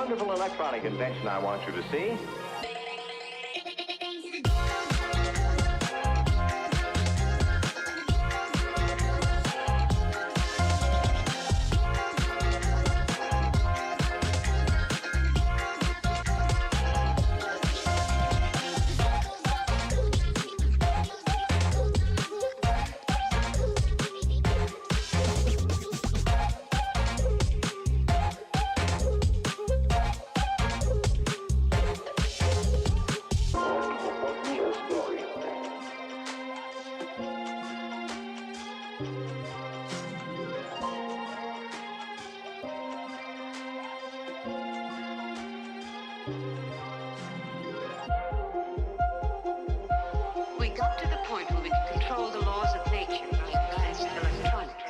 wonderful electronic invention I want you to see. We got to the point where we could control the laws of nature by advanced electronics.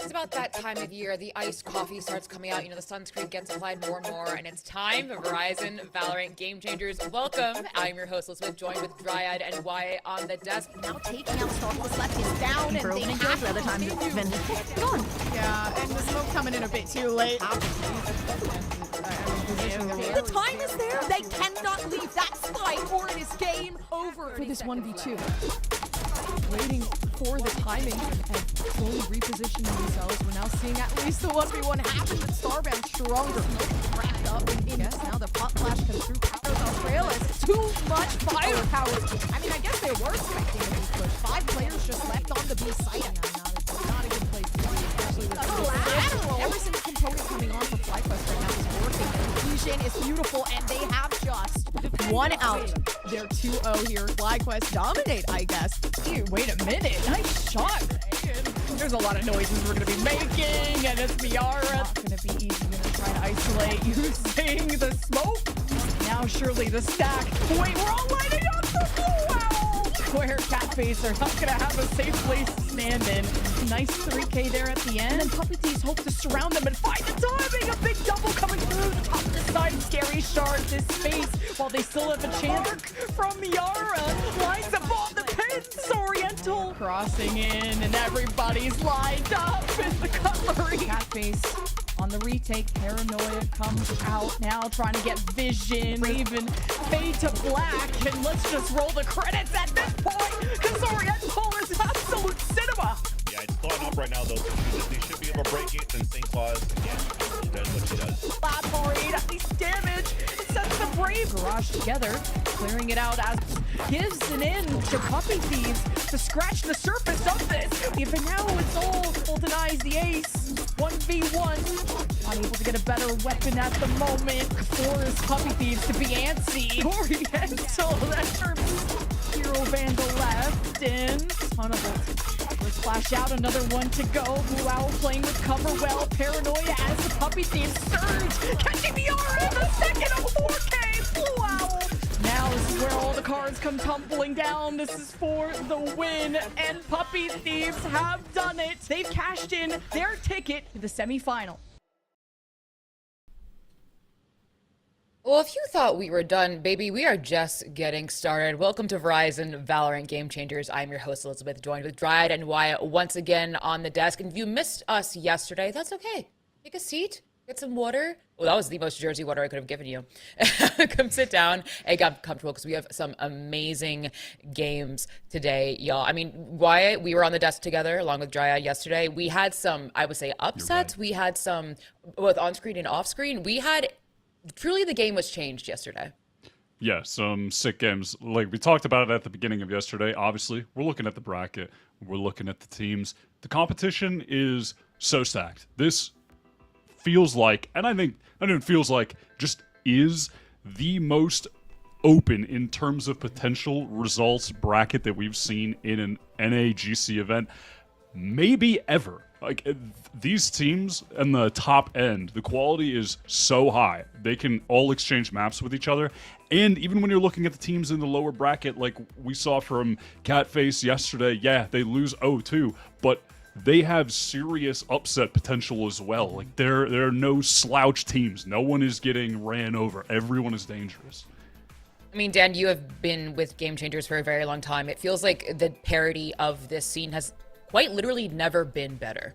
It's about that time of year. The iced coffee starts coming out. You know, the sunscreen gets applied more and more, and it's time for Verizon VALORANT Game Changers. Welcome. I'm your host, Elizabeth, joined with Dryad and Wyatt on the desk. Now taking out Star Wars left is down, and they have the other time it's been gone. Yeah, and the smoke coming in a bit too late. The time is there. They cannot leave that spike, or it is game over for this 1v2. Waiting for the timing and slowly repositioning themselves. We're now seeing at least the 1v1 happen, but Starbound stronger. Wrapped up in yes, now the pop flash comes through. Goes on Trailers. Too much firepower. I mean, I guess they were expecting a big push. 5 players just left on the B site. Not a good place to be, especially with every single component coming on for FlyQuest right now is working. The fusion is beautiful, and they have just one out. They're 2-0 here. FlyQuest dominate, I guess. Dude, wait a minute. Nice shot. There's a lot of noises we're going to be making, and it's Miara. Not going to be easy. Going to try to isolate using the smoke. Now surely the stack. Wait, we're all lining up for wow! Square Catface are not going to have a safe place to stand in. Nice 3K there at the end. And Puppet Thieves hope to surround them and find the timing. A big double coming through the top of the side. Scary Shard this space while they still have a chance. From Yara lines up on the pins. Oriental crossing in, and everybody's lined up in the cutlery. Catface on the retake. Paranoia comes out now, trying to get vision. Raven fade to black, and let's just roll the credits at this point, because Oriental is absolute cinema. Yeah, it's thawing up right now, though. They should be able to break it, and St. Claus, again, she does what she does. Laborate, at least damage. It sends the Brave Garage together, clearing it out as gives an in to Puppy Thieves to scratch the surface of this. Even now, it's all denies the ace. 1v1. Not able to get a better weapon at the moment. Force Puppy Thieves to be antsy. Oriental, that turns Hero Vandal left in. Ton of it. Let's flash out, another one to go. Blue Owl playing with cover well. Paranoia as the Puppy Thieves surge. Catching the R in the second of 4K. Blue Owl. Now this is where all the cards come tumbling down. This is for the win, and Puppy Thieves have done it. They've cashed in their ticket to the semifinal. Well, if you thought we were done, baby, we are just getting started. Welcome to Verizon VALORANT Game Changers. I'm your host, Elizabeth, joined with Dryad and Wyatt once again on the desk. And if you missed us yesterday, that's okay. Take a seat, get some water. Well, that was the most Jersey water I could have given you. Come sit down and get comfortable, because we have some amazing games today, y'all. I mean, Wyatt, we were on the desk together along with Dryad yesterday. We had some, I would say, upsets. Right. We had some, both on-screen and off-screen. We had... Truly, the game was changed yesterday. Yeah, some sick games. Like we talked about it at the beginning of yesterday. Obviously, we're looking at the bracket. We're looking at the teams. The competition is so stacked. This feels like, and I think it feels like, just is the most open in terms of potential results bracket that we've seen in an NAGC event, maybe ever. Like, these teams and the top end, the quality is so high. They can all exchange maps with each other. And even when you're looking at the teams in the lower bracket, like we saw from Catface yesterday, yeah, they lose 0-2, but they have serious upset potential as well. Like, there are no slouch teams. No one is getting ran over. Everyone is dangerous. I mean, Dan, you have been with Game Changers for a very long time. It feels like the parity of this scene has quite literally never been better.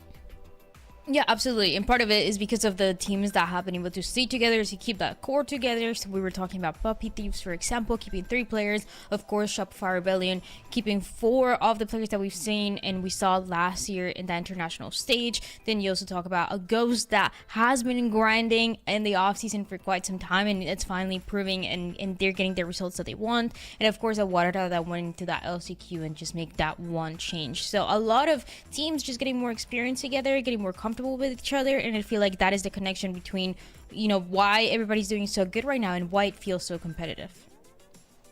Yeah, absolutely. And part of it is because of the teams that have been able to stay together, to keep that core together. So we were talking about Puppy Thieves, for example, keeping 3 players. Of course, Shopify Rebellion, keeping 4 of the players that we've seen and we saw last year in the international stage. Then you also talk about a Ghost that has been grinding in the offseason for quite some time, and it's finally proving, and they're getting the results that they want. And of course, a Warada that went into that LCQ and just make that one change. So a lot of teams just getting more experience together, getting more comfortable with each other, and I feel like that is the connection between, you know, why everybody's doing so good right now and why it feels so competitive.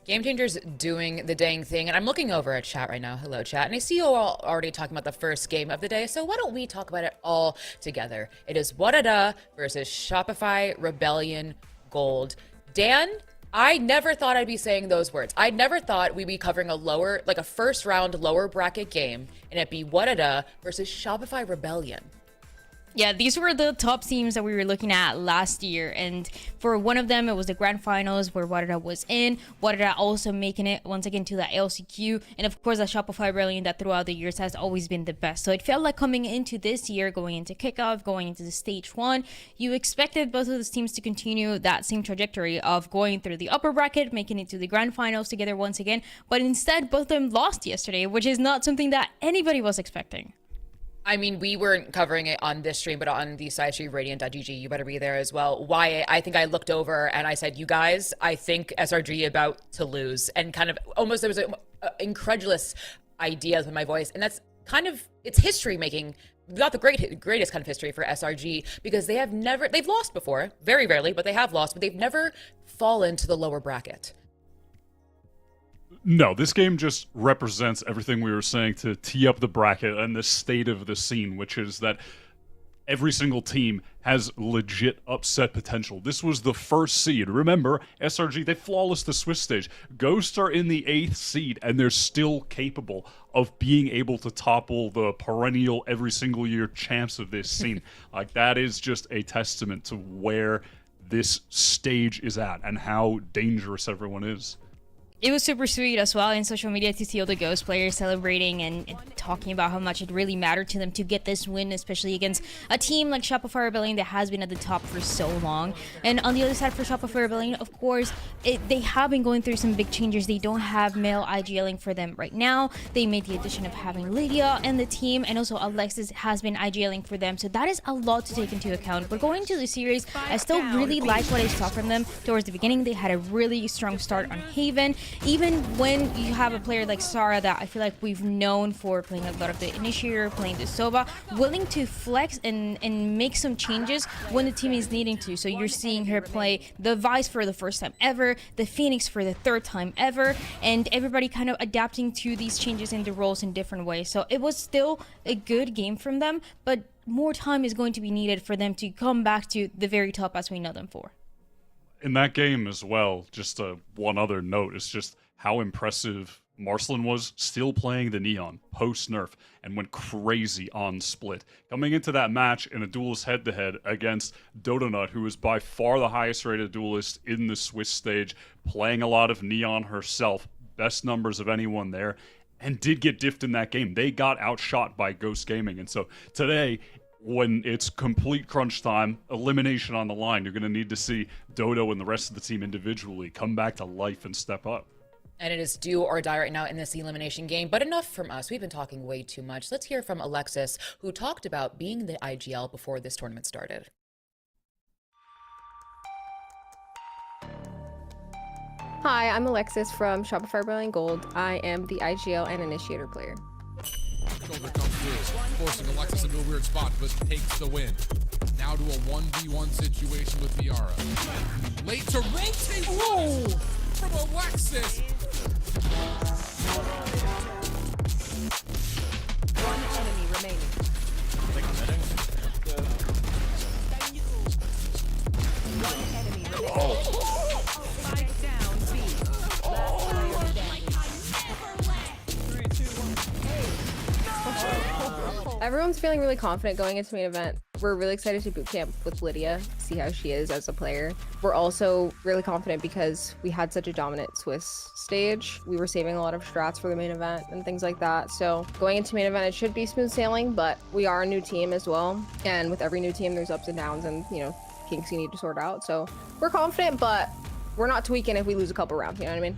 Game Changers doing the dang thing, and I'm looking over at chat right now. Hello, chat, and I see you all already talking about the first game of the day, so why don't we talk about it all together? It is Warada versus Shopify Rebellion Gold. Dan, I never thought I'd be saying those words. I never thought we'd be covering a lower, like a first round lower bracket game, and it'd be Warada versus Shopify Rebellion. Yeah, these were the top teams that we were looking at last year, and for one of them, it was the grand finals where Wadada was in. Wadada also making it once again to the LCQ, and of course, the Shopify Brilliant that throughout the years has always been the best. So it felt like coming into this year, going into kickoff, going into the stage 1, you expected both of those teams to continue that same trajectory of going through the upper bracket, making it to the grand finals together once again. But instead, both of them lost yesterday, which is not something that anybody was expecting. I mean, we weren't covering it on this stream, but on the side stream, Radiant.gg, you better be there as well. Why? I think I looked over and I said, you guys, I think SRG about to lose. And kind of almost there was an incredulous idea with my voice. And that's kind of, it's history making, not the greatest kind of history for SRG, because they've lost before, very rarely, but they have lost, but they've never fallen to the lower bracket. No, this game just represents everything we were saying to tee up the bracket and the state of the scene, which is that every single team has legit upset potential. This was the first seed. Remember, SRG, they flawless the Swiss stage. Ghosts are in the 8th seed, and they're still capable of being able to topple the perennial every single year champs of this scene. Like, that is just a testament to where this stage is at and how dangerous everyone is. It was super sweet as well in social media to see all the Ghost players celebrating and talking about how much it really mattered to them to get this win, especially against a team like Shopify Rebellion that has been at the top for so long. And on the other side for Shopify Rebellion, of course, they have been going through some big changes. They don't have male IGLing for them right now. They made the addition of having Lydia and the team, and also Alexis has been IGLing for them. So that is a lot to take into account. But going into the series, I still really like what I saw from them. Towards the beginning, they had a really strong start on Haven. Even when you have a player like Sarah that I feel like we've known for playing a lot of the Initiator, playing the Sova, willing to flex and make some changes when the team is needing to. So you're seeing her play the Vice for the first time ever, the Phoenix for the 3rd time ever, and everybody kind of adapting to these changes in the roles in different ways. So it was still a good game from them, but more time is going to be needed for them to come back to the very top as we know them for. In that game as well, just one other note, is just how impressive Marcelin was still playing the Neon post-nerf and went crazy on split. Coming into that match in a duelist head-to-head against Dodonut, who is by far the highest rated duelist in the Swiss stage, playing a lot of Neon herself, best numbers of anyone there, and did get diffed in that game. They got outshot by Ghost Gaming, and so today, when it's complete crunch time, elimination on the line, you're going to need to see Dodo and the rest of the team individually come back to life and step up. And it is do or die right now in this elimination game. But enough from us. We've been talking way too much. Let's hear from Alexis, who talked about being the IGL before this tournament started. Hi, I'm Alexis from Shopify Brilliant Gold. I am the IGL and Initiator player. Shoulder comes through, forcing Alexis into a weird spot, but takes the win. Now to a 1v1 situation with Miara. Late to rotate roll from Alexis. One enemy remaining. One enemy remaining. Spike down B. Last player standing. Everyone's feeling really confident going into main event. We're really excited to boot camp with Lydia, see how she is as a player. We're also really confident because we had such a dominant Swiss stage. We were saving a lot of strats for the main event and things like that. So going into main event, it should be smooth sailing, but we are a new team as well. And with every new team, there's ups and downs and, you know, kinks you need to sort out. So we're confident, but we're not tweaking if we lose a couple rounds, you know what I mean?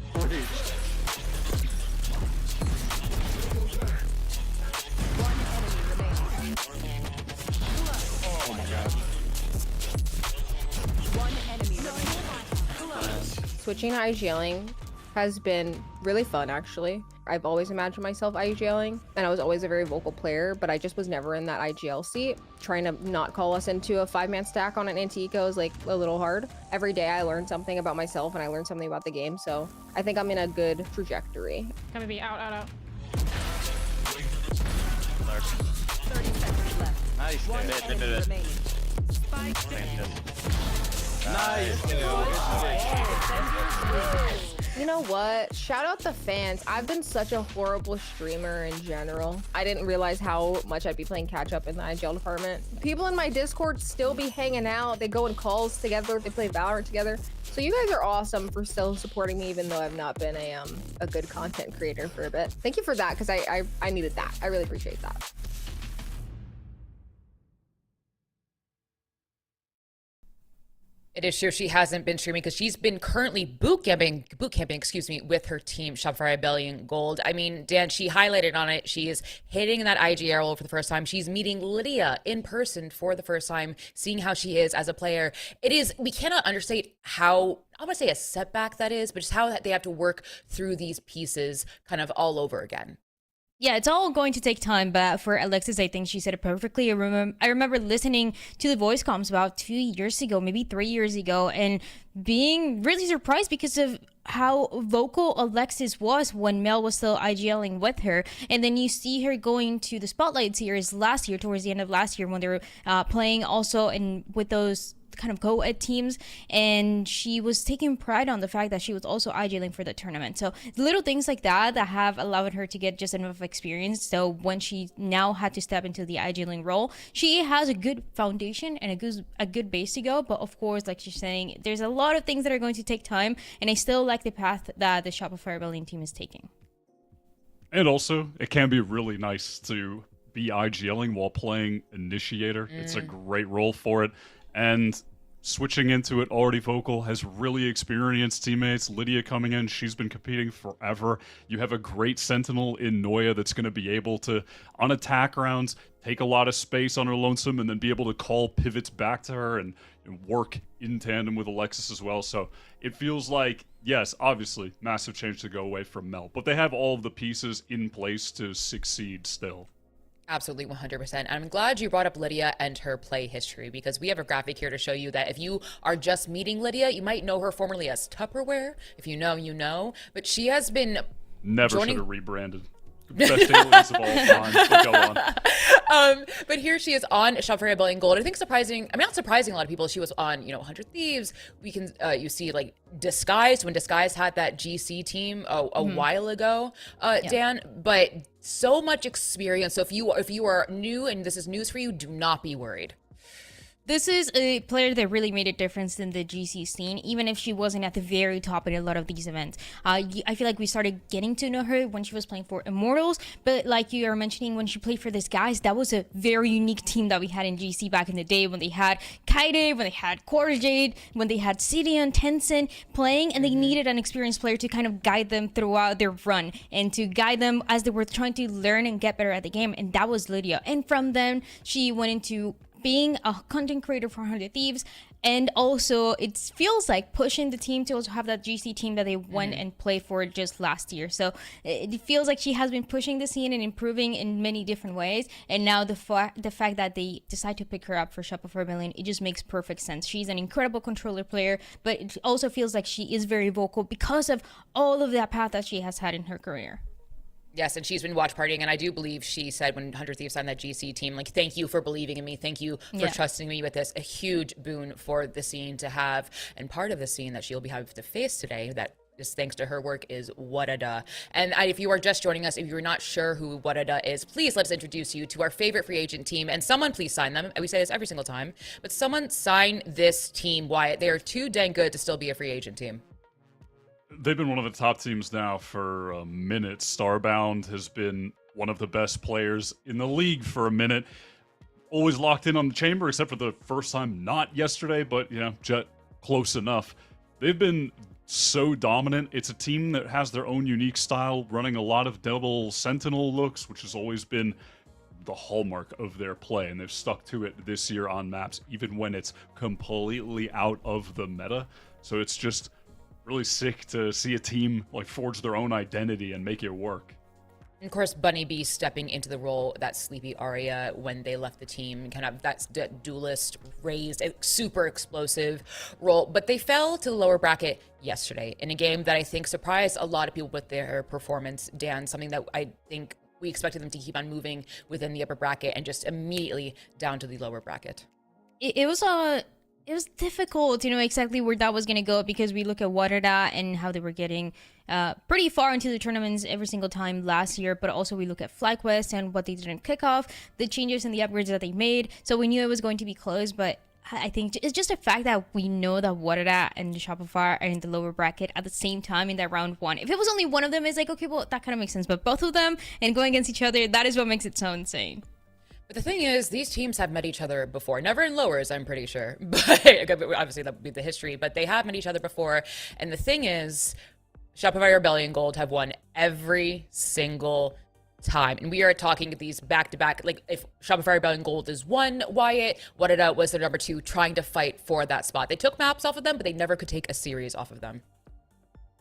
Switching to IGLing has been really fun, actually. I've always imagined myself IGLing, and I was always a very vocal player, but I just was never in that IGL seat. Trying to not call us into a 5-man stack on an anti-eco is like a little hard. Every day I learn something about myself and I learn something about the game, so I think I'm in a good trajectory. Gonna be out. 30 seconds left. Nice. One enemy remaining. Spike down. You know what? Shout out the fans. I've been such a horrible streamer in general. I didn't realize how much I'd be playing catch up in the IGL department. People in my Discord still be hanging out. They go in calls together. They play Valorant together. So you guys are awesome for still supporting me, even though I've not been a good content creator for a bit. Thank you for that, because I needed that. I really appreciate that. It is true she hasn't been streaming because she's been currently boot camping, with her team, Shopify Rebellion Gold. I mean, Dan, she highlighted on it. She is hitting that IGR role for the first time. She's meeting Lydia in person for the first time, seeing how she is as a player. We cannot understate how, I want to say a setback that is, but just how they have to work through these pieces kind of all over again. Yeah, it's all going to take time, but for Alexis, I think she said it perfectly. I remember listening to the voice comms about 2 years ago, maybe 3 years ago, and being really surprised because of how vocal Alexis was when Mel was still IGLing with her. And then you see her going to the Spotlight Series last year, towards the end of last year, when they were playing also with those kind of co-ed teams, and she was taking pride on the fact that she was also IGLing for the tournament. So little things like that have allowed her to get just enough experience. So when she now had to step into the IGLing role, she has a good foundation and a good base to go. But of course, like she's saying, there's a lot of things that are going to take time, and I still like the path that the Shopify Rebellion team is taking. And also, it can be really nice to be IGLing while playing Initiator. It's a great role for it. And switching into it, already vocal, has really experienced teammates. Lydia coming in, she's been competing forever. You have a great Sentinel in Noya that's going to be able to, on attack rounds, take a lot of space on her lonesome and then be able to call pivots back to her and work in tandem with Alexis as well. So it feels like, yes, obviously, massive change to go away from Mel, but they have all of the pieces in place to succeed still. Absolutely, 100%. I'm glad you brought up Lydia and her play history, because we have a graphic here to show you that if you are just meeting Lydia, you might know her formerly as Tupperware. If you know, you know. But she has been should have rebranded. Best aliens of all time. So go on. But here she is on Shopify Rebellion Gold. I think not surprising a lot of people, she was on, 100 Thieves. We can, you see, like, Disguised, when Disguised had that GC team a while ago, Dan. But so much experience. So if you are new and this is news for you, do not be worried. This is a player that really made a difference in the GC scene, even if she wasn't at the very top in a lot of these events. I feel like we started getting to know her when she was playing for Immortals, but like you are mentioning, when she played for this guys, that was a very unique team that we had in GC back in the day, when they had Kaide, when they had Quarterjade, when they had Sidian, Tencent playing, and they needed an experienced player to kind of guide them throughout their run and to guide them as they were trying to learn and get better at the game, and that was Lydia. And from then, she went into being a content creator for 100 Thieves, and also it feels like pushing the team to also have that GC team that they went and played for just last year. So it feels like she has been pushing the scene and improving in many different ways, and now the fact that they decide to pick her up for Shopify Rebellion, it just makes perfect sense. She's an incredible controller player, but it also feels like she is very vocal because of all of that path that she has had in her career. Yes, and she's been watch partying, and I do believe she said when 100 Thieves signed that GC team, like, thank you for believing in me, thank you for trusting me with this. A huge boon for the scene to have, and part of the scene that she'll be having to face today, that is thanks to her work, is Wadada. And if you are just joining us, if you're not sure who Wadada is, please let's introduce you to our favorite free agent team, and someone please sign them. We say this every single time, but someone sign this team, Wyatt. They are too dang good to still be a free agent team. They've been one of the top teams now for a minute. Starbound has been one of the best players in the league for a minute. Always locked in on the chamber, except for the first time not yesterday, but, Jet close enough. They've been so dominant. It's a team that has their own unique style, running a lot of double Sentinel looks, which has always been the hallmark of their play, and they've stuck to it this year on maps, even when it's completely out of the meta. So it's just really sick to see a team like forge their own identity and make it work. And of course, Bunny B stepping into the role that Sleepy Aria when they left the team, kind of that duelist, raised, super explosive role. But they fell to the lower bracket yesterday in a game that I think surprised a lot of people with their performance, Dan, something that I think we expected them to keep on moving within the upper bracket, and just immediately down to the lower bracket. It was a it was difficult to know exactly where that was going to go, because we look at Warada and how they were getting pretty far into the tournaments every single time last year, but also we look at FlyQuest and what they didn't kick off, the changes and the upgrades that they made. So we knew it was going to be close, but I think it's just a fact that we know that Warada and Shopify are in the lower bracket at the same time in that round one. If it was only one of them, it's like, okay, well, that kind of makes sense. But both of them and going against each other, that is what makes it so insane. But the thing is, these teams have met each other before. Never in lowers, I'm pretty sure. But obviously, that would be the history. But they have met each other before. And the thing is, Shopify Rebellion Gold have won every single time. And we are talking these back-to-back. Like, if Shopify Rebellion Gold is one, Wyatt, Warada was their number 2, trying to fight for that spot. They took maps off of them, but they never could take a series off of them.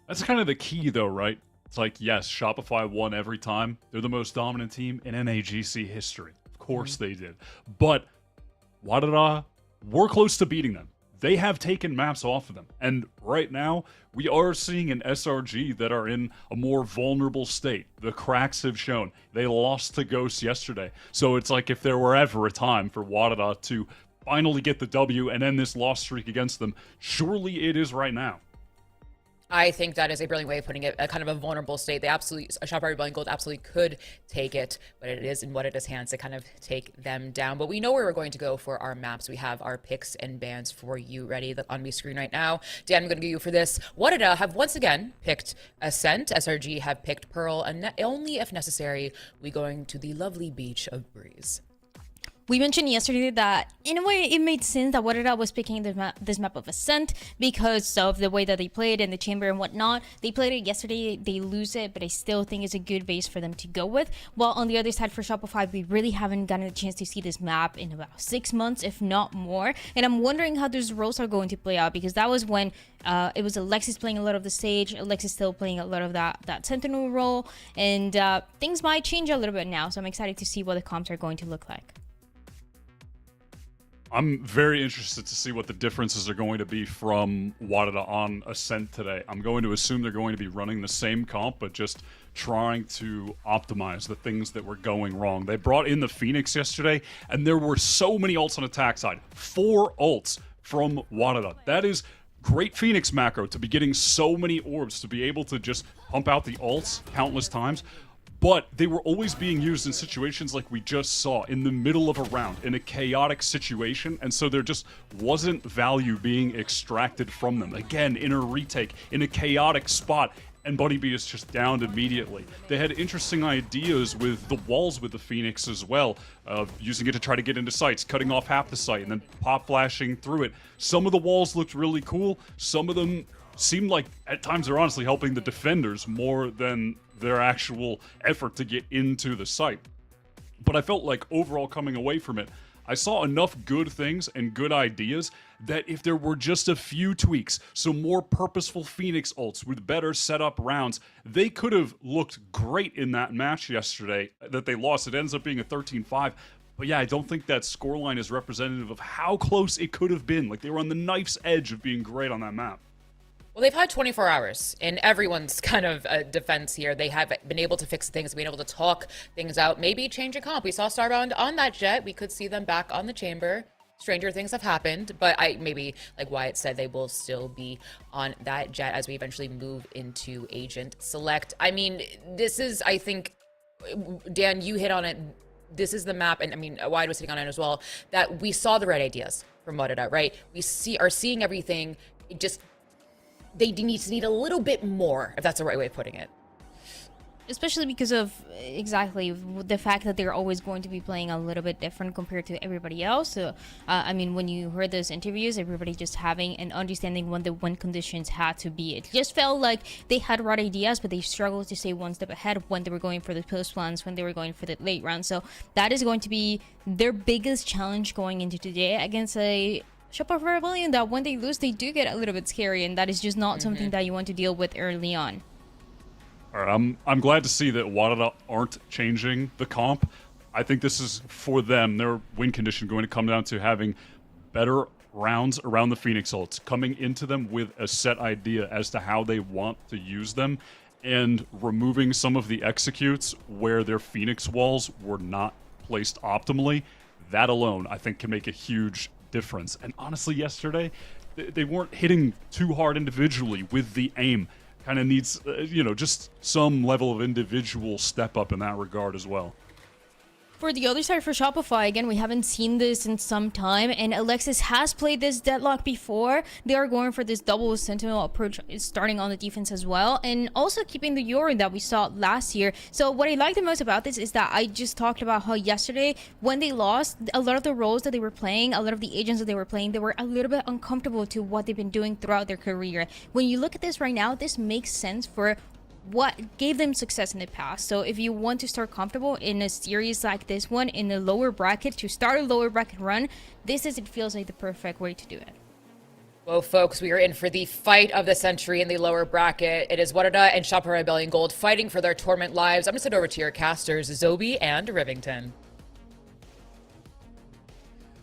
That's kind of the key, though, right? It's like, yes, Shopify won every time. They're the most dominant team in NAGC history. Of course they did. But Warada were close to beating them. They have taken maps off of them. And right now, we are seeing an SRG that are in a more vulnerable state. The cracks have shown. They lost to Ghost yesterday. So it's like if there were ever a time for Warada to finally get the W and end this loss streak against them, surely it is right now. I think that is a brilliant way of putting it, a kind of a vulnerable state. They absolutely, Shopify Rebellion Gold absolutely could take it, but it is in Warada's hands to kind of take them down. But we know where we're going to go for our maps. We have our picks and bans for you ready on my screen right now. Dan, I'm going to give you for this. Warada have once again picked Ascent. SRG have picked Pearl, and only if necessary, we going to the lovely beach of Breeze. We mentioned yesterday that, in a way, it made sense that Warada was picking this map of Ascent because of the way that they played in the chamber and whatnot. They played it yesterday, they lose it, but I still think it's a good base for them to go with. While on the other side for Shopify, we really haven't gotten a chance to see this map in about 6 months, if not more. And I'm wondering how those roles are going to play out, because that was when it was Alexis playing a lot of the stage, Alexis still playing a lot of that Sentinel role, and things might change a little bit now. So I'm excited to see what the comps are going to look like. I'm very interested to see what the differences are going to be from Warada on Ascent today. I'm going to assume they're going to be running the same comp, but just trying to optimize the things that were going wrong. They brought in the Phoenix yesterday, and there were so many ults on attack side. 4 ults from Warada. That is great Phoenix macro, to be getting so many orbs, to be able to just pump out the ults countless times. But they were always being used in situations like we just saw, in the middle of a round, in a chaotic situation, and so there just wasn't value being extracted from them. Again, in a retake, in a chaotic spot, and Bunny B is just downed immediately. They had interesting ideas with the walls with the Phoenix as well, using it to try to get into sites, cutting off half the site, and then pop flashing through it. Some of the walls looked really cool, some of them seemed like, at times, they're honestly helping the defenders more than their actual effort to get into the site. But I felt like overall coming away from it, I saw enough good things and good ideas that if there were just a few tweaks, some more purposeful Phoenix ults with better setup rounds, they could have looked great in that match yesterday that they lost. It ends up being a 13-5. But yeah, I don't think that scoreline is representative of how close it could have been. Like, they were on the knife's edge of being great on that map. Well, they've had 24 hours in everyone's kind of defense here. They have been able to fix things, been able to talk things out, maybe change a comp. We saw Starbound on that jet. We could see them back on the chamber. Stranger things have happened, but maybe, like Wyatt said, they will still be on that jet as we eventually move into Agent Select. I mean, this is, I think, Dan, you hit on it. This is the map, and I mean, Wyatt was sitting on it as well, that we saw the right ideas from Warada, right? We are seeing everything. It just, they need a little bit more, if that's the right way of putting it. Especially because of exactly the fact that they're always going to be playing a little bit different compared to everybody else. So, I mean, when you heard those interviews, everybody just having an understanding when the win conditions had to be. It just felt like they had right ideas, but they struggled to stay one step ahead when they were going for the post plans, when they were going for the late round. So that is going to be their biggest challenge going into today against a Shopify Rebellion that when they lose, they do get a little bit scary, and that is just not something that you want to deal with early on. All right, I'm glad to see that Warada aren't changing the comp. I think this is, for them, their win condition going to come down to having better rounds around the Phoenix ults, coming into them with a set idea as to how they want to use them, and removing some of the executes where their Phoenix walls were not placed optimally. That alone, I think, can make a huge difference. And honestly, yesterday, they weren't hitting too hard individually with the aim. Kind of needs, just some level of individual step up in that regard as well. For the other side, for Shopify, again, we haven't seen this in some time, and Alexis has played this deadlock before. They are going for this double sentinel approach, starting on the defense as well, and also keeping the Yuri that we saw last year. So what I like the most about this is that I just talked about how yesterday, when they lost, a lot of the roles that they were playing, a lot of the agents that they were playing, they were a little bit uncomfortable to what they've been doing throughout their career. When you look at this right now, this makes sense for what gave them success in the past. So if you want to start comfortable in a series like this one, in the lower bracket, to start a lower bracket run, it feels like the perfect way to do it. Well, folks, we are in for the fight of the century in the lower bracket. It is Warada and Shopify Rebellion Gold fighting for their tournament lives. I'm going to send over to your casters, Zobi and Rivington.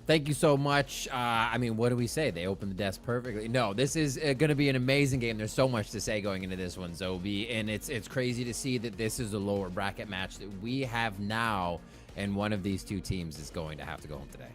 Thank you so much. I mean, what do we say? They opened the desk perfectly. No, this is going to be an amazing game. There's so much to say going into this one, Zobi, and it's crazy to see that this is a lower bracket match that we have now, and one of these two teams is going to have to go home today.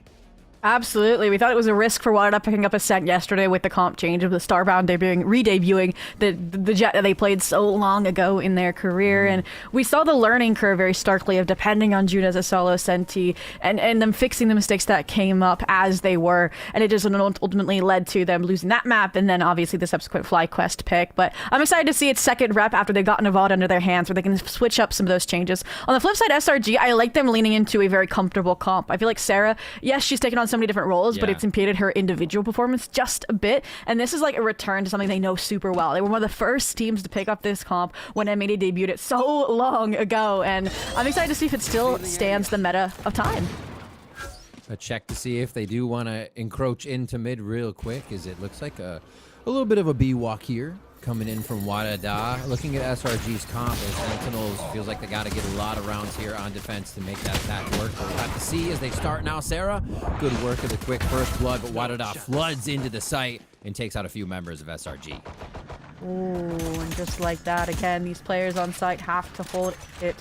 Absolutely. We thought it was a risk for Warada picking up a SEN yesterday with the comp change of the Starbound re-debuting the jet that they played so long ago in their career. And we saw the learning curve very starkly of depending on June as a solo Senti and them fixing the mistakes that came up as they were. And it just ultimately led to them losing that map and then obviously the subsequent FlyQuest pick. But I'm excited to see its second rep after they've gotten a VOD under their hands where they can switch up some of those changes. On the flip side, SRG, I like them leaning into a very comfortable comp. I feel like Sarah, yes, she's taken on so many different roles, but it's impeded her individual performance just a bit. And this is like a return to something they know super well. They were one of the first teams to pick up this comp when M80 debuted it so long ago. And I'm excited to see if it still stands the meta of time. A check to see if they do want to encroach into mid real quick, as it looks like a little bit of a B walk here. Coming in from Warada. Looking at SRG's comp, those Sentinels, feels like they got to get a lot of rounds here on defense to make that attack work. But we'll have to see as they start now. Sarah, good work of the quick first blood, but Warada floods into the site and takes out a few members of SRG. Ooh, and just like that, again, these players on site have to hold it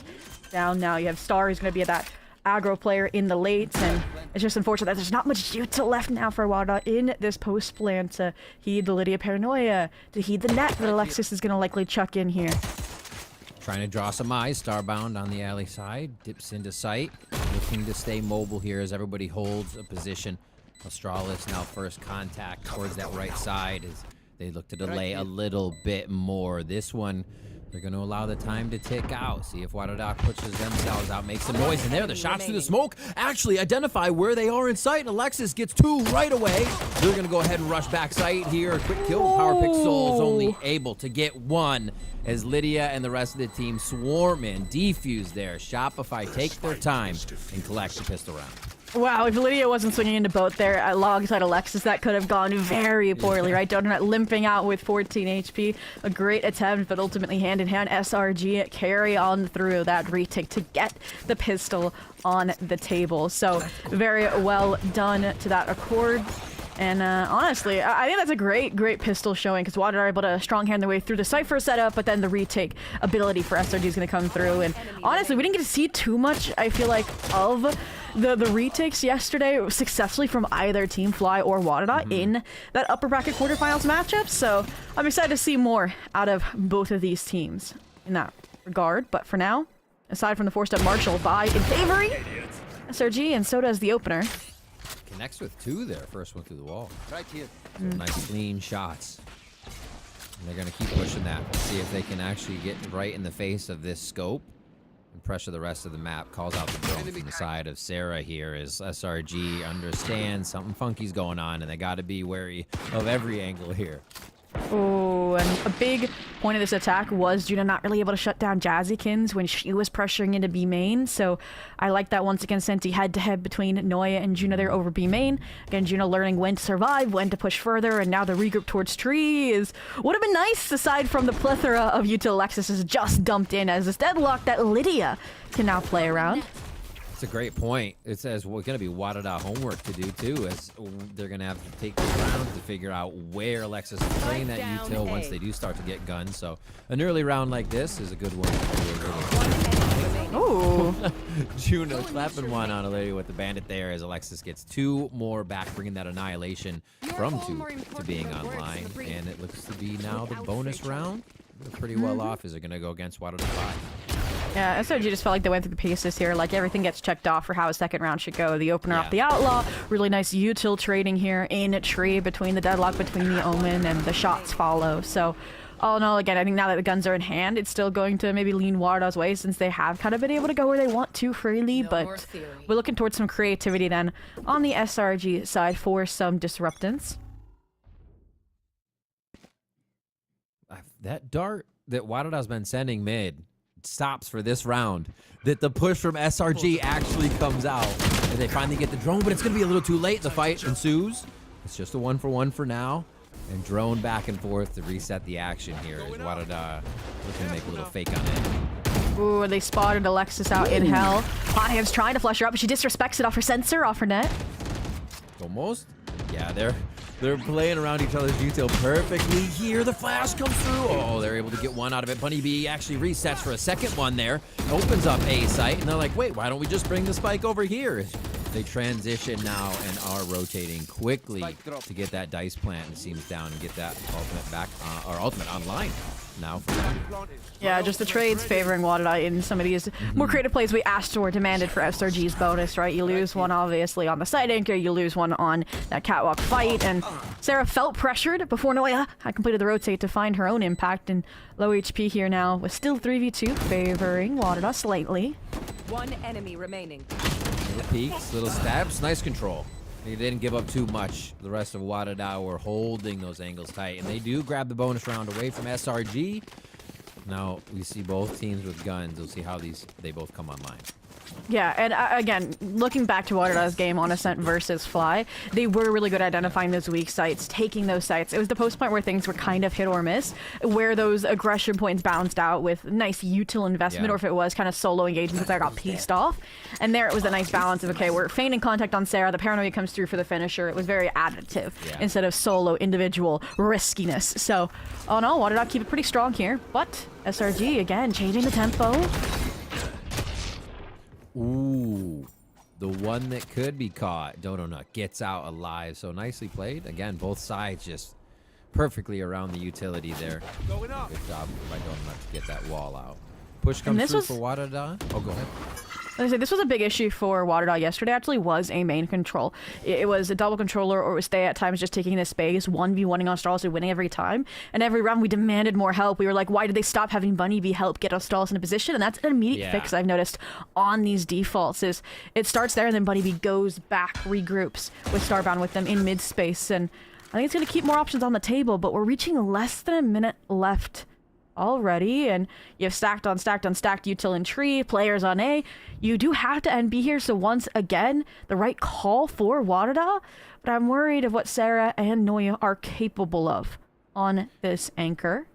down now. You have Star, who's going to be at that aggro player in the late, and it's just unfortunate that there's not much util left now for Warada in this post plan to heed the Lydia paranoia, to heed the net that Alexis is going to likely chuck in here. Trying to draw some eyes. Starbound on the alley side, dips into sight, looking to stay mobile here as everybody holds a position. Australis now first contact towards that right side as they look to delay a little bit more. This one, they're going to allow the time to tick out. See if Warada pushes themselves out, makes some noise in there. The shots through the smoke actually identify where they are in sight, and Alexis gets two right away. They're going to go ahead and rush back sight here. Quick kill. PowerPixel is only able to get one as Lydia and the rest of the team swarm in. Defuse there. Shopify take their time and collect the pistol round. Wow, if Lydia wasn't swinging into both there alongside Alexis, that could have gone very poorly, right? Donut limping out with 14 HP. A great attempt, but ultimately hand-in-hand, SRG carry on through that retake to get the pistol on the table. So very well done to that Accord. And honestly, I think that's a great pistol showing because Water are able to strong hand their way through the Cypher setup, but then the retake ability for SRG is going to come through. And honestly, we didn't get to see too much, I feel like, of the retakes yesterday successfully from either Team Fly or Warada in that upper bracket quarterfinals matchup. So I'm excited to see more out of both of these teams in that regard. But for now, aside from the 4-step Marshall by in favoring SRG, and so does the opener. Connects with two there. First one through the wall. Right here. Nice clean shots. And they're going to keep pushing that. Let's see if they can actually get right in the face of this scope and pressure the rest of the map. Calls out the drone from the side of Sarah here as SRG understands something funky's going on, and they got to be wary of every angle here. Oh, and a big point of this attack was Juna not really able to shut down Jazzykins when she was pressuring into B main. So I like that once again, Senti head-to-head between Noya and Juna there over B main. Again, Juna learning when to survive, when to push further, and now the regroup towards tree is would have been nice aside from the plethora of util Alexis is just dumped in as this deadlock that Lydia can now play around. It's a great point. It says we're going to be Wadada homework to do too, as they're going to have to take the rounds to figure out where Alexis is playing that util once they do start to get guns. So an early round like this is a good one. Ooh. Juno clapping one on a lady with the bandit there as Alexis gets 2 more back, bringing that annihilation from 2 to being online. And it looks to be now the bonus round. They're pretty well off as they're going to go against Wadada 5. Yeah, SRG just felt like they went through the paces here. Like, everything gets checked off for how a second round should go. The opener off the Outlaw. Really nice util trading here in a tree between the deadlock between the Omen, and the shots follow. So, all in all, again, I think now that the guns are in hand, it's still going to maybe lean Wadada's way, since they have kind of been able to go where they want to freely. But we're looking towards some creativity then on the SRG side for some disruptance. That dart that Wadada's been sending mid stops for this round. That the push from SRG actually comes out, and they finally get the drone, but it's going to be a little too late. The fight ensues. It's just a 1-for-1 for now, and drone back and forth to reset the action here as Wadada looking to make a little fake on it. Ooh, they spotted Alexis out in hell. Hot Hands trying to flush her up, but she disrespects it off her sensor, off her net. Almost. Yeah, they're playing around each other's util perfectly here. The flash comes through. Oh, they're able to get one out of it. Bunny B actually resets for a second one there. Opens up A site, and they're like, wait, why don't we just bring the spike over here? They transition now and are rotating quickly to get that dice plant and seams down and get that ultimate back, or ultimate online now for them. Yeah, just the trades favoring Wadada in some of these more creative plays we asked or demanded for SRG's bonus, right? You lose one, obviously, on the side anchor. You lose one on that catwalk fight. And Sarah felt pressured before Noya had completed the rotate to find her own impact. And low HP here now with still 3v2 favoring Wadada slightly. One enemy remaining. Little peeks, little stabs, nice control. They didn't give up too much. The rest of Wadada were holding those angles tight, and they do grab the bonus round away from SRG. Now we see both teams with guns. We'll see how they both come online. Yeah, and again, looking back to Wadada's game on Ascent versus Fly, they were really good at identifying those weak sites, taking those sites. It was the post point where things were kind of hit or miss, where those aggression points bounced out with nice util investment, or if it was kind of solo engagement, because I got pissed off. And there it was a nice balance of, okay, we're feigning contact on Sarah, the paranoia comes through for the finisher. It was very additive instead of solo individual riskiness. So, all in all, Wadada keep it pretty strong here, but SRG, again, changing the tempo. Ooh, the one that could be caught. Donut gets out alive. So nicely played. Again, both sides just perfectly around the utility there. Good job by Donut to get that wall out. Push comes through for Wadada. Oh, go ahead. Like I said, this was a big issue for Wadada yesterday. Actually, was a main control. It was a double controller, or it was Stay at times just taking the space, 1v1ing Australis and winning every time. And every round we demanded more help. We were like, why did they stop having Bunny B help get Australis in a position? And that's an immediate fix I've noticed on these defaults. Is it starts there and then Bunny B goes back, regroups with Starbound with them in mid space. And I think it's going to keep more options on the table. But we're reaching less than a minute left already, and you have stacked on stacked on stacked util and tree, players on A. You do have to NB here, so once again, the right call for Wadada, but I'm worried of what Sarah and Noya are capable of on this anchor.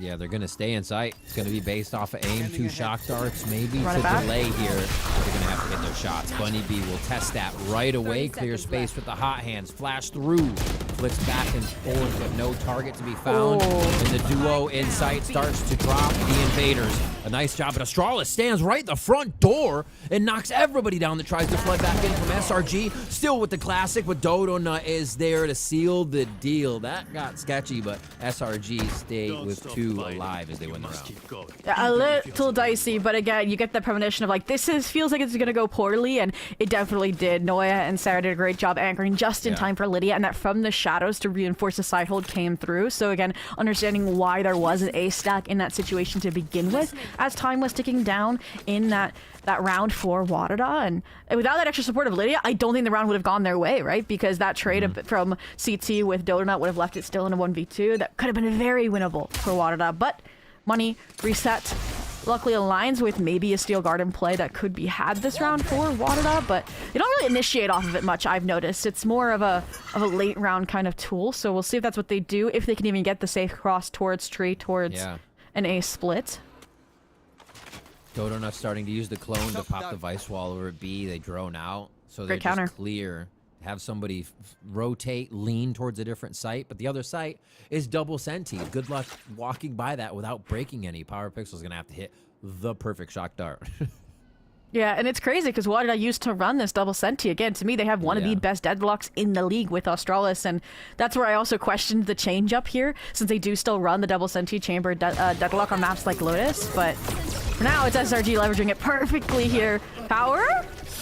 Yeah, they're going to stay in sight. It's going to be based off of aim, 2 shock darts, maybe Run to it back. delay here. They're going to have to hit their shots. Bunny B will test that right away. Clear space with the hot hands. Flash through. Flicks back and forth, but no target to be found. And the duo in sight starts to drop the invaders. A nice job, but Australis stands right at the front door and knocks everybody down that tries to flood back in from SRG. Still with the classic, but Dodona is there to seal the deal. That got sketchy, but SRG stayed with 2 alive as they win the round. A little dicey, but again, you get the premonition of like, feels like it's gonna go poorly, and it definitely did. Noya and Sarah did a great job anchoring just in time for Lydia, and that from the shadows to reinforce the side hold came through. So again, understanding why there was an A stack in that situation to begin with, as time was ticking down in that round for Wadada, and without that extra support of Lydia, I don't think the round would have gone their way, right? Because that trade from CT with Donut would have left it still in a 1v2. That could have been very winnable for Wadada, but money reset. Luckily aligns with maybe a Steel Garden play that could be had this round for Wadada, but they don't really initiate off of it much, I've noticed. It's more of a late round kind of tool, so we'll see if that's what they do, if they can even get the safe cross towards tree, towards an A split. Dodonut's starting to use the clone to pop the Vice Wall over at B. They drone out. So they're Great counter. just clear. Have somebody rotate, lean towards a different site. But the other site is double senti. Good luck walking by that without breaking any. Power Pixel's going to have to hit the perfect shock dart. Yeah, and it's crazy because what did I use to run this double senti? Again, to me, they have one of the best deadlocks in the league with Australis, and that's where I also questioned the change up here, since they do still run the double senti chamber deadlock on maps like Lotus. But for now, it's SRG leveraging it perfectly here. Power?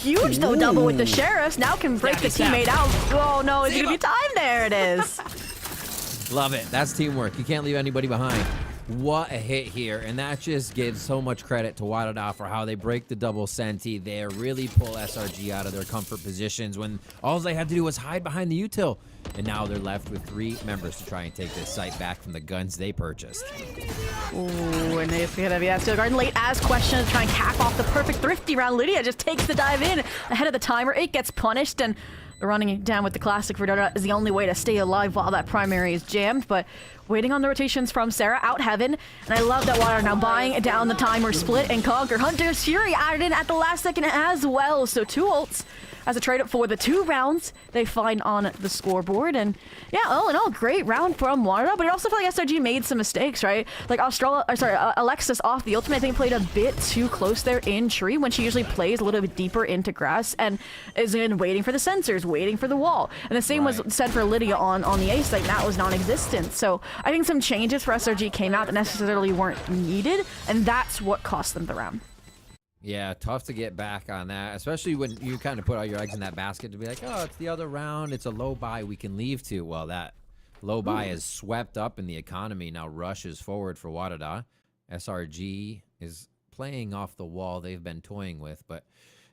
Huge though, double with the Sheriffs. Now can break the teammate out. Oh no, it's gonna be time. There it is. Love it. That's teamwork. You can't leave anybody behind. What a hit here, and that just gives so much credit to Wadada for how they break the double senti there, really pull SRG out of their comfort positions when all they had to do was hide behind the util. And now they're left with 3 members to try and take this site back from the guns they purchased. Ooh, and it's gonna be that Steel Garden late as question to try and cap off the perfect thrifty round. Lydia just takes the dive in ahead of the timer. It gets punished, and running it down with the classic for Dota is the only way to stay alive while that primary is jammed. But waiting on the rotations from Sarah out heaven, and I love that Water now buying down the timer split and conquer. Hunter's Fury added in at the last second as well, so 2 ults as a trade-up for the 2 rounds they find on the scoreboard. And yeah, all in all, great round from Water, but it also felt like SRG made some mistakes, right? Like Alexis off the ultimate, I think played a bit too close there in tree when she usually plays a little bit deeper into grass and is in waiting for the sensors, waiting for the wall. And the same was said for Lydia on the A site, and that was non-existent. So I think some changes for SRG came out that necessarily weren't needed, and that's what cost them the round. Yeah, tough to get back on that, especially when you kind of put all your eggs in that basket to be like, oh, it's the other round, it's a low buy we can leave to. Well, that low buy is swept up in the economy, now rushes forward for Wadada. SRG is playing off the wall they've been toying with, but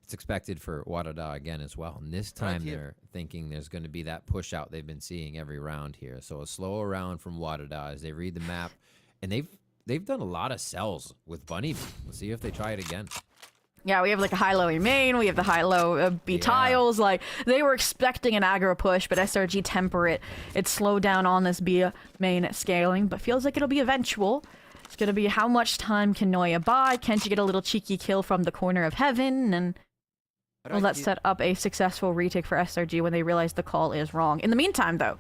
it's expected for Wadada again as well. And this time they're thinking there's going to be that push out they've been seeing every round here. So a slower round from Wadada as they read the map, and they've done a lot of sells with Bunny. Let's see if they try it again. Yeah, we have like a high-low main, we have the high-low B tiles. Like, they were expecting an aggro push, but SRG temper it. It slowed down on this B main scaling, but feels like it'll be eventual. It's gonna be how much time can Noya buy? Can't you get a little cheeky kill from the corner of heaven? And will that set up a successful retake for SRG when they realize the call is wrong? In the meantime, though,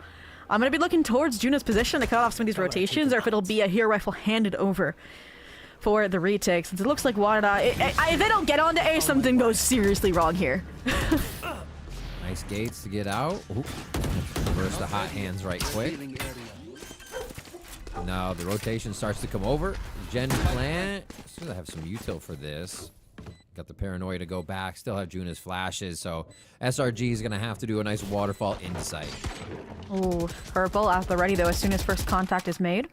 I'm gonna be looking towards Juno's position to cut off some of these rotations, or if it'll be a hero rifle handed over for the retake, since it looks like Wadada, if they don't get onto A, something goes seriously wrong here. Nice gates to get out. Ooh. Reverse the hot hands right quick. Now the rotation starts to come over. Gen plant. Still have some util for this. Got the paranoia to go back. Still have Juna's flashes, so SRG is gonna have to do a nice waterfall into sight. Ooh, purple at the ready though as soon as first contact is made.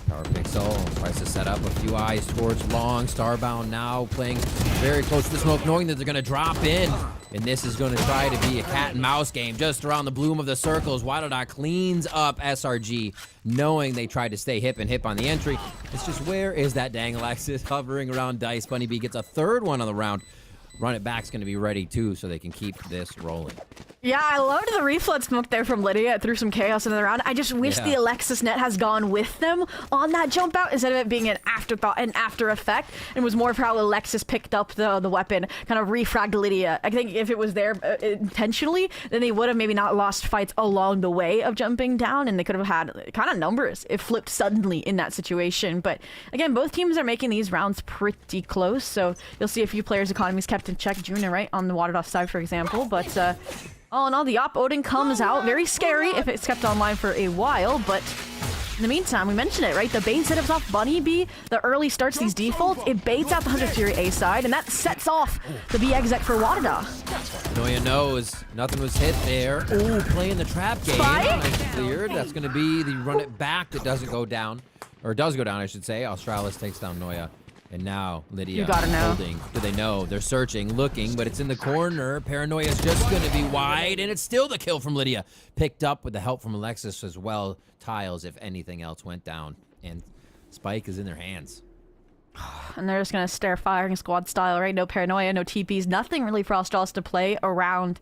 Power Pixel tries to set up a few eyes towards long. Starbound now playing very close to the smoke, knowing that they're going to drop in. And this is going to try to be a cat and mouse game just around the bloom of the circles. Wadada cleans up SRG, knowing they tried to stay hip and hip on the entry. It's just, where is that dang Alexis hovering around Dice? Bunny B gets a 3rd one on the round. Run it back's going to be ready too, so they can keep this rolling. Yeah, I loved the reflood smoke there from Lydia. It threw some chaos into the round. I just wish the Alexis net has gone with them on that jump out instead of it being an afterthought, an after effect. It was more of how Alexis picked up the weapon, kind of refragged Lydia. I think if it was there intentionally, then they would have maybe not lost fights along the way of jumping down, and they could have had kind of numbers if flipped suddenly in that situation. But again, both teams are making these rounds pretty close, so you'll see a few players' economies kept in check. Juna, right, on the Waterdoff side, for example, but all in all, the op Odin comes out. Very scary if it's kept online for a while, but in the meantime, we mentioned it, right? The bait setups off Bunny B, the early starts, these defaults, it baits out the Hunter Fury A side, and that sets off the B exec for Wadada. Noya knows nothing was hit there. Ooh, playing the trap game. Nice cleared. That's going to be the run it back that doesn't go down, or does go down, I should say. Australis takes down Noya. And now Lydia you gotta know. holding. Do they know? They're searching, looking, but it's in the corner. Paranoia is just going to be wide, and it's still the kill from Lydia. Picked up with the help from Alexis as well. Tiles, if anything else went down. And Spike is in their hands. And they're just going to stare firing squad style, right? No paranoia, no TPs, nothing really for Australis to play around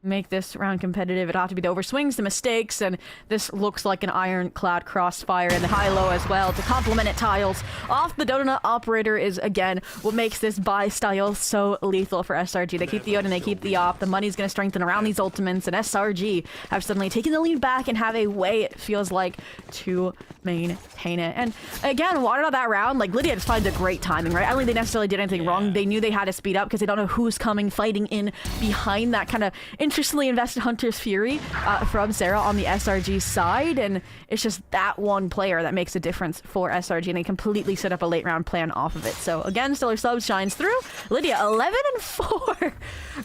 make this round competitive, it'll have to be the overswings, the mistakes, and this looks like an ironclad crossfire in the high-low as well to complement it. Tiles off the Donut operator is, again, what makes this buy style so lethal for SRG. They keep the Odin, they keep the op, the money's going to strengthen around these ultimates, and SRG have suddenly taken the lead back and have a way, it feels like, to maintain it. And again, watered out that round, like, Lydia just finds a great timing, right? I don't think they necessarily did anything wrong. They knew they had to speed up because they don't know who's coming, fighting in behind that kind of interestingly invested Hunter's Fury from Sarah on the SRG side, and it's just that one player that makes a difference for SRG, and they completely set up a late round plan off of it. So again, Stellar Sub shines through. Lydia 11-4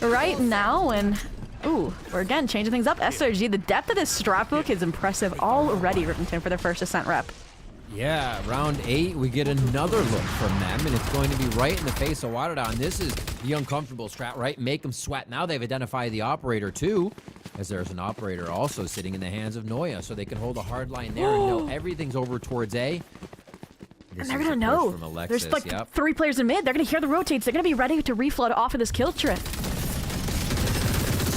right now, and ooh, we're again changing things up. SRG, the depth of this strat book is impressive already, Rivington, for their first Ascent rep. Yeah, round 8, we get another look from them, and it's going to be right in the face of Waterdon. This is the uncomfortable strat, right? Make them sweat. Now they've identified the operator, too, as there's an operator also sitting in the hands of Noya, so they can hold a hard line there and know everything's over towards A. And they're gonna know. There's like 3 players in mid. They're gonna hear the rotates. They're gonna be ready to reflood off of this kill trip.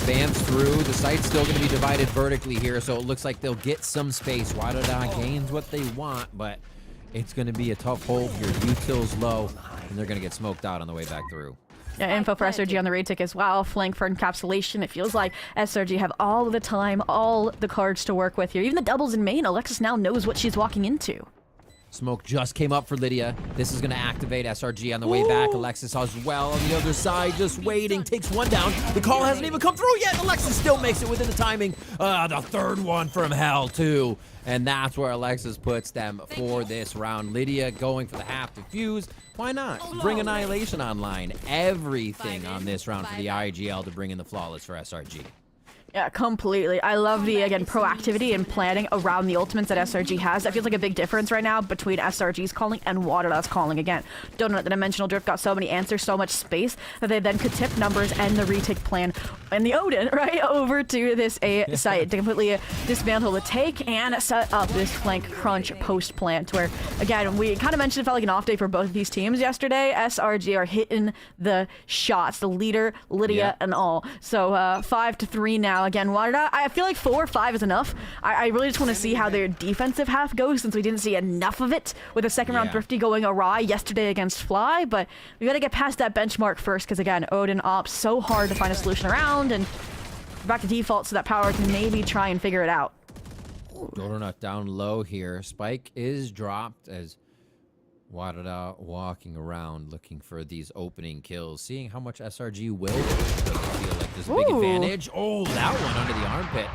Spams through. The site's still going to be divided vertically here, so it looks like they'll get some space. Waterdon gains what they want, but it's going to be a tough hold here. Util's low, and they're going to get smoked out on the way back through. Yeah, info for SRG on the raid tick as well. Flank for encapsulation. It feels like SRG have all of the time, all the cards to work with here. Even the doubles in main, Alexis now knows what she's walking into. Smoke just came up for Lydia. This is going to activate SRG on the way back. Alexis as well on the other side, just waiting. Takes one down. The call hasn't even come through yet. Alexis still makes it within the timing. The third one from hell, too. And that's where Alexis puts them for this round. Lydia going for the half defuse. Why not? Bring Annihilation online. Everything on this round for the IGL to bring in the flawless for SRG. Yeah, completely. I love the, again, proactivity and planning around the ultimates that SRG has. That feels like a big difference right now between SRG's calling and Waterdon's calling. Again, Donut, the Dimensional Drift got so many answers, so much space that they then could tip numbers and the retake plan and the Odin, right, over to this A site to completely dismantle the take and set up this flank crunch post plant where, again, we kind of mentioned it felt like an off day for both of these teams yesterday. SRG are hitting the shots, the leader, Lydia, and all. So 5-3 now. Again, Waterdon, I feel like 4 or 5 is enough. I really just want to see how their defensive half goes since we didn't see enough of it with a second round Thrifty going awry yesterday against Fly, but we got to get past that benchmark first because, again, Odin ops so hard to find a solution around, and back to default so that Power can maybe try and figure it out. Donut down low here. Spike is dropped as Waterdon walking around looking for these opening kills, seeing how much SRG will feel like there's a big advantage. Oh, that one under the armpit.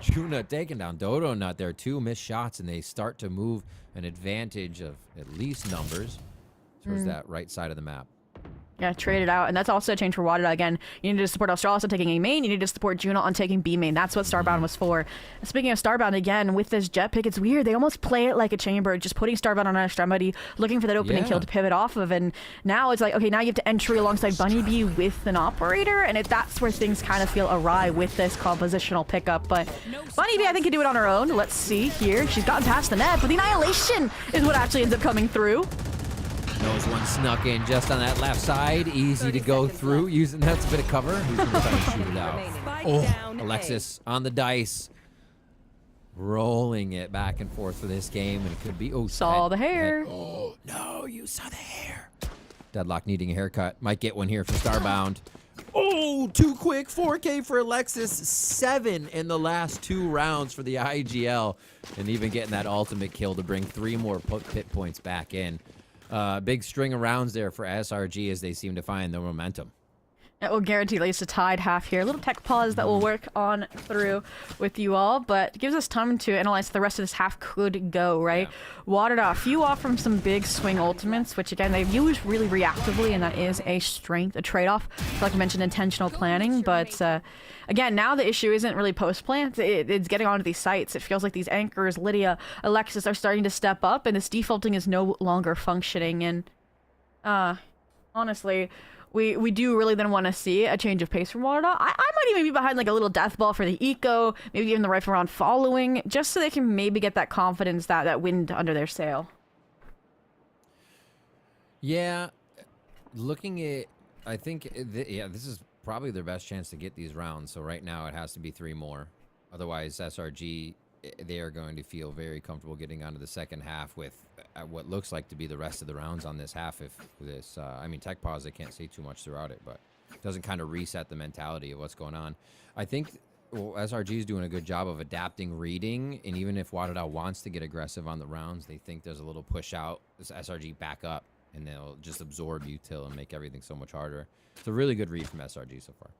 Juna taking down Dodo Nut there. 2 missed shots, and they start to move an advantage of at least numbers towards that right side of the map. Yeah, trade it out. And that's also a change for Waterdon. Again, you need to support Australis on taking A main. You need to support Juno on taking B main. That's what Starbound was for. Speaking of Starbound, again, with this jet pick, it's weird. They almost play it like a chamber, just putting Starbound on an extremity, looking for that opening kill to pivot off of. And now it's like, okay, now you have to entry alongside Bunny Bee with an operator. And that's where things kind of feel awry with this compositional pickup. But Bunny Bee, I think, can do it on her own. Let's see here. She's gotten past the net, but the Annihilation is what actually ends up coming through. Knows one snuck in just on that left side. Easy to go through. Using that's a bit of cover. He's going to try to shoot it out. Oh, Alexis on the dice. Rolling it back and forth for this game. And it could be... Oh, saw the hair. Oh, no, you saw the hair. Deadlock needing a haircut. Might get one here from Starbound. Oh, too quick. 4K for Alexis. 7 in the last 2 rounds for the IGL. And even getting that ultimate kill to bring 3 more pit points back in. Big string of rounds there for SRG as they seem to find the momentum. It will guarantee at least a tied half here. A little tech pause that will work on through with you all, but it gives us time to analyze the rest of this half could go, right? Yeah. Waterdon, a few off from some big swing ultimates, which again, they've used really reactively, and that is a strength, a trade-off. Like I mentioned, intentional planning, but again, now the issue isn't really post-plant, it's getting onto these sites. It feels like these anchors, Lydia, Alexis, are starting to step up, and this defaulting is no longer functioning, and honestly, we do really then want to see a change of pace from Waterdon. I might even be behind like a little death ball for the eco, maybe even the rifle round following, just so they can maybe get that confidence, that wind under their sail. Yeah, looking at, I think, this is probably their best chance to get these rounds. So right now it has to be 3 more. Otherwise, SRG, they are going to feel very comfortable getting onto the second half with what looks like to be the rest of the rounds on this half. If this, I mean, tech pause, they can't say too much throughout it, but it doesn't kind of reset the mentality of what's going on. I think SRG is doing a good job of adapting, reading, and even if Wadada wants to get aggressive on the rounds, they think there's a little push out. This SRG back up, and they'll just absorb util and make everything so much harder. It's a really good read from SRG so far.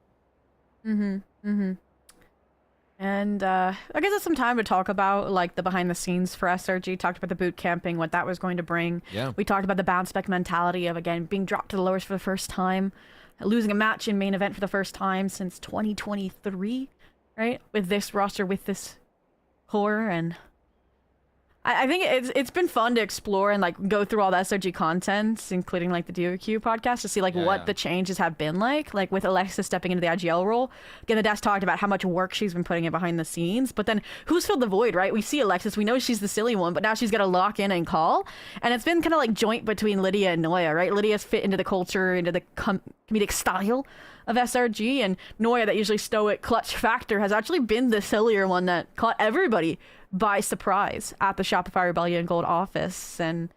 And I guess it's some time to talk about like the behind the scenes for SRG. Talked about the boot camping, what that was going to bring. Yeah. We talked about the bounce back mentality of, again, being dropped to the lowers for the first time, losing a match in main event for the first time since 2023, right? With this roster, with this core, and I think it's been fun to explore and like go through all the SRG content, including like the DOQ podcast, to see like what the changes have been like with Alexa stepping into the IGL role. Again, the desk talked about how much work she's been putting in behind the scenes, but then who's filled the void, right? We see Alexis, we know she's the silly one, but now she's got to lock in and call, and it's been kind of like joint between Lydia and Noya, right? Lydia's fit into the culture, into the comedic style of SRG, and Noya, that usually stoic clutch factor, has actually been the sillier one that caught everybody by surprise at the Shopify Rebellion Gold office. And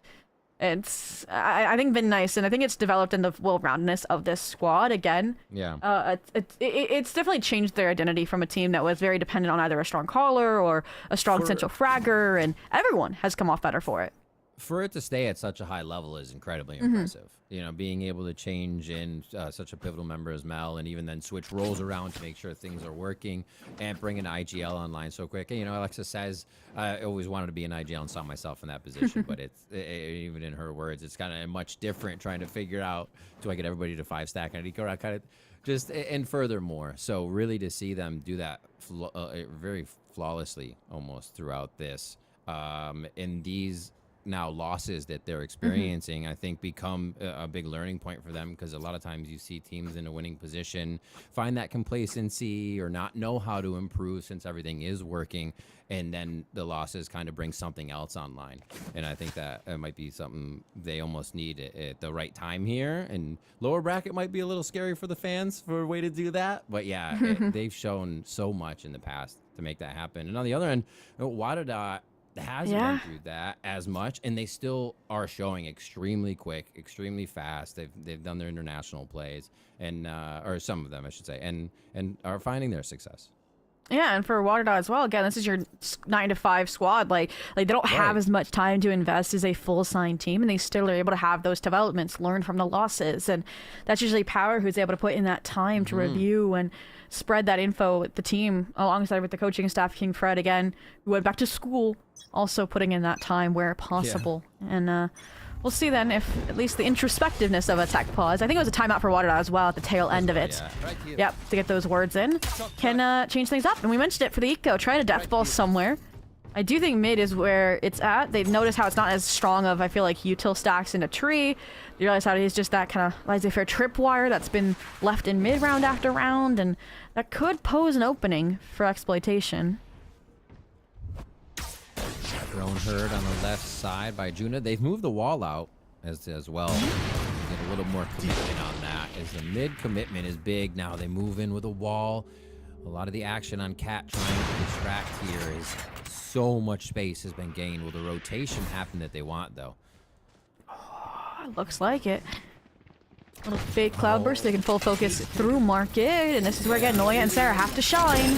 it's, I think, been nice, and I think it's developed in the well-roundedness of this squad again. Yeah. It's definitely changed their identity from a team that was very dependent on either a strong caller or a strong central fragger, and everyone has come off better for it. For it to stay at such a high level is incredibly impressive. You know, being able to change in such a pivotal member as Mel, and even then switch roles around to make sure things are working, and bring an IGL online so quick. You know, Alexa says, I always wanted to be an IGL and saw myself in that position, but even in her words, it's kind of much different trying to figure out, do I get everybody to 5-stack? And I go around kind of just, and furthermore. So really to see them do that very flawlessly almost throughout this, in these now losses that they're experiencing, I think become a big learning point for them, because a lot of times you see teams in a winning position find that complacency or not know how to improve since everything is working, and then the losses kind of bring something else online. And I think that it might be something they almost need at the right time here, and lower bracket might be a little scary for the fans for a way to do that, but yeah, they've shown so much in the past to make that happen. And on the other end, Wadada hasn't been through that as much, and they still are showing extremely quick, extremely fast. They've done their international plays, and or some of them, I should say, and are finding their success. Yeah, and for Wadada as well, again, this is your 9-to-5 squad. Like they don't have as much time to invest as a full signed team, and they still are able to have those developments, learn from the losses, and that's usually Power who's able to put in that time to review and spread that info with the team alongside with the coaching staff. King Fred, again, who went back to school, also putting in that time where possible. And we'll see then if at least the introspectiveness of a tech pause, I think it was a timeout for Wadada as well at the tail end of it. Yep, to get those words in, can change things up. And we mentioned it for the eco, trying to death ball somewhere. I do think mid is where it's at. They've noticed how it's not as strong of, I feel like, util stacks in a tree. You realize how it is just that kind of laissez-faire tripwire that's been left in mid round after round, and that could pose an opening for exploitation. Drone herd on the left side by Juna. They've moved the wall out as well. Get a little more commitment on that, as the mid commitment is big. Now they move in with a wall. A lot of the action on Cat trying to distract here is so much space has been gained. Will the rotation happen that they want, though? Oh, looks like it. Little fake cloudburst. They can full focus through market, and this is where again Noya and Sarah have to shine.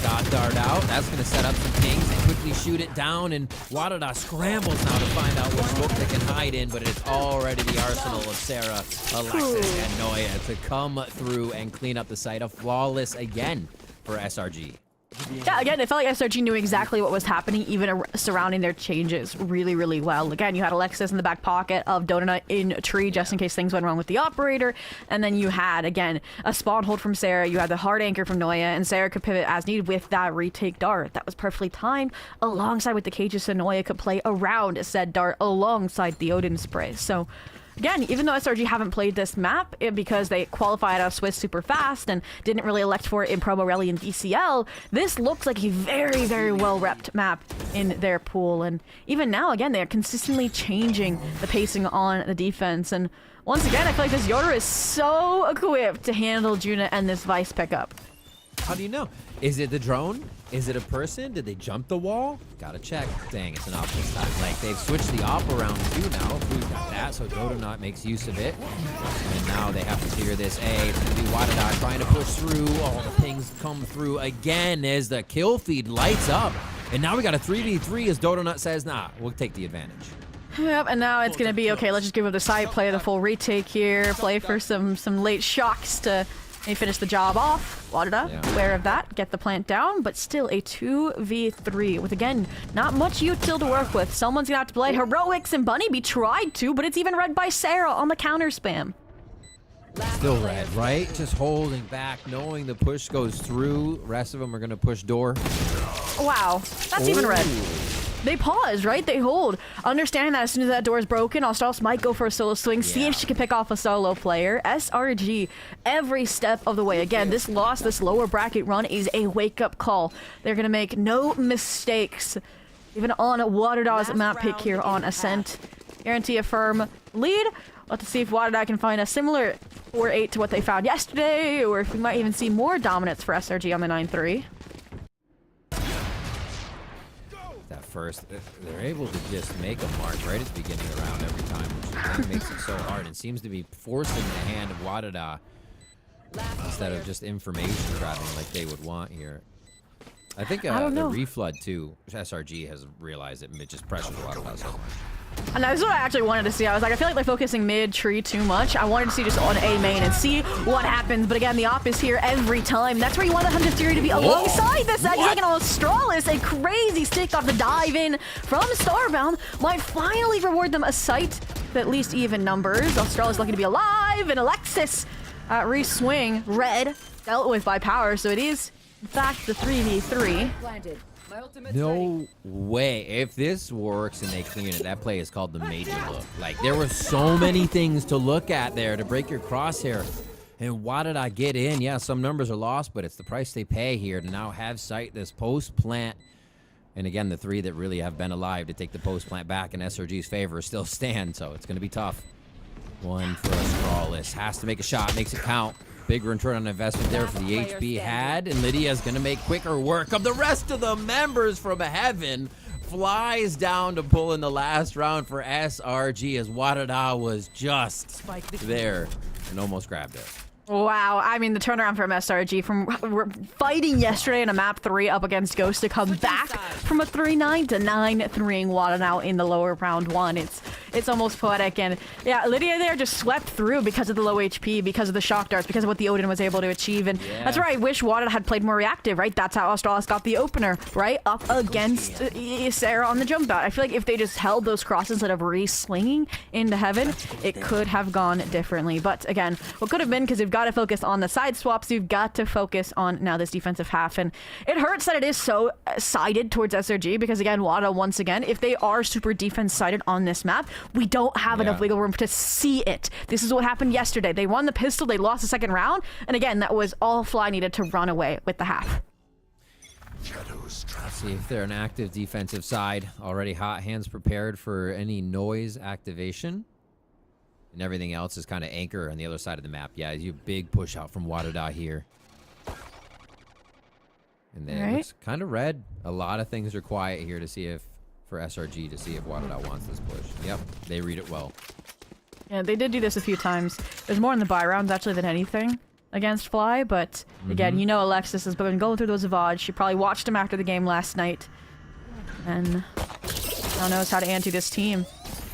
Got dart out. That's going to set up some pings. They quickly shoot it down, and Wadada scrambles now to find out what smoke they can hide in, but it's already the arsenal of Sarah, Alexis, and Noya to come through and clean up the site. A flawless again for SRG. Yeah, again, it felt like SRG knew exactly what was happening, even surrounding their changes really, really well. Again, you had Alexis in the back pocket of Donut in a tree just in case things went wrong with the operator. And then you had, again, a spawn hold from Sarah. You had the hard anchor from Noya, and Sarah could pivot as needed with that retake dart. That was perfectly timed alongside with the cages, so Noya could play around said dart alongside the Odin spray. So again, even though SRG haven't played this map because they qualified out of Swiss super fast and didn't really elect for it in Promo Rally and VCL, this looks like a very, very well-repped map in their pool. And even now, again, they're consistently changing the pacing on the defense. And once again, I feel like this Yoder is so equipped to handle Juna and this Vice pickup. How do you know? Is it the drone? Is it a person? Did they jump the wall? Gotta check. Dang, it's an op this time. Like, they've switched the op around too now. We've got that, so Dodonut makes use of it. And now they have to clear this A. It's gonna be Wadada trying to push through. All the pings come through again as the kill feed lights up. And now we got a 3v3 as Dodonut says, nah, we'll take the advantage. Yep, and now it's gonna be, okay, let's just give up the side, play the full retake here, play for some late shocks to maybe finish the job off. Wadada, aware of that, get the plant down, but still a 2v3 with, again, not much util to work with. Someone's gonna have to play Heroics, and Bunny tried to, but it's even read by Sarah on the counter spam. Still red, right? Just holding back, knowing the push goes through. Rest of them are gonna push door. Wow, that's even red. They pause, right? They hold. Understanding that as soon as that door is broken, Australis might go for a solo swing, see if she can pick off a solo player. SRG, every step of the way. Again, this loss, this lower bracket run is a wake-up call. They're going to make no mistakes. Even on Wadada's map pick here on Ascent. Guarantee a firm lead. We'll have to see if Wadada can find a similar 4-8 to what they found yesterday, or if we might even see more dominance for SRG on the 9-3. That first, they're able to just make a mark right at the beginning of the round every time, which makes it so hard and seems to be forcing the hand of Wadada instead of just information grabbing like they would want here. I think the reflood too, SRG has realized it and it just pressures Wadada so much. And that's what I actually wanted to see. I was like, I feel like they're focusing mid-tree too much. I wanted to see just on A main and see what happens. But again, the op is here every time. That's where you want the Hunter Theory to be alongside this. Second on Australis, a crazy stick off the dive in from Starbound might finally reward them a sight with at least even numbers. Australis lucky to be alive, and Alexis re-swing red dealt with by Power. So it is, in fact, the 3v3. No way. If this works and they clean it, that play is called the major look. Like, there were so many things to look at there to break your crosshair. And why did I get in? Yeah, some numbers are lost, but it's the price they pay here to now have sight this post plant. And again, the three that really have been alive to take the post plant back in SRG's favor still stand, so it's going to be tough. One for Australis. Has to make a shot, makes it count. Big return on investment there for the HB had, and Lydia's gonna make quicker work of the rest of the members from heaven. Flies down to pull in the last round for SRG as Wadada was just there and almost grabbed it. Wow, I mean, the turnaround from SRG from fighting yesterday in a map 3 up against Ghost to come back from a 3-9 to 9-3ing Wada now in the lower round 1. It's almost poetic. And yeah, Lydia there just swept through because of the low HP, because of the shock darts, because of what the Odin was able to achieve. And that's where I wish Wada had played more reactive, right? That's how Australis got the opener, right? Up against Sarah on the jump out. I feel like if they just held those crosses instead of re-slinging into heaven, it could have gone differently. But again, what could have been, because they've got to focus on the side swaps. You've got to focus on now this defensive half, and it hurts that it is so sided towards SRG because again, Wada once again, if they are super defense sided on this map, we don't have enough wiggle room to see it. This is what happened yesterday. They won the pistol, they lost the second round, and again, that was all Fly needed to run away with the half. Let's see if they're an active defensive side. Already hot hands prepared for any noise activation. And everything else is kind of anchor on the other side of the map. Yeah, you big push out from Wadada here. And then it's kind of red. A lot of things are quiet here to see if, for SRG, to see if Wadada wants this push. Yep, they read it well. Yeah, they did do this a few times. There's more in the buy rounds actually than anything against Fly, but again, you know Alexis has been going through those VODs. She probably watched him after the game last night. And now knows how to anti this team.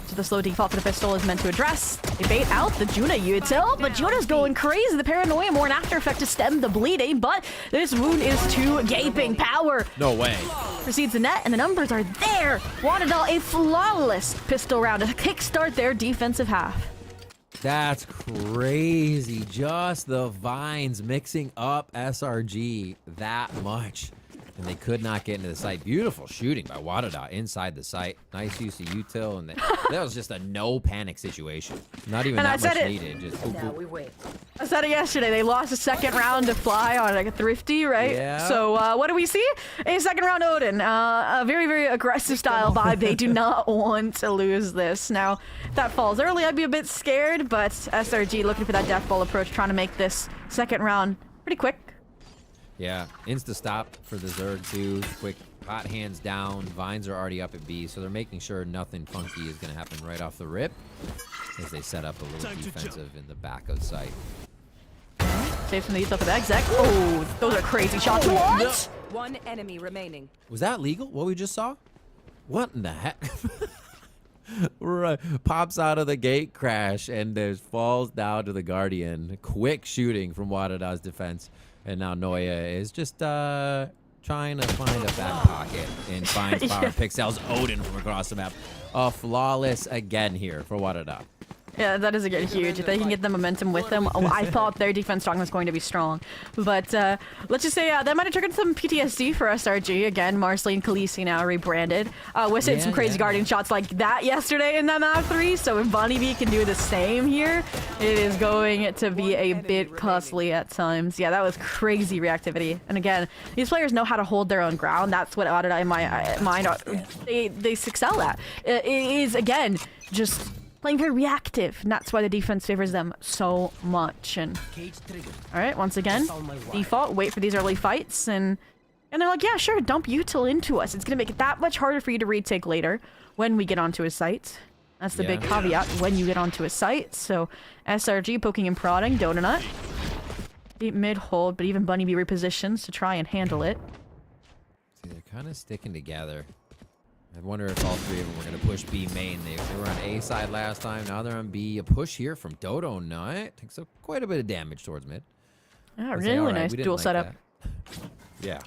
So the slow default to the pistol is meant to address. They bait out the Juna util, but Juna's going crazy. The paranoia, more an after effect to stem the bleeding, but this wound is too gaping. Power. No way. Proceeds the net, and the numbers are there. Wadada, a flawless pistol round to kickstart their defensive half. That's crazy. Just the vines mixing up SRG that much. and they could not get into the site. Beautiful shooting by Wadada inside the site. Nice use of util, and that was just a no panic situation. Not even that much needed. Just boop, boop. we wait. I said it yesterday. They lost a second round to Fly on like a Thrifty, right? Yeah. So what do we see? A second round Odin. A very, very aggressive style vibe. They do not want to lose this. Now, if that falls early, I'd be a bit scared, but SRG looking for that death ball approach, trying to make this second round pretty quick. Yeah, insta stop for the Zerg too. Quick hot hands down. Vines are already up at B, so they're making sure nothing funky is going to happen right off the rip as they set up a little defensive in the back of sight. Saves from the up of exec. Oh, those are crazy shots. What? One enemy remaining. Was that legal? What we just saw? What in the heck? Right. Pops out of the gate crash and there's falls down to the Guardian. Quick shooting from Wadada's defense. And now Noya is just trying to find a back pocket and finds Power Pixels Odin from across the map. Flawless again here for Wadada. Yeah, that is again huge. If they can get the momentum with them, I thought their defense strong was going to be strong. But let's just say that might have triggered some PTSD for SRG. Again, Marceline Khaleesi now rebranded. Was hitting some crazy Guardian shots like that yesterday in that map 3. So if Bonnie B can do the same here, it is going to be a bit costly at times. Yeah, that was crazy reactivity. And again, these players know how to hold their own ground. That's what Audit in my mind they excel at. It is, again, just playing very reactive, and that's why the defense favors them so much. And all right, once again, default, wait for these early fights, and they're like, yeah, sure, dump util into us. It's gonna make it that much harder for you to retake later when we get onto his site. That's the big caveat, when you get onto his site. So SRG poking and prodding, Donut. Deep mid hold, but even Bunny B repositions to try and handle it. See, they're kind of sticking together. I wonder if all three of them were going to push B main. They were on A side last time. Now they're on B. A push here from Dodo Nut. Takes up quite a bit of damage towards mid. Yeah, really nice dual setup. Yeah.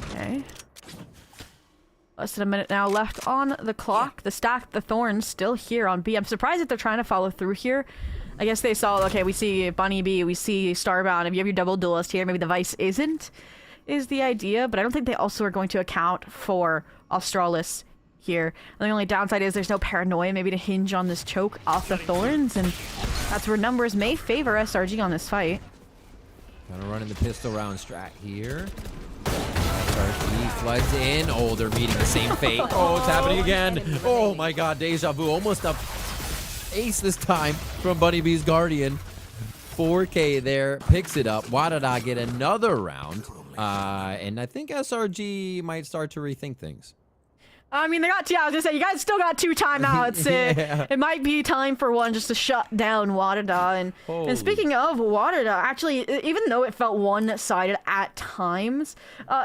Okay. Less than a minute now left on the clock. The stack, the Thorns still here on B. I'm surprised that they're trying to follow through here. I guess they saw, okay, we see Bunny B, we see Starbound. If you have your double duelist here, maybe the Vice isn't, is the idea. But I don't think they also are going to account for Australis here. And the only downside is there's no paranoia maybe to hinge on this choke off the Thorns, and that's where numbers may favor SRG on this fight. Gonna run in the pistol round strat here. SRG floods in. Oh, they're meeting the same fate. Oh, it's happening again. Oh my god, deja vu. Almost a ace this time from Bunny B's Guardian. 4K there, picks it up. Wadada get another round. And I think SRG might start to rethink things. I mean, I was gonna say, you guys still got 2 timeouts. It might be time for one just to shut down Wadada. And speaking of Wadada, actually, even though it felt one-sided at times,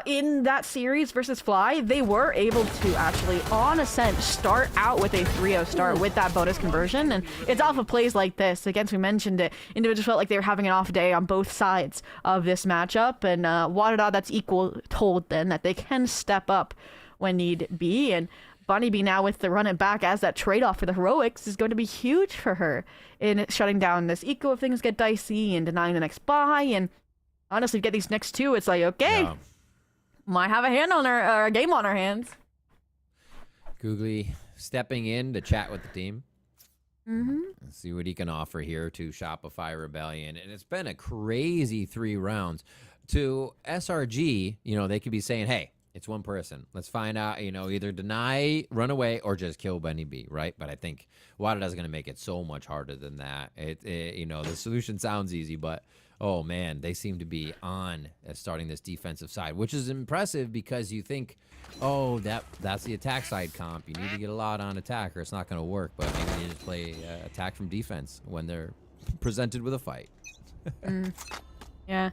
in that series versus Fly, they were able to actually, on Ascent, start out with a 3-0 start with that bonus conversion. And it's off of plays like this. Again, we mentioned it. Individuals felt like they were having an off day on both sides of this matchup. And Wadada, that's equal told then that they can step up when need be. And Bunny B now with the run it back as that trade-off for the heroics is going to be huge for her in shutting down this eco if things get dicey and denying the next buy. And honestly, get these next 2, it's like, okay, might have a hand on her, or a game on our hands. Googly stepping in to chat with the team. Let's see what he can offer here to Shopify Rebellion. And it's been a crazy 3 rounds. To SRG, you know, they could be saying, hey, it's one person. Let's find out, you know, either deny, run away, or just kill Bunny B, right? But I think Wadada's going to make it so much harder than that. You know, the solution sounds easy, but, oh, man, they seem to be on starting this defensive side, which is impressive because you think, oh, that's the attack side comp. You need to get a lot on attack or it's not going to work. But maybe you just play attack from defense when they're presented with a fight. Yeah,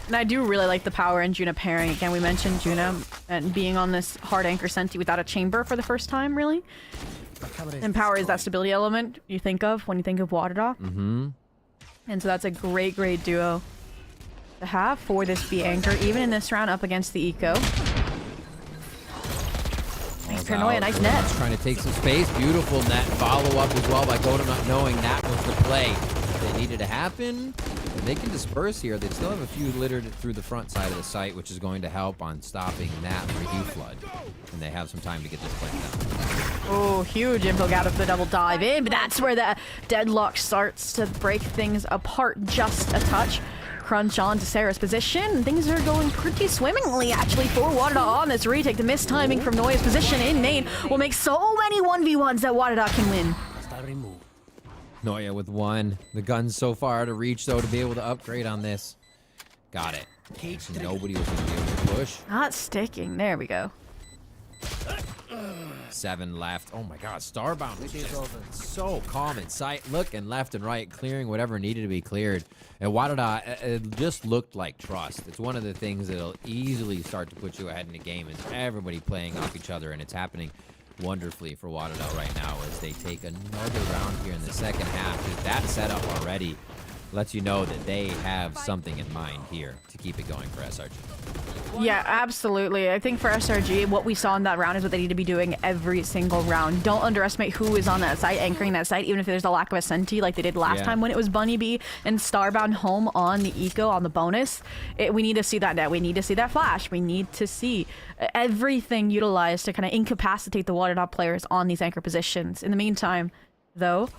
and I do really like the Power and Juna pairing. Again, we mentioned Juna and being on this hard anchor Senti without a chamber for the first time, really. And Power is that stability element you think of when you think of Wadada. And so that's a great, great duo to have for this B anchor, even in this round up against the eco. Nice paranoia, nice net. Trying to take some space. Beautiful net follow up as well by Godom not knowing that was the play. they needed to happen. And they can disperse here. They still have a few littered through the front side of the site, which is going to help on stopping that Raidiant flood. And they have some time to get this plant down. Oh, huge info gap of the double dive in, but that's where the deadlock starts to break things apart just a touch. Crunch on to Sarah's position. Things are going pretty swimmingly, actually, for Wadada on this retake. The missed timing from Noya's position in main will make so many 1v1s that Wadada can win. Noya with one. The gun's so far out of reach, though, to be able to upgrade on this. Got it. So nobody was going to be able to push. Not sticking. There we go. 7 left. Oh my god, Starbound was just so calm in sight, looking left and right, clearing whatever needed to be cleared. And Wadada, it just looked like trust. It's one of the things that'll easily start to put you ahead in the game, is everybody playing off each other, and it's happening wonderfully for Wadada right now as they take another round here in the second half. Just that setup already lets you know that they have something in mind here to keep it going for SRG. Yeah, absolutely. I think for SRG, what we saw in that round is what they need to be doing every single round. Don't underestimate who is on that site, anchoring that site, even if there's a lack of a senti like they did last time when it was Bunny B and Starbound home on the eco on the bonus. We need to see that net. We need to see that flash. We need to see everything utilized to kind of incapacitate the Water Dot players on these anchor positions. In the meantime, though,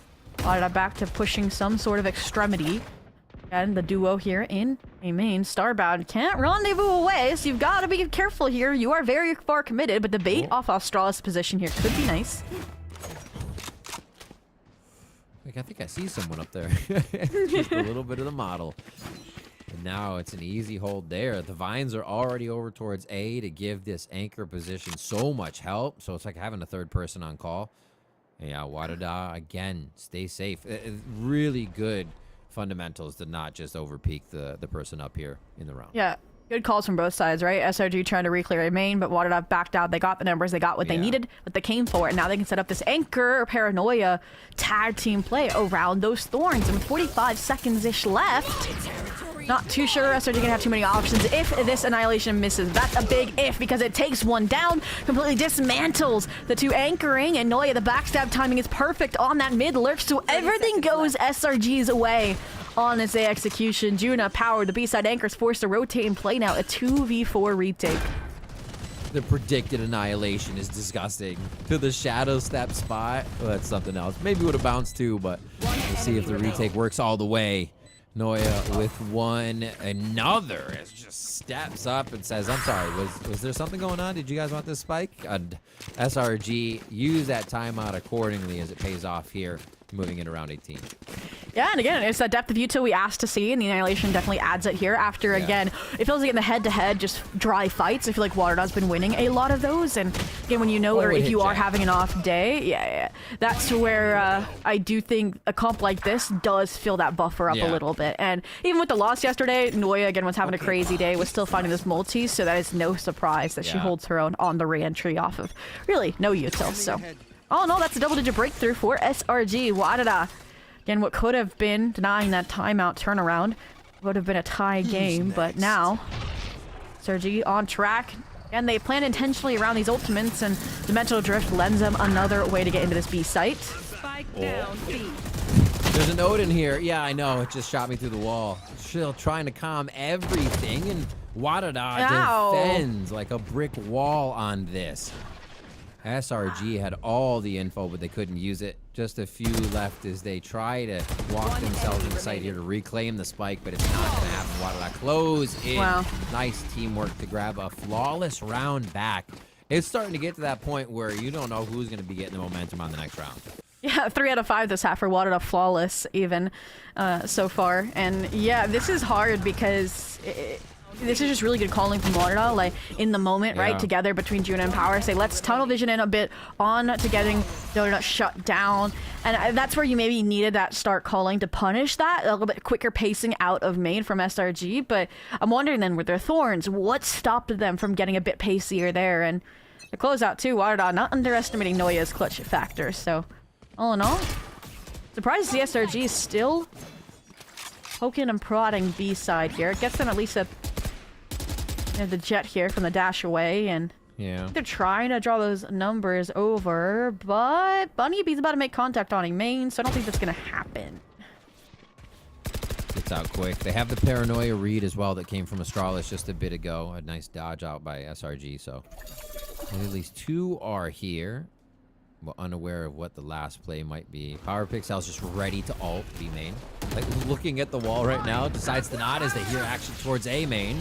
Water Dot back to pushing some sort of extremity. And the duo here in a main. Starbound can't rendezvous away, so you've got to be careful here. You are very far committed, but the bait off Australis' position here could be nice. Like, I think I see someone up there. Just a little bit of the model. And now it's an easy hold there. The vines are already over towards A to give this anchor position so much help. So it's like having a third person on call. And yeah, Wadada, again, stay safe. Really good fundamentals to not just overpeak the person up here in the round. Yeah, good calls from both sides, right? SRG trying to re-clear a main, but Wadada backed out. They got the numbers, they got what they needed, what they came for, and now they can set up this anchor paranoia tag team play around those thorns. And with 45 seconds-ish left, not too sure SRG gonna have too many options if this annihilation misses. That's a big if, because it takes one down, completely dismantles the two anchoring, and Noya, the backstab timing is perfect on that mid lurk, so everything goes SRG's way on this A execution. Juna powered, the B-side anchor's forced to rotate and play now a 2v4 retake. The predicted annihilation is disgusting. To the shadow step spot, well, that's something else. Maybe would have bounced too, but we'll see if the retake works all the way. Noya with one, another, it just steps up and says, I'm sorry, was there something going on? Did you guys want this spike? SRG, use that timeout accordingly as it pays off here, moving it around 18. Yeah, and again, it's that depth of util we asked to see, and the annihilation definitely adds it here after, again, it feels like in the head-to-head, just dry fights. I feel like Waterda's been winning a lot of those, and again, when you know, or if you are having an off day, that's where I do think a comp like this does fill that buffer up a little bit. And even with the loss yesterday, Noya, again, was having a crazy day, was still finding this multi, so that is no surprise that she holds her own on the re-entry off of really no util, so. Oh no, that's a double-digit breakthrough for SRG. Wadada. Again, what could have been denying that timeout turnaround would have been a tie game, but now SRG on track. And they plan intentionally around these ultimates, and Dimensional Drift lends them another way to get into this B site. Spike down, B. There's a note in here. Yeah, I know. It just shot me through the wall. Still trying to calm everything, and Wadada defends like a brick wall on this. SRG had all the info, but they couldn't use it. Just a few left as they try to walk themselves inside here to reclaim the spike, but it's not going to happen. Wadada close in. Nice teamwork to grab a flawless round back. It's starting to get to that point where you don't know who's going to be getting the momentum on the next round. Yeah, 3 out of 5 this half for Wadada, flawless even so far. And yeah, this is hard because this is just really good calling from Wadada, like in the moment, right? Together between Juna and Power, say let's tunnel vision in a bit on to getting Donut shut down, and that's where you maybe needed that start calling to punish that a little bit quicker pacing out of main from SRG. But I'm wondering then with their thorns, what stopped them from getting a bit pacier there? And the closeout too, Wadada not underestimating Noya's clutch factor. So all in all, surprised to see SRG still poking and prodding B side here. It gets them at least a the jet here from the dash away, and they're trying to draw those numbers over, but Bunny B's about to make contact on a main, so I don't think that's gonna happen. Gets out quick. They have the paranoia read as well that came from Astralis just a bit ago. A nice dodge out by SRG. So at least 2 are here. We're unaware of what the last play might be. PowerPixel's just ready to ult B main. Like looking at the wall right now. Decides to not as they hear action towards A main.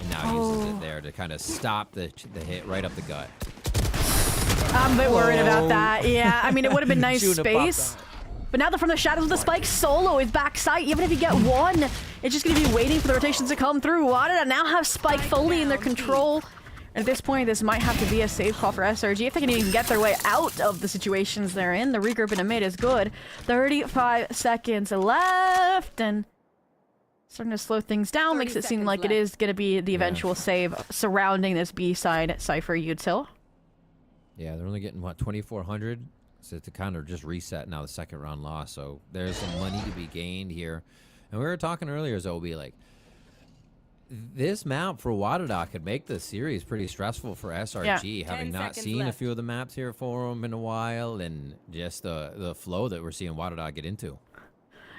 And now uses it there to kind of stop the hit right up the gut. I'm a bit worried about that. Yeah, I mean, it would have been nice space. But now they're from the shadows of the spike. Solo is backside. Even if you get one, it's just going to be waiting for the rotations to come through. Wadada now have Spike fully in their control. And at this point, this might have to be a safe call for SRG. If they can even get their way out of the situations they're in, the regroup in a mid is good. 35 seconds left. And starting to slow things down. Makes it seem like it is going to be the eventual save surrounding this B-side Cypher util. Yeah, they're only getting, what, 2,400? So to kind of just reset now the second round loss. So there's some money to be gained here. And we were talking earlier, Zobi, like, this map for Wadada could make the series pretty stressful for SRG, having not seen a few of the maps here for them in a while, and just the flow that we're seeing Wadada get into.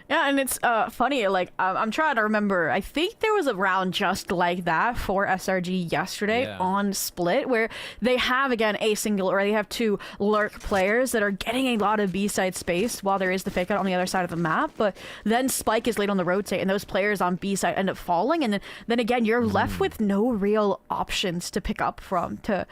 Yeah, and it's funny, like, I'm trying to remember, I think there was a round just like that for SRG yesterday on Split, where they have, again, a single, or they have 2 lurk players that are getting a lot of B-side space while there is the fake out on the other side of the map, but then Spike is late on the rotate, and those players on B-side end up falling, and then again, you're left with no real options to pick up from, to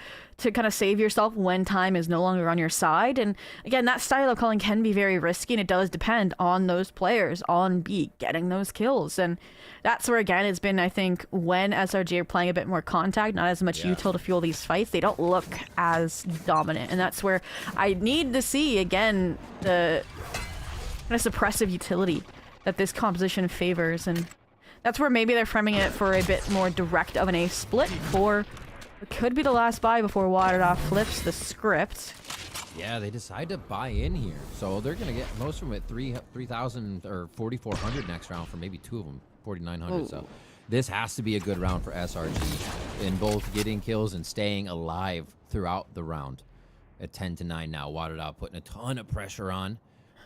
kind of save yourself when time is no longer on your side. And again, that style of calling can be very risky, and it does depend on those players on B getting those kills. And that's where, again, it's been, I think, when SRG are playing a bit more contact, not as much util to fuel these fights, they don't look as dominant. And that's where I need to see, again, the kind of suppressive utility that this composition favors. And that's where maybe they're framing it for a bit more direct of an A split for... It could be the last buy before Wadada flips the script. Yeah, they decide to buy in here. So they're going to get most of them at 3,000 or 4,400 next round for maybe 2 of them, 4,900. So this has to be a good round for SRG in both getting kills and staying alive throughout the round. At 10-9 now, Wadada putting a ton of pressure on.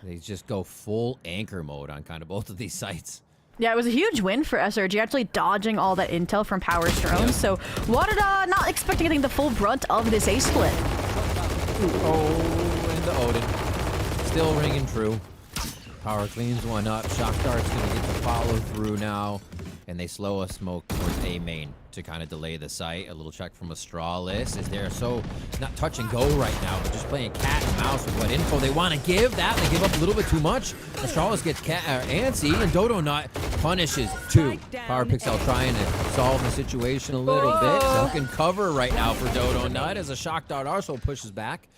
They just go full anchor mode on kind of both of these sites. Yeah, it was a huge win for SRG, actually dodging all that intel from Power's drones. So Wadada not expecting the full brunt of this A split. Oh, and the Odin. Still ringing true. Power cleans one up. Shock Dart's going to get the follow through now. And they slow a smoke towards A main to kind of delay the sight. A little check from Astralis is there. So not touch and go right now, but just playing cat and mouse with what info they want to give. That they give up a little bit too much. Astralis gets antsy, and Dodo Nut punishes 2. PowerPixel trying to solve the situation a little bit. Duck cover right now for Dodo Nut as a Shock Dart also pushes back.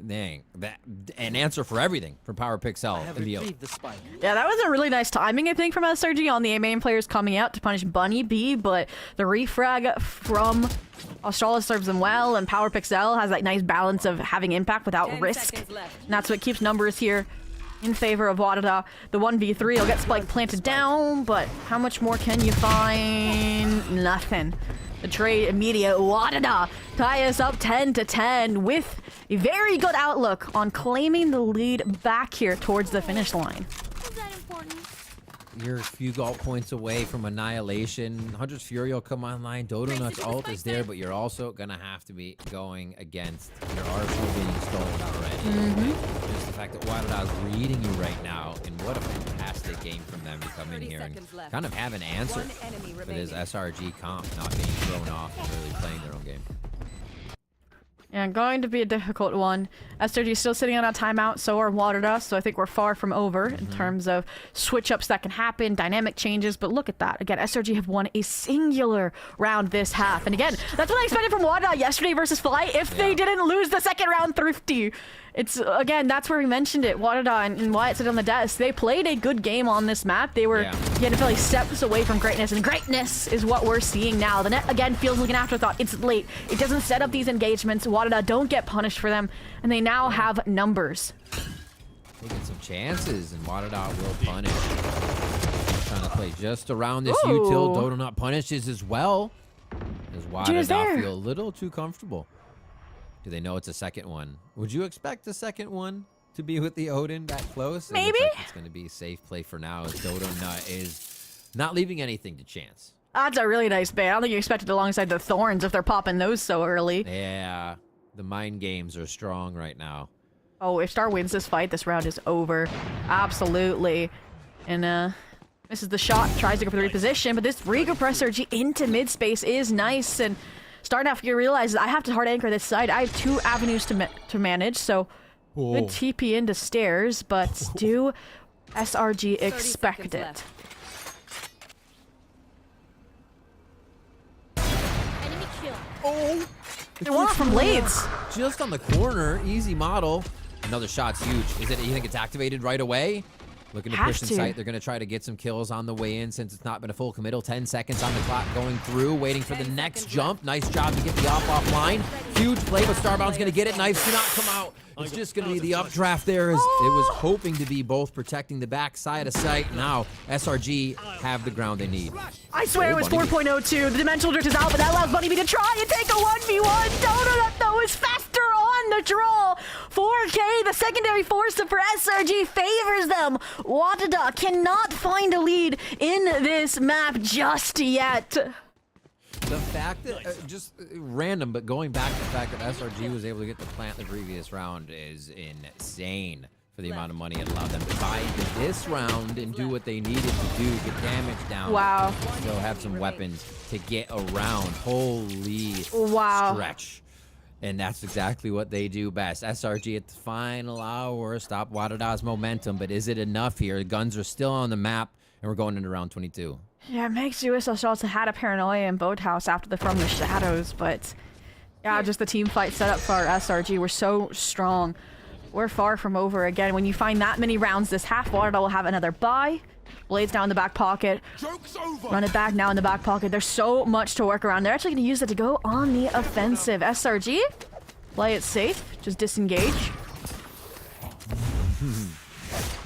Dang, that an answer for everything from PowerPixel in the Yeah, that was a really nice timing, I think, from SRG on the A main players coming out to punish Bunny B, but the refrag from Astralis serves them well, and PowerPixel has that nice balance of having impact without risk. And that's what keeps numbers here in favor of Wadada. The 1v3 will get Spike planted down, but how much more can you find? Nothing. The trade immediate. Wadada tie us up 10-10 with a very good outlook on claiming the lead back here towards the finish line. You're a few goal points away from annihilation. 100's Fury will come online. Dodo Nut's ult is there, but you're also going to have to be going against your arsenal being stolen already. Just the fact that Wadada is reading you right now, and what a fantastic game from them to come in here and kind of have an answer for this SRG comp not being thrown off and really playing their own game. Yeah, going to be a difficult one. SRG is still sitting on a timeout, so are Wadada, so I think we're far from over in terms of switch-ups that can happen, dynamic changes, but look at that. Again, SRG have won a singular round this half, and again, that's what I expected from Wadada yesterday versus Fly if they didn't lose the second round thrifty. It's, again, that's where we mentioned it. Wadada and Wyatt said on the desk, they played a good game on this map. They were, again, really steps away from greatness, and greatness is what we're seeing now. The net, again, feels like an afterthought. It's late. It doesn't set up these engagements. Wadada don't get punished for them, and they now have numbers. Taking some chances, and Wadada will punish. Trying to play just around this util. Dodo not punishes as well. As Wadada feel a little too comfortable. Do they know it's a second one? Would you expect a second one to be with the Odin that close. Maybe? It looks like it's going to be a safe play for now as Dodonut is not leaving anything to chance. That's a really nice bait. I don't think you expected alongside the Thorns if they're popping those so early. Yeah, the mind games are strong right now. Oh, if Star wins this fight, this round is over. Absolutely. And misses the shot, tries to go for the reposition, but this re-compressor into mid-space is nice. And Star now realizes I have to hard anchor this side. I have 2 avenues to manage, so good TP into stairs, but do SRG expect it? Oh, they want it from blades. Just on the corner, easy model. Another shot's huge. You think it's activated right away? Looking to push in sight. They're going to try to get some kills on the way in since it's not been a full committal. 10 seconds on the clock going through, waiting for the next jump. Nice job to get the off line. Huge play, but Starbound's going to get it. Knives do not come out. It's just going to be the updraft there as it was hoping to be both protecting the back side of sight. Now, SRG have the ground they need. I swear it was 4.02. The Dimensional Drift is out, but that allows Bunny B to try and take a 1v1. Donut, though, is faster on the draw. 4K, the secondary force for SRG favors them. Wadada cannot find a lead in this map just yet. The fact that, just random, but going back to the fact that SRG was able to get the plant the previous round is insane for the amount of money it allowed them to buy into this round and do what they needed to do, get damage down. Wow. Still have some weapons to get around. Holy stretch. And that's exactly what they do best. SRG at the final hour, stop Wadada's momentum, but is it enough here? The guns are still on the map, and we're going into round 22. Yeah, it makes you wish I also had a paranoia in Boathouse after the From the Shadows, but yeah, just the team fight set up for our SRG. We're so strong. We're far from over again. When you find that many rounds this half, Wadada will have another buy. Blades down in the back pocket. Run it back now in the back pocket. There's so much to work around. They're actually going to use that to go on the offensive. SRG, play it safe. Just disengage.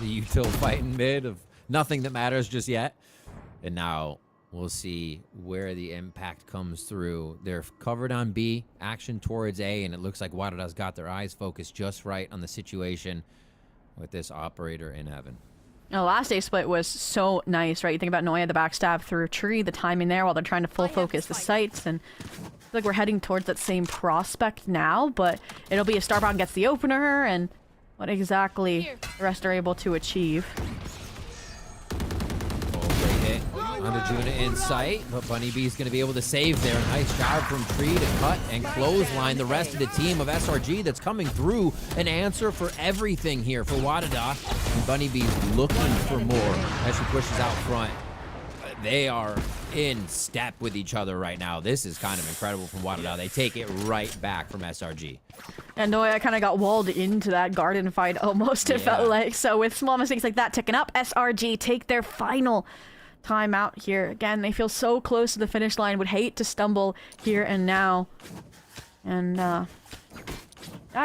The util fight in mid of nothing that matters just yet. And now we'll see where the impact comes through. They're covered on B, action towards A, and it looks like Wadada's got their eyes focused just right on the situation with this operator in heaven. The last day split was so nice, right? You think about Noya, the backstab through a tree, the timing there while they're trying to full focus the sights, and I feel like we're heading towards that same prospect now, but it'll be a Starbound gets the opener, and what exactly the rest are able to achieve. On the Juna in sight, but Bunny B is going to be able to save there. Nice job from Tree to cut and clothesline the rest of the team of SRG that's coming through. An answer for everything here for Wadada. And Bunny B's looking for more as she pushes out front. They are in step with each other right now. This is kind of incredible from Wadada. They take it right back from SRG. And Noya kind of got walled into that garden fight almost, it felt like. So with small mistakes like that ticking up, SRG take their final time out here. Again, they feel so close to the finish line, would hate to stumble here and now. And I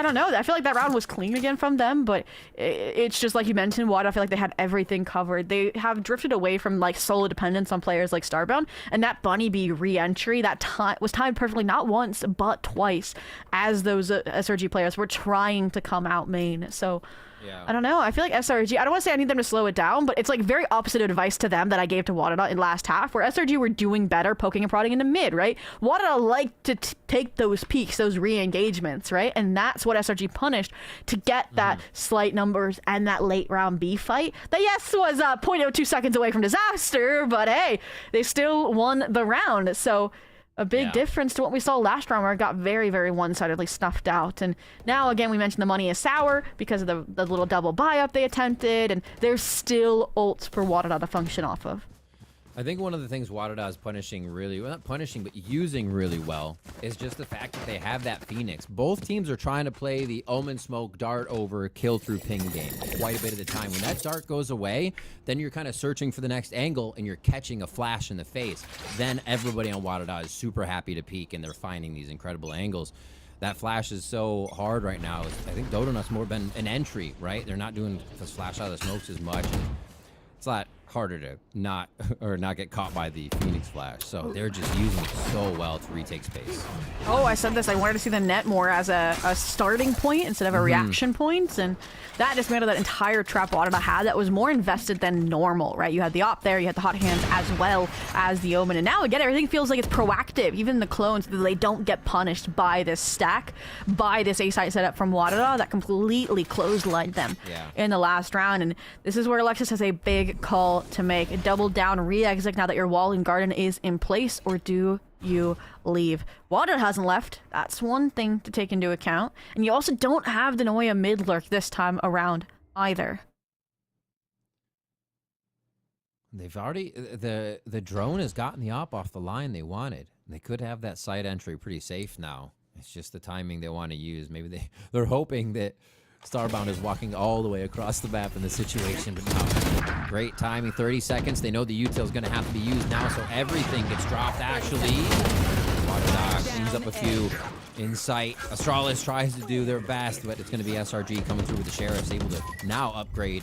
don't know, I feel like that round was clean again from them, but it's just like you mentioned, Wada, I feel like they had everything covered. They have drifted away from like solo dependence on players like Starbound, and that Bunny B re-entry, that was timed perfectly, not once, but twice, as those SRG players were trying to come out main. So yeah. I don't know. I feel like SRG, I don't want to say I need them to slow it down, but it's like very opposite advice to them that I gave to Wadada in last half, where SRG were doing better poking and prodding into mid, right? Wadada liked to take those peaks, those re-engagements, right? And that's what SRG punished to get that slight numbers and that late round B fight. That, yes, was 0.02 seconds away from disaster, but hey, they still won the round. So a big difference to what we saw last round, where it got very, very one-sidedly snuffed out. And now, again, we mentioned the money is sour because of the little double buy-up they attempted, and there's still ults for Wadada to function off of. I think one of the things Wadada is punishing really, well, not punishing, but using really well, is just the fact that they have that Phoenix. Both teams are trying to play the Omen Smoke dart over kill through ping game quite a bit of the time. When that dart goes away, then you're kind of searching for the next angle and you're catching a flash in the face. Then everybody on Wadada is super happy to peek and they're finding these incredible angles. That flash is so hard right now. I think Dodonut's more been an entry, right? They're not doing this flash out of the smokes as much. It's not harder to not get caught by the Phoenix Flash. So they're just using it so well to retake space. Oh, I said this. I wanted to see the net more as a starting point instead of a reaction point, and that dismantled that entire trap Wadada had that was more invested than normal, right? You had the op there, you had the hot hands as well as the Omen, and now again everything feels like it's proactive. Even the clones, they don't get punished by this stack, by this A-side setup from Wadada that completely clotheslined them in the last round. And this is where Alexis has a big call to make. A double down re-exit now that your wall and garden is in place, or do you leave? Wadada hasn't left. That's one thing to take into account. And you also don't have the Noya mid lurk this time around either. They've already the drone has gotten the op off the line they wanted. They could have that side entry pretty safe now. It's just the timing they want to use. Maybe they're hoping that Starbound is walking all the way across the map in the situation, but no. Great timing, 30 seconds. They know the util is going to have to be used now, so everything gets dropped, actually. Watchdog cleans up a few in sight. Astralis tries to do their best, but it's going to be SRG coming through with the Sheriffs, able to now upgrade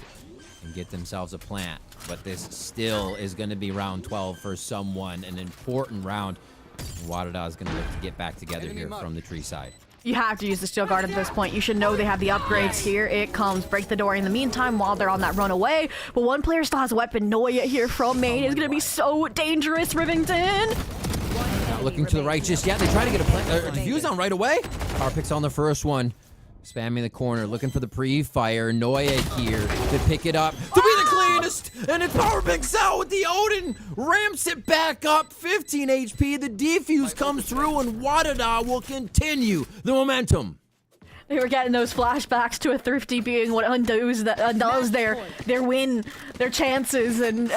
and get themselves a plant. But this still is going to be round 12 for someone, an important round. Wadada is going to look to get back together here from the tree side. You have to use the steel guard at this point. You should know they have the upgrades. Here it comes. Break the door in the meantime while they're on that run away. But one player still has a weapon. Noya here from main is going to be so dangerous, Rivington. Not looking to the right just yet. They try to get a defuse on right away. Power picks on the first one. Spamming the corner, looking for the pre-fire. Noya here to pick it up, to be the cleanest, and it's Power picks out with the Odin, ramps it back up, 15 HP. The defuse comes through, and Wadada will continue the momentum. They were getting those flashbacks to a Thrifty being what undoes their win, their chances, and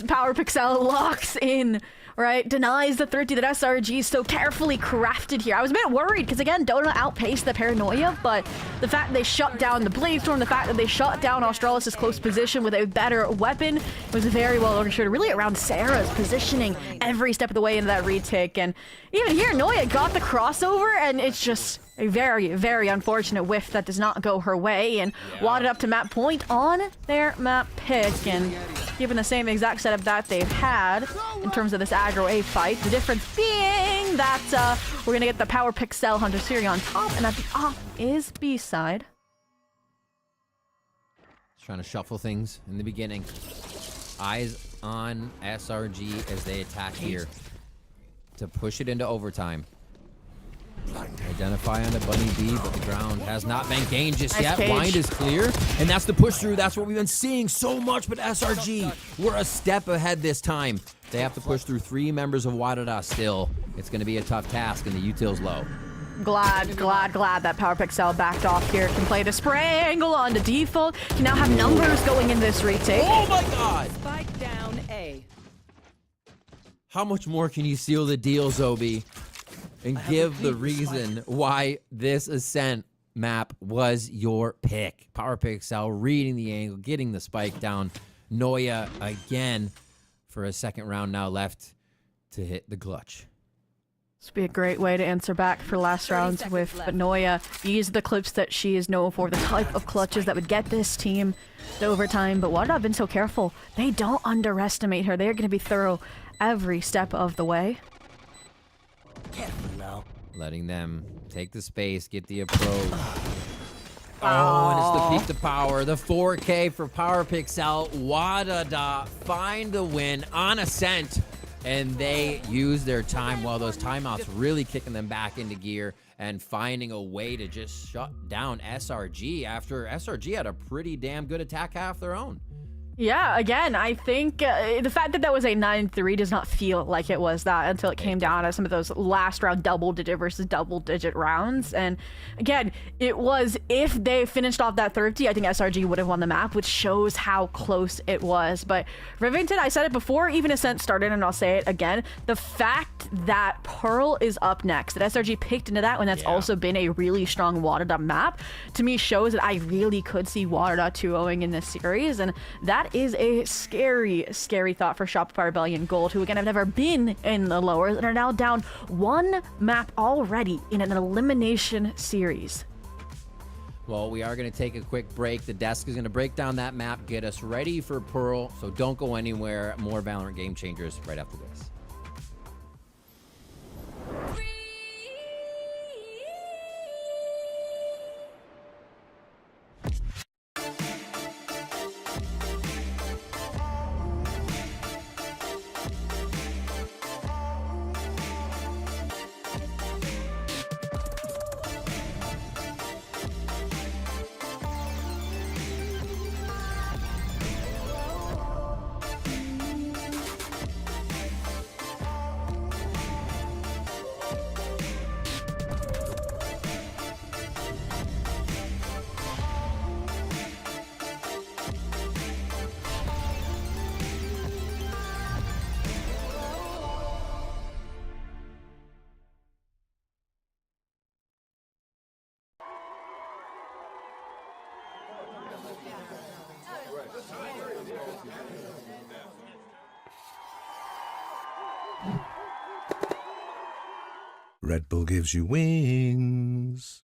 Power Pixel locks in. Right, denies the 30 that SRG is so carefully crafted here. I was a bit worried because, again, Dota outpaced the paranoia, but the fact that they shut down the Bladestorm, the fact that they shut down Australis' close position with a better weapon was very well orchestrated, really around Sarah's positioning every step of the way into that retake. And even here, Noya got the crossover, and it's just a very, very unfortunate whiff that does not go her way, and wadded up to map point on their map pick, and given the same exact setup that they've had in terms of this aggro A fight, the difference being that we're gonna get the Power Pixel Hunter Siri on top, and that the off is B side. Trying to shuffle things in the beginning. Eyes on SRG as they attack here to push it into overtime. Identify on the Bunny B, but the ground has not been gained just yet. Wind is clear, and that's the push through. That's what we've been seeing so much, but SRG, we're a step ahead this time. They have to push through 3 members of Wadada still. It's going to be a tough task, and the util's low. Glad that Power Pixel backed off here. Can play the spray angle on the default. Can now have numbers going in this retake. Oh my god! Spike down A. How much more can you seal the deal, Zobi? And give the reason why this Ascent map was your pick. Power Pixel reading the angle, getting the spike down. Noya again for a second round now left to hit the clutch. This would be a great way to answer back for last round's whiff, but Noya used the clips that she is known for, the type of clutches that would get this team to overtime. But Wadada have been so careful. They don't underestimate her. They're going to be thorough every step of the way. Careful now. Letting them take the space, get the approach. Oh, and it's the peak to power. The 4K for Power Pixel. Wadada find the win on Ascent. And they use their time while those timeouts really kicking them back into gear and finding a way to just shut down SRG after SRG had a pretty damn good attack half their own. Yeah, again, I think the fact that that was a 9-3 does not feel like it was that until it came down to some of those last round double-digit versus double-digit rounds. And again, it was, if they finished off that 30, I think SRG would have won the map, which shows how close it was. But Rivington, I said it before, even Ascent started, and I'll say it again, the fact that Pearl is up next, that SRG picked into that when that's also been a really strong Wadada map, to me shows that I really could see Wadada 2-0ing in this series, and that is a scary, scary thought for Shopify Rebellion Gold, who again have never been in the lowers and are now down 1 map already in an elimination series. Well, we are going to take a quick break. The desk is going to break down that map, get us ready for Pearl. So don't go anywhere. More Valorant Game Changers right after this. Red Bull gives you wings.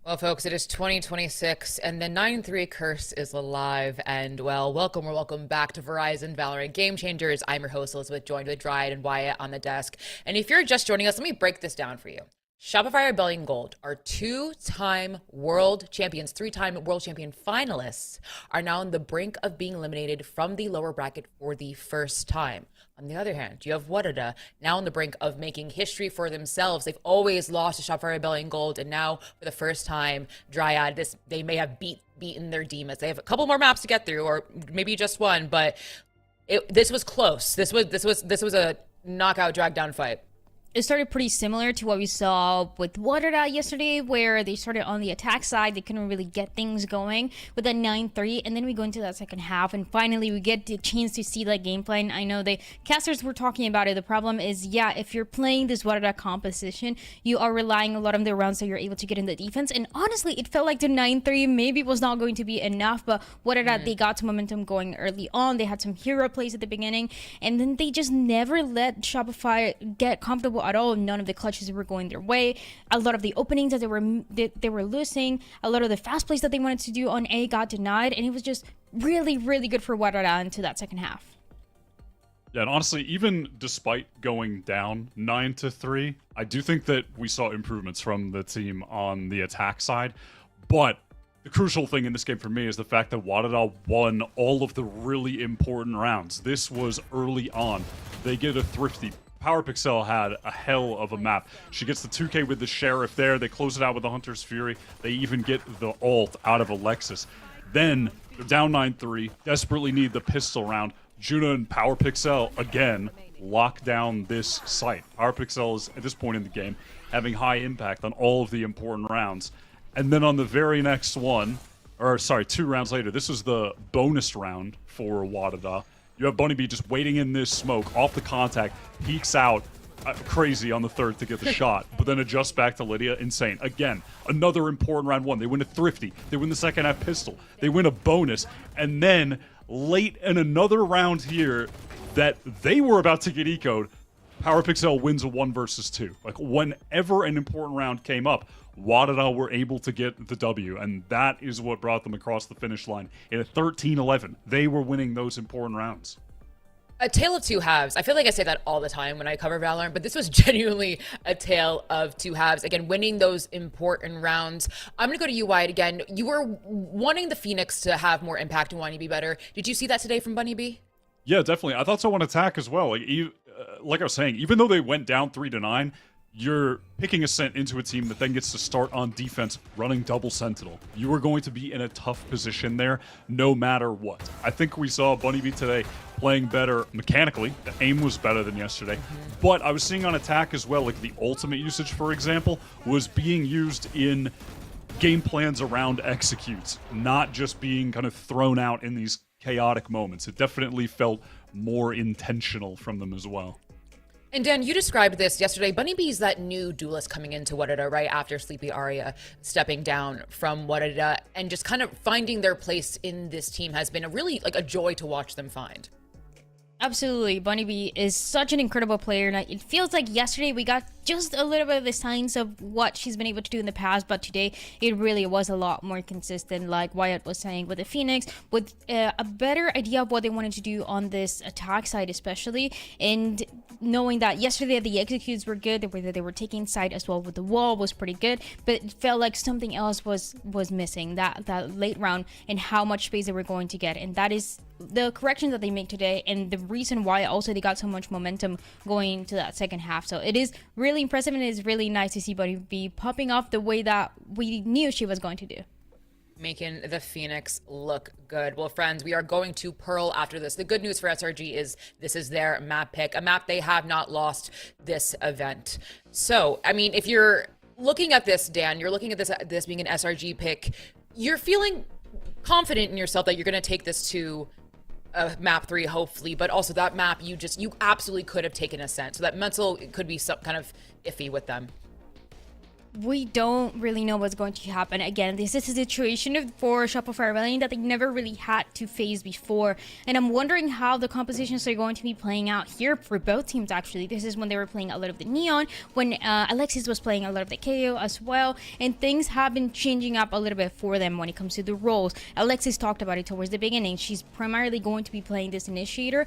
Well, folks, it is 2026, and the 9-3 curse is alive. And, well, welcome back to Verizon Valorant Game Changers. I'm your host, Elizabeth, joined with Dryad and Wyatt on the desk. And if you're just joining us, let me break this down for you. Shopify Rebellion Gold, our two-time world champions, three-time world champion finalists, are now on the brink of being eliminated from the lower bracket for the first time. On the other hand, you have Wadada now on the brink of making history for themselves. They've always lost to Shopify Rebellion Gold, and now for the first time, Dryad, they may have beaten their demons. They have a couple more maps to get through, or maybe just one, but this was close. This was a knockout drag down fight. It started pretty similar to what we saw with Wadada yesterday, where they started on the attack side. They couldn't really get things going with that 9-3, and then we go into that second half, and finally we get the chance to see that game plan. I know the casters were talking about it. The problem is, yeah, if you're playing this Wadada composition, you are relying a lot on the rounds that you're able to get in the defense, and honestly, it felt like the 9-3 maybe was not going to be enough, but Wadada, they got some momentum going early on. They had some hero plays at the beginning, and then they just never let Shopify get comfortable at all. None of the clutches were going their way. A lot of the openings that they were losing, a lot of the fast plays that they wanted to do on A got denied, and it was just really, really good for Wadada into that second half. Yeah, and honestly, even despite going down 9-3, I do think that we saw improvements from the team on the attack side. But the crucial thing in this game for me is the fact that Wadada won all of the really important rounds. This was early on. They get a thrifty. PowerPixel had a hell of a map. She gets the 2K with the Sheriff there. They close it out with the Hunter's Fury. They even get the ult out of Alexis. Then they're down 9-3, desperately need the pistol round. Juna and PowerPixel, again, lock down this site. PowerPixel is, at this point in the game, having high impact on all of the important rounds. And then on the very next one, or sorry, 2 rounds later, this is the bonus round for Wadada. You have Bunny B just waiting in this smoke, off the contact, peeks out crazy on the third to get the shot, but then adjusts back to Lydia, insane. Again, another important round 1. They win a thrifty, they win the second half pistol, they win a bonus, and then late in another round here that they were about to get eco'd, PowerPixel wins a 1 versus 2. Like, whenever an important round came up, Wadada were able to get the W, and that is what brought them across the finish line. In a 13-11, they were winning those important rounds. A tale of two halves. I feel like I say that all the time when I cover Valorant, but this was genuinely a tale of two halves. Again, winning those important rounds. I'm going to go to you, Wyatt, again. You were wanting the Phoenix to have more impact and wanting to be better. Did you see that today from Bunny B? Yeah, definitely. I thought so on attack as well. Like I was saying, even though they went down 3-9, you're picking a SEN into a team that then gets to start on defense running double Sentinel. You are going to be in a tough position there no matter what. I think we saw Bunny B today playing better mechanically. The aim was better than yesterday. But I was seeing on attack as well, like the ultimate usage, for example, was being used in game plans around executes, not just being kind of thrown out in these chaotic moments. It definitely felt more intentional from them as well. And Dan, you described this yesterday. Bunny B is that new duelist coming into Wadada right after Sleepy Aria stepping down from Wadada, and just kind of finding their place in this team has been a really a joy to watch them find. Absolutely. Bunny B is such an incredible player. And it feels like yesterday we got just a little bit of the signs of what she's been able to do in the past, but today it really was a lot more consistent, like Wyatt was saying, with the Phoenix, with a better idea of what they wanted to do on this attack side especially, and knowing that yesterday the executes were good, they were taking side as well with the wall was pretty good, but it felt like something else was missing, that late round and how much space they were going to get, and that is the correction that they make today, and the reason why also they got so much momentum going into that second half. So it is really impressive, and it is really nice to see Bunny B popping off the way that we knew she was going to do. Making the Phoenix look good. Well, friends, we are going to Pearl after this. The good news for SRG is this is their map pick, a map they have not lost this event. So, I mean, if you're looking at this, Dan, you're looking at this being an SRG pick, you're feeling confident in yourself that you're going to take this to map 3, hopefully, but also that map you absolutely could have taken a SEN. So that mental could be some kind of iffy with them. we don't really know what's going to happen. Again, this is a situation for Shopify Rebellion that they never really had to face before. And I'm wondering how the compositions are going to be playing out here for both teams, actually. This is when they were playing a lot of the Neon, when Alexis was playing a lot of the KO as well. And things have been changing up a little bit for them when it comes to the roles. Alexis talked about it towards the beginning. She's primarily going to be playing this initiator,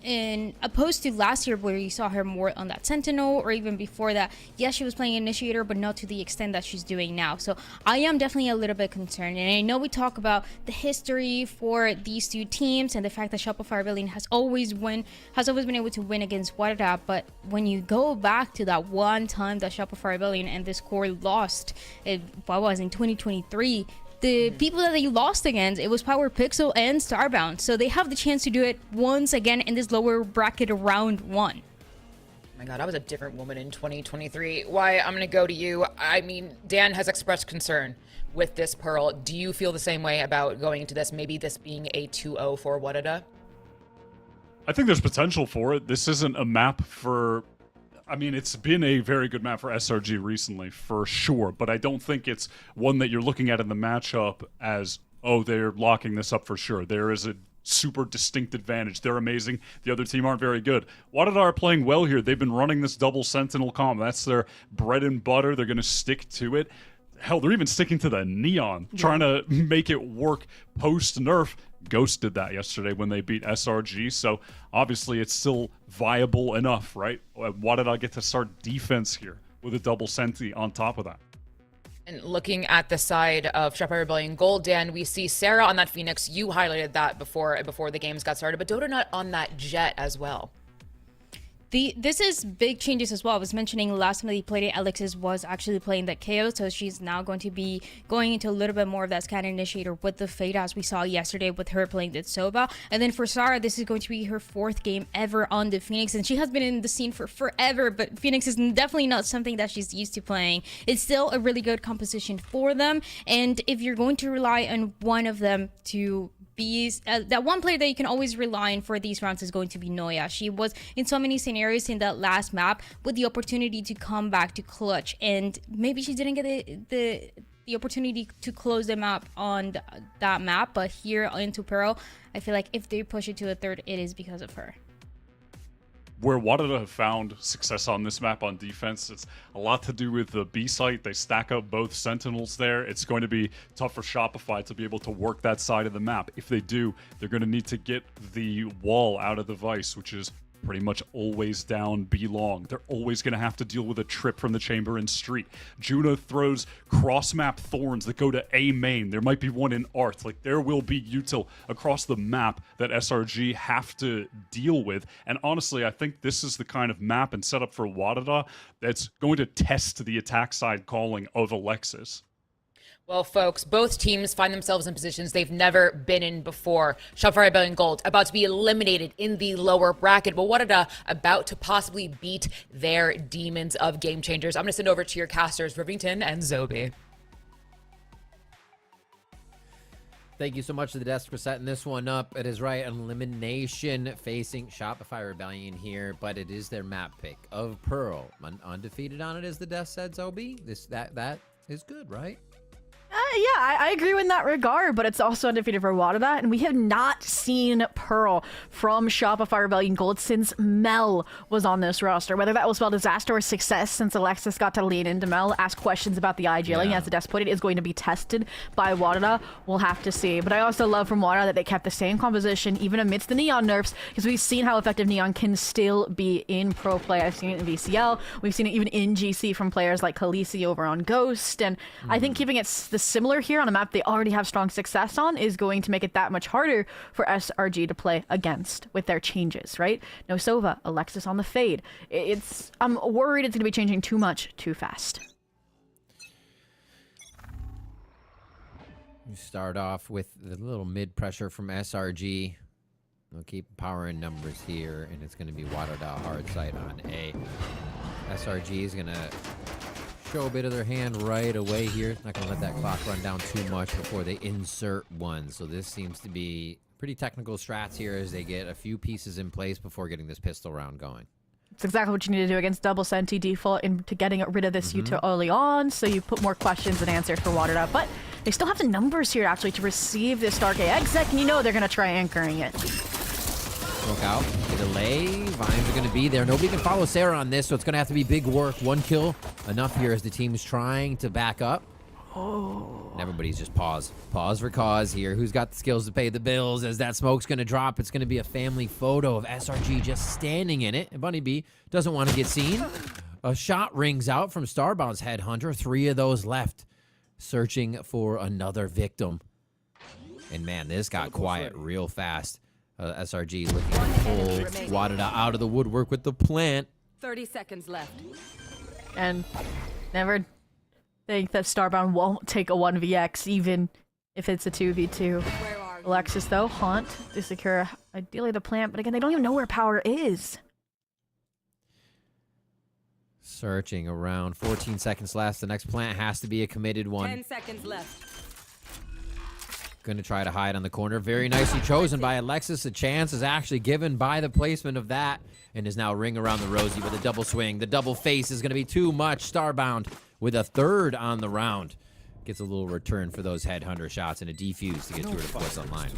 in opposed to last year where you saw her more on that Sentinel, or even before that. Yes, she was playing initiator, but not to the extent that she's doing now. So I am definitely a little bit concerned. And I know we talk about the history for these two teams and the fact that Shopify Rebellion has always been able to win against Warda, but when you go back to that one time that Shopify Rebellion and this core lost, in 2023, the people that they lost against, it was Power Pixel and Starbound. So they have the chance to do it once again in this lower bracket round 1. Oh my God, I was a different woman in 2023. Why, I'm going to go to you. I mean, Dan has expressed concern with this Pearl. Do you feel the same way about going into this, maybe this being a 2-0 for Warda? I think there's potential for it. This isn't a map for... I mean, it's been a very good map for SRG recently, for sure, but I don't think it's one that you're looking at in the matchup as, oh, they're locking this up for sure. There is a super distinct advantage. They're amazing. The other team aren't very good. Warda are playing well here. They've been running this double Sentinel comp. That's their bread and butter. They're going to stick to it. Hell, they're even sticking to the Neon, trying to make it work post-nerf. Ghost did that yesterday when they beat SRG, so obviously it's still viable enough, right? Why did I get to start defense here with a double Senti on top of that? And looking at the side of Shopify Rebellion Gold, Dan, we see Sarah on that Phoenix. You highlighted that before the games got started, but Dota not on that Jet as well. This is big changes as well. I was mentioning last time that he played it, Alexis was actually playing that KO, so she's now going to be going into a little bit more of that scan initiator with the Fade, as we saw yesterday with her playing the Soba. And then for Sarah, this is going to be her 4th game ever on the Phoenix, and she has been in the scene for forever, but Phoenix is definitely not something that she's used to playing. It's still a really good composition for them, and if you're going to rely on one of them to be that one player that you can always rely on for these rounds is going to be Noya. She was in so many scenarios in that last map with the opportunity to come back to clutch, and maybe she didn't get the opportunity to close the map on that map, but here into Pearl, I feel like if they push it to a 3rd, it is because of her. Where Warda have found success on this map on defense, it's a lot to do with the B site. They stack up both Sentinels there. It's going to be tough for Shopify to be able to work that side of the map. If they do, they're going to need to get the wall out of the Vice, which is pretty much always down B long. They're always going to have to deal with a trip from the chamber and street. Juno throws cross-map thorns that go to A main. There might be one in art. Like, there will be util across the map that SRG have to deal with. And honestly, I think this is the kind of map and setup for Warda that's going to test the attack side calling of Alexis. Well, folks, both teams find themselves in positions they've never been in before. Shopify Rebellion Gold about to be eliminated in the lower bracket, but Warda about to possibly beat their demons of game changers. I'm going to send over to your casters, Rivington and Zobi. Thank you so much to the desk for setting this one up. It is right, elimination facing Shopify Rebellion here, but it is their map pick of Pearl. Undefeated on it, as the desk said, Zobi. That is good, right? Yeah, I agree in that regard, but it's also undefeated for Warda, and we have not seen Pearl from Shopify Rebellion Gold since Mel was on this roster. Whether that will spell disaster or success, since Alexis got to lean into Mel, ask questions about the IGLing, as the desk put it, is going to be tested by Warda. We'll have to see. But I also love from Warda that they kept the same composition, even amidst the Neon nerfs, because we've seen how effective Neon can still be in pro play. I've seen it in VCL. We've seen it even in GC from players like Khaleesi over on Ghost, and I think keeping it the similar here on a map they already have strong success on is going to make it that much harder for SRG to play against with their changes, right? No Sova, Alexis on the Fade. I'm worried it's going to be changing too much too fast. We start off with the little mid pressure from SRG. We'll keep power in numbers here, and it's going to be Warda hard side on A. SRG is going to show a bit of their hand right away here. Not going to let that clock run down too much before they insert one. So this seems to be pretty technical strats here as they get a few pieces in place before getting this pistol round going. It's exactly what you need to do against double Senti default into getting rid of this Yuta early on, so you put more questions than answers for Watered Up. But they still have the numbers here, actually, to receive this Dark exec, and you know they're going to try anchoring it. Smoke out, the delay, Vines are going to be there. Nobody can follow Sarah on this, so it's going to have to be big work. 1 kill, enough here as the team's trying to back up. And everybody's just pause for cause here. Who's got the skills to pay the bills? As that smoke's going to drop, it's going to be a family photo of SRG just standing in it. And Bunny B doesn't want to get seen. A shot rings out from Starbound's Headhunter. 3 of those left, searching for another victim. And man, this got quiet real fast. SRG looking to pull Wadada out of the woodwork with the plant. 30 seconds left. And never think that Starbound won't take a 1vx, even if it's a 2v2. Alexis, though, haunt to secure ideally the plant, but again, they don't even know where power is. Searching around. 14 seconds left. The next plant has to be a committed one. 10 seconds left. Gonna try to hide on the corner. Very nicely chosen by Alexis. A chance is actually given by the placement of that, and is now ring around the rosy with a double swing. The double face is gonna be too much. Starbound with a 3rd on the round. Gets a little return for those Headhunter shots and a defuse to get 2 to force online.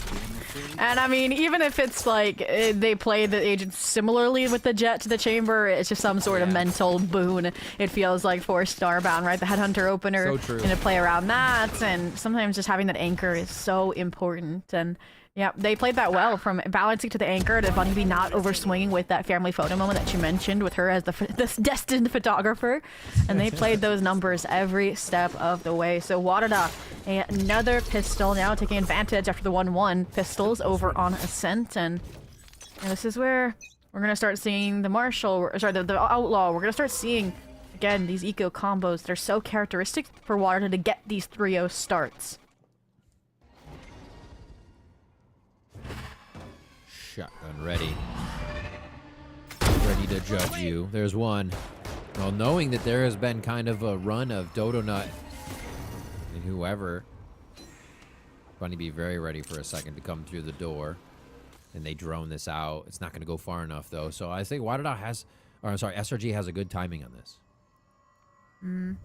And I mean, even if it's like they play the agents similarly with the jet to the chamber, it's just some sort of mental boon. It feels like for Starbound, right? The Headhunter opener, So true. and to play around that, and sometimes just having that anchor is so important. And yeah, they played that well, from balancing to the anchor to Bunny B not overswinging with that family photo moment that you mentioned with her as this destined photographer. And they played those numbers every step of the way. So Wadada, another pistol now taking advantage after the 1-1 pistols over on Ascent. And this is where we're going to start seeing the Marshal, or sorry, the Outlaw. We're going to start seeing, again, these eco combos that are so characteristic for Wadada to get these 3-0 starts. Shotgun ready. Ready to judge you. There's one. Well, knowing that there has been kind of a run of Dodo Nut and whoever, Bunny be very ready for a second to come through the door. And they drone this out. It's not going to go far enough, though. So I think Wadada has, or I'm sorry, SRG has a good timing on this. And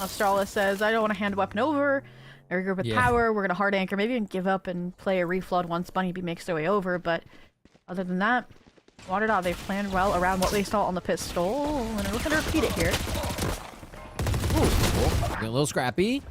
Australis says, I don't want to hand a weapon over. I regroup with power. We're going to hard anchor. Maybe even give up and play a reflood once Bunny B makes their way over. But other than that, Wadada, they've planned well around what they saw on the pistol. And they're looking to repeat it here. Ooh, getting a little scrappy.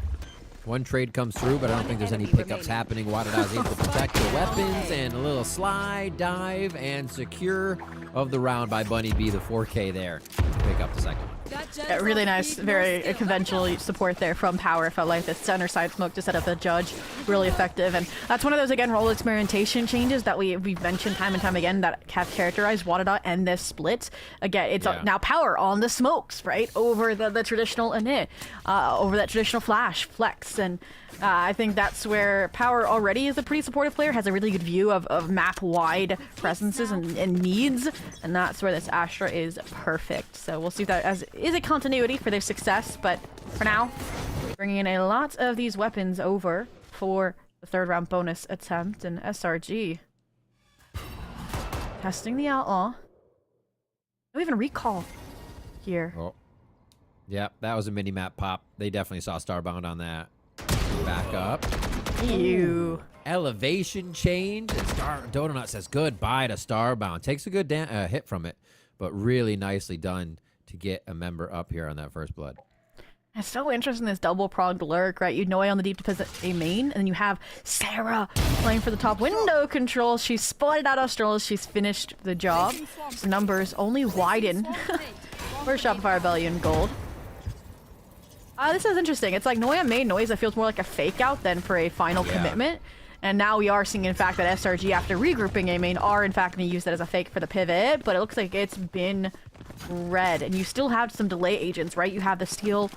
One trade comes through, but I don't think there's any pickups happening. Wadada is able to protect the weapons, and a little slide, dive, and secure of the round by Bunny B. The 4K there. Pick up the second one. Yeah, really nice, very conventional support there from Power. Felt like the center side smoke to set up the judge. Really effective. And that's one of those, again, role experimentation changes that we've mentioned time and time again that have characterized Wadada and this split. Again, it's now Power on the smokes, right? Over the traditional init, over that traditional flash, flex. And I think that's where Power already is a pretty supportive player, has a really good view of map-wide presences and needs, and that's where this Astra is perfect. So we'll see if that is a continuity for their success, but for now, bringing in a lot of these weapons over for the 3rd round bonus attempt, and SRG testing the Outlaw. No even recall here. Oh. Yep, that was a mini-map pop. They definitely saw Starbound on that. Back up. Ew. Elevation change. And Donut says goodbye to Starbound. Takes a good hit from it, but really nicely done to get a member up here on that first blood. It's so interesting, this double-pronged lurk, right? You know, on the deep deposit a main, and then you have Sarah playing for the top window control. She's spotted out Australis. She's finished the job. So numbers only widen for Shopify Rebellion Gold. This is interesting. It's like Noya made noise that feels more like a fake out than for a final commitment. And now we are seeing, in fact, that SRG, after regrouping a main, are in fact going to use that as a fake for the pivot. But it looks like it's been red. And you still have some delay agents, right? You have the steel.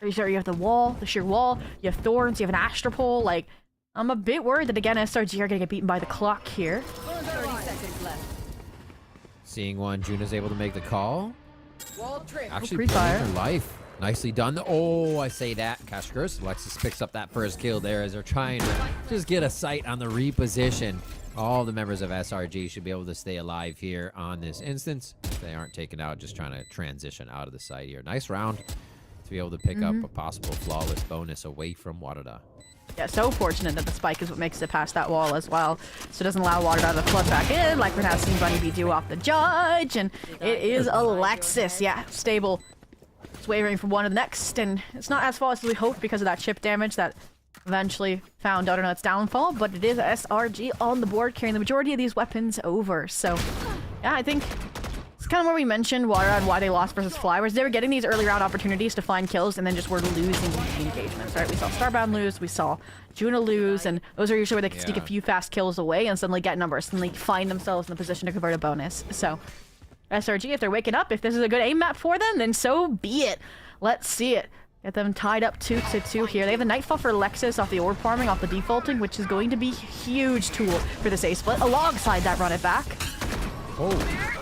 You have the wall, the sheer wall. You have thorns. You have an Astropole. Like, I'm a bit worried that, again, SRG are going to get beaten by the clock here. 30 seconds left. Seeing one, Juna's able to make the call. Wall trip. Actually, Pre-fire. bringing her life Nicely done. Oh, I say that. Cash curse. Alexis picks up that first kill there as they're trying to just get a sight on the reposition. All the members of SRG should be able to stay alive here on this instance. If they aren't taken out, just trying to transition out of the site here. Nice round to be able to pick up a possible flawless bonus away from Warada. Yeah, so fortunate that the spike is what makes it past that wall as well. So it doesn't allow Warada to flood back in like we're now seeing Bunny B do off the judge. And it is Alexis. Yeah, stable. It's wavering from one to the next, and it's not as flawless as we hoped because of that chip damage that eventually found out on its downfall, but it is SRG on the board carrying the majority of these weapons over. So yeah, I think it's kind of where we mentioned Warada and why they lost versus Fly, whereas they were getting these early round opportunities to find kills and then just were losing the engagements, right? We saw Starbound lose, we saw Juno lose, and those are usually where they can sneak a few fast kills away and suddenly get numbers, suddenly find themselves in a position to convert a bonus. So SRG, if they're waking up, if this is a good aim map for them, then so be it. Let's see it. Get them tied up 2-2 here. They have the Nightfall for Lexus off the orb farming, off the defaulting, which is going to be a huge tool for this A split, alongside that run it back. Oh,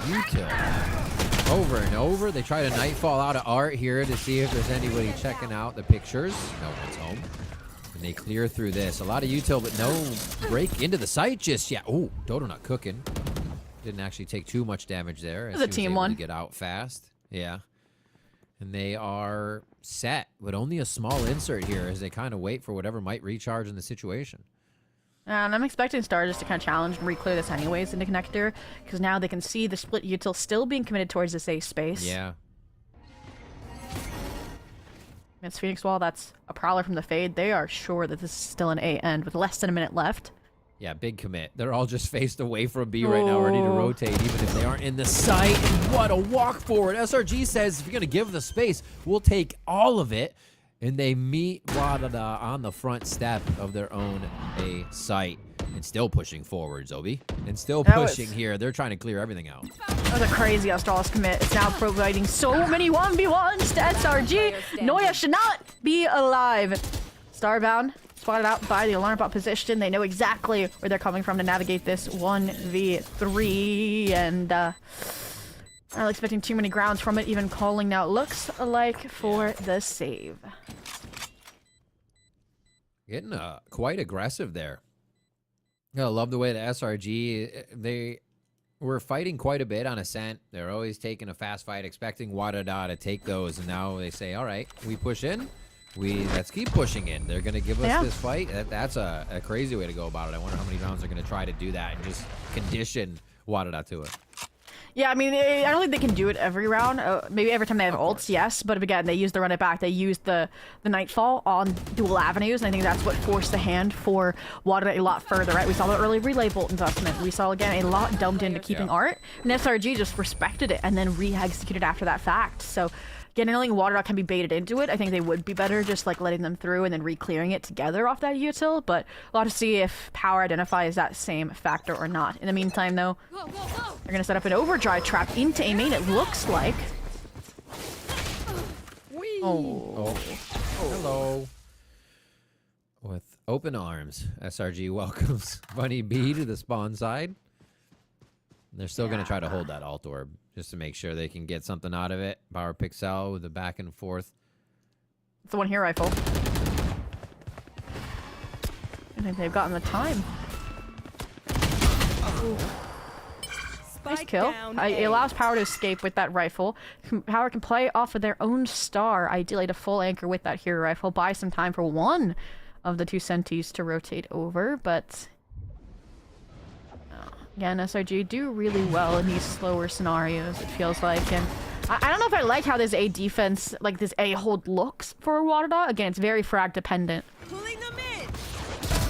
util. Over and over. They try to Nightfall out of art here to see if there's anybody checking out the pictures. No one's home. And they clear through this. A lot of util, but no break into the site just yet. Oh, Dodo not cooking. Didn't actually take too much damage there. It was a team one. To get out fast. Yeah. And they are set with only a small insert here as they kind of wait for whatever might recharge in the situation. And I'm expecting Star just to kind of challenge and re-clear this anyways into connector, because now they can see the split util still being committed towards this A space. Yeah. Against Phoenix Wall, that's a Prowler from the Fade. They are sure that this is still an A end with less than a minute left. Yeah, big commit. They're all just faced away from B right now, ready to rotate, even if they aren't in the site. And what a walk forward. SRG says, if you're going to give the space, we'll take all of it. And they meet Warada on the front step of their own A site. And still pushing forward, Zobi. And still pushing here. They're trying to clear everything out. That was a crazy Australis commit. It's now providing so many 1v1s to SRG. Noya should not be alive. Starbound. Spotted out by the alarm bot position. They know exactly where they're coming from to navigate this 1v3, and I'm not expecting too many grounds from it. Even calling now looks like for the save. Getting quite aggressive there. I love the way the SRG, they were fighting quite a bit on Ascent. They're always taking a fast fight, expecting Warada to take those, and now they say, all right, we push in. Let's keep pushing in. They're going to give us this fight. That's a crazy way to go about it. I wonder how many rounds they're going to try to do that and just condition Warada to it. Yeah, I mean, I don't think they can do it every round. Maybe every time they have ults, yes. But again, they use the run it back. They use the Nightfall on dual avenues, and I think that's what forced the hand for Warada a lot further, right? We saw the early relay bolt investment. We saw, again, a lot dumped into keeping art. And SRG just respected it and then re-executed after that fact. So again, knowing Warada can be baited into it, I think they would be better just like letting them through and then re-clearing it together off that util. But we'll have to see if power identifies that same factor or not. In the meantime, though, they're going to set up an overdrive trap into A main, it looks like. Oh. Hello. With open arms, SRG welcomes Bunny B to the spawn side. They're still going to try to hold that alt orb just to make sure they can get something out of it. Power Pixel with the back and forth. It's the one here rifle. I think they've gotten the time. Nice kill. It allows Power to escape with that rifle. Power can play off of their own star, ideally to full anchor with that hero rifle. Buy some time for one of the two Sentis to rotate over, but again, SRG do really well in these slower scenarios, it feels like. And I don't know if I like how this A defense, like this A hold looks for Warada. Again, it's very frag dependent.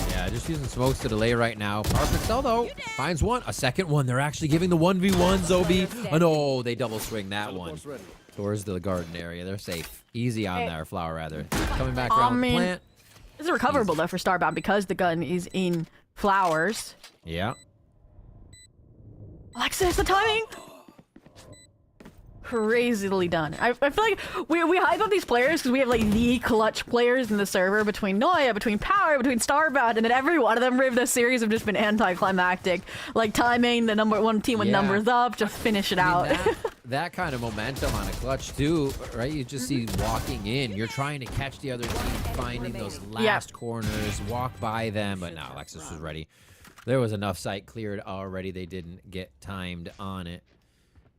Yeah, just using smokes to delay right now. Power Pixel, though, finds one. A second one. They're actually giving the 1v1 Zobi. Oh, no, they double swing that one towards the garden area. They're safe. Easy on there, Flower, rather. Coming back around the plant. This is recoverable, though, for Starbound because the gun is in Flowers. Yeah. Alexis, the timing! Crazily done. I feel like we hype up these players because we have like the clutch players in the server between Noya, between Power, between Starbound, and then every one of them riv this series have just been anticlimactic. Like timing, the number one team with numbers up, just finish it out. that kind of momentum on a clutch too, right? You just see walking in. You're trying to catch the other team, finding those last corners, walk by them, but no, Alexis was ready. There was enough sight cleared already. They didn't get timed on it.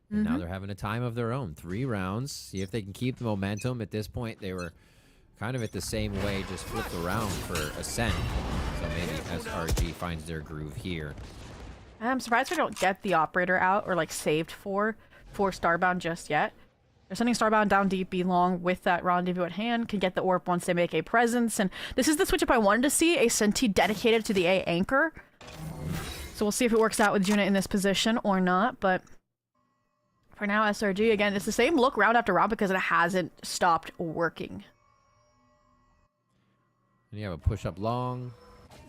And now they're having a time of their own. 3 rounds. See if they can keep the momentum. At this point, they were kind of at the same way, just flipped around for a SEN. So maybe SRG finds their groove here. I'm surprised we don't get the operator out or like saved for Starbound just yet. They're sending Starbound down deep, be long with that rendezvous at hand, can get the orb once they make a presence. And this is the switch up I wanted to see, a Senti dedicated to the A anchor. So we'll see if it works out with Juna in this position or not, but for now, SRG, again, it's the same look round after round because it hasn't stopped working. And you have a push-up long.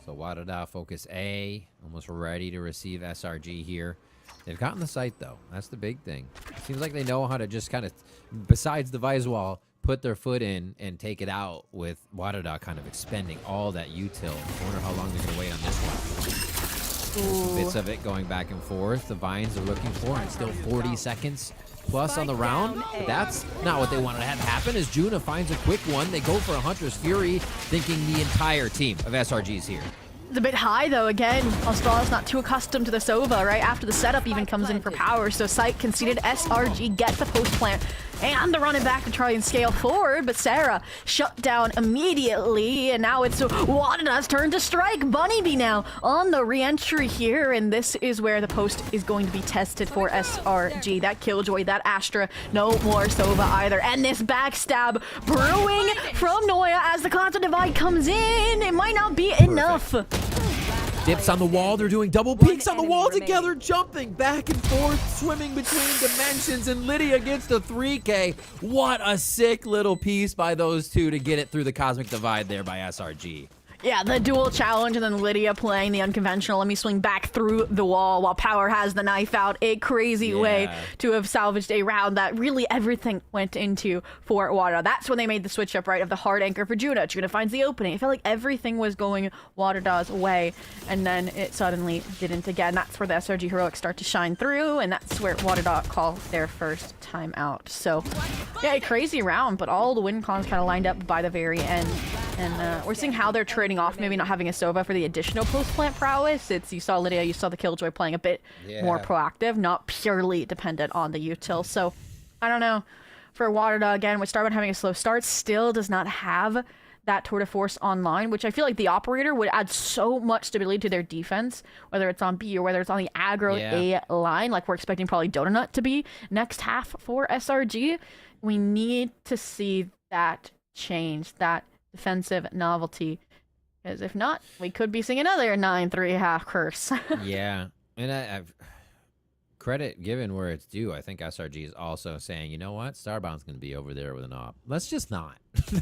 So Wadada focus A. Almost ready to receive SRG here. They've gotten the site, though. That's the big thing. Seems like they know how to just kind of, besides the Vise wall, put their foot in and take it out with Wadada kind of expending all that util. I wonder how long they're going to wait on this one. Bits of it going back and forth. The Vines are looking for, and still 40 seconds plus on the round. But that's not what they wanted to have happen, as Juna finds a quick one. They go for a Hunter's Fury, thinking the entire team of SRG's here. It's a bit high, though. Again, Australia's not too accustomed to the Sova, right? After the setup even comes in for power. So Sight conceded. SRG get the post plant. And they're running back to try and scale forward, but Sarah shut down immediately, and now it's Wadada's turn to strike. Bunnybee now on the re-entry here, and this is where the post is going to be tested for SRG. That Killjoy, that Astra, no more Sova either. And this backstab brewing from Noya as the Clouds of Divide comes in. It might not be enough. Dips on the wall. They're doing double peaks on the wall together, jumping back and forth, swimming between dimensions, and Lydia gets the 3K. What a sick little piece by those two to get it through the Cosmic Divide there by SRG. Yeah, the dual challenge, and then Lydia playing the unconventional. Let me swing back through the wall while Power has the knife out. A crazy way to have salvaged a round that really everything went into for Wadada. That's when they made the switch up, right, of the hard anchor for Juna. Juna finds the opening. It felt like everything was going Wadada's way, and then it suddenly didn't again. That's where the SRG heroics start to shine through, and that's where Wadada call their first time out. So, yeah, a crazy round, but all the win cons kind of lined up by the very end. And we're seeing how they're trading off, maybe not having a Sova for the additional post-plant prowess. You saw Lydia, you saw the Killjoy playing a bit more proactive, not purely dependent on the util. So, I don't know. For Wadada, again, with Starbound having a slow start, still does not have that tour de force online, which I feel like the operator would add so much stability to their defense, whether it's on B or whether it's on the aggro A line, like we're expecting probably Donut to be next half for SRG. We need to see that change, that defensive novelty, because if not, we could be seeing another 9-3 half curse. Yeah, and I've credit given where it's due. I think SRG is also saying, you know what, Starbound's going to be over there with an op. Let's just not.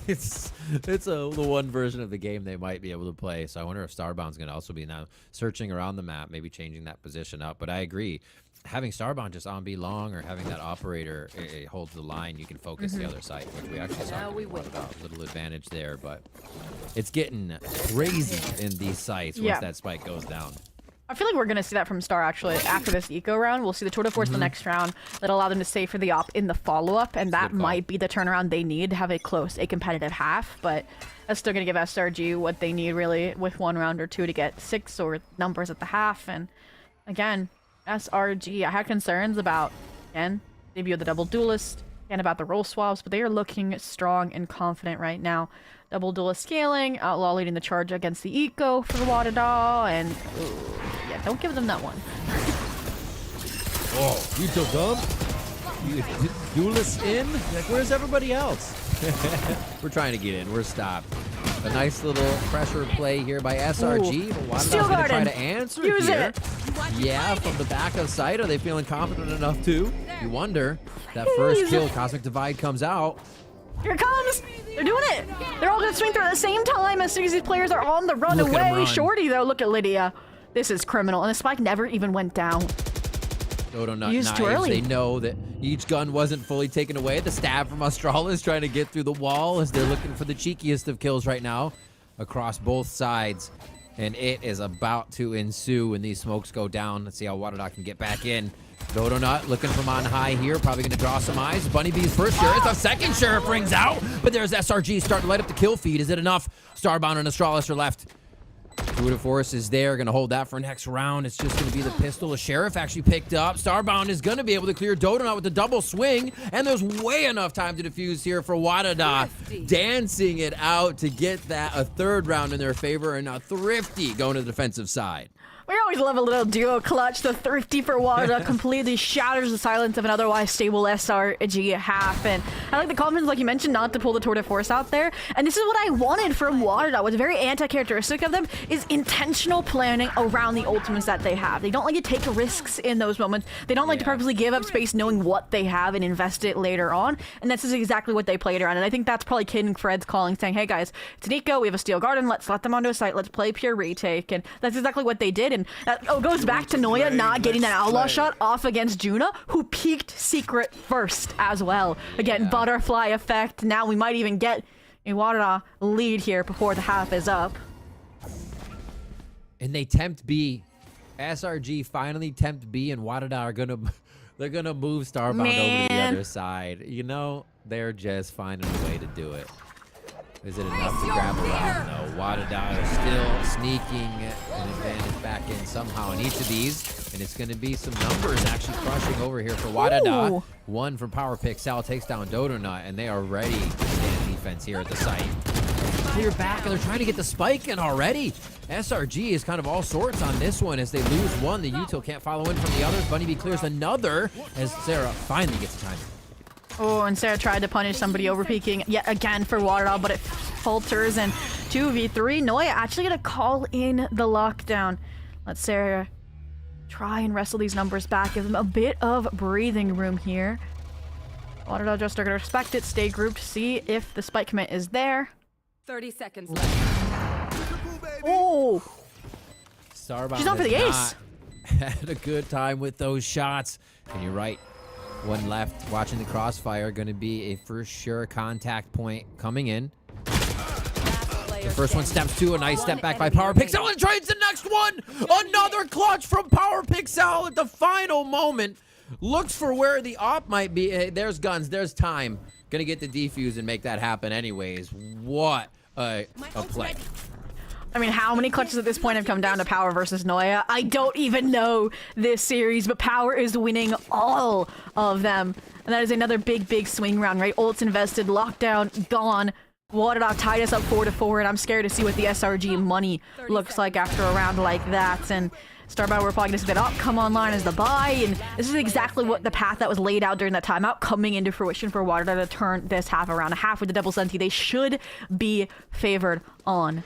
it's the one version of the game they might be able to play. So I wonder if Starbound's going to also be now searching around the map, maybe changing that position up. But I agree. Having Starbound just on B long or having that operator it holds the line, you can focus the other side, which we actually saw a little advantage there. But it's getting crazy in these sites once that spike goes down. I feel like we're going to see that from Star, actually. After this eco round, we'll see the tour de force the next round that allow them to save for the op in the follow-up, and that might be the turnaround they need to have a competitive half, but that's still going to give SRG what they need, really, with 1 round or 2 to get 6 or numbers at the half. And again, SRG, I had concerns about, again, debut of the double duelist and about the role swaps, but they are looking strong and confident right now. Double duelist scaling, Outlaw leading the charge against the eco for Wadada, and yeah, don't give them that one. Oh, you so dumb? You duelist in? Like, where's everybody else? We're trying to get in. We're stopped. A nice little pressure play here by SRG. But Wadada's going to try to answer here. Yeah, from the back of sight. Are they feeling confident enough to? You wonder. That first kill, Cosmic Divide comes out. Here it comes! They're doing it! They're all gonna swing through at the same time as soon as these players are on the run away. Shorty, though, look at Lydia. This is criminal, and the spike never even went down. Dodo Nut Knives, they know that each gun wasn't fully taken away. The stab from Australis trying to get through the wall as they're looking for the cheekiest of kills right now across both sides. And it is about to ensue when these smokes go down. Let's see how Wadada can get back in. Dodonut looking from on high here. Probably going to draw some eyes. Bunny B's first sheriff. The second sheriff rings out. But there's SRG starting to light up the kill feed. Is it enough? Starbound and Astralis are left. Tour de Force is there. Going to hold that for next round. It's just going to be the pistol. A sheriff actually picked up. Starbound is going to be able to clear Dodonut with the double swing. And there's way enough time to defuse here for Wadada. Dancing it out to get that a third round in their favor. And now Thrifty going to the defensive side. We always love a little duo clutch. The Thrifty for Wadada completely shatters the silence of an otherwise stable SRG half. And I like the confidence, like you mentioned, not to pull the Tour de Force out there. And this is what I wanted from Wadada. What's very anti-characteristic of them is intentional planning around the ultimates that they have. They don't like to take risks in those moments. They don't like to purposely give up space knowing what they have and invest it later on. And this is exactly what they played around. And I think that's probably Kid and Fred's calling, saying, hey guys, it's Nico, we have a Steel Garden, let's let them onto a site, let's play pure retake. And that's exactly what they did. And that goes back to Noya not getting that outlaw shot off against Juna, who peeked Secret first as well. Again, butterfly effect. Now we might even get a Wadada lead here before the half is up. And they tempt B. SRG finally tempt B, and Wadada are they're gonna move Starbound over to the other side. You know, they're just finding a way to do it. Is it enough to grab around? No. Wadada is still sneaking an advantage back in somehow in each of these. And it's going to be some numbers actually crushing over here for Wadada. Ooh. One from Power Pixel takes down Dodonut, and they are ready to stand defense here at the site. Clear back, and they're trying to get the spike in already. SRG is kind of all sorts on this one as they lose one. The util can't follow in from the others. Bunny B clears another as Sarah finally gets time. Oh, and Sarah tried to punish somebody over peeking yet again for Wadada, but it falters. And 2v3, Noya actually gonna call in the lockdown. Let Sarah try and wrestle these numbers back, give them a bit of breathing room here. Wadada just are gonna respect it, stay grouped, see if the spike commit is there. 30 seconds left. Oh, Starbound she's on for the ace. Had a good time with those shots. And you're right. One left, watching the crossfire, going to be a for sure contact point coming in. The first one steps to a nice step back by Power Pixel and trades the next one. Another clutch from Power Pixel at the final moment. Looks for where the op might be. Hey, there's guns, there's time. Gonna get the defuse and make that happen anyways. What a play. I mean, how many clutches at this point have come down to Power versus Noya? I don't even know this series, but Power is winning all of them. And that is another big swing round, right? Ults invested, lockdown, gone. Wadada tied us up 4-4, and I'm scared to see what the SRG money looks like after a round like that. And Starbound, we're probably going to see that op come online as the buy, and this is exactly what the path that was laid out during that timeout coming into fruition for Wadada to turn this half around. A half with the double senti, they should be favored on.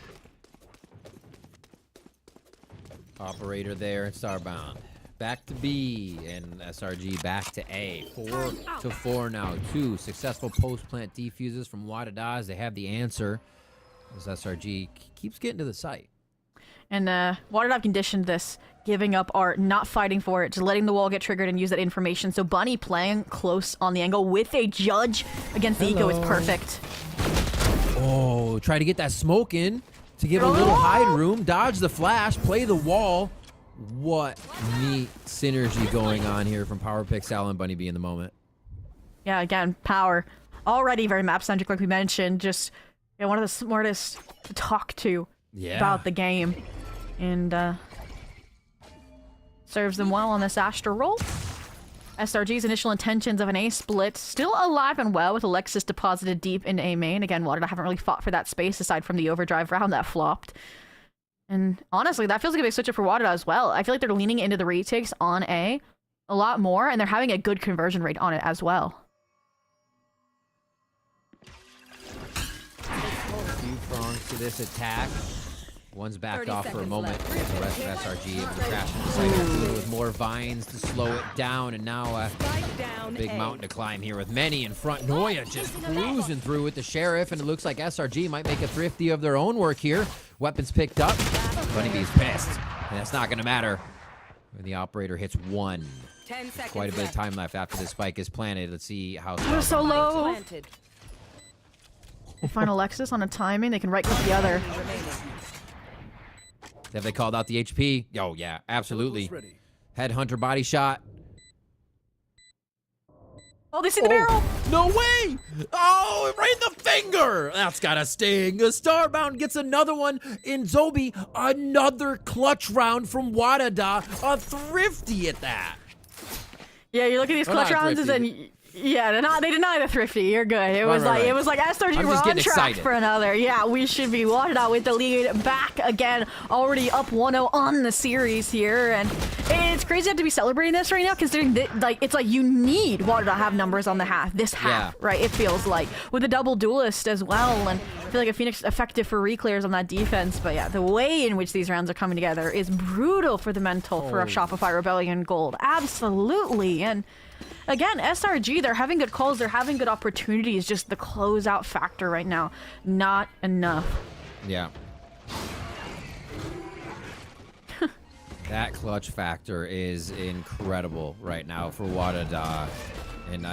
Operator there, Starbound. Back to B, and SRG back to A. 4-4 now. 2 successful post-plant defuses from Wadada as they have the answer. As SRG keeps getting to the site. And Wadada conditioned this, giving up art, not fighting for it, just letting the wall get triggered and use that information. So Bunny playing close on the angle with a judge against the eco is perfect. Oh, try to get that smoke in to give a little hide room, dodge the flash, play the wall. What neat synergy going on here from Power Pixel and Bunny B in the moment. Yeah, again, Power. Already very map-centric, like we mentioned. Just one of the smartest to talk to about the game. And serves them well on this Astra roll. SRG's initial intentions of an A split still alive and well with Alexis deposited deep in A main. Again, Wadada haven't really fought for that space aside from the overdrive round that flopped. And honestly, that feels like a big switch up for Wadada as well. I feel like they're leaning into the retakes on A lot more, and they're having a good conversion rate on it as well. A few prongs to this attack. One's backed off for a moment. The rest of SRG able to crash into sight with more vines to slow it down, and now a big mountain to climb here with many in front. Noya just cruising through with the sheriff, and it looks like SRG might make a thrifty of their own work here. Weapons picked up. Bunny B's pissed, and that's not going to matter when the operator hits 1. 10 seconds Quite a bit of time left after the spike is planted. Let's see how. They're so low. They find Alexis on a timing. They can right-click the other. Have they called out the HP? Oh, yeah, absolutely. Headhunter body shot. Oh, they see the barrel. No way! Oh, right in the finger! That's gotta sting. A Starbound gets another one in Zobi. Another clutch round from Wadada. A thrifty at that. Yeah, you look at these clutch rounds and then yeah, they deny the thrifty. You're good. It was like SRG I'm we're just on getting track excited. for another. Yeah, we should be Wadada with the lead back again. Already up 1-0 on the series here, and it's crazy to have to be celebrating this right now, considering that it's like you need Wadada to have numbers on the half. This half, right? It feels like with a double duelist as well, and I feel like a Phoenix effective for reclears on that defense. But yeah, the way in which these rounds are coming together is brutal for the mental for a Shopify Rebellion Gold. Absolutely, and. Again, SRG, they're having good calls, they're having good opportunities, just the closeout factor right now, not enough. Yeah. That clutch factor is incredible right now for Wadada. And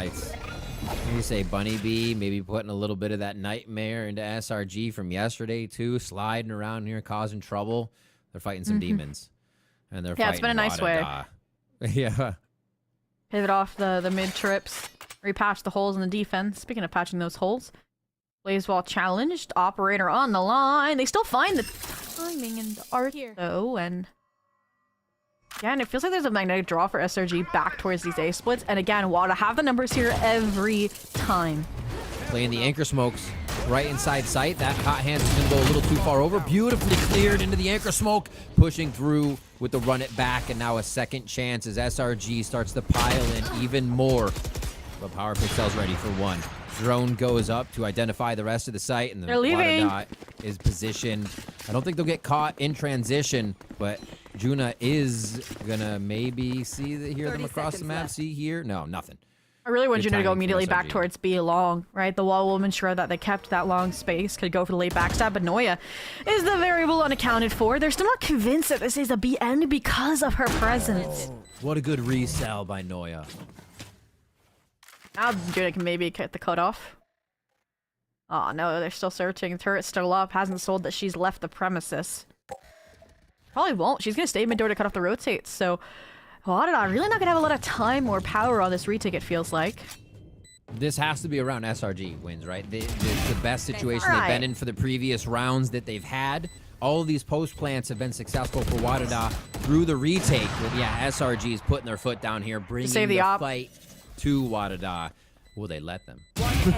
you say Bunny B, maybe putting a little bit of that nightmare into SRG from yesterday too, sliding around here, causing trouble. They're fighting some demons. And they're fighting it's been a nice way. Yeah. Pivot off the mid trips, repatch the holes in the defense. Speaking of patching those holes, plays while challenged, operator on the line. They still find the timing and the art here though, and again, it feels like there's a magnetic draw for SRG back towards these A splits. And again, Wada have the numbers here every time. Playing the anchor smokes right inside sight. That hot hand is going to go a little too far over. Beautifully cleared into the anchor smoke. Pushing through with the run it back. And now a second chance as SRG starts to pile in even more. But Power Pixel's ready for one. Drone goes up to identify the rest of the site. And the Wadada is positioned. I don't think they'll get caught in transition. But Juna is going to maybe hear them across the map. See here? No, nothing. I really want Good Juno to go timing from immediately back SRG. towards B long, right? The wall will ensure that they kept that long space, could go for the late backstab, but Noya is the variable unaccounted for. They're still not convinced that this is a B end because of her presence. What a good resell by Noya. Now Juno can maybe get the cutoff. Oh no, they're still searching. Turret's still up, hasn't sold that she's left the premises. Probably won't. She's gonna stay mid door to cut off the rotates, so Wadada really not gonna have a lot of time or power on this retake, it feels like. This has to be around SRG wins, right? The best situation they've been in for the previous rounds that they've had. All of these post plants have been successful for Wadada through the retake. But yeah, SRG is putting their foot down here, bringing the fight to Wadada. Will they let them?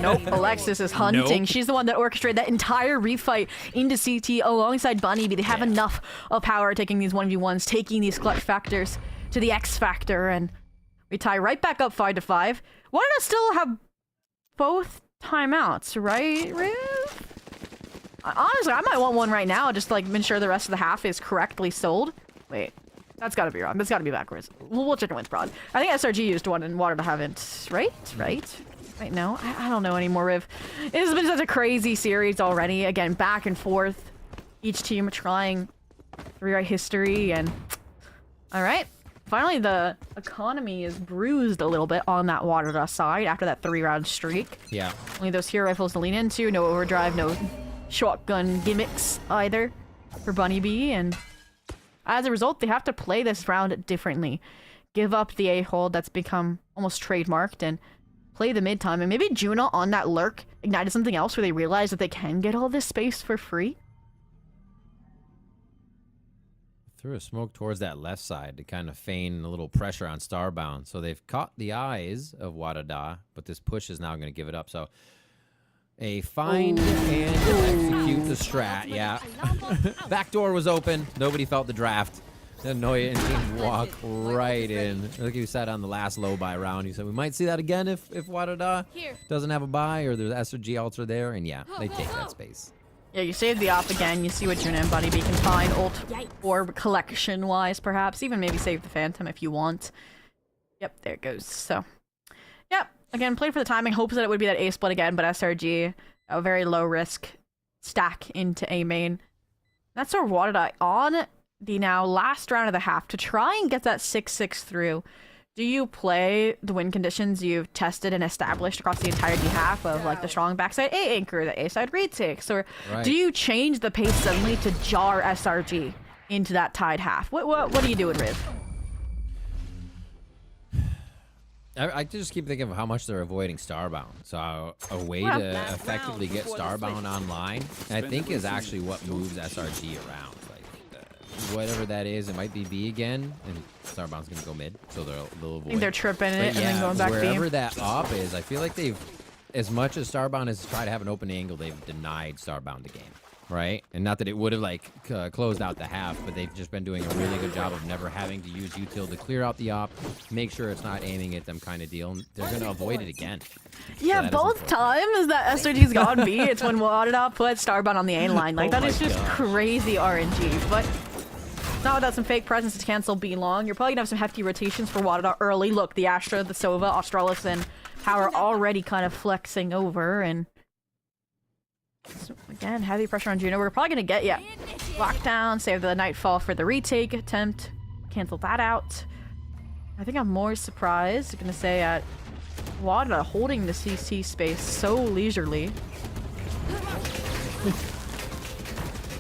Nope. Alexis is hunting. Nope. She's the one that orchestrated that entire refight into CT alongside Bunny. They have enough of power taking these 1v1s, taking these clutch factors to the X factor, and we tie right back up 5-5. Why did I still have both timeouts, right, Riv? Honestly, I might want one right now, just to, like, ensure the rest of the half is correctly sold. Wait, that's gotta be wrong. That's gotta be backwards. We'll check it with Broad. I think SRG used one and Water to haven't. Right? No, I don't know anymore, Riv. It has been such a crazy series already. Again, back and forth. Each team trying to rewrite history, and all right. Finally, the economy is bruised a little bit on that Water side after that 3-round streak. Yeah. Only those hero rifles to lean into. No overdrive, no shotgun gimmicks either for Bunny B. And as a result, they have to play this round differently. Give up the A-hold that's become almost trademarked and play the mid-time. And maybe Juno on that lurk ignited something else where they realize that they can get all this space for free. Threw a smoke towards that left side to kind of feign a little pressure on Starbound. So they've caught the eyes of Wadada, but this push is now going to give it up. So a find and execute the strat. Yeah. Back door was open. Nobody felt the draft. Then Noya and team walk right in. Look, you said on the last low buy round, you said we might see that again if Wadada doesn't have a buy or there's SRG ultra there. And yeah, they take that space. Yeah, you save the op again, you see what Juno and Bunny B can find, ult orb collection-wise, perhaps. Even maybe save the Phantom if you want. Yep, there it goes. So, yep, again, played for the timing, hopes that it would be that A-split again, but SRG, a very low-risk stack into A main. That's sort of Wadada on the now last round of the half to try and get that 6-6 through. Do you play the win conditions you've tested and established across the entire half of like the strong backside A anchor, the A side retakes, or do you change the pace suddenly to jar SRG into that tied half? What are you doing, Riv? I just keep thinking of how much they're avoiding Starbound. So a way to effectively get Starbound online, I think, is actually what moves SRG around. Like whatever that is, it might be B again, and Starbound's gonna go mid, so they'll avoid. I think they're tripping it and yeah, then going back B. wherever that op is, I feel like they've, as much as Starbound has tried to have an open angle, they've denied Starbound the game. Right? And not that it would have, like, closed out the half, but they've just been doing a really good job of never having to use util to clear out the op, make sure it's not aiming at them kind of deal, and they're going to avoid it again. Yeah, so both times that SRG's gone B, it's when Wadada put Starbound on the A line. Like, that is just crazy RNG. But not without some fake presence to cancel B long. You're probably going to have some hefty rotations for Wadada early. Look, the Astra, the Sova, Australis, and Power already kind of flexing over, and so again, heavy pressure on Juno. We're probably going to get, lockdown, save the Nightfall for the retake attempt, cancel that out. I think I'm more surprised, going to say, at Wada holding the CC space so leisurely.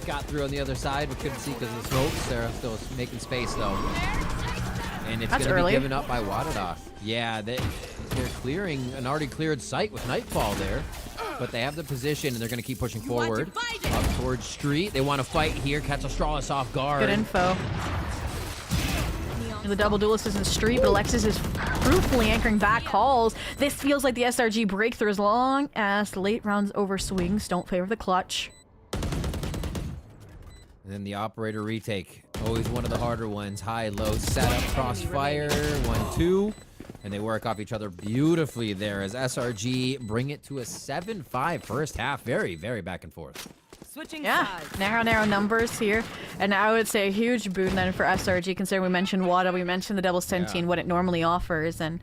Got through on the other side, we couldn't see because of the smoke. Sarah still making space, though. And it's going to be given up by Wadada. Yeah, they're clearing an already cleared site with Nightfall there. But they have the position, and they're going to keep pushing forward up towards Street. They want to fight here, catch Australis off guard. Good info. The double duelist is in Street, but Alexis is fruitfully anchoring back calls. This feels like the SRG breakthrough as long as the late rounds over swings don't favor the clutch. And then the operator retake. Always one of the harder ones. High, low, setup, crossfire, 1-2. And they work off each other beautifully there as SRG bring it to a 7-5 first half. Very, very back and forth. Yeah, narrow numbers here. And I would say a huge boon then for SRG, considering we mentioned WADA, we mentioned the double Sentine, what it normally offers. And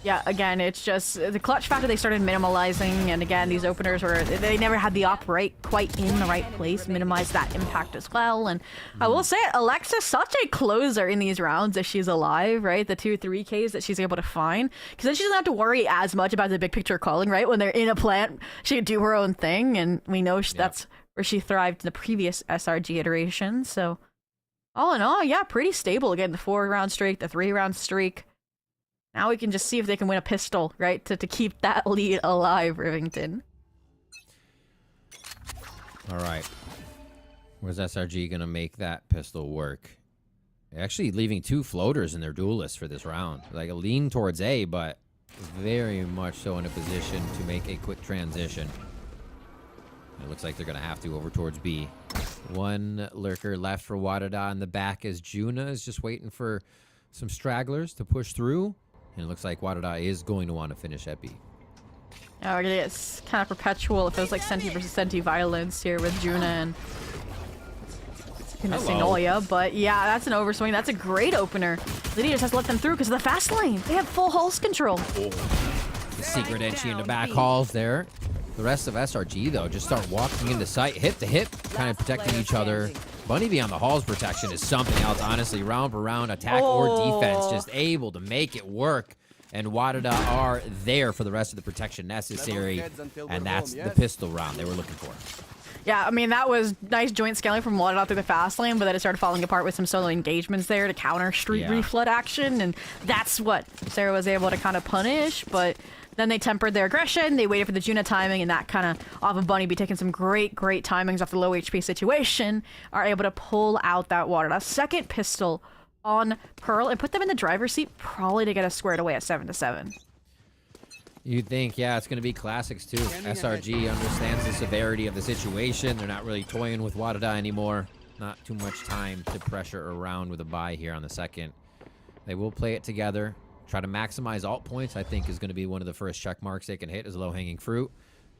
yeah, again, it's just the clutch factor they started minimalizing. And again, these openers were, they never had the op right quite in the right place, minimize that impact as well. And I will say, Alexa's such a closer in these rounds if she's alive, right? The 2-3 Ks that she's able to find. Because then she doesn't have to worry as much about the big picture calling, right? When they're in a plant, she can do her own thing. And we know that's where she thrived in the previous SRG iteration. So all in all, yeah, pretty stable. Again, the 4-round streak, the 3-round streak. Now we can just see if they can win a pistol, right? To keep that lead alive, Rivington. All right. Where's SRG going to make that pistol work? Actually leaving 2 floaters in their duelist for this round. Like a lean towards A, but very much so in a position to make a quick transition. It looks like they're going to have to over towards B. 1 lurker left for Wadada in the back as Juna is just waiting for some stragglers to push through. And it looks like Wadada is going to want to finish at B. Yeah, we're gonna get kind of perpetual. It feels like Senti versus Senti violence here with Juna and Sinoya. But yeah, that's an overswing. That's a great opener. Lydia just has to let them through because of the fast lane. They have full hulls control. The secret entry into back halls there. The rest of SRG, though, just start walking into sight, hip to hip, kind of protecting each other. Bunny beyond the halls protection is something else, honestly. Round for round, attack or defense, just able to make it work. And Wadada are there for the rest of the protection necessary. And that's the pistol round they were looking for. Yeah, I mean, that was nice joint scaling from Wadada through the fast lane, but then it started falling apart with some solo engagements there to counter street reflood action. And that's what Sarah was able to kind of punish, but then they tempered their aggression, they waited for the Juna timing, and that kind of, off of Bunny be taking some great timings off the low HP situation, are able to pull out that Wadada second pistol on Pearl and put them in the driver's seat, probably to get us squared away at 7-7. You'd think, yeah, it's going to be classics too. SRG understands the severity of the situation. They're not really toying with Wadada anymore. Not too much time to pressure around with a buy here on the second. They will play it together. Try to maximize alt points, I think, is going to be one of the first check marks they can hit as low-hanging fruit.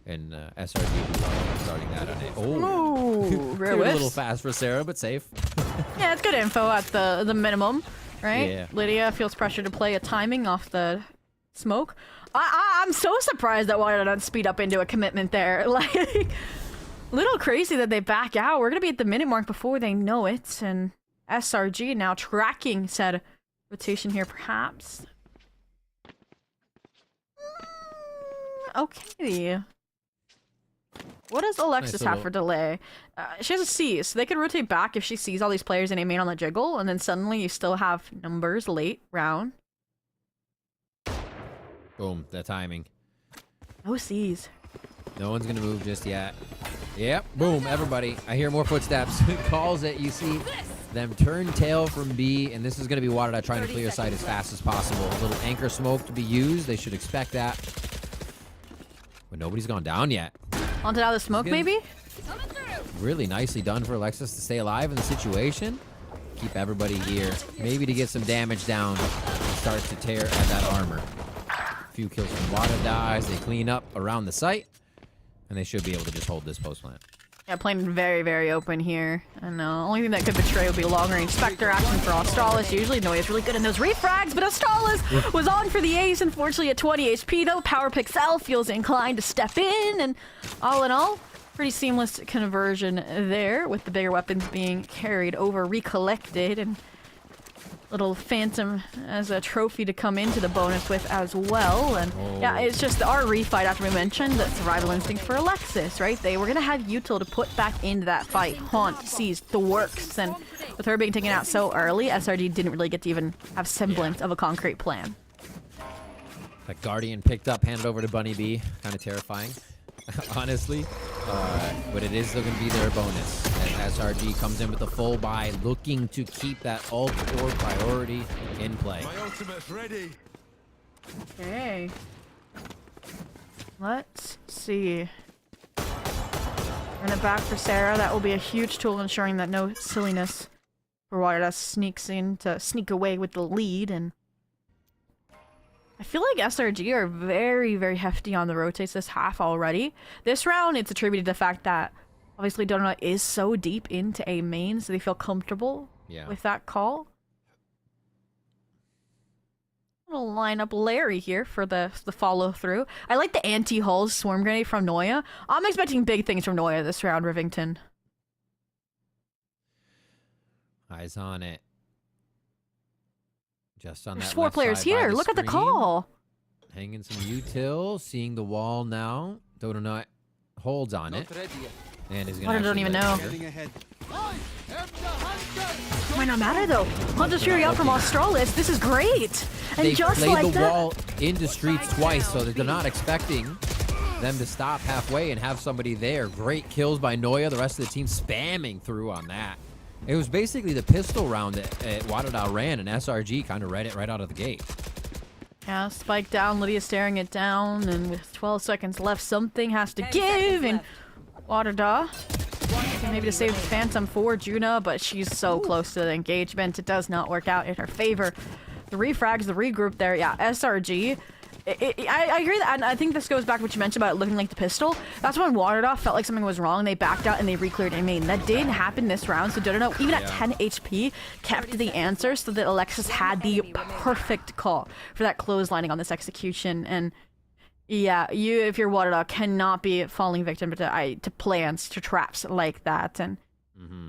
And SRG starting that on it. Oh, a little fast for Sarah, but safe. Yeah, it's good info at the minimum, right? Yeah. Lydia feels pressure to play a timing off the smoke. I'm so surprised that Water doesn't speed up into a commitment there. Like, little crazy that they back out. We're going to be at the minute mark before they know it. And SRG now tracking said rotation here, perhaps. Okay. What does Alexis have for delay? She has a C, so they could rotate back if she sees all these players in a main on the jiggle, and then suddenly you still have numbers late round. Boom, the timing. No C's. No one's gonna move just yet. Yep, boom, everybody. I hear more footsteps. Calls it. You see them turn tail from B, and this is gonna be WaterDot trying to clear sight as fast as possible. A little anchor smoke to be used. They should expect that. But nobody's gone down yet. Onto out of the smoke, maybe? Really nicely done for Alexis to stay alive in the situation. Keep everybody here. Maybe to get some damage down and start to tear at that armor. A few kills from WaterDot as they clean up around the site. And they should be able to just hold this post plant. Yeah, playing very, very open here. And only thing that could betray would be long-range Spectre action for Australis. Usually Noya's really good in those refrags, but Australis was on for the ace. Unfortunately, at 20 HP, though, Power Pixel feels inclined to step in. And all in all, pretty seamless conversion there, with the bigger weapons being carried over, recollected, and little Phantom as a trophy to come into the bonus with as well. And yeah, it's just our refight after we mentioned that survival instinct for Alexis, right? They were going to have util to put back into that fight. Haunt, seized, the works. And with her being taken out so early, SRG didn't really get to even have semblance of a concrete plan. That Guardian picked up, handed over to Bunny B. Kind of terrifying, honestly. But it is still going to be their bonus. As SRG comes in with the full buy, looking to keep that ult or priority in play. My ultimate's ready. Okay. Let's see. Run it back for Sarah. That will be a huge tool ensuring that no silliness for WaterDot sneaks in to sneak away with the lead. And I feel like SRG are very, very hefty on the rotates this half already. This round, it's attributed to the fact that obviously Donut is so deep into a main, so they feel comfortable with that call. We'll line up Larry here for the follow through. I like the anti-hull swarm grenade from Noya. I'm expecting big things from Noya this round, Rivington. Eyes on it. Just on There's that 4 left players side by here. the Look at the screen. call. Hanging some util, seeing the wall now. Donut holds on it. And is I going to don't even know. Might not matter though. Hunter's Fury out from Australis. This is great. And They just played like the that, wall into streets twice, so they're not expecting them to stop halfway and have somebody there. Great kills by Noya. The rest of the team spamming through on that. It was basically the pistol round that WaterDot ran, and SRG kind of read it right out of the gate. yeah, spike down. Lydia staring it down, and with 12 seconds left, something has to give. And WaterDot maybe to save the Phantom for Juna, but she's so close to the engagement. It does not work out in her favor. The refrags, the regroup there. Yeah, SRG. I agree that, and I think this goes back to what you mentioned about it looking like the pistol. That's when WaterDot felt like something was wrong. They backed out and they re-cleared a main. That didn't happen this round, so Dodo, even at 10 HP, kept the answer so that Alexis had the perfect call for that clotheslining on this execution. And yeah, if you're WaterDot, cannot be falling victim to plans, to traps like that. And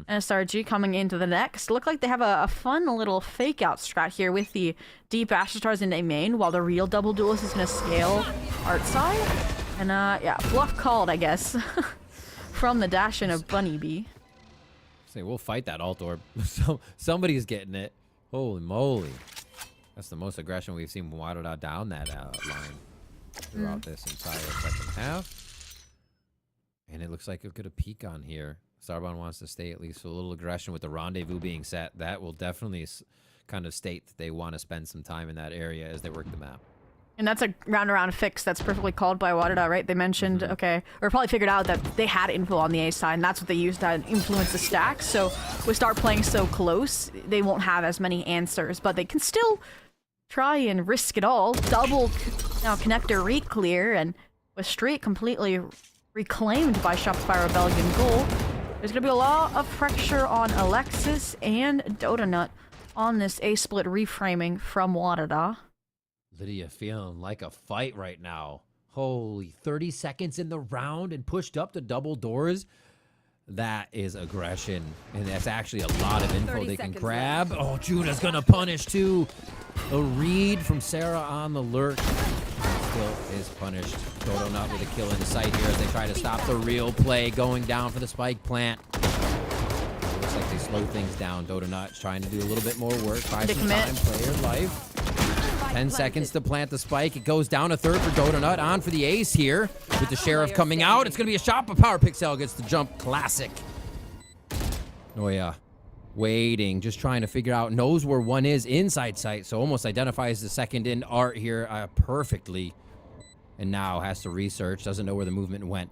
SRG coming into the next. Look like they have a fun little fake out strat here with the deep Asher Stars in a main, while the real double duelist is going to scale art side. And yeah, bluff called, I guess, from the dash in of Bunny B. Say, we'll fight that alt orb. Somebody's getting it. Holy moly. That's the most aggression we've seen from WaterDot down that line throughout this entire second half. And it looks like we'll get a peek on here. Starbound wants to stay at least with a little aggression with the rendezvous being set. That will definitely kind of state that they want to spend some time in that area as they work the map. And that's a round-around fix that's perfectly called by WaterDot, right? They mentioned, okay, or probably figured out that they had info on the A side, and that's what they used to influence the stack. So we start playing so close, they won't have as many answers, but they can still try and risk it all. Double now connector re-clear, and with street completely reclaimed by Shopify Rebellion goal. There's going to be a lot of pressure on Alexis and Dodanut on this A-split reframing from WaterDot. Lydia feeling like a fight right now. Holy, 30 seconds in the round and pushed up to double doors. That is aggression. And that's actually a lot of info they can grab. Left. Oh, Juna's going to punish too. A read from Sarah on the lurk. Still is punished. Dodo not with a kill in sight here as they try to stop the real play going down for the spike plant. Looks like they slow things down. Dodo not trying to do a little bit more work. Buy some time, player life. 10 seconds to plant the spike. It goes down a third for Donut. On for the ace here with the Sheriff coming out. It's going to be a shot, but Power Pixel gets the jump. Classic. Noya waiting, just trying to figure out, knows where one is inside sight, so almost identifies the second in Art here perfectly. And now has to research, doesn't know where the movement went.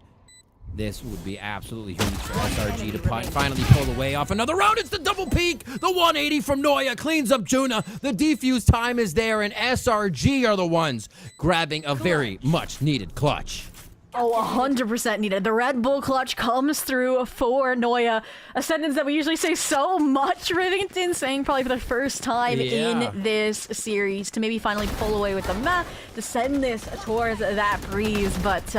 This would be absolutely huge for SRG to finally pull away off another round. It's the double peak. The 180 from Noya cleans up Juna. The defuse time is there, and SRG are the ones grabbing a very much needed clutch. Oh, 100% needed. The Red Bull clutch comes through for Noya. A sentence that we usually say so much. Raidiant saying probably for the first time in this series to maybe finally pull away with the map to send this towards that breeze. But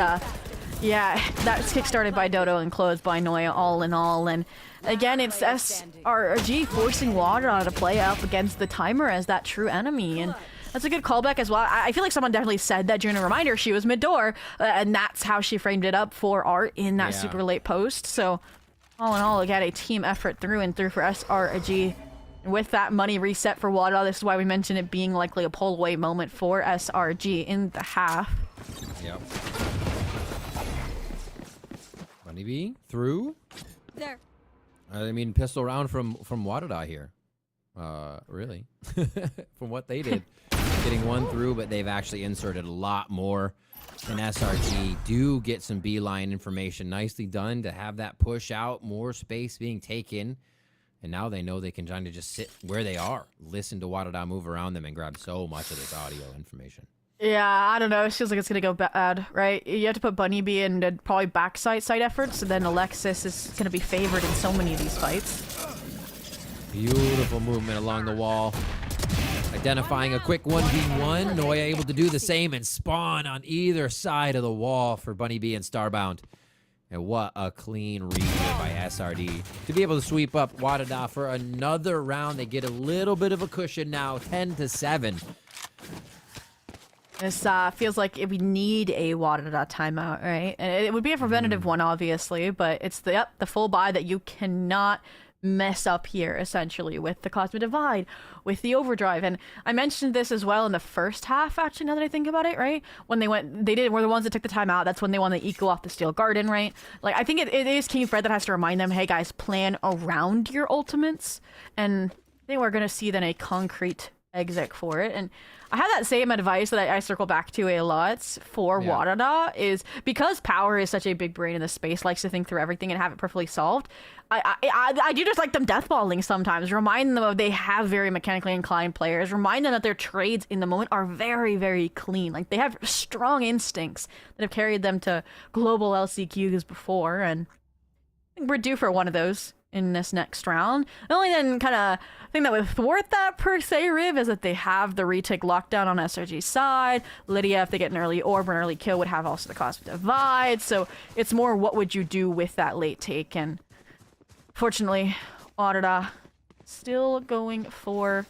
yeah, that's kickstarted by Dodo and closed by Noya all in all. And again, it's SRG forcing Water to play up against the timer as that true enemy. And that's a good callback as well. I feel like someone definitely said that during a reminder she was mid-door, and that's how she framed it up for Art in that super late post. So all in all, again, a team effort through and through for SRG. And with that money reset for Wada, this is why we mentioned it being likely a pull away moment for SRG in the half. Yep. Bunny B through. There. I mean, pistol round from Wadada here. Really, from what they did. Getting one through, but they've actually inserted a lot more. And SRG do get some beeline information. Nicely done to have that push out, more space being taken. And now they know they can kind of just sit where they are, listen to Wadada move around them and grab so much of this audio information. Yeah, I don't know. It feels like it's going to go bad, right? You have to put Bunny B in probably backside side efforts, and then Alexis is going to be favored in so many of these fights. Beautiful movement along the wall. Identifying a quick 1v1. Noya able to do the same and spawn on either side of the wall for Bunny B and Starbound. And what a clean read by SRD. To be able to sweep up Wadada for another round. They get a little bit of a cushion now, 10-7. This feels like we need a Wadada timeout, right? And it would be a preventative one, obviously, but it's the full buy that you cannot mess up here, essentially, with the Cosmic Divide, with the overdrive. And I mentioned this as well in the first half, actually, now that I think about it, right? When they were the ones that took the time out. That's when they won the eco off the Steel Garden, right? Like, I think it is King Fred that has to remind them, hey guys, plan around your ultimates. And I think we're going to see then a concrete exit for it. And I have that same advice that I circle back to a lot for Wadada, is because Power is such a big brain in the space, likes to think through everything and have it perfectly solved. I do just like them deathballing sometimes. Remind them of they have very mechanically inclined players. Remind them that their trades in the moment are very, very clean. Like, they have strong instincts that have carried them to global LCQs before, and I think we're due for one of those in this next round. The only then kind of thing that would thwart that per se, Riv, is that they have the retake lockdown on SRG's side. Lydia, if they get an early orb or an early kill, would have also the Cosmic Divide. So it's more what would you do with that late take. And fortunately, Wadada still going for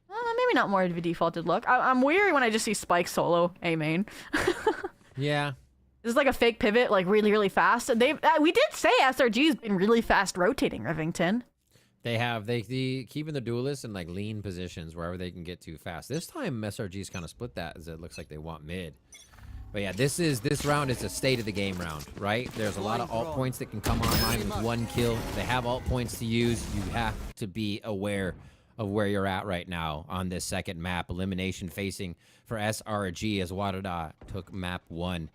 maybe not more of a defaulted look. I'm weary when I just see Spike solo A main. Yeah. This is like a fake pivot, like really, really fast. We did say SRG's been really fast rotating, Rivington. They have. They keeping the duelists in like lean positions wherever they can get too fast. This time SRG's kind of split that, as it looks like they want mid. But yeah, this round is a state of the game round, right? There's a lot of alt points that can come online with one kill. They have alt points to use. You have to be aware of where you're at right now on this second map. Elimination facing for SRG as Wadada took map 1.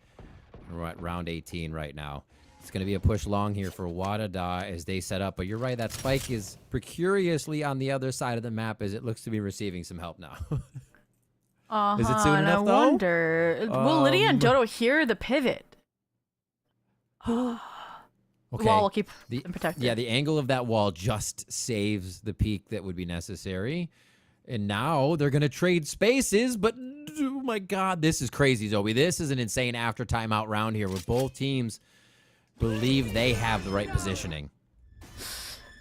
We're at round 18 right now. It's going to be a push long here for Wadada as they set up. But you're right, that spike is precariously on the other side of the map as it looks to be receiving some help now. Is it soon enough, though? I wonder, will Lydia and Dodo hear the pivot? Okay. The wall will keep them protected. Yeah, the angle of that wall just saves the peak that would be necessary. And now they're going to trade spaces, but oh my God, this is crazy, Zoe. This is an insane after timeout round here where both teams believe they have the right positioning.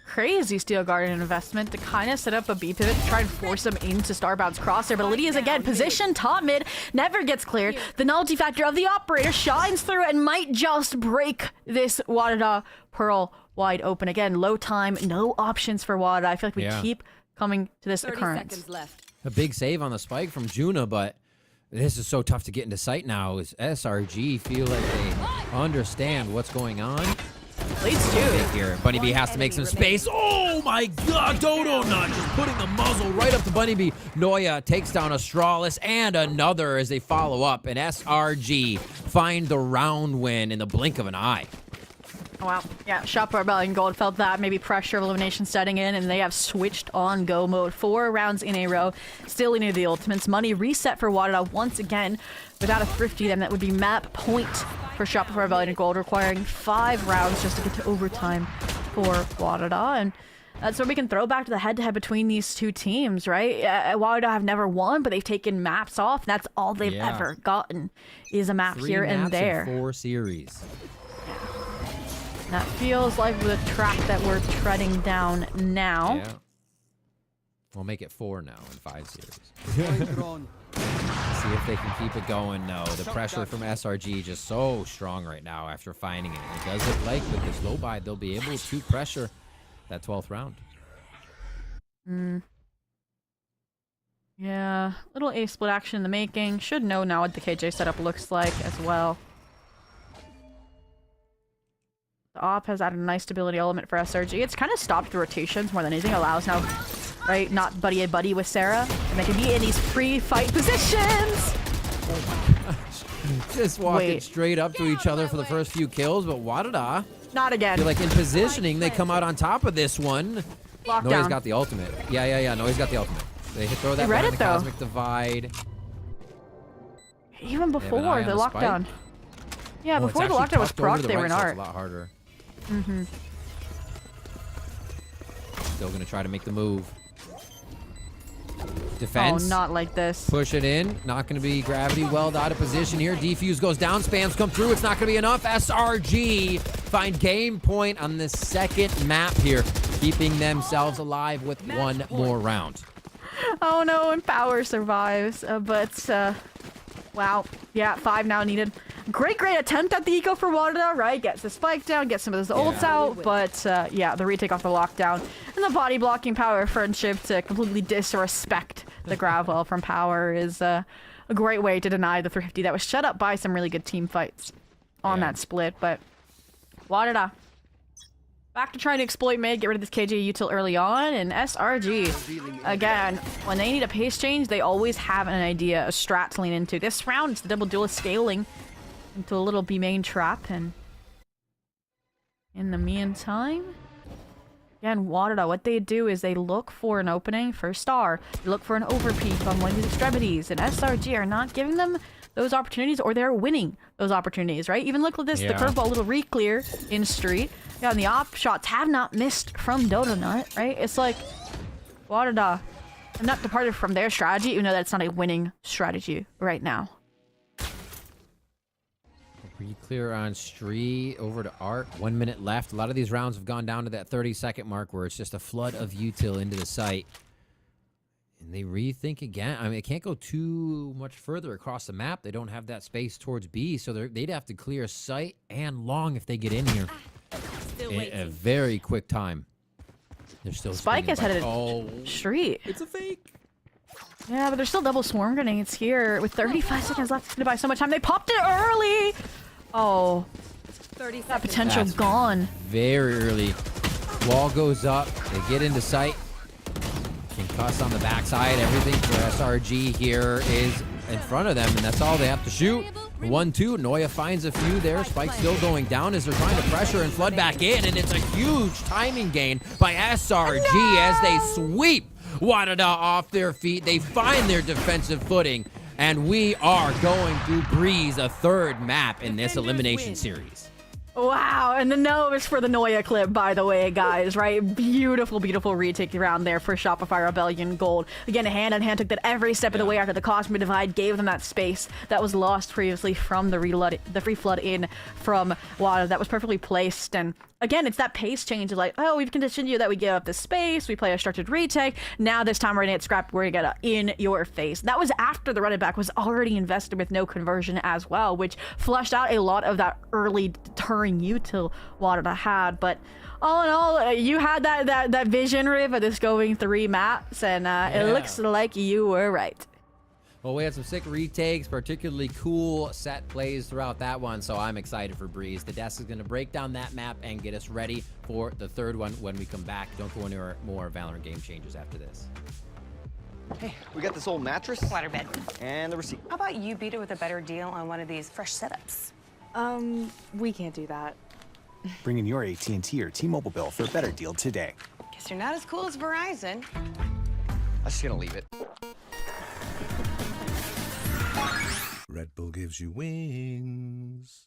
Crazy Steel Garden investment to kind of set up a B pivot to try and force them into Starbound's crosshair. But Lydia's again positioned top mid, never gets cleared. The nullity factor of the operator shines through and might just break this Wadada Pearl wide open. Again, low time, no options for Wadada. I feel like we keep coming to this occurrence. 30 seconds left. A big save on the spike from Juna, but this is so tough to get into sight now. Is SRG feel like they understand what's going on? Leads two. Here, Bunny B has to make some space. Oh my God, Dodo Nut just putting the muzzle right up to Bunny B. Noya takes down Astralis and another as they follow up, and SRG find the round win in the blink of an eye. Oh, wow. Yeah, Shop Rebellion Gold felt that maybe pressure of elimination setting in, and they have switched on go mode. 4 rounds in a row, still leading to the ultimates. Money reset for Wadada once again. Without a thrifty, then that would be map point for Shop Rebellion Gold, requiring 5 rounds just to get to overtime for Wadada. And that's where we can throw back to the head-to-head between these two teams, right? Wadada have never won, but they've taken maps off. That's all they've ever gotten is a map 3 here maps and there. in 4 series. That feels like the track that we're treading down now. Yeah. We'll make it 4 now in 5 series. See if they can keep it going. No, the pressure from SRG just so strong right now after finding it. It does look like with this low buy, they'll be able to pressure that 12th round. Yeah, little A split action in the making. Should know now what the KJ setup looks like as well. The op has added a nice stability element for SRG. It's kind of stopped the rotations more than anything. Allows now, right, not buddy-a-buddy with Sarah. And they can be in these pre-fight positions! Oh my gosh. Just walking straight up to each other for the first few kills, but Wadada, not again. Feel like in positioning, they come out on top of this one. Lockdown. Noya's got the ultimate. Yeah. Noya's got the ultimate. They throw that behind the Cosmic Divide. Even before the lockdown. Yeah, before the lockdown was proc, they were in art. A lot harder. Still gonna try to make the move. Defense. Oh, not like this. Push it in. Not gonna be gravity weld out of position here. Defuse goes down. Spams come through. It's not gonna be enough. SRG find game point on the second map here, keeping themselves alive with one more round. Oh no, and Power survives, wow. Yeah, 5 now needed. Great attempt at the eco for Wadada, right? Gets the spike down, gets some of those ults out, but yeah, the retake off the lockdown. And the body blocking Power friendship to completely disrespect the Gravel from Power is a great way to deny the 350 that was shut up by some really good team fights on that split, but Wadada back to trying to exploit mid, get rid of this KJ util early on, and SRG, again, when they need a pace change, they always have an idea, a strat to lean into. This round, it's the double duelist scaling into a little B main trap, and in the meantime, again, Wadada, what they do is they look for an opening for Star, they look for an overpeak on one of these extremities, and SRG are not giving them those opportunities, or they're winning those opportunities, right? Even look at this, the curveball, little re-clear in street. Yeah, and the op shots have not missed from Dodo Nut, right? It's like, Wadada have not departed from their strategy, even though that's not a winning strategy right now. Re-clear on Stree, over to Art. 1 minute left. A lot of these rounds have gone down to that 30-second mark where it's just a flood of util into the site. And they rethink again. I mean, they can't go too much further across the map. They don't have that space towards B, so they'd have to clear sight and long if they get in here in a very quick time. They're still Spike is headed street. It's a fake. Yeah, but there's still double swarm grenades here with 35 seconds left. It's gonna buy so much time. They popped it early. Oh, that potential gone. Very early. Wall goes up. They get into sight. Concuss on the backside. Everything for SRG here is in front of them, and that's all they have to shoot. 1-2. Noya finds a few there. Spike still going down as they're trying to pressure and flood back in, and it's a huge timing gain by SRG as they sweep Wadada off their feet. They find their defensive footing, and we are going to breeze a third map in this elimination series. Wow, and the no is for the Noya clip, by the way, guys, right? Beautiful, beautiful retake around there for Shopify Rebellion Gold. Again, a hand-on-hand took that every step of the way after the Cosmic Divide gave them that space that was lost previously from the free flood in from Wada that was perfectly placed. And again, it's that pace change of like, oh, we've conditioned you that we give up this space, we play a structured retake. Now this time we're gonna get scrapped, we're gonna get in your face. That was after the running back was already invested with no conversion as well, which flushed out a lot of that early turn comparing you to what I had, but all in all, you had that vision, Riv, of this going 3 maps, and it looks like you were right. Well, we had some sick retakes, particularly cool set plays throughout that one, so I'm excited for Breeze. The desk is going to break down that map and get us ready for the third one when we come back. Don't go anywhere more Valorant Game Changers after this. Hey, we got this old mattress. Waterbed. And the receipt. How about you beat it with a better deal on one of these fresh setups? We can't do that. Bring in your AT&T or T-Mobile bill for a better deal today. Guess you're not as cool as Verizon. I'm just gonna leave it. Red Bull gives you wings.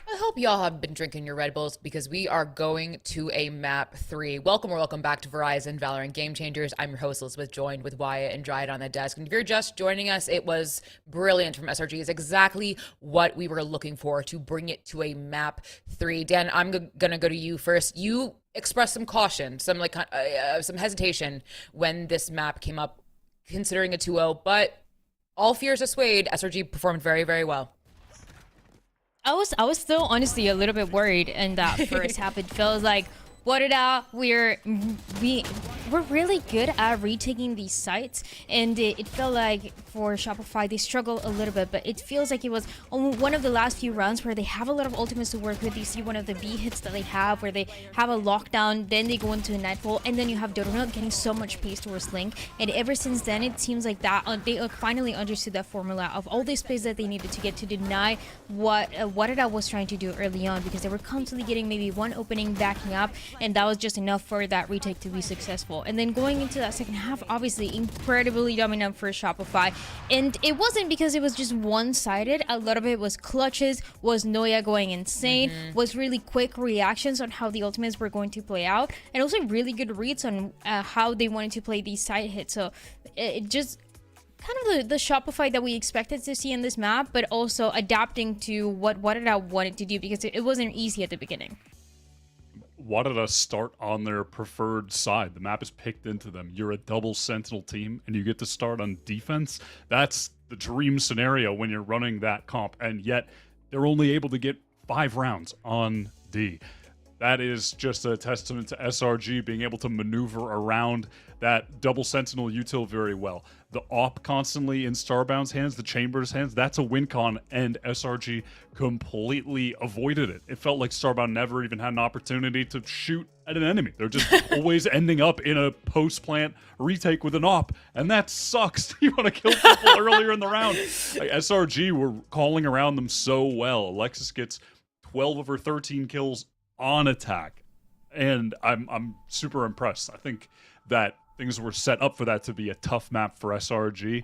I hope y'all have been drinking your Red Bulls because we are going to a map 3. Welcome or welcome back to Verizon Valorant Game Changers. I'm your host Elizabeth, joined with Wyatt and Dryad on the desk. And if you're just joining us, it was brilliant from SRG. It's exactly what we were looking for to bring it to a map 3. Dan, I'm gonna go to you first. You expressed some caution, some hesitation when this map came up, considering a 2-0, but all fears assuaged. SRG performed very, very well. I was still honestly a little bit worried in that first half. It feels like, what it out? We we're really good at retaking these sites, and it felt like for Shopify they struggle a little bit, but it feels like it was on one of the last few rounds where they have a lot of ultimates to work with. You see one of the B hits that they have where they have a lockdown, then they go into a Nightfall, and then you have Donut getting so much pace towards Link, and ever since then it seems like that they finally understood that formula of all the space that they needed to get to deny what Wadada was trying to do early on, because they were constantly getting maybe one opening backing up, and that was just enough for that retake to be successful. And then going into that second half, obviously incredibly dominant for Shopify, and it wasn't because it was just one-sided. A lot of it was clutches, was Noya going insane, was really quick reactions on how the ultimates were going to play out, and also really good reads on how they wanted to play these side hits. So it just kind of the Shopify that we expected to see in this map, but also adapting to what Wadada wanted to do, because it wasn't easy at the beginning. Wadada start on their preferred side. The map is picked into them. You're a double Sentinel team, and you get to start on defense. That's the dream scenario when you're running that comp, and yet they're only able to get 5 rounds on D. That is just a testament to SRG being able to maneuver around that double Sentinel util very well. The AWP constantly in Starbound's hands, the Chamber's hands, that's a win con, and SRG completely avoided it. It felt like Starbound never even had an opportunity to shoot at an enemy. They're just always ending up in a post-plant retake with an AWP, and that sucks. You want to kill people earlier in the round. Like, SRG were calling around them so well. Alexis gets 12 of her 13 kills on attack, and I'm super impressed. I think that things were set up for that to be a tough map for SRG,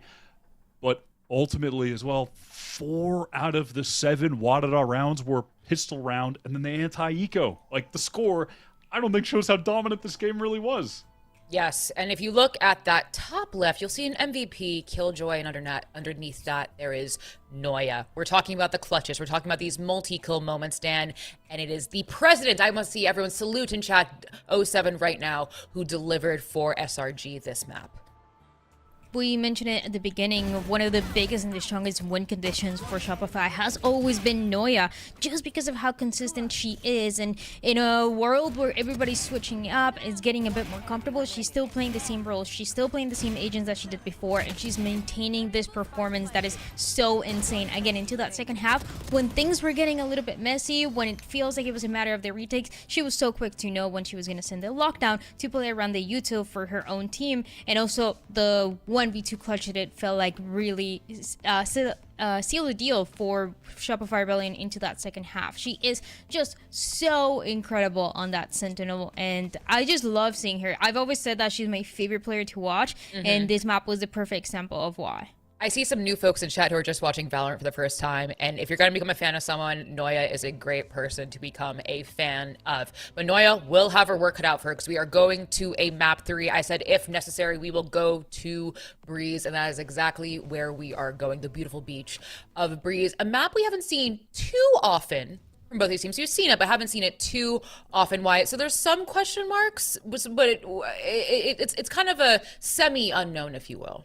but ultimately as well, 4 out of the 7 Wadada rounds were pistol round, and then the anti-eco. Like, the score, I don't think shows how dominant this game really was. Yes, and if you look at that top left, you'll see an MVP, Killjoy, and underneath that there is Noya. We're talking about the clutches. We're talking about these multi-kill moments, Dan, and it is the president, I must see everyone salute in chat 07 right now, who delivered for SRG this map. We mentioned it at the beginning, one of the biggest and the strongest win conditions for Shopify has always been Noya, just because of how consistent she is. And in a world where everybody's switching up, is getting a bit more comfortable, she's still playing the same roles, she's still playing the same agents that she did before, and she's maintaining this performance that is so insane. Again, into that second half, when things were getting a little bit messy, when it feels like it was a matter of the retakes, she was so quick to know when she was going to send the lockdown to play around the util for her own team. And also the 1v2 clutch it felt like really sealed the deal for Shopify Rebellion into that second half. She is just so incredible on that Sentinel, and I just love seeing her. I've always said that she's my favorite player to watch, and this map was the perfect example of why. I see some new folks in chat who are just watching Valorant for the first time, and if you're going to become a fan of someone, Noya is a great person to become a fan of. But Noya will have her work cut out for her, because we are going to a map 3. I said if necessary, we will go to Breeze, and that is exactly where we are going, the beautiful beach of Breeze. A map we haven't seen too often from both these teams. You've seen it, but haven't seen it too often, Wyatt. So there's some question marks, but it's kind of a semi-unknown, if you will.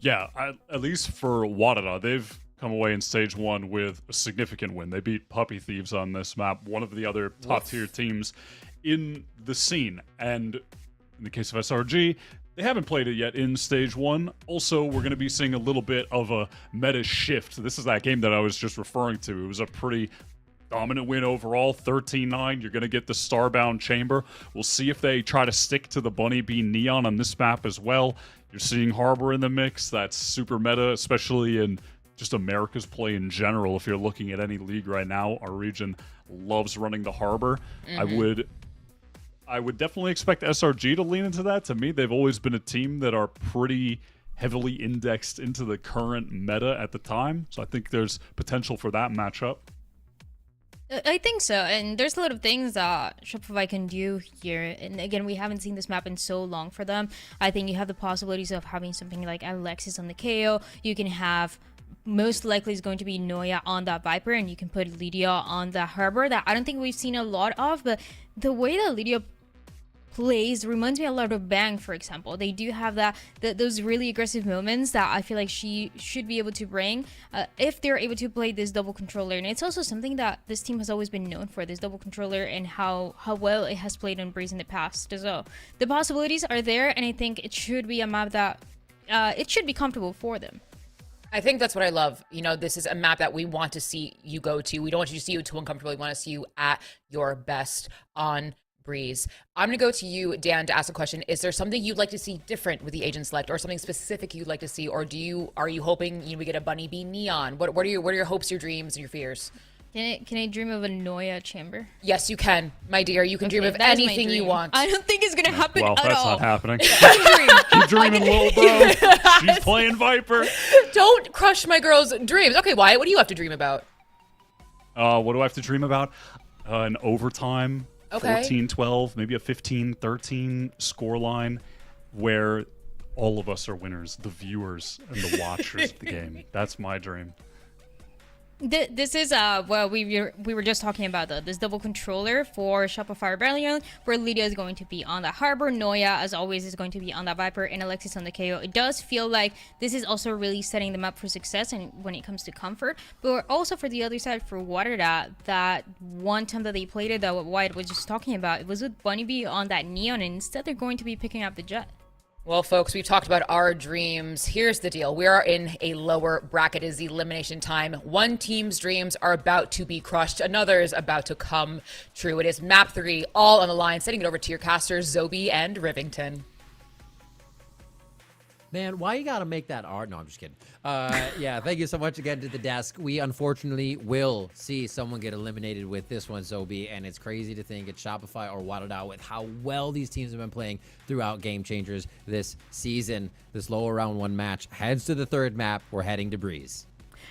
Yeah, at least for Wadada, they've come away in stage 1 with a significant win. They beat Puppy Thieves on this map, one of the other top-tier teams in the scene. And in the case of SRG, they haven't played it yet in stage 1. Also, we're going to be seeing a little bit of a meta shift. This is that game that I was just referring to. It was a pretty dominant win overall, 13-9. You're going to get the Starbound Chamber. We'll see if they try to stick to the Bunny Bee Neon on this map as well. You're seeing Harbor in the mix. That's super meta, especially in just America's play in general. If you're looking at any league right now, our region loves running the Harbor. I would definitely expect SRG to lean into that. To me, they've always been a team that are pretty heavily indexed into the current meta at the time. So I think there's potential for that matchup. I think so, and there's a lot of things that Shopify can do here, and again, we haven't seen this map in so long for them. I think you have the possibilities of having something like Alexis on the KO. You can have, most likely is going to be Noya on that Viper, and you can put Lydia on the Harbor, that I don't think we've seen a lot of, but the way that Lydia plays reminds me a lot of Bang, for example. They do have those really aggressive moments that I feel like she should be able to bring if they're able to play this double controller. And it's also something that this team has always been known for, this double controller, and how well it has played on Breeze in the past. So the possibilities are there, and I think it should be a map that it should be comfortable for them. I think that's what I love. You know, this is a map that we want to see you go to. We don't want you to see you too uncomfortable. We want to see you at your best on Breeze. I'm going to go to you, Dan, to ask a question. Is there something you'd like to see different with the agent select, or something specific you'd like to see, or are you hoping we get a Bunny Bee Neon? What are your hopes, your dreams, and your fears? Can I dream of a Noya chamber? Yes, you can, my dear. You can dream of anything you want. I don't think it's gonna happen Well, at that's all. not happening. Keep dreaming, little bro. She's playing Viper. Don't crush my girl's dreams. Okay, Wyatt, what do you have to dream about? What do I have to dream about? An overtime, Okay. 14-12, maybe a 15-13 scoreline where all of us are winners, the viewers and the watchers of the game. That's my dream. This is well, we were just talking about this double controller for Shopify Rebellion, where Lydia is going to be on the Harbor, Noya as always is going to be on the Viper, and Alexis on the KO. It does feel like this is also really setting them up for success, and when it comes to comfort, but also for the other side for Waterda, that one time that they played it, that what Wyatt was just talking about, it was with Bunny Bee on that Neon, and instead they're going to be picking up the Jet. Well, folks, we've talked about our dreams. Here's the deal. We are in a lower bracket. It is elimination time. One team's dreams are about to be crushed. Another is about to come true. It is map 3, all on the line. Sending it over to your casters, Zobi and Rivington. Man, why you gotta make that art? No, I'm just kidding. Yeah, thank you so much again to the desk. We unfortunately will see someone get eliminated with this one, Zobi, and it's crazy to think it's Shopify or Waterda with how well these teams have been playing throughout Game Changers this season. This lower round 1 match heads to the 3rd map. We're heading to Breeze.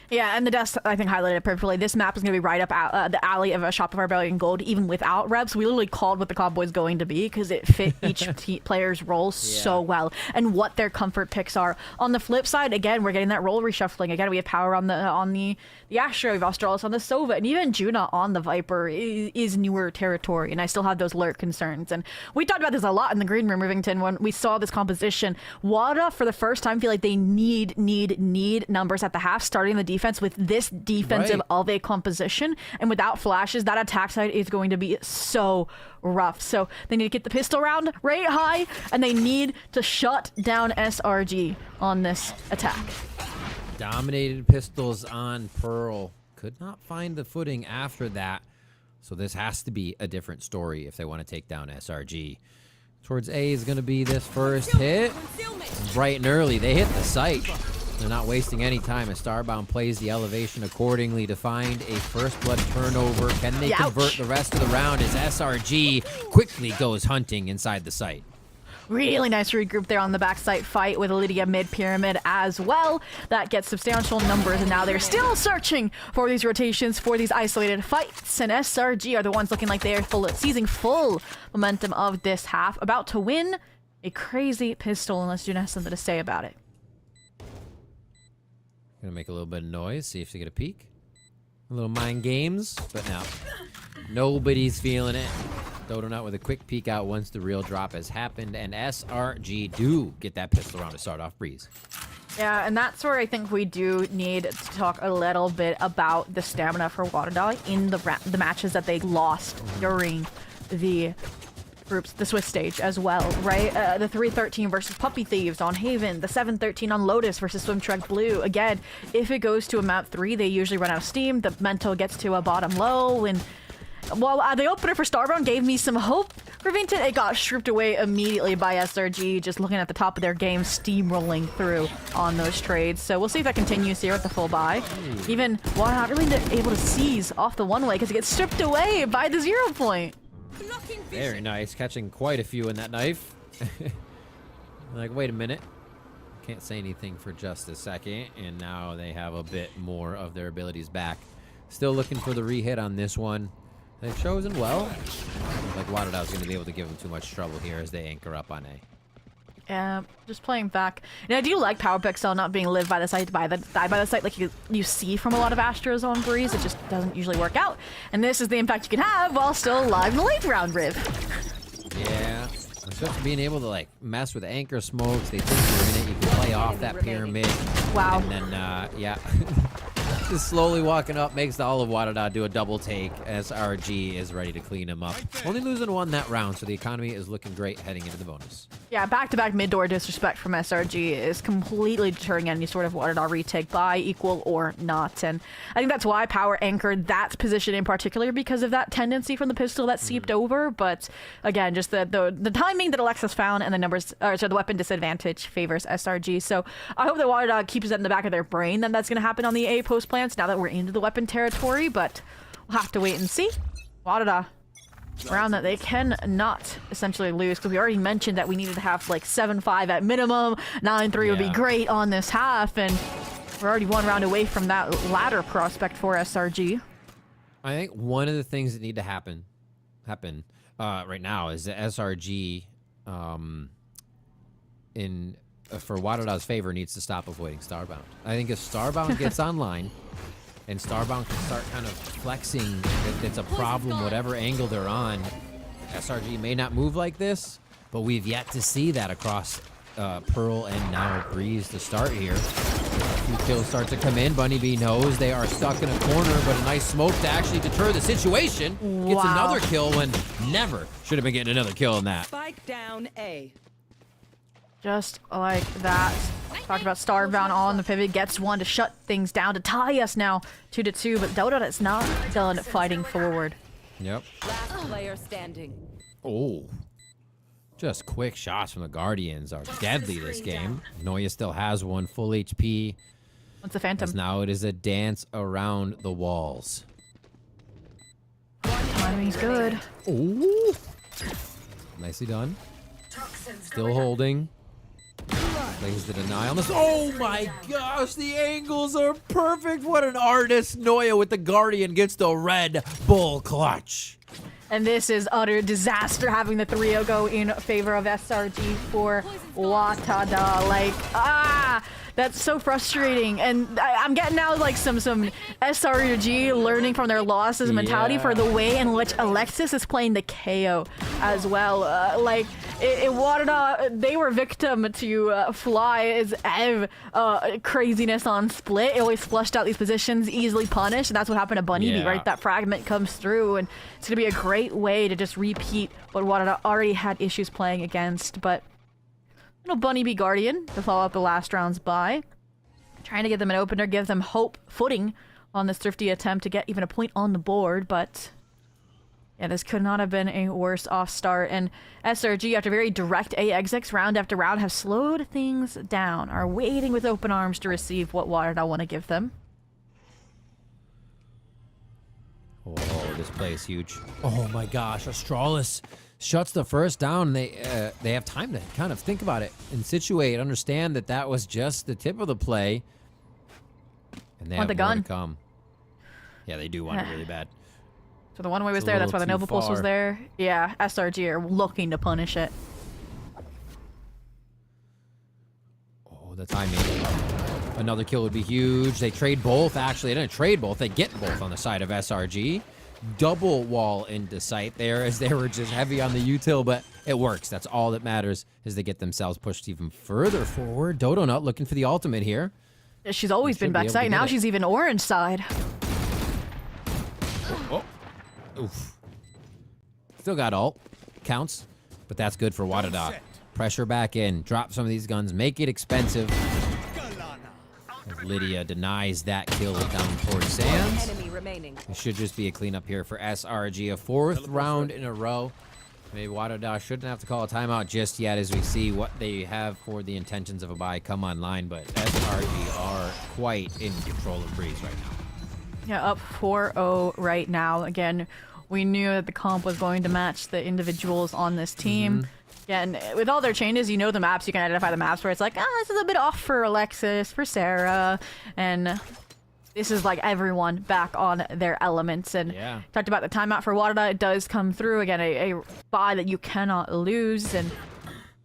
Yeah, and the desk, I think, highlighted it perfectly. This map is going to be right up the alley of a Shopify Rebellion Gold, even without reps. We literally called what the COD was going to be because it fit each player's role so well and what their comfort picks are. On the flip side, again, we're getting that role reshuffling. Again, we have Power on the Astra, we have Australis on the Sova, and even Juna on the Viper is newer territory, and I still have those lurk concerns. And we talked about this a lot in the green room, Rivington, when we saw this composition. WADA, for the first time, feel like they need numbers at the half, starting the defense with this defensive of a composition, and without flashes, that attack side is going to be so rough. So they need to get the pistol round right high, and they need to shut down SRG on this attack. Dominated pistols on Pearl. Could not find the footing after that. So this has to be a different story if they want to take down SRG. Towards A is going to be this first hit. Bright and early, they hit the site. They're not wasting any time as Starbound plays the elevation accordingly to find a first blood turnover. Can they convert the rest of the round as SRG quickly goes hunting inside the site? Really nice regroup there on the backside fight with Lydia mid-pyramid as well. That gets substantial numbers, and now they're still searching for these rotations, for these isolated fights, and SRG are the ones looking like they're seizing full momentum of this half, about to win a crazy pistol, unless June has something to say about it. Gonna make a little bit of noise, see if they get a peek. A little mind games, but now nobody's feeling it. Dodo Nut with a quick peek out once the real drop has happened, and SRG do get that pistol round to start off Breeze. Yeah, and that's where I think we do need to talk a little bit about the stamina for Waterda in the matches that they lost during the groups, the Swiss stage as well, right? The 3-13 versus Puppy Thieves on Haven, the 7-13 on Lotus versus Swim Trek Blue. Again, if it goes to a map 3, they usually run out of steam. The mental gets to a bottom low, and while the opener for Starbound gave me some hope, Rivington, it got stripped away immediately by SRG, just looking at the top of their game, steamrolling through on those trades. So we'll see if that continues here with the full buy. Even while not really able to seize off the one way because it gets stripped away by the 0 point. Very nice, catching quite a few in that knife. Like, wait a minute. Can't say anything for just a second, and now they have a bit more of their abilities back. Still looking for the re-hit on this one. They've chosen well. Looks like Waterda is going to be able to give them too much trouble here as they anchor up on A. Yeah, just playing back. And I do like Power Pixel not being lived by the site, die by the site like you see from a lot of Astros on Breeze. It just doesn't usually work out. And this is the impact you can have while still alive in the late round, Riv. Yeah, Just being able to like mess with anchor smokes. They think you're in it. You can play off that pyramid. Wow. And then, yeah. Just slowly walking up makes the all of Wadada do a double take. SRG is ready to clean him up. Only losing one that round, so the economy is looking great heading into the bonus. Yeah, back-to-back mid-door disrespect from SRG is completely deterring any sort of Wadada retake by equal or not. And I think that's why Power anchored that position in particular, because of that tendency from the pistol that seeped over. But again, just the timing that Alexis found and the numbers, or so the weapon disadvantage favors SRG. So I hope that Wadada keeps that in the back of their brain that that's going to happen on the A post plants now that we're into the weapon territory, but we'll have to wait and see. Wadada, round that they cannot essentially lose, because we already mentioned that we needed to have like 7-5 at minimum. 9-3 would be great on this half, and we're already one round away from that ladder prospect for SRG. I think one of the things that need to happen right now is that SRG for Wadada's favor needs to stop avoiding Starbound. I think if Starbound gets online and Starbound can start kind of flexing that it's a problem whatever angle they're on, SRG may not move like this, but we've yet to see that across Pearl and now Breeze to start here. A few kills start to come in. Bunny B knows they are stuck in a corner, but a nice smoke to actually deter the situation. Gets another kill when never should have been getting another kill in that. Spike down A. Just like that. Talked about Starbound on the pivot. Gets one to shut things down, to tie us now 2-2. But Dota is not done fighting forward. Yep. Last player standing. Oh. Just quick shots from the Guardians are deadly this game. Noya still has one full HP. What's the Phantom? As now it is a dance around the walls. Timing's good. Ooh. Nicely done. Still holding. Plays the deny on this. Oh my gosh, the angles are perfect. What an artist. Noya with the Guardian gets the Red Bull clutch. And this is utter disaster, having the 3-0 go in favor of SRG for Wadada. Like, that's so frustrating. And I'm getting now like some SRG learning from their losses mentality for the way in which Alexis is playing the KO as well. Wadada, they were victim to Fly's craziness on split. It always flushed out these positions, easily punished, and that's what happened to Bunny, right? That fragment comes through, and it's going to be a great way to just repeat what Wadada already had issues playing against. But Bunny B Guardian to follow up the last round's bye. Trying to get them an opener, give them hope, footing on this thrifty attempt to get even a point on the board, but yeah, this could not have been a worse off start. And SRG, after very direct A exits round after round, have slowed things down, are waiting with open arms to receive what Wadada want to give them. Oh, this play is huge. Oh my gosh, Astralis shuts the first down. They have time to kind of think about it and situate, understand that that was just the tip of the play. And they have more to come. Yeah, they do want it really bad. So the one way was there, that's why the Nova Pulse was there. Yeah, SRG are looking to punish it. Oh, the timing. Another kill would be huge. They trade both, actually. They didn't trade both. They get both on the side of SRG. Double wall into sight there as they were just heavy on the util, but it works. That's all that matters, is they get themselves pushed even further forward. Dodonut looking for the ultimate here. She's always been backside. Now she's even orange side. Oh. Oof. Still got ult. Counts, but that's good for Wadada. Pressure back in. Drop some of these guns. Make it expensive. As Lydia denies that kill down towards Sands. It should just be a cleanup here for SRG. A fourth round in a row. Maybe Wadada shouldn't have to call a timeout just yet as we see what they have for the intentions of a buy come online, but SRG are quite in control of Breeze right now. Yeah, up 4-0 right now. Again, we knew that the comp was going to match the individuals on this team. Yeah, and with all their changes, you know the maps, you can identify the maps where it's like, this is a bit off for Alexis, for Sarah, and this is like everyone back on their elements. And talked about the timeout for Wadada, it does come through. Again, a buy that you cannot lose, and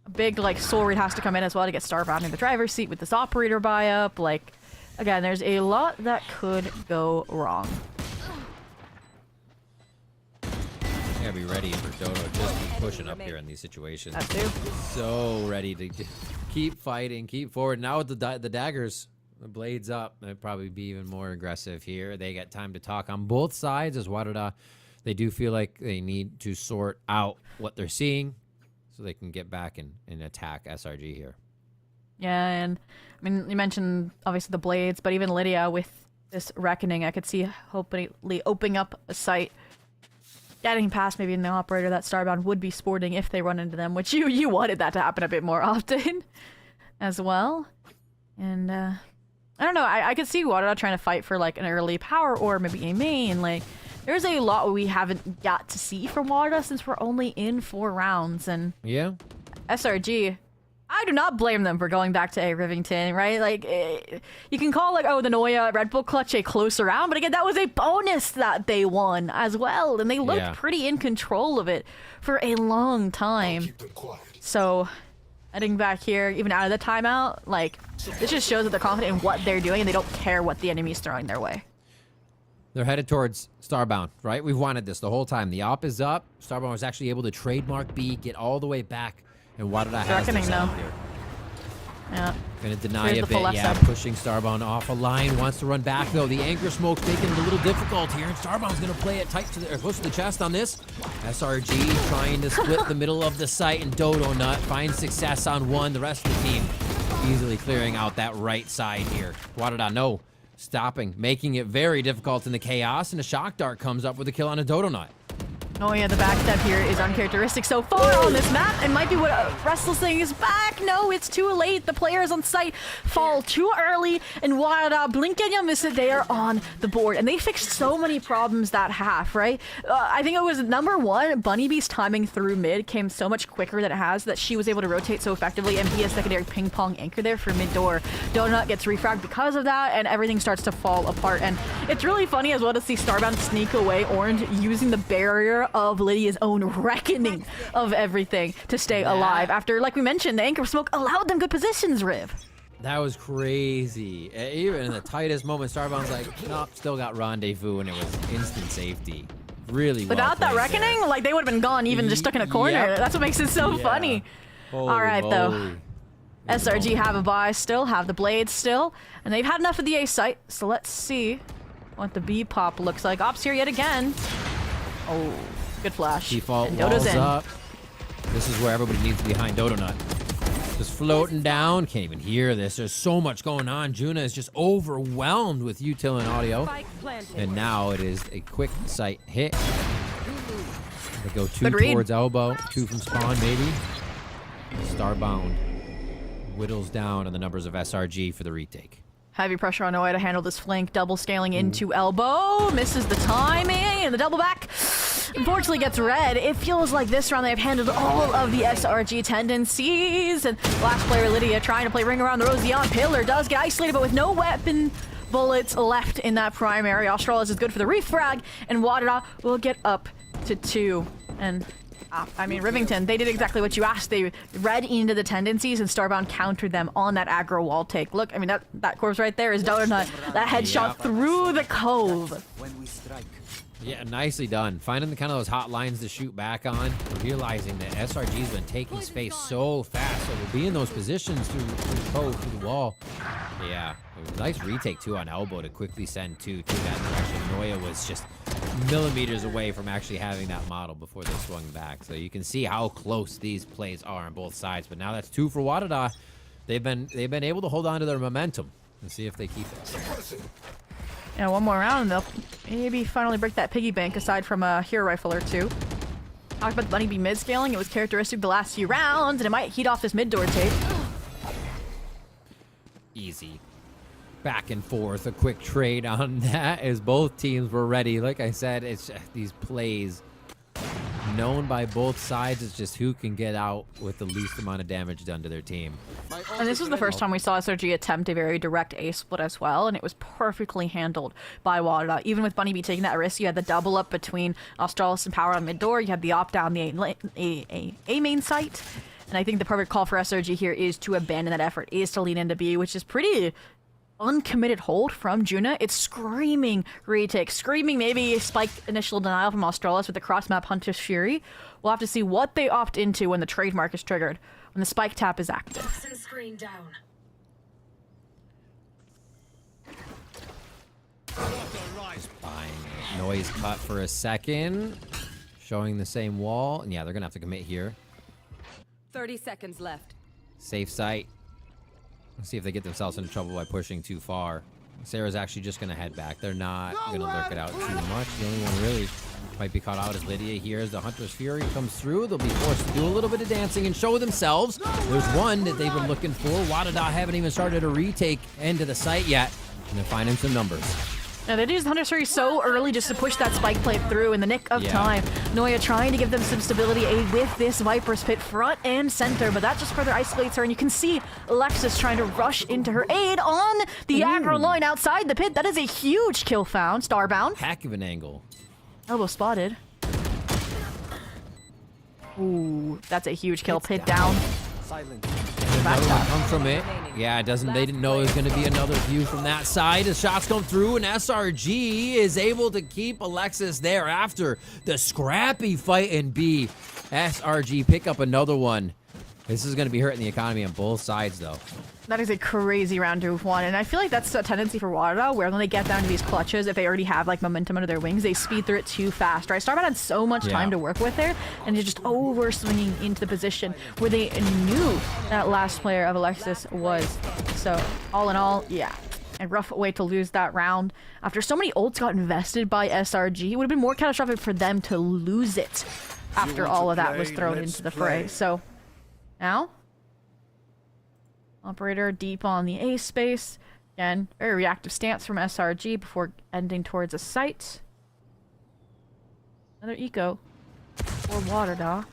a big like soul read has to come in as well to get Starbound in the driver's seat with this operator buy up. Like, again, there's a lot that could go wrong. gotta be ready for Dodo. Just keep pushing up here in these situations. That too. So ready to keep fighting, keep forward. Now with the daggers, the blades up, they'd probably be even more aggressive here. They get time to talk on both sides as Warada. They do feel like they need to sort out what they're seeing so they can get back and attack SRG here. Yeah, and I mean, you mentioned obviously the blades, but even Lydia with this reckoning, I could see hopefully opening up a site, getting past maybe an operator that Starbound would be sporting if they run into them, which you wanted that to happen a bit more often as well. And I don't know, I could see Warada trying to fight for like an early power or maybe a main. Like, there's a lot we haven't got to see from Warada since we're only in 4 rounds. And yeah, SRG, I do not blame them for going back to a Rivington, right? Like, you can call, like, oh, the Noya Red Bull clutch a closer round, but again, that was a bonus that they won as well, and they looked pretty in control of it for a long time. So, heading back here, even out of the timeout, like, this just shows that they're confident in what they're doing, and they don't care what the enemy's throwing their way. They're headed towards Starbound, right? We've wanted this the whole time. The op is up. Starbound was actually able to trademark B, get all the way back. And what did I have Reckoning though. Here? Yeah. Gonna deny Here's a bit, yeah. side. Pushing Starbound off a line. Wants to run back though. The anchor smoke's making it a little difficult here. And Starbound's gonna play it tight to the, or close to the chest on this. SRG trying to split the middle of the site, and Dodo Nut finds success on one. The rest of the team easily clearing out that right side here. Wadada, no. Stopping, making it very difficult in the chaos, and a shock dart comes up with a kill on a Dodo Nut. Oh yeah, the backstep here is uncharacteristic so far on this map. It might be what Restless thing is back. No, it's too late. The players on site fall too early, and Warada blink and you miss it. They are on the board, and they fixed so many problems that half, right? I think it was number 1, Bunny Bee's timing through mid came so much quicker than it has, that she was able to rotate so effectively and be a secondary ping pong anchor there for mid door. Donut gets refragged because of that, and everything starts to fall apart. And it's really funny as well to see Starbound sneak away Orange using the barrier of Lydia's own reckoning of everything to stay alive after, like we mentioned, the anchor smoke allowed them good positions, Riv. That was crazy. Even in the tightest moment, Starbound's like, nope, still got rendezvous, and it was instant safety. Really well Without that reckoning, like, they would have been gone, even just stuck in a corner. Yep. That's what makes it so funny. Holy all right, moly. though. SRG have a buy still, have the blades still, and they've had enough of the A site, so let's see what the B pop looks like. Ops here yet again. Oh, good flash. Default and Dodo's walls in. up. This is where everybody needs to be behind Dodo Nut. Just floating down. Can't even hear this. There's so much going on. Juna is just overwhelmed with util and audio. And now it is a quick sight hit. They go 2 towards elbow. 2 from spawn, maybe. Starbound whittles down on the numbers of SRG for the retake. Heavy pressure on Noya to handle this flank, double scaling into elbow, misses the timing, and the double back unfortunately gets red. It feels like this round they have handled all of the SRG tendencies, and last player Lydia trying to play ring around the rosy on Pillar does get isolated, but with no weapon bullets left in that primary. Australis is good for the refrag, and Wadada will get up to 2. And I mean, Rivington, they did exactly what you asked. They read into the tendencies, and Starbound countered them on that aggro wall take. Look, I mean, that corpse right there is Donut. That headshot through the cove. Yeah, nicely done. Finding the kind of those hot lines to shoot back on, realizing that SRG's been taking space so fast, so we'll be in those positions through the cove, through the wall. Yeah, it was a nice retake too on elbow to quickly send 2 to that direction. Noya was just millimeters away from actually having that model before they swung back. So you can see how close these plays are on both sides. But now that's 2 for Wadada. They've been able to hold on to their momentum and see if they keep it. Yeah, one more round, and they'll maybe finally break that piggy bank aside from a hero rifle or 2. Talked about the Bunny Bee mid scaling. It was characteristic the last few rounds, and it might heat off this mid door tape. Easy. Back and forth, a quick trade on that as both teams were ready. Like I said, it's these plays known by both sides. It's just who can get out with the least amount of damage done to their team. And this was the first time we saw SRG attempt a very direct A split as well, and it was perfectly handled by Wadada. Even with Bunny Bee taking that risk, you had the double up between Australis and Power on mid door. You had the opt down the A main site. And I think the perfect call for SRG here is to abandon that effort, is to lean into B, which is pretty uncommitted hold from Juna. It's screaming retake, screaming maybe spike initial denial from Australis with the cross-map Hunter's Fury. We'll have to see what they opt into when the trademark is triggered, when the spike tap is active. Screen down. Buying it. Noise cut for a second. Showing the same wall. And yeah, they're going to have to commit here. 30 seconds left. Safe site. Let's see if they get themselves into trouble by pushing too far. Sarah's actually just going to head back. They're not going to lurk it out too much. The only one really might be caught out is Lydia here as the Hunter's Fury comes through. They'll be forced to do a little bit of dancing and show themselves. There's one that they've been looking for. Wadada haven't even started a retake into the site yet. And they're finding some numbers. Now they used Hunter's Fury so early just to push that spike plate through in the nick of time. Noya trying to give them some stability aid with this Viper's Pit front and center, but that just further isolates her, and you can see Alexis trying to rush into her aid on the aggro line outside the pit. That is a huge kill found. Starbound. Heck of an angle. Elbow spotted. Ooh, that's a huge kill. Pit down. Another one comes from it. Yeah, it doesn't. They didn't know there was going to be another view from that side. The shots come through, and SRG is able to keep Alexis there after the scrappy fight in B. SRG pick up another one. This is going to be hurting the economy on both sides, though. That is a crazy round to have won, and I feel like that's a tendency for Warda, where when they get down to these clutches, if they already have like momentum under their wings, they speed through it too fast, right? Starbound had so much time to work with there, and they're just over swinging into the position where they knew that last player of Alexis was. So all in all, yeah, a rough way to lose that round. After so many ults got invested by SRG, it would have been more catastrophic for them to lose it after all of that was thrown into the fray. So now, operator deep on the A space. Again, very reactive stance from SRG before ending towards a site. Another eco for Waterdaw.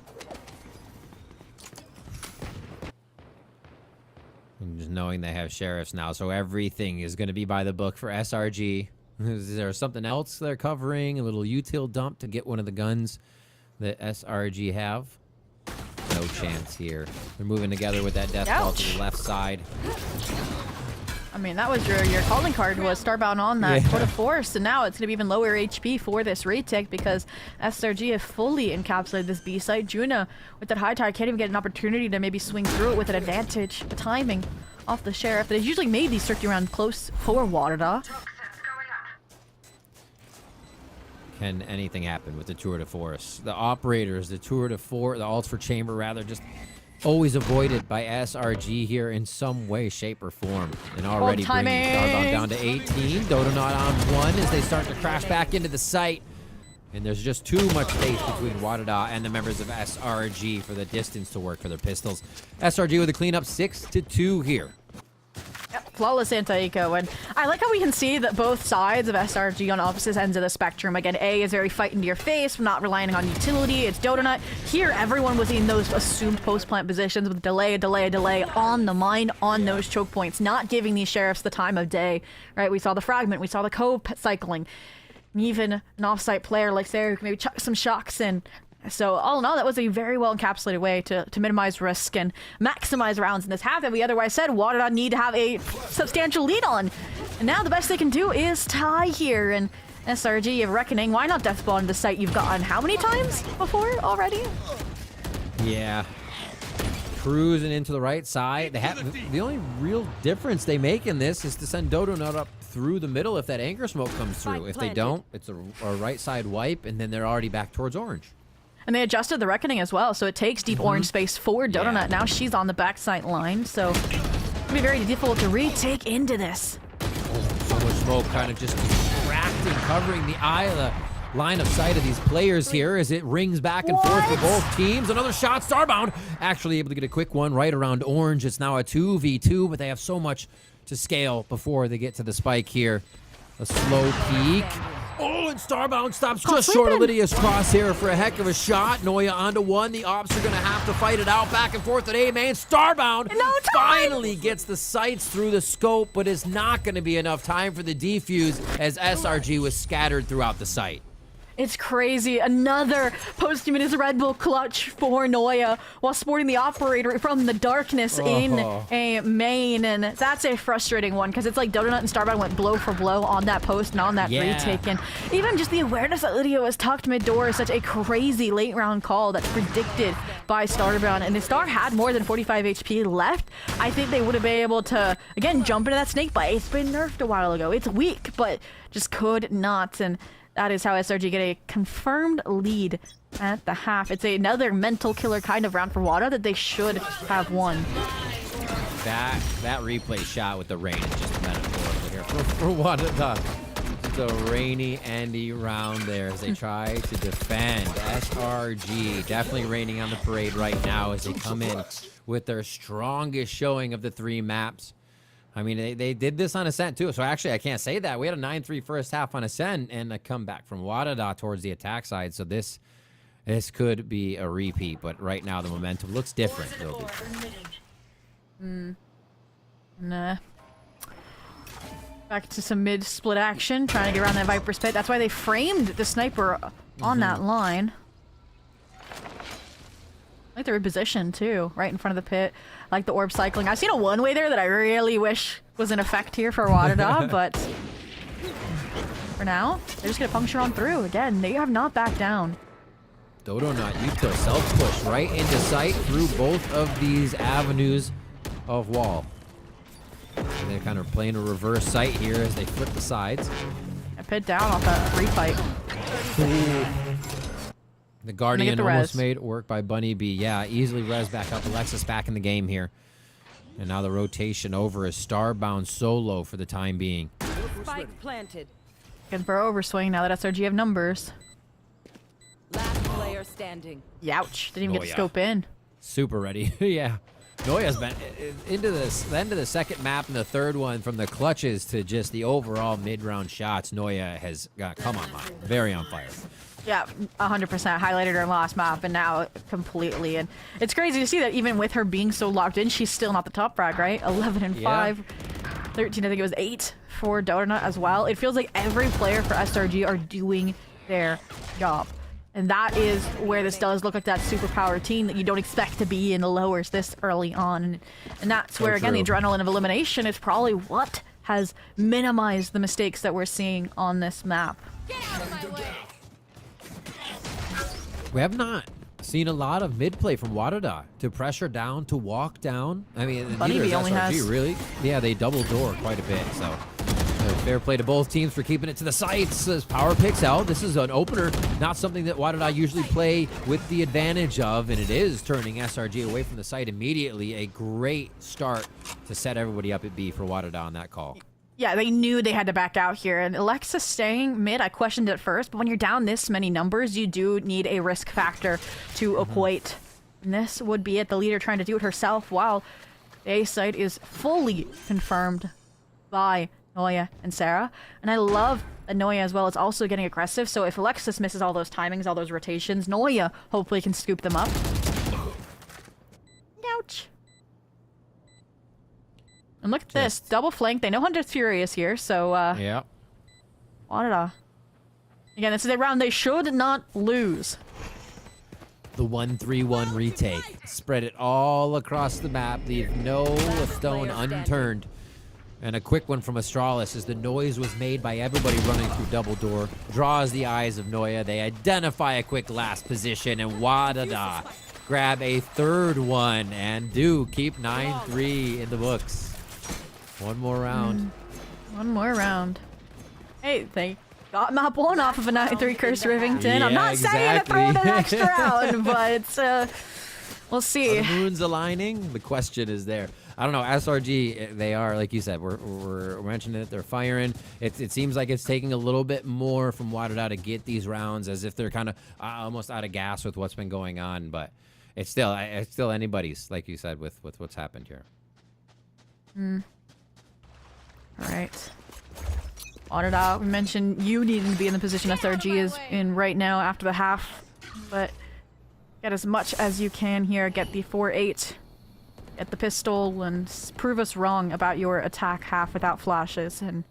And just knowing they have sheriffs now, so everything is going to be by the book for SRG. Is there something else they're covering? A little util dump to get one of the guns that SRG have? No chance here. They're moving together with that death ball to the left side. I mean, that was your calling card was Starbound on that Court of Force, and now it's going to be even lower HP for this retake because SRG have fully encapsulated this B site. Juna, with that high tide, can't even get an opportunity to maybe swing through it with an advantage. The timing off the Sheriff that has usually made these circuit round close for Waterdaw. Can anything happen with the Tour de Force? The operators, the Tour de Force, the ults for Chamber rather, just always avoided by SRG here in some way, shape, or form. And already bringing Starbound down to 18. Dodonaut on 1 as they start to crash back into the site. And there's just too much space between Wadada and the members of SRG for the distance to work for their pistols. SRG with a cleanup 6-2 here. Yep, flawless anti-eco, and I like how we can see that both sides of SRG on opposite ends of the spectrum. Again, A is very fight into your face, not relying on utility. It's Dotonut. Here, everyone was in those assumed post-plant positions with delay on the mind on those choke points, not giving these sheriffs the time of day. Right? We saw the fragment, we saw the cove cycling, even an off-site player like Sarah who can maybe chuck some shocks in. So all in all, that was a very well encapsulated way to minimize risk and maximize rounds in this half that we otherwise said Waterdaw need to have a substantial lead on. And now the best they can do is tie here. And SRG of Reckoning, why not deathball into the site you've gotten how many times before already? Yeah. Cruising into the right side. They have the only real difference they make in this is to send Dotonut up through the middle if that anchor smoke comes through. If they don't, it's a right side wipe, and then they're already back towards orange. And they adjusted the Reckoning as well, so it takes deep orange space for Dotonut. Yeah. Now she's on the backside line, so it'll be very difficult to retake into this. Oh, so much smoke kind of just distracting, covering the eye of the line of sight of these players here as it rings back and forth for both teams. Another shot, Starbound actually able to get a quick one right around orange. It's now a 2v2, but they have so much to scale before they get to the spike here. A slow peek. Oh, and Starbound stops just short of Lydia's crosshair for a heck of a shot. Noya onto 1. The ops are going to have to fight it out back and forth at A main. Starbound finally gets the sights through the scope, but it's not going to be enough time for the defuse as SRG was scattered throughout the site. It's crazy. Another posthumous Red Bull clutch for Noya while sporting the operator from the darkness in a main. And that's a frustrating one because it's like Donut and Starbound went blow for blow on that post and on that retake. And even just the awareness that Lydia was tucked mid-door is such a crazy late round call that's predicted by Starbound. And if Star had more than 45 HP left, I think they would have been able to, again, jump into that snake bite. It's been nerfed a while ago. It's weak, but just could not. And that is how SRG get a confirmed lead at the half. It's another mental killer kind of round for Wada that they should have won. That replay shot with the rain is just metaphorical here for Wada. The rainy Andy round there as they try to defend. SRG definitely raining on the parade right now as they come in with their strongest showing of the 3 maps. I mean, they did this on Ascent too, so actually I can't say that. We had a 9-3 first half on Ascent and a comeback from Wadada towards the attack side, so this could be a repeat, but right now the momentum looks different. Nah. Back to some mid-split action, trying to get around that Viper's pit. That's why they framed the sniper on that line. I like the reposition too, right in front of the pit. I like the orb cycling. I've seen a one-way there that I really wish was in effect here for Wadada, but for now, they're just gonna puncture on through. Again, they have not backed down. Dodo not Yuto self-push right into sight through both of these avenues of wall. And they're kind of playing a reverse sight here as they flip the sides. I pit down off that refight. The Guardian almost made work by Bunny B. Yeah, easily res back up. Alexis back in the game here. And now the rotation over is Starbound solo for the time being. Spike planted. Looking for overswing now that SRG have numbers. Last player standing. Youch. Didn't even get to scope in. Super ready. Yeah. Noya's been into the end of the second map and the third one, from the clutches to just the overall mid-round shots. Noya has come on, very on fire. Yeah, 100% highlighted her last map and now completely. And it's crazy to see that even with her being so locked in, she's still not the top frag, right? 11 and 5, 13, I think it was 8 for Donut as well. It feels like every player for SRG are doing their job. And that is where this does look like that superpower team that you don't expect to be in the lowers this early on. And that's where, again, the adrenaline of elimination is probably what has minimized the mistakes that we're seeing on this map. Get out of my way. We have not seen a lot of mid-play from Wadada to pressure down, to walk down. I mean, neither is SRG, really. Yeah, they double door quite a bit, so fair play to both teams for keeping it to the sights as power picks out. This is an opener, not something that Wadada usually play with the advantage of, and it is turning SRG away from the site immediately. A great start to set everybody up at B for Wadada on that call. Yeah, they knew they had to back out here. And Alexis staying mid, I questioned it first, but when you're down this many numbers, you do need a risk factor to equate. And this would be it, the leader trying to do it herself, while the A site is fully confirmed by Noya and Sarah. And I love that Noya as well is also getting aggressive, so if Alexis misses all those timings, all those rotations, Noya hopefully can scoop them up. Ouch. And look at this, double flank. They know Hunter's furious here, so yeah. Wadada. Again, this is a round they should not lose. The 1-3-1 retake. Spread it all across the map. Leave no stone unturned. And a quick one from Astralis as the noise was made by everybody running through double door. Draws the eyes of Noya. They identify a quick last position, and Wadada grab a third one and do keep 9-3 in the books. One more round. One more round. Hey, they got map 1 off of a 9-3 Curse Rivington. Yeah, I'm not saying to throw in an extra round, but we'll see. Are the moons aligning? The question is there. I don't know. SRG, they are, like you said, we're mentioning it. They're firing. It seems like it's taking a little bit more from Wadada to get these rounds, as if they're kind of almost out of gas with what's been going on. But it's still anybody's, like you said, with what's happened here. All right. Wadada, we mentioned you needing to be in the position SRG is in right now after the half, but get as much as you can here. Get the 4-8, get the pistol, and prove us wrong about your attack half without flashes. And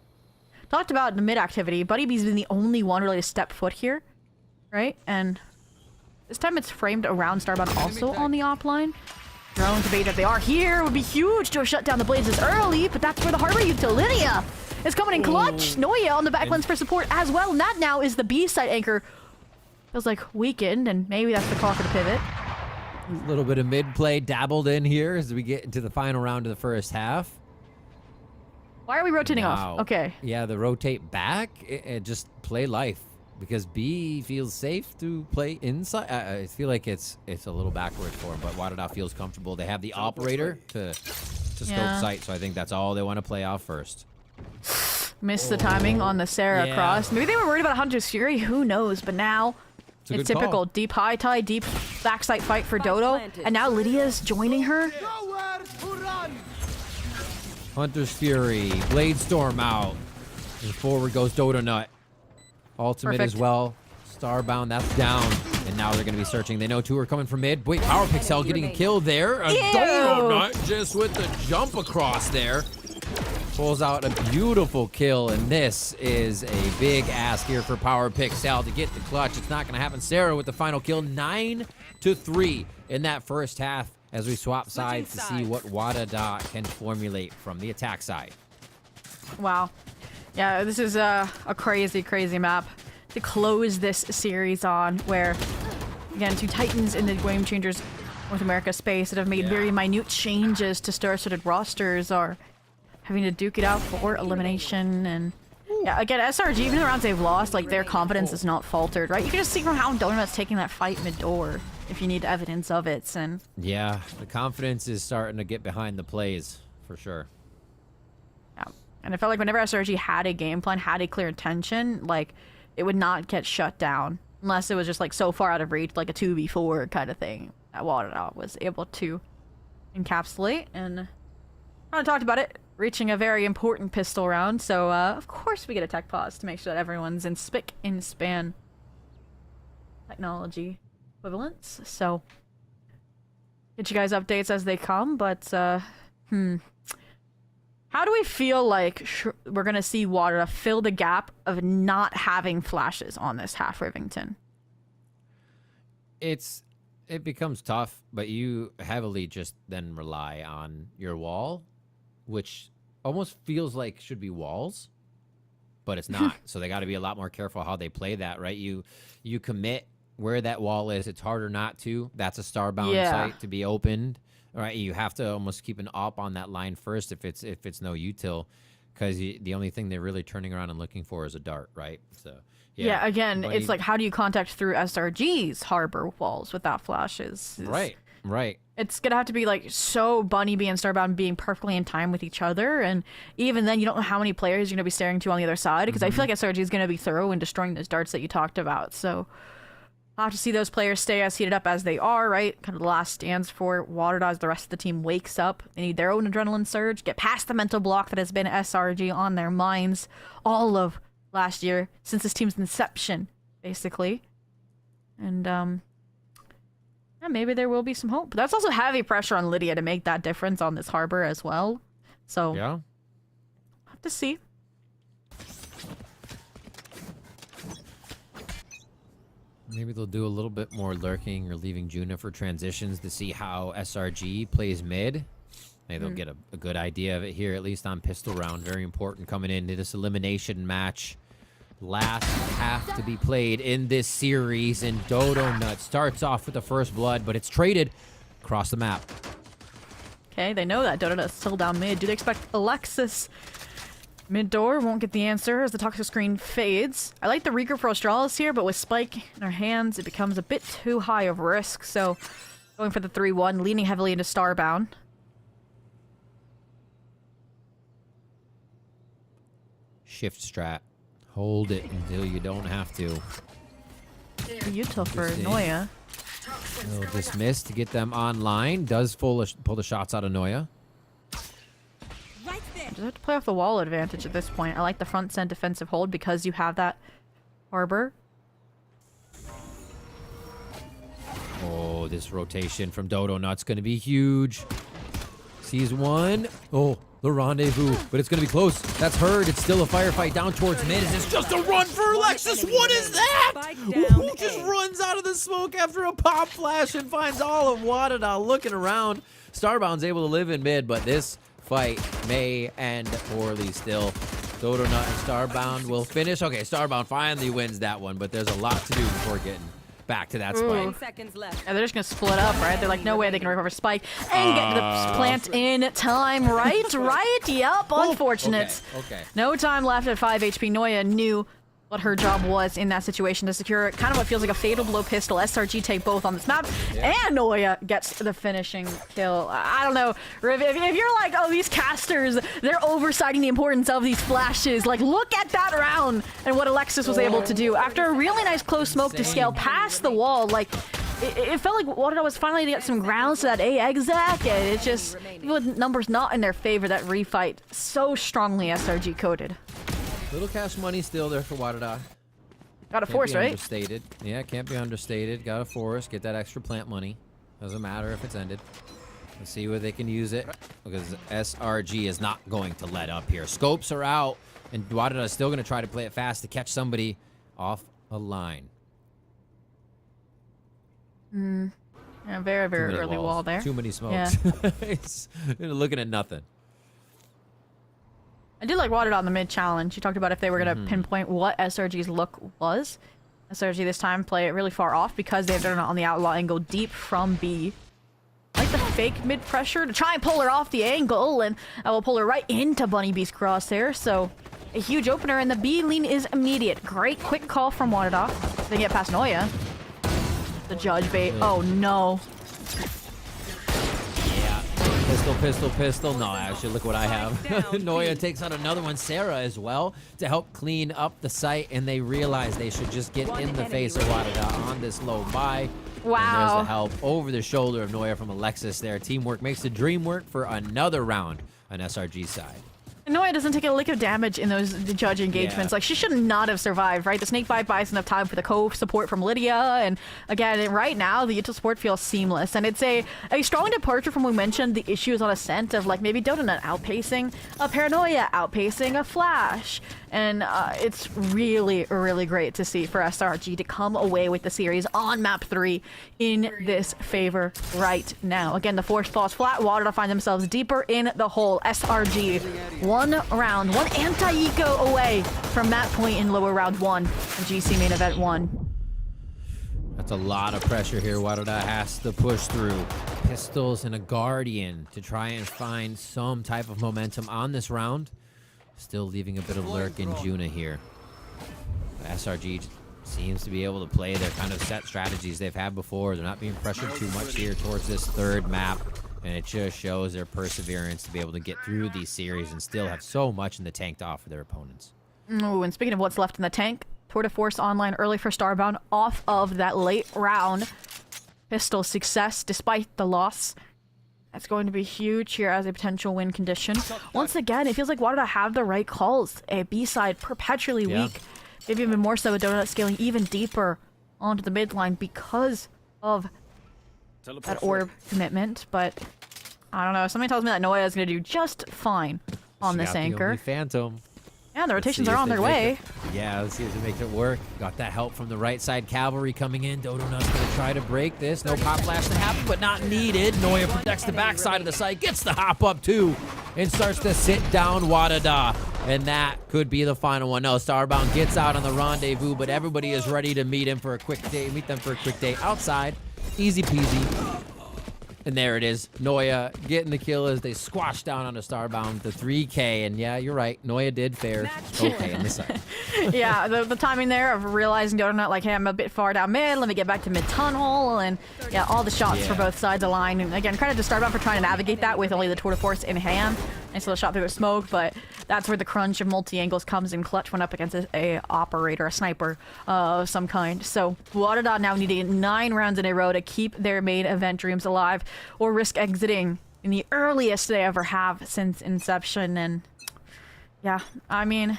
talked about the mid activity. Buddy B's been the only one really to step foot here right? And this time it's framed around Starbound also on the op line. Drone debate that they are here would be huge to have shut down the Blazes early, but that's where the Harbor utility is coming in clutch. Noya on the backlines for support as well, and that now is the B side anchor. Feels like weakened, and maybe that's the call for the pivot. A little bit of mid play dabbled in here as we get into the final round of the first half. Why are we rotating Now, off? Okay. Yeah, the rotate back and just play life because B feels safe to play inside. I feel like it's a little backward for him, but Wadada feels comfortable. They have the operator to scope sight, so I think that's all they want to play off first. Missed the timing on the Sarah cross. Maybe they were worried about Hunter's Fury. Who knows? But now it's typical call. deep high tide, deep backside fight for Dodo, and now Lydia's joining her. Hunter's Fury, Blade Storm out, and forward goes Dodo Nut. Ultimate as well. Starbound, that's down. And now they're going to be searching. They know two are coming from mid. Wait, Power Pixel getting a kill there. A Dodo Nut just with the jump across there. Pulls out a beautiful kill, and this is a big ask here for Power Pixel to get the clutch. It's not going to happen. Sarah with the final kill, 9-3 in that first half as we swap sides to see what Wadada can formulate from the attack side. Wow. Yeah, this is a crazy, crazy map to close this series on, where, again, two titans in the Game Changers North America space that have made very minute changes to star-studded rosters are having to duke it out for elimination. And yeah, again, SRG, even the rounds they've lost, like, their confidence is not faltered, right? You can just see from how Donut's taking that fight mid-door if you need evidence of it. And yeah, the confidence is starting to get behind the plays for sure. yeah, and I felt like whenever SRG had a game plan, had a clear intention, like, it would not get shut down unless it was just like so far out of reach, like a 2v4 kind of thing that Wadada was able to encapsulate. And I talked about it, reaching a very important pistol round, so of course we get a tech pause to make sure that everyone's in spick and span technology equivalents. So get you guys updates as they come, but how do we feel like we're gonna see Wadada fill the gap of not having flashes on this half, Rivington? It becomes tough, but you heavily just then rely on your wall, which almost feels like should be walls, but it's not. So they got to be a lot more careful how they play that, right? You commit where that wall is. It's harder not to. That's a starbound site to be opened, right? You have to almost keep an op on that line first if it's no util, because the only thing they're really turning around and looking for is a dart, right? So yeah, again, it's like, how do you contact through SRG's harbor walls without flashes? Right. It's gonna have to be like so Bunny B and Starbound being perfectly in time with each other, and even then you don't know how many players you're gonna be staring to on the other side, because I feel like SRG is gonna be thorough in destroying those darts that you talked about. So I'll have to see those players stay as heated up as they are, right? Kind of the last stands for Wadada as the rest of the team wakes up. They need their own adrenaline surge, get past the mental block that has been SRG on their minds all of last year, since this team's inception, basically. And yeah, maybe there will be some hope. But that's also heavy pressure on Lydia to make that difference on this harbor as well. So yeah, have to see. Maybe they'll do a little bit more lurking or leaving Juna for transitions to see how SRG plays mid. Maybe they'll get a good idea of it here, at least on pistol round. Very important coming into this elimination match. Last half to be played in this series, and Dodo Nut starts off with the first blood, but it's traded across the map. Okay, they know that Dodo Nut's still down mid. Do they expect Alexis mid-door? Won't get the answer as the toxic screen fades. I like the regroup for Australis here, but with Spike in our hands, it becomes a bit too high of risk. So going for the 3-1, leaning heavily into Starbound. Shift strat. Hold it until you don't have to. Util for Noya. Little dismiss to get them online. Does pull the shots out of Noya. Just have to play off the wall advantage at this point. I like the front send defensive hold because you have that harbor. Oh, this rotation from Dodo Nut's going to be huge. Sees one. Oh, the rendezvous, but it's going to be close. That's heard. It's still a firefight down towards mid. Is this just a run for Alexis? What is that? Who just runs out of the smoke after a pop flash and finds all of Wadada looking around? Starbound's able to live in mid, but this fight may end poorly still. Dodo Nut and Starbound will finish. Okay, Starbound finally wins that one, but there's a lot to do before getting back to that spike. 10 seconds left. Yeah, they're just gonna split up, right? They're like, no way they can recover spike and get the plant in time, right? Right? Yep, unfortunate. Okay. No time left at 5 HP. Noya knew what her job was in that situation to secure kind of what feels like a fatal blow pistol. SRG take both on this map, and Noya gets the finishing kill. I don't know, Riv, if you're like, oh, these casters, they're oversighting the importance of these flashes. Like, look at that round and what Alexis was able to do after a really nice close smoke to scale past the wall. Like, it felt like Wadada was finally to get some grounds to that A exec, and it's just, with numbers not in their favor, that refight so strongly SRG coded. Little cash money still there for Wadada. Got a force, right? Understated. Yeah, can't be understated. Got a force. Get that extra plant money. Doesn't matter if it's ended. Let's see where they can use it, because SRG is not going to let up here. Scopes are out, and Wadada is still going to try to play it fast to catch somebody off a line. Yeah, very, very early wall there. Too many smokes. Yeah. It's looking at nothing. I did like Wadada on the mid challenge. You talked about if they were going to pinpoint what SRG's look was. SRG this time play it really far off because they've done it on the outlaw and go deep from B. I like the fake mid pressure to try and pull her off the angle, and I will pull her right into Bunny B's crosshair. So a huge opener, and the B lean is immediate. Great quick call from Wadada. They get past Noya. The judge bait. Oh no. Pistol, pistol, pistol. No, actually, look what I have. Noya takes out another one, Sarah, as well, to help clean up the site, and they realize they should just get in the face of Wadada on this low buy. Wow. And there's the help over the shoulder of Noya from Alexis there. Teamwork makes the dream work for another round on SRG side. Noya doesn't take a lick of damage in those judge engagements. Yeah. Like, she should not have survived, right? The snake bite buys enough time for the support from Lydia, and again, right now, the util support feels seamless, and it's a strong departure from when we mentioned the issues on Ascent of, like, maybe Donut outpacing, a Paranoia outpacing, a Flash, and it's really, really great to see for SRG to come away with the series on map 3 in this favor right now. Again, the force falls flat, Water to find themselves deeper in the hole. SRG, one round, one anti-eco away from that point in lower round 1 of GC main event 1. That's a lot of pressure here. Wadada has to push through. Pistols and a Guardian to try and find some type of momentum on this round. Still leaving a bit of lurk in Juna here. SRG seems to be able to play their kind of set strategies they've had before. They're not being pressured too much here towards this third map. And it just shows their perseverance to be able to get through these series and still have so much in the tank to offer their opponents. Oh, and speaking of what's left in the tank, Tour de Force online early for Starbound off of that late round. Pistol success despite the loss. That's going to be huge here as a potential win condition. Once again, it feels like Wadada have the right calls. A B-side perpetually weak. Maybe even more so with Donut scaling even deeper onto the midline because of that orb commitment. But I don't know. Something tells me that Noya is going to do just fine on this anchor. Phantom. Yeah, the rotations are on their way. Yeah, let's see if they make it work. Got that help from the right side cavalry coming in. Dodo Nut's going to try to break this. No pop flash to happen, but not needed. Noya protects the backside of the site, gets the hop up too, and starts to sit down Wadada. And that could be the final one. No, Starbound gets out on the rendezvous, but everybody is ready to meet them for a quick day outside. Easy peasy. And there it is. Noya getting the kill as they squash down on a Starbound, the 3K. And yeah, you're right. Noya did fare okay in the side. Yeah, the timing there of realizing Donut, like, hey, I'm a bit far down mid. Let me get back to mid tunnel. And yeah, all the shots for both sides of the line. And again, credit to Starbound for trying to navigate that with only the Tour de Force in hand. Nice little shot through the smoke, but that's where the crunch of multi-angles comes in clutch when up against a operator, a sniper of some kind. So Wadada now needing 9 rounds in a row to keep their main event dreams alive or risk exiting in the earliest they ever have since inception. And yeah, I mean,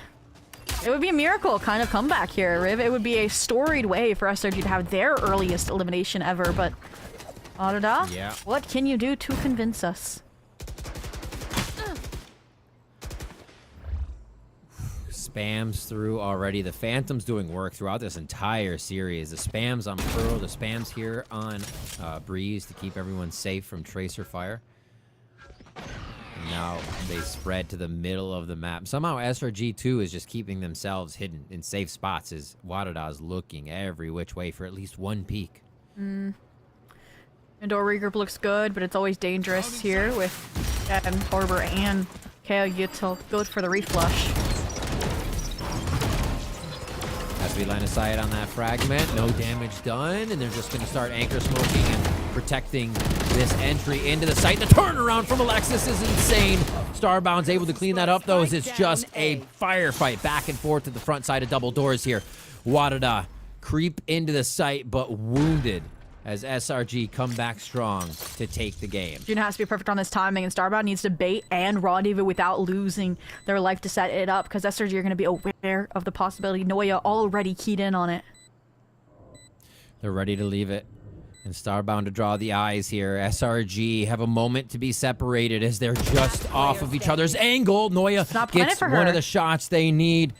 it would be a miracle kind of comeback here, Riv. It would be a storied way for SRG to have their earliest elimination ever, but Wadada, what can you do to convince us? spams through already. The Phantom's doing work throughout this entire series. The spams on Pearl, the spams here on Breeze to keep everyone safe from Tracer fire. And now they spread to the middle of the map. Somehow SRG2 is just keeping themselves hidden in safe spots as Wadada is looking every which way for at least one peek. Indoor regroup looks good, but it's always dangerous here with Harbor and KO. You to go for the reflush. As we line of sight on that fragment, no damage done, and they're just going to start anchor smoking and protecting this entry into the site. The turnaround from Alexis is insane. Starbound's able to clean that up, though, as it's just a firefight back and forth to the front side of double doors here. Wadada creep into the site, but wounded as SRG come back strong to take the game. Juna has to be perfect on this timing, and Starbound needs to bait and rendezvous without losing their life to set it up, because SRG are going to be aware of the possibility. Noya already keyed in on it. They're ready to leave it. And Starbound to draw the eyes here. SRG have a moment to be separated as they're just off of each other's angle. Noya gets one of the shots they need.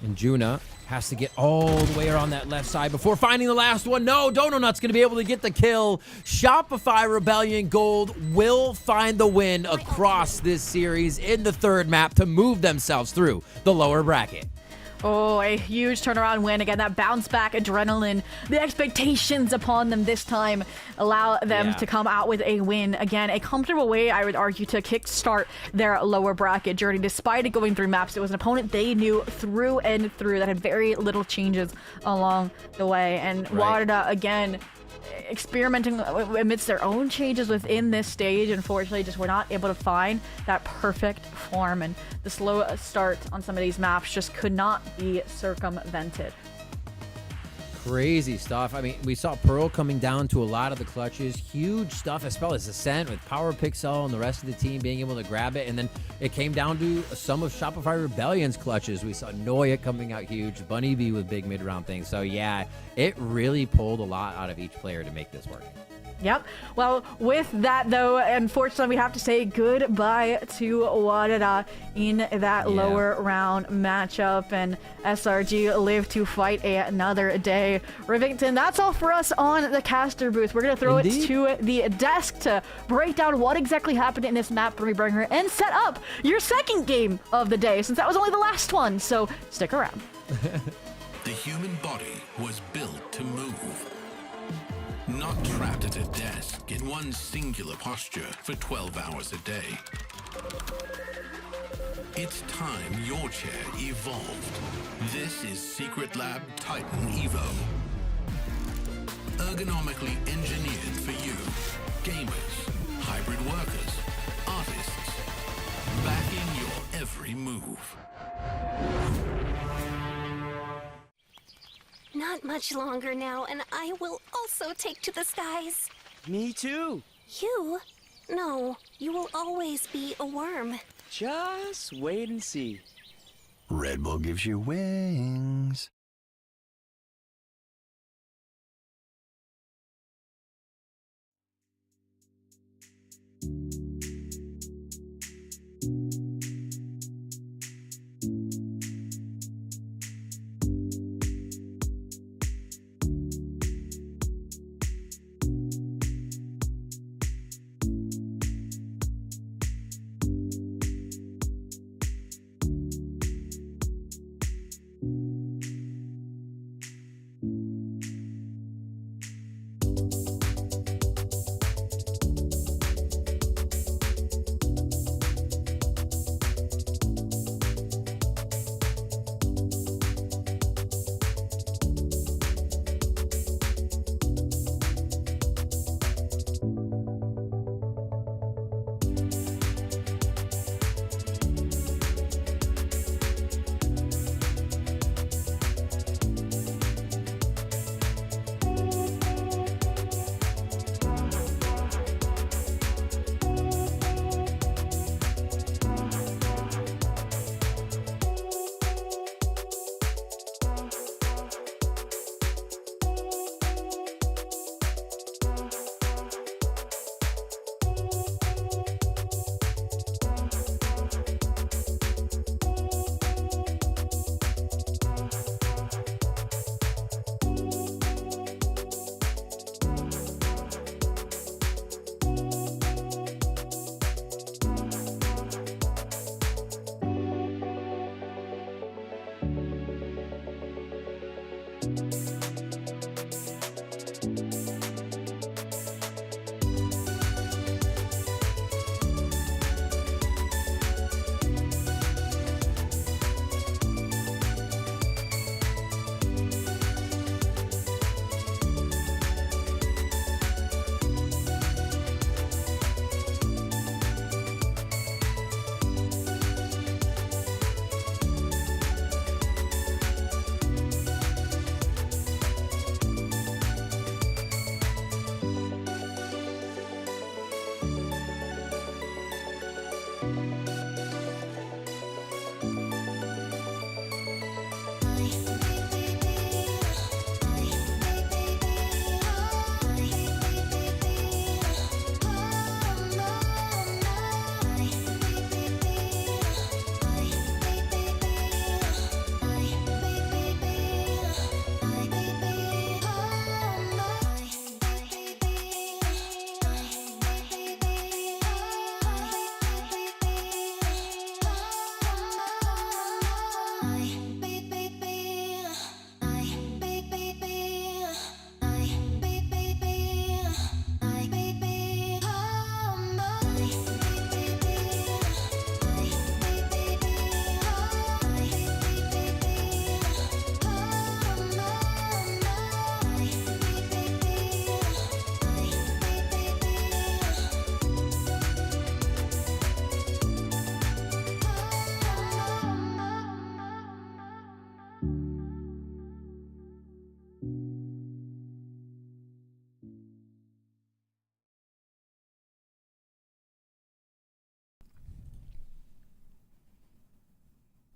And Juna has to get all the way around that left side before finding the last one. No, Donut's going to be able to get the kill. Shopify Rebellion Gold will find the win across this series in the third map to move themselves through the lower bracket. Oh, a huge turnaround win. Again, that bounce back adrenaline, the expectations upon them this time allow them to come out with a win. Again, a comfortable way, I would argue, to kickstart their lower bracket journey. Despite it going through maps, it was an opponent they knew through and through that had very little changes along the way. And Wadada, again, experimenting amidst their own changes within this stage. Unfortunately, just were not able to find that perfect form, and the slow start on some of these maps just could not be circumvented. Crazy stuff. I mean, we saw Pearl coming down to a lot of the clutches. Huge stuff, as well as Ascent with Power Pixel and the rest of the team being able to grab it. And then it came down to some of Shopify Rebellion's clutches. We saw Noya coming out huge, Bunny B with big mid-round things. So yeah, it really pulled a lot out of each player to make this work. Yep. Well, with that, though, unfortunately, we have to say goodbye to Wadada in that lower round matchup, and SRG live to fight another day. Rivington, that's all for us on the caster booth. We're going to throw it to the desk to break down what exactly happened in this map for Rebringer and set up your second game of the day, since that was only the last one. So stick around. The human body was built to move. Not trapped at a desk in one singular posture for 12 hours a day. It's time your chair evolved. This is Secretlab Titan Evo. Ergonomically engineered for you. Gamers, hybrid workers, artists. Backing your every move. Not much longer now, and I will also take to the skies. Me too. You? No, you will always be a worm. Just wait and see. Red Bull gives you wings.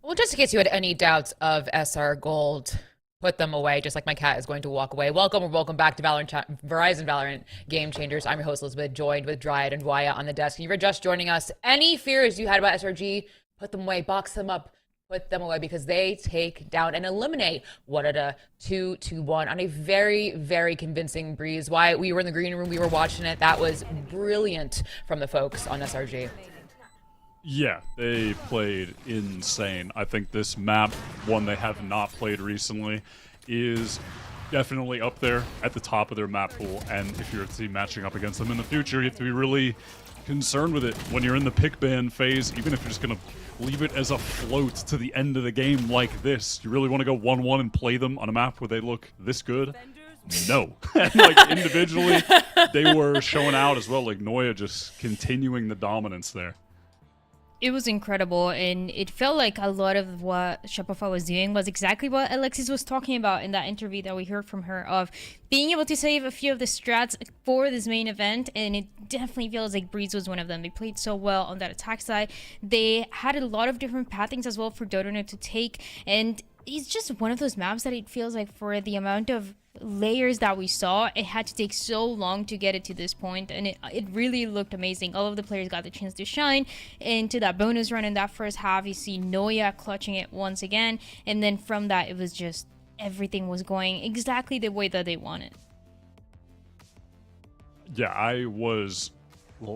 Well, just in case you had any doubts of SR Gold, put them away, just like my cat is going to walk away. Welcome or welcome back to Verizon Valorant Game Changers. I'm your host, Elizabeth, joined with Dryad and Waya on the desk. If you're just joining us, any fears you had about SRG, put them away, box them up, put them away, because they take down and eliminate Wadada 2-1 on a very, very convincing Breeze. Why we were in the green room, we were watching it. That was brilliant from the folks on SRG. Yeah, they played insane. I think this map, one they have not played recently, is definitely up there at the top of their map pool. And if you're a team matching up against them in the future, you have to be really concerned with it when you're in the pick ban phase, even if you're just going to leave it as a float to the end of the game like this. You really want to go 1-1 and play them on a map where they look this good? No. And like individually, they were showing out as well. Like Noya just continuing the dominance there. It was incredible, and it felt like a lot of what Shopify was doing was exactly what Alexis was talking about in that interview that we heard from her, of being able to save a few of the strats for this main event, and it definitely feels like Breeze was one of them. They played so well on that attack side. They had a lot of different pathings as well for Dodona to take, and it's just one of those maps that it feels like, for the amount of layers that we saw, it had to take so long to get it to this point, and it really looked amazing. All of the players got the chance to shine into that bonus run in that first half. You see Noya clutching it once again, and then from that it was just everything was going exactly the way that they wanted. Yeah, I was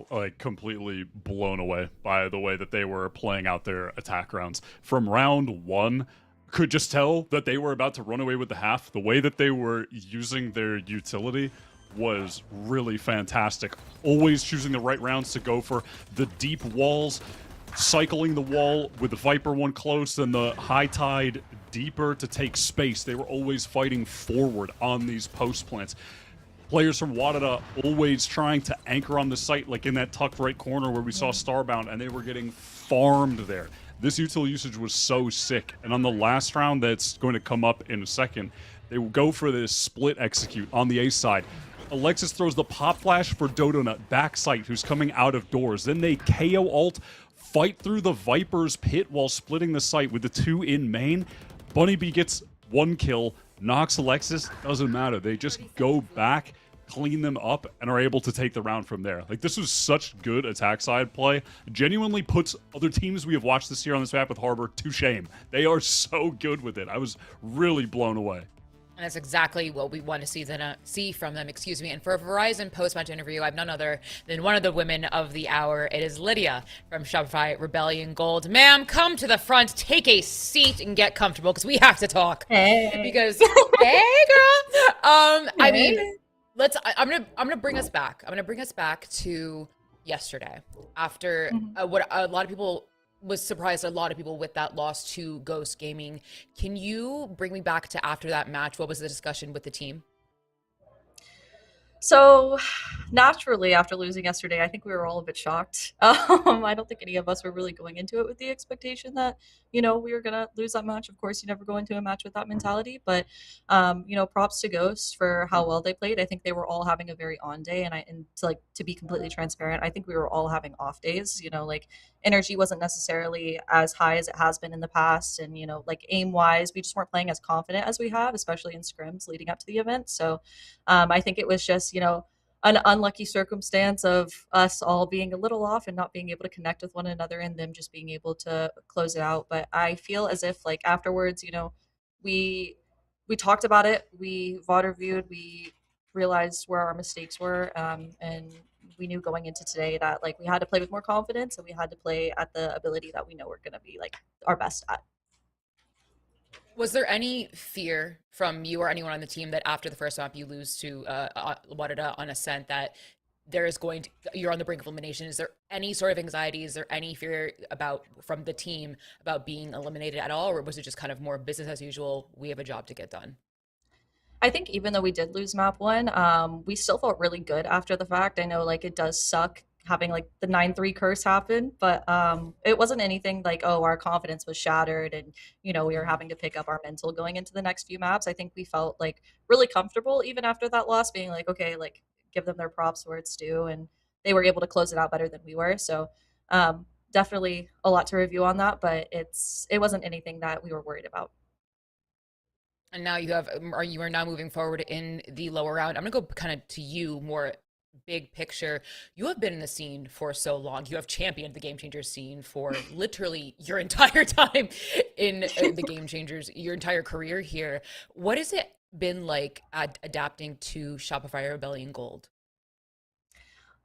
like completely blown away by the way that they were playing out their attack rounds. From round one, could just tell that they were about to run away with the half. The way that they were using their utility was really fantastic. Always choosing the right rounds to go for the deep walls, cycling the wall with the Viper one close and the high tide deeper to take space. They were always fighting forward on these post plants. Players from Wadada always trying to anchor on the site, like in that tucked right corner where we saw Starbound, and they were getting farmed there. This util usage was so sick. And on the last round that's going to come up in a second, they will go for this split execute on the A side. Alexis throws the pop flash for Dodona, backside, who's coming out of doors. Then they KO ult, fight through the Viper's pit while splitting the site with the 2 in main. Bunny B gets 1 kill, knocks Alexis, doesn't matter. They just go back, clean them up, and are able to take the round from there. Like, this was such good attack side play. Genuinely puts other teams we have watched this year on this map with Harbor to shame. They are so good with it. I was really blown away. And that's exactly what we want to see from them, excuse me. And for a Verizon post-match interview, I have none other than one of the women of the hour. It is Lydia from Shopify Rebellion Gold. Ma'am, come to the front, take a seat, and get comfortable, because we have to talk. Hey. Because, hey, girl. I mean, I'm gonna bring us back. I'm gonna bring us back to yesterday, after what a lot of people was surprised. A lot of people with that loss to Ghost Gaming. Can you bring me back to after that match? What was the discussion with the team? So naturally, after losing yesterday, I think we were all a bit shocked. I don't think any of us were really going into it with the expectation that, we were going to lose that match. Of course, you never go into a match with that mentality, but, props to Ghost for how well they played. I think they were all having a very on day, and to be completely transparent, I think we were all having off days. Energy wasn't necessarily as high as it has been in the past, and, aim wise, we just weren't playing as confident as we have, especially in scrims leading up to the event. So I think it was just, an unlucky circumstance of us all being a little off and not being able to connect with one another, and them just being able to close it out. But I feel as if afterwards, we talked about it, we VOD reviewed, we realized where our mistakes were, and we knew going into today that we had to play with more confidence, and we had to play at the ability that we know we're going to be our best at. Was there any fear from you or anyone on the team that after the first map you lose to Wadada on Ascent, that you're on the brink of elimination? Is there any sort of anxiety? Is there any fear from the team about being eliminated at all? Or was it just kind of more business as usual? We have a job to get done. I think even though we did lose map 1, we still felt really good after the fact. I know it does suck having the 9-3 curse happen, but it wasn't anything our confidence was shattered and we were having to pick up our mental going into the next few maps. I think we felt really comfortable even after that loss, being okay, give them their props where it's due, and they were able to close it out better than we were. So definitely a lot to review on that, but it wasn't anything that we were worried about. And now you are now moving forward in the lower round. I'm gonna go kind of to you more big picture. You have been in the scene for so long. You have championed the Game Changers scene for literally your entire time in the Game Changers, your entire career here. What has it been like adapting to Shopify Rebellion Gold?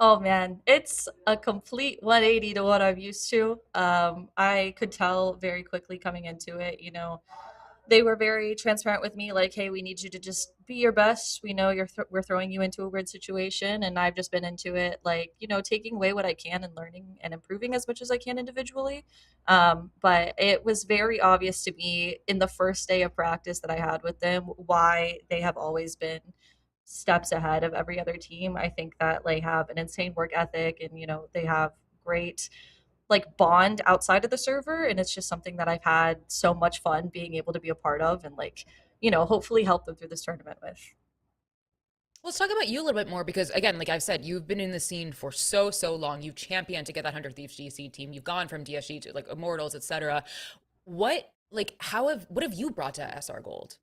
Oh man, it's a complete 180 to what I'm used to. I could tell very quickly coming into it, you know, they were very transparent with me, like, hey, we need you to just be your best. We know we're throwing you into a weird situation, and I've just been into it, like, you know, taking away what I can and learning and improving as much as I can individually. But it was very obvious to me in the first day of practice that I had with them why they have always been steps ahead of every other team. I think that they have an insane work ethic, and you know, they have great like bond outside of the server, and it's just something that I've had so much fun being able to be a part of and like, you know, hopefully help them through this tournament with. Let's talk about you a little bit more because, again, like I've said, you've been in the scene for so long. You've championed to get that 100 Thieves GC team. You've gone from DSG to like Immortals, etc. What have you brought to SR Gold?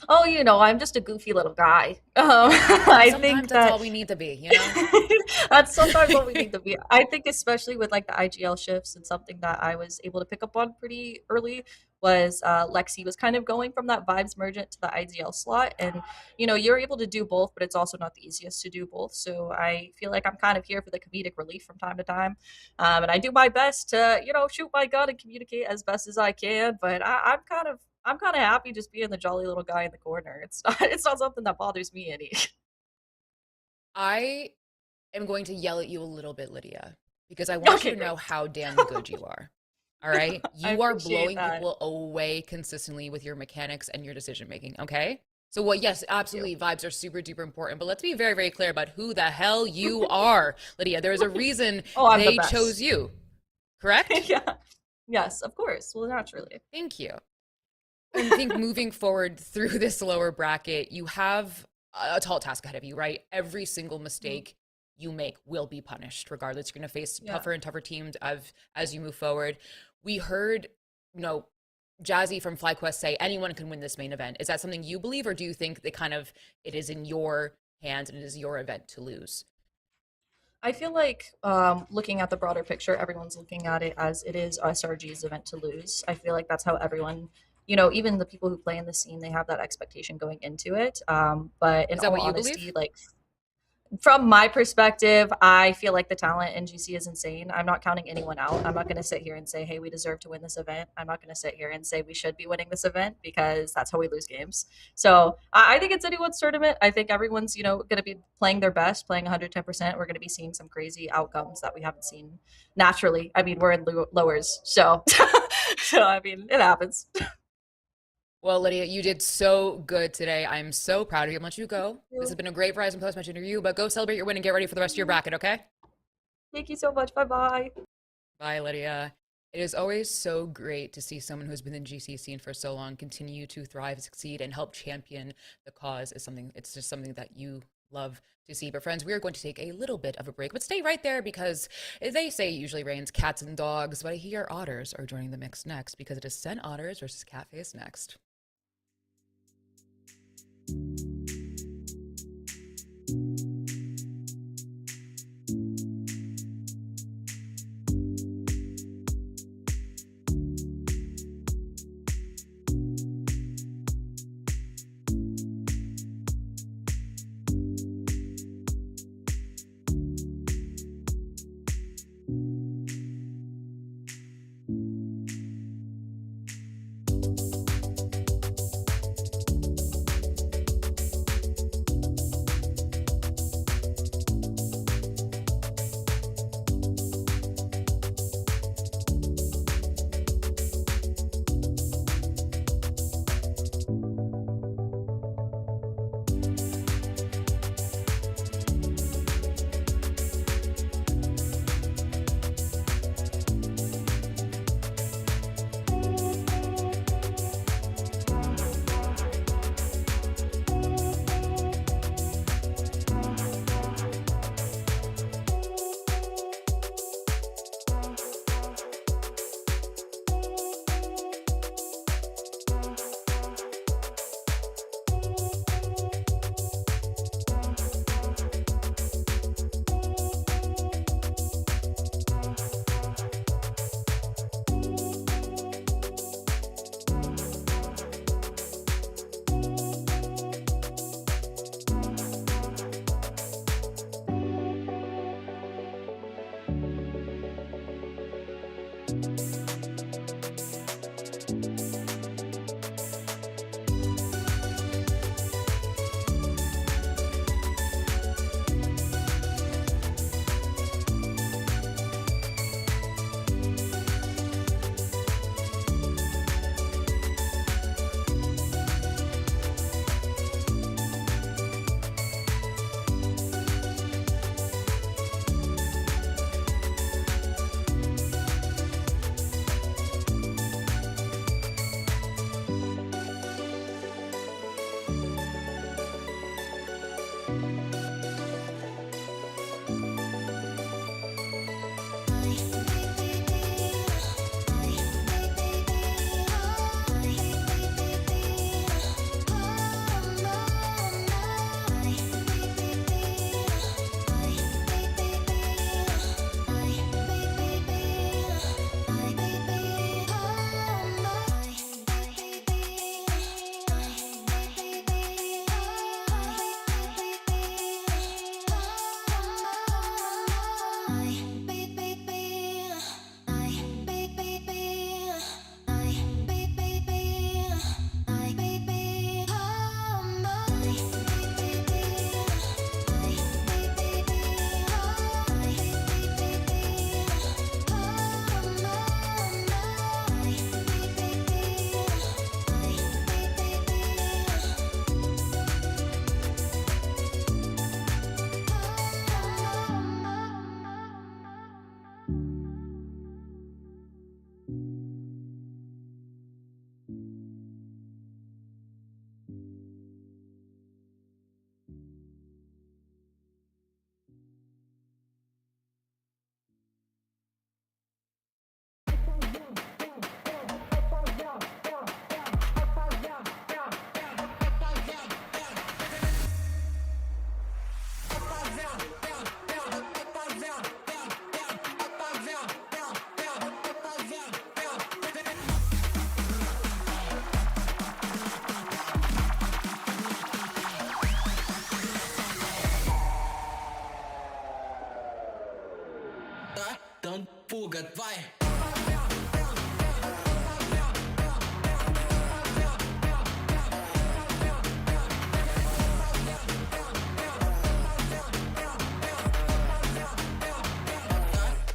Oh, you know, I'm just a goofy little guy. I think that's all we need to be, you know? That's sometimes what we need to be. I think especially with like the IGL shifts, and something that I was able to pick up on pretty early was Lexi was kind of going from that Vibes Mergent to the IGL slot. And, you know, you're able to do both, but it's also not the easiest to do both. So I feel like I'm kind of here for the comedic relief from time to time. And I do my best to, you know, shoot my gun and communicate as best as I can. But I'm kind of happy just being the jolly little guy in the corner. It's not something that bothers me any. I am going to yell at you a little bit, Lydia, because I want you to know how damn good you are. All right? You are blowing people away consistently with your mechanics and your decision making, okay? So yes, absolutely, vibes are super duper important, but let's be very, very clear about who the hell you are, Lydia. There's a reason they chose you, correct? Yeah. Yes, of course. Well, naturally. Thank you. I think moving forward through this lower bracket, you have a tall task ahead of you, right? Every single mistake you make will be punished, regardless. You're going to face tougher and tougher teams as you move forward. We heard, you know, Jazzy from FlyQuest say anyone can win this main event. Is that something you believe, or do you think that it is in your hands and it is your event to lose? I feel like looking at the broader picture, everyone's looking at it as it is SRG's event to lose. I feel like that's how everyone, you know, even the people who play in the scene, they have that expectation going into it. But in all honesty, like from my perspective, I feel like the talent in GC is insane. I'm not counting anyone out. I'm not going to sit here and say, hey, we deserve to win this event. I'm not going to sit here and say we should be winning this event, because that's how we lose games. So I think it's anyone's tournament. I think everyone's, you know, going to be playing their best, playing 110%. We're going to be seeing some crazy outcomes that we haven't seen naturally. I mean, we're in lowers. So, I mean, it happens. Well, Lydia, you did so good today. I'm so proud of you. I'm let you go. This has been a great Verizon post-match interview, but go celebrate your win and get ready for the rest of your bracket, okay? Thank you so much. Bye-bye. Bye, Lydia. It is always so great to see someone who's been in the GC scene for so long continue to thrive, succeed, and help champion the cause. It's just something that you love to see. But friends, we are going to take a little bit of a break, but stay right there, because they say it usually rains cats and dogs, but I hear otters are joining the mix next, because it is SEN Otters versus Catface next. dando fuga, vai!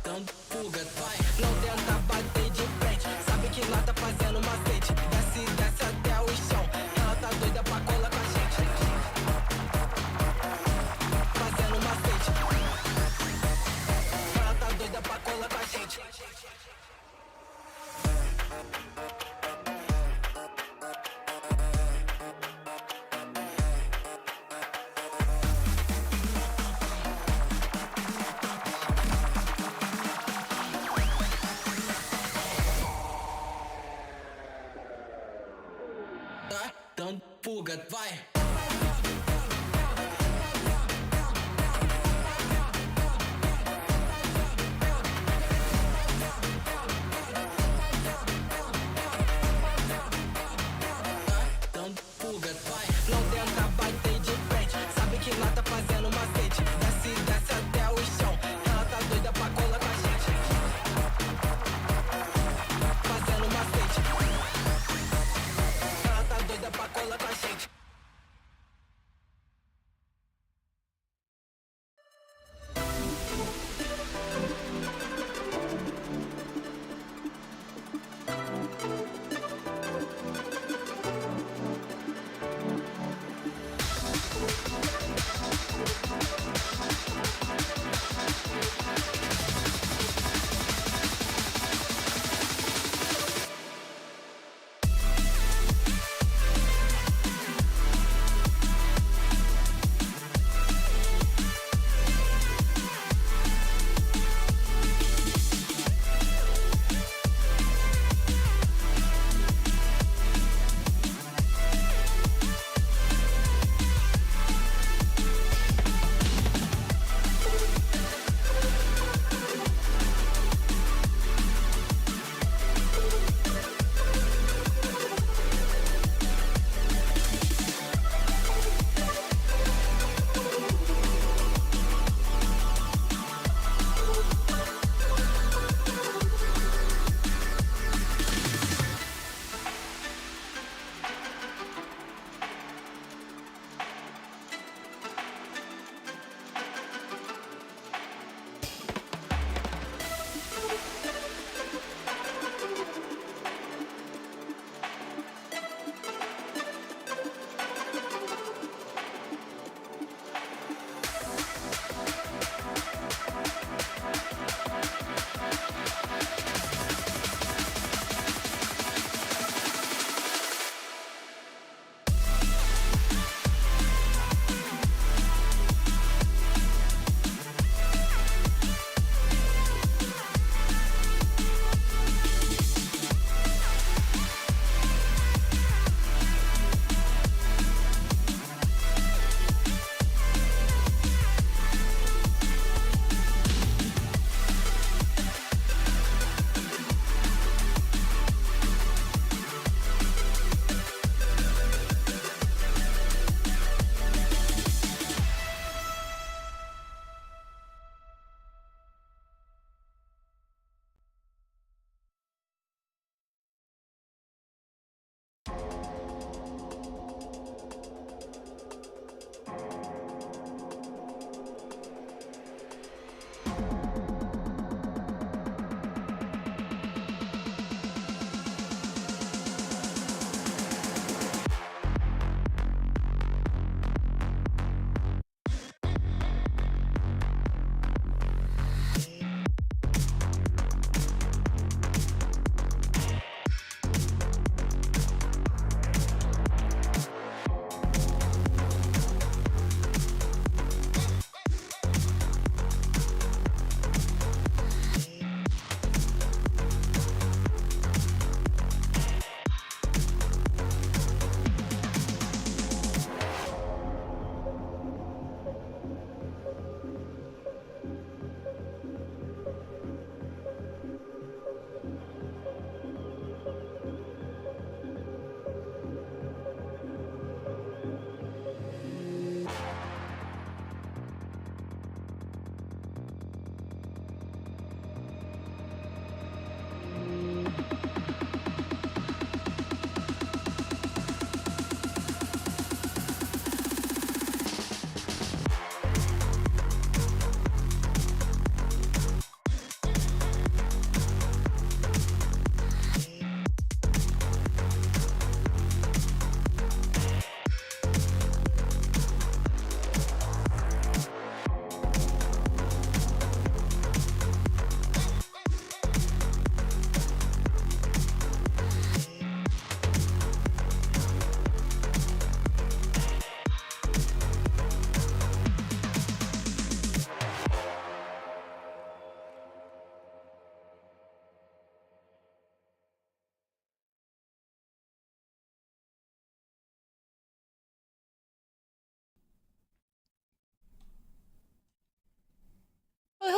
Dando fuga, vai! Não tenta bater de frente, sabe que lá tá fazendo macete. Desce, desce até o chão, ela tá doida pra colar com a gente. Fazendo macete. Ela tá doida pra colar com a gente. Tá dando fuga, vai! Dando fuga, vai! Não tenta bater de frente, sabe que lá tá fazendo macete. Desce, desce até o chão, ela tá doida pra colar com a gente. Fazendo macete. Ela tá doida pra colar com a gente.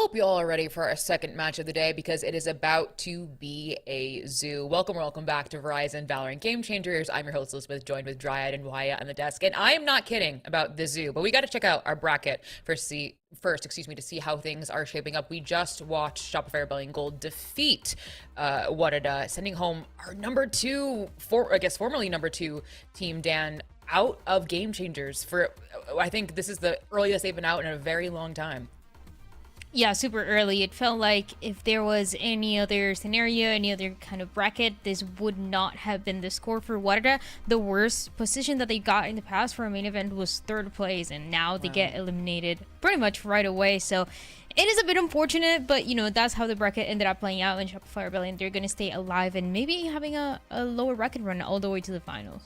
hope you all are ready for our second match of the day because it is about to be a zoo. Welcome back to Verizon Valorant Game Changers. I'm your host Elizabeth, joined with Dryad and Wyatt on the desk, and I am not kidding about the zoo, but we got to check out our bracket first, to see how things are shaping up. We just watched Shopify Rebellion Gold defeat Warada, sending home our formerly number two team, Dan, out of Game Changers for, I think this is the earliest they've been out in a very long time. Yeah, super early. It felt like if there was any other scenario, any other kind of bracket, this would not have been the score for Warada. The worst position that they got in the past for a main event was third place, and now they get eliminated pretty much right away. So it is a bit unfortunate, but you know, that's how the bracket ended up playing out in Shopify Rebellion. They're going to stay alive and maybe having a lower bracket run all the way to the finals.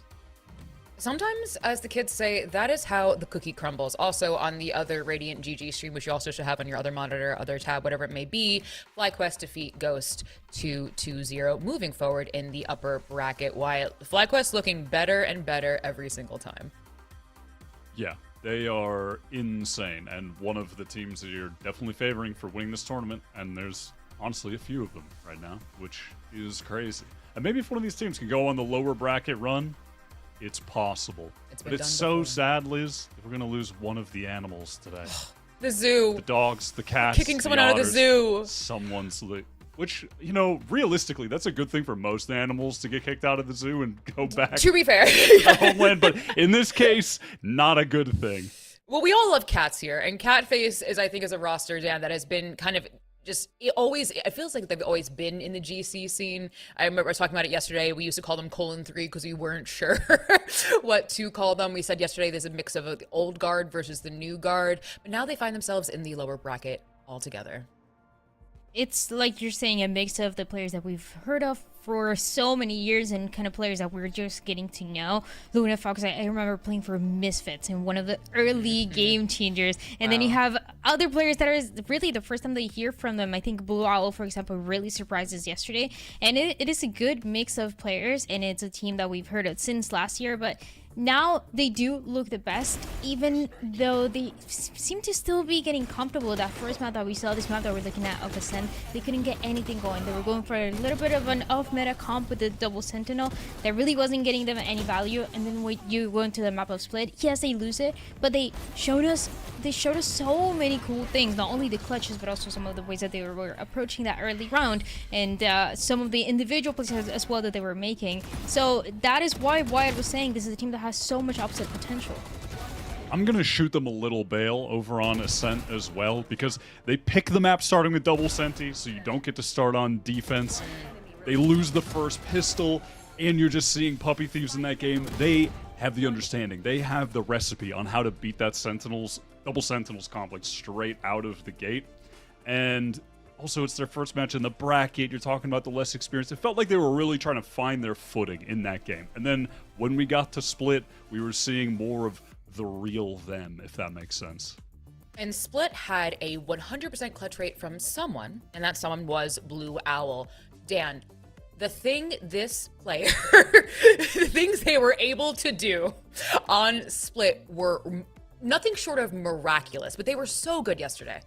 Sometimes, as the kids say, that is how the cookie crumbles. Also, on the other Radiant GG stream, which you also should have on your other monitor, other tab, whatever it may be, FlyQuest defeat Ghost 2-0, moving forward in the upper bracket. Wyatt, FlyQuest looking better and better every single time. Yeah, they are insane, and one of the teams that you're definitely favoring for winning this tournament, and there's honestly a few of them right now, which is crazy. And maybe if one of these teams can go on the lower bracket run, it's possible. But it's so sad, Liz, that we're going to lose one of the animals today. The zoo. The dogs, the cats, kicking someone the out of the otters, zoo. Someone's... Which, you know, realistically, that's a good thing for most animals to get kicked out of the zoo and go back to be fair. to homeland. But in this case, not a good thing. Well, we all love cats here. And Catface is, I think, is a roster, Dan, that has been kind of... it feels like they've always been in the GC scene. I remember I was talking about it yesterday. We used to call them :3 because we weren't sure what to call them. We said yesterday there's a mix of the old guard versus the new guard, but now they find themselves in the lower bracket altogether. It's like you're saying, a mix of the players that we've heard of for so many years and kind of players that we're just getting to know. Luna Fox, I remember playing for Misfits in one of the early Game Changers. And then you have other players that are really the first time they hear from them. I think Blue Owl, for example, really surprised us yesterday. And it is a good mix of players, and it's a team that we've heard of since last year. But now they do look the best, even though they seem to still be getting comfortable. That first map that we saw, this map that we're looking at of SEN, they couldn't get anything going. They were going for a little bit of an off-meta comp with the double sentinel that really wasn't getting them any value. And then when you go into the map of Split, yes, they lose it, but they showed us so many cool things. Not only the clutches, but also some of the ways that they were approaching that early round, and some of the individual plays as well that they were making. So that is why Wyatt was saying this is a team that has so much upset potential. I'm going to shoot them a little bail over on Ascent as well, because they pick the map starting with double senti, so you don't get to start on defense. They lose the first pistol, and you're just seeing puppy thieves in that game. They have the understanding. They have the recipe on how to beat that double sentinels complex straight out of the gate. And also, it's their first match in the bracket. You're talking about the less experience. It felt like they were really trying to find their footing in that game. And then when we got to Split, we were seeing more of the real them, if that makes sense. And Split had a 100% clutch rate from someone, and that someone was Blue Owl. Dan, the thing this player, the things they were able to do on Split were nothing short of miraculous, but they were so good yesterday.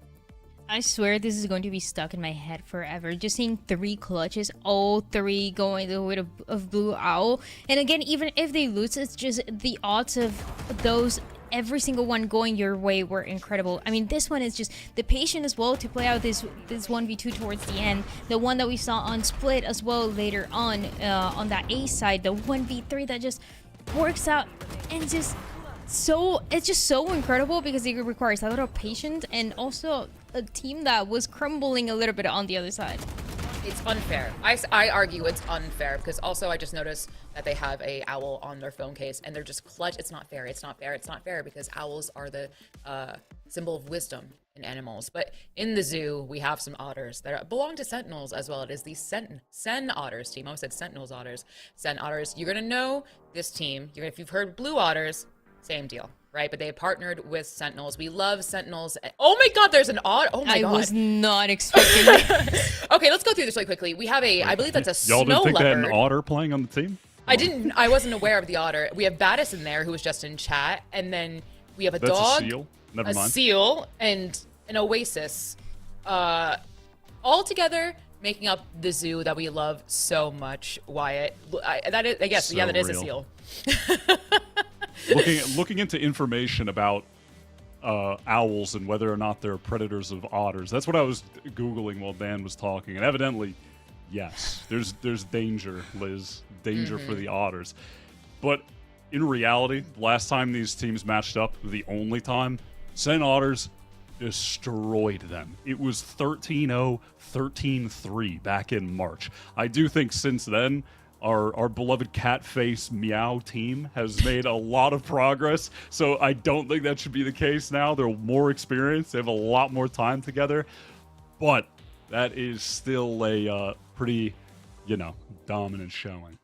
I swear this is going to be stuck in my head forever. Just seeing 3 clutches, all 3 going the way of Blue Owl. And again, even if they lose, it's just the odds of those, every single one going your way were incredible. I mean, this one is just the patience as well to play out this 1v2 towards the end. The one that we saw on Split as well later on that A side, the 1v3 that just works out and it's just so incredible because it requires a lot of patience and also a team that was crumbling a little bit on the other side. It's unfair. I argue it's unfair because also I just noticed that they have a owl on their phone case and they're just clutch. It's not fair. It's not fair. It's not fair because owls are the symbol of wisdom in animals. But in the zoo, we have some otters that belong to sentinels as well. It is the Sen otters team. I almost said sentinels otters. Sen otters. You're going to know this team. If you've heard blue otters, same deal, right? But they partnered with Sentinels. We love Sentinels. Oh my God, there's an otter. Oh my God. I was not expecting that. Okay, let's go through this really quickly. We have I believe that's a snow leopard. Y'all didn't think they had an otter playing on the team? I wasn't aware of the otter. We have Battis in there who was just in chat. And then we have a That's dog, a seal. Never mind. seal, and an oasis. all together making up the zoo that we love so much, Wyatt. That is, I guess, So yeah, that is a real. seal. looking into information about owls and whether or not they're predators of otters. That's what I was Googling while Dan was talking. And evidently, yes, there's danger, Liz. Danger for the otters. But in reality, last time these teams matched up, the only time, SEN Otters destroyed them. It was 13-0, 13-3 back in March. I do think since then, our beloved cat face MEOW team has made a lot of progress, so I don't think that should be the case now. They're more experienced. They have a lot more time together, but that is still a pretty, dominant showing.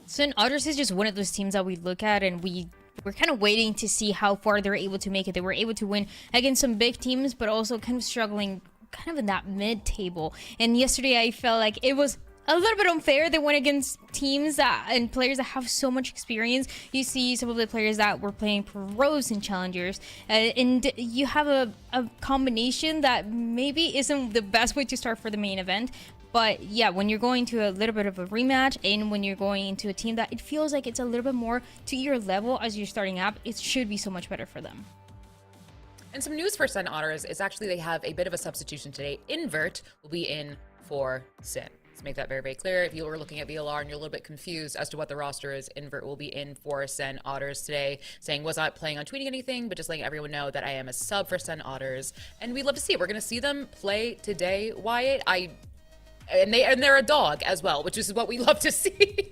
SEN Otters is just one of those teams that we look at and we're kind of waiting to see how far they're able to make it. They were able to win against some big teams, but also kind of struggling kind of in that mid-table. And yesterday I felt like it was a little bit unfair. They went against teams and players that have so much experience. You see some of the players that were playing pros and challengers, and you have a combination that maybe isn't the best way to start for the main event. But yeah, when you're going to a little bit of a rematch and when you're going into a team that it feels like it's a little bit more to your level as you're starting up, it should be so much better for them. And some news for SEN Otters is actually they have a bit of a substitution today. Invert will be in for SEN. Let's make that very, very clear. If you were looking at VLR and you're a little bit confused as to what the roster is, Invert will be in for SEN Otters today, saying was not planning on tweeting anything, but just letting everyone know that I am a sub for SEN Otters. And we'd love to see it. We're going to see them play today, Wyatt. And they're a dog as well, which is what we love to see.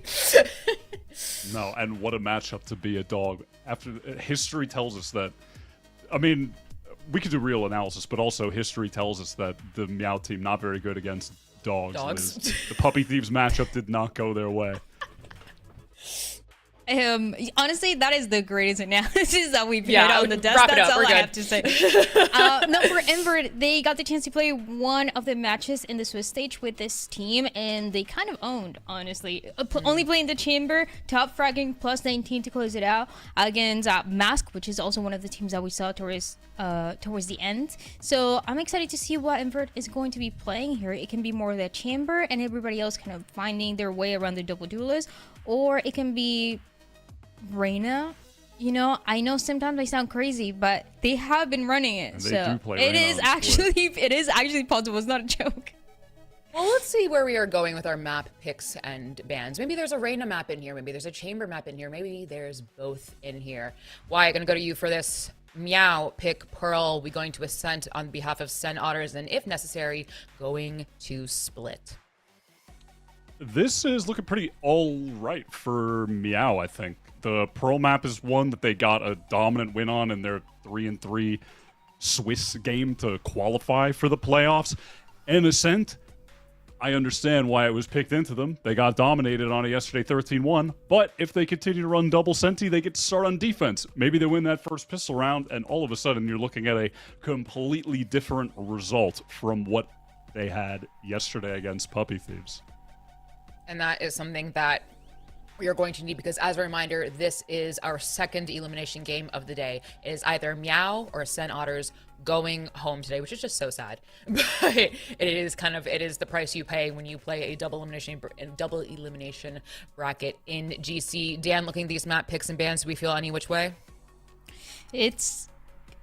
No, and what a matchup to be a dog. After history tells us that, I mean, we could do real analysis, but also history tells us that the MEOW team not very good against dogs. The Puppy Thieves matchup did not go their way. Honestly, that is the greatest analysis that we've had on the desk. Wrap it That's up. all We're I good. have to say. No, for Invert, they got the chance to play one of the matches in the Swiss stage with this team, and they kind of owned, honestly. Only playing the chamber, top fragging plus 19 to close it out against Mask, which is also one of the teams that we saw towards the end. So I'm excited to see what Invert is going to be playing here. It can be more of the chamber and everybody else kind of finding their way around the double duelist, or it can be Reina. I know sometimes I sound crazy, but they have been running it. And they so do play it Reina is on split. it is actually possible. It's not a joke. Well, let's see where we are going with our map picks and bans. Maybe there's a Reina map in here. Maybe there's a chamber map in here. Maybe there's both in here. Why? I'm going to go to you for this. MEOW pick Pearl. We're going to Ascent on behalf of SEN Otters, and if necessary, going to Split. This is looking pretty all right for MEOW, I think. The Pearl map is one that they got a dominant win on in their 3-3 Swiss game to qualify for the playoffs. And Ascent, I understand why it was picked into them. They got dominated on it yesterday 13-1, but if they continue to run double Senti, they get to start on defense. Maybe they win that first pistol round, and all of a sudden you're looking at a completely different result from what they had yesterday against Puppy Thieves. And that is something that we are going to need, because as a reminder, this is our second elimination game of the day. It is either MEOW or SEN Otters going home today, which is just so sad. But it is the price you pay when you play a double elimination bracket in GC. Dan, looking at these map picks and bans, do we feel any which way? It's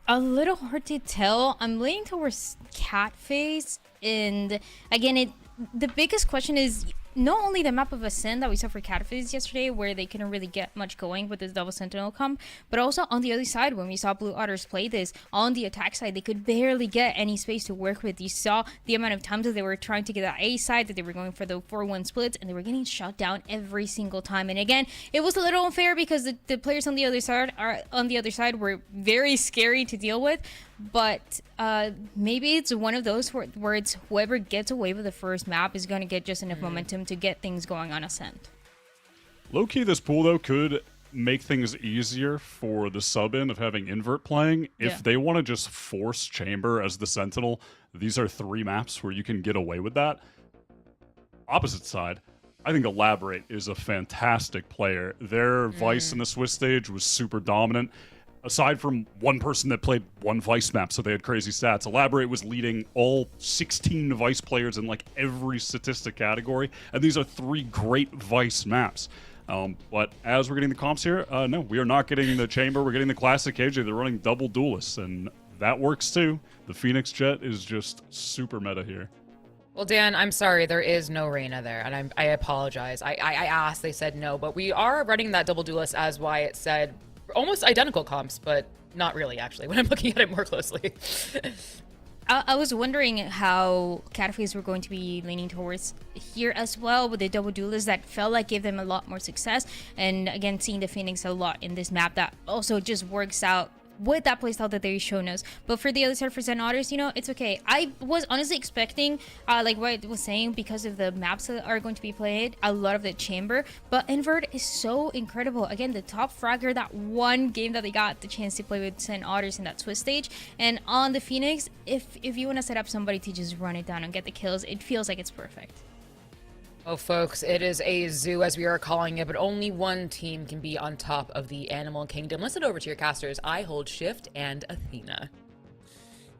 a little hard to tell. I'm leaning towards Catface, and again, the biggest question is not only the map of Ascend that we saw for Catface yesterday, where they couldn't really get much going with this double sentinel comp, but also on the other side, when we saw Blue Otters play this, on the attack side, they could barely get any space to work with. You saw the amount of times that they were trying to get that A side, that they were going for the 4-1 splits, and they were getting shot down every single time. And again, it was a little unfair because the players on the other side were very scary to deal with. But maybe it's one of those where it's whoever gets away with the first map is going to get just enough momentum to get things going on Ascent. Low-key, this pool, though, could make things easier for the sub-in of having Invert playing. If they want to just force Chamber as the Sentinel, these are 3 maps where you can get away with that. Opposite side, I think Elaborate is a fantastic player. Their Vice in the Swiss stage was super dominant. aside from one person that played one Vice map, so they had crazy stats, Elaborate was leading all 16 Vice players in like every statistic category, and these are 3 great Vice maps. But as we're getting the comps here, no, we are not getting the Chamber. We're getting the Classic KJ. They're running double Duelists, and that works too. The Phoenix Jet is just super meta here. Well, Dan, I'm sorry, there is no Reyna there, and I apologize. I asked, they said no, but we are running that double Duelist as Wyatt said. Almost identical comps, but not really, actually, when I'm looking at it more closely. I was wondering how Catface were going to be leaning towards here as well with the double duelists that felt like gave them a lot more success. And again, seeing the Phoenix a lot in this map that also just works out with that playstyle that they've shown us. But for the other side, for SEN Otters, you know, it's okay. I was honestly expecting, like what I was saying, because of the maps that are going to be played, a lot of the Chamber. But Invert is so incredible. Again, the top fragger, that one game that they got the chance to play with SEN Otters in that Swiss stage. And on the Phoenix, if you want to set up somebody to just run it down and get the kills, it feels like it's perfect. Oh, folks, it is a zoo, as we are calling it, but only one team can be on top of the Animal Kingdom. Listen over to your casters. I hold Shift and Athena.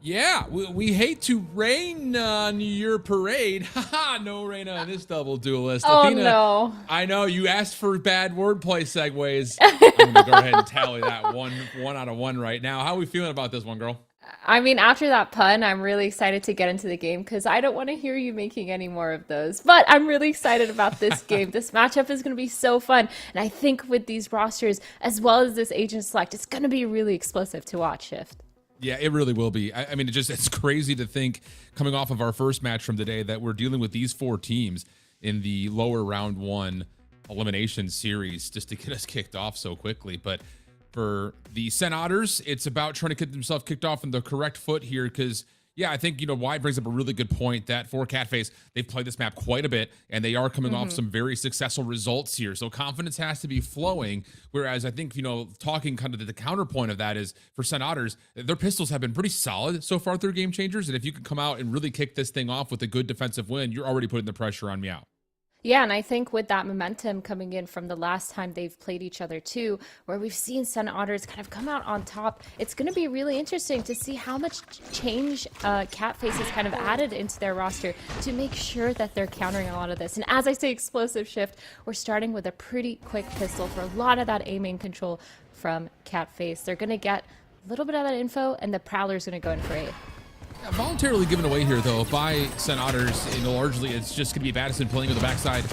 Yeah, we hate to rain on your parade. Haha, no rain on this double duelist. Oh, Athena, no. I know, you asked for bad wordplay segues. I'm going to go ahead and tally that one out of 1 right now. How are we feeling about this one, girl? I mean, after that pun, I'm really excited to get into the game because I don't want to hear you making any more of those. But I'm really excited about this game. This matchup is going to be so fun. And I think with these rosters, as well as this agent select, it's going to be really explosive to watch, Shift. Yeah, it really will be. I mean, it's crazy to think, coming off of our first match from today, that we're dealing with these 4 teams in the lower round 1 elimination series just to get us kicked off so quickly. But for the SEN Otters, it's about trying to get themselves kicked off on the correct foot here because, yeah, I think, you know, Wyatt brings up a really good point that for Catface, they've played this map quite a bit, and they are coming off some very successful results here. So confidence has to be flowing, whereas I think, you know, talking kind of the counterpoint of that is for SEN Otters, their pistols have been pretty solid so far through Game Changers, and if you can come out and really kick this thing off with a good defensive win, you're already putting the pressure on MEOW. Yeah, and I think with that momentum coming in from the last time they've played each other too, where we've seen SEN Otters kind of come out on top, it's going to be really interesting to see how much change Catface has kind of added into their roster to make sure that they're countering a lot of this. And as I say, explosive Shift, we're starting with a pretty quick pistol for a lot of that aiming control from Catface. They're going to get a little bit of that info, and the Prowler's going to go in for 8. Voluntarily given away here, though, by SEN Otters. You know, largely it's just going to be Baddison playing with the backside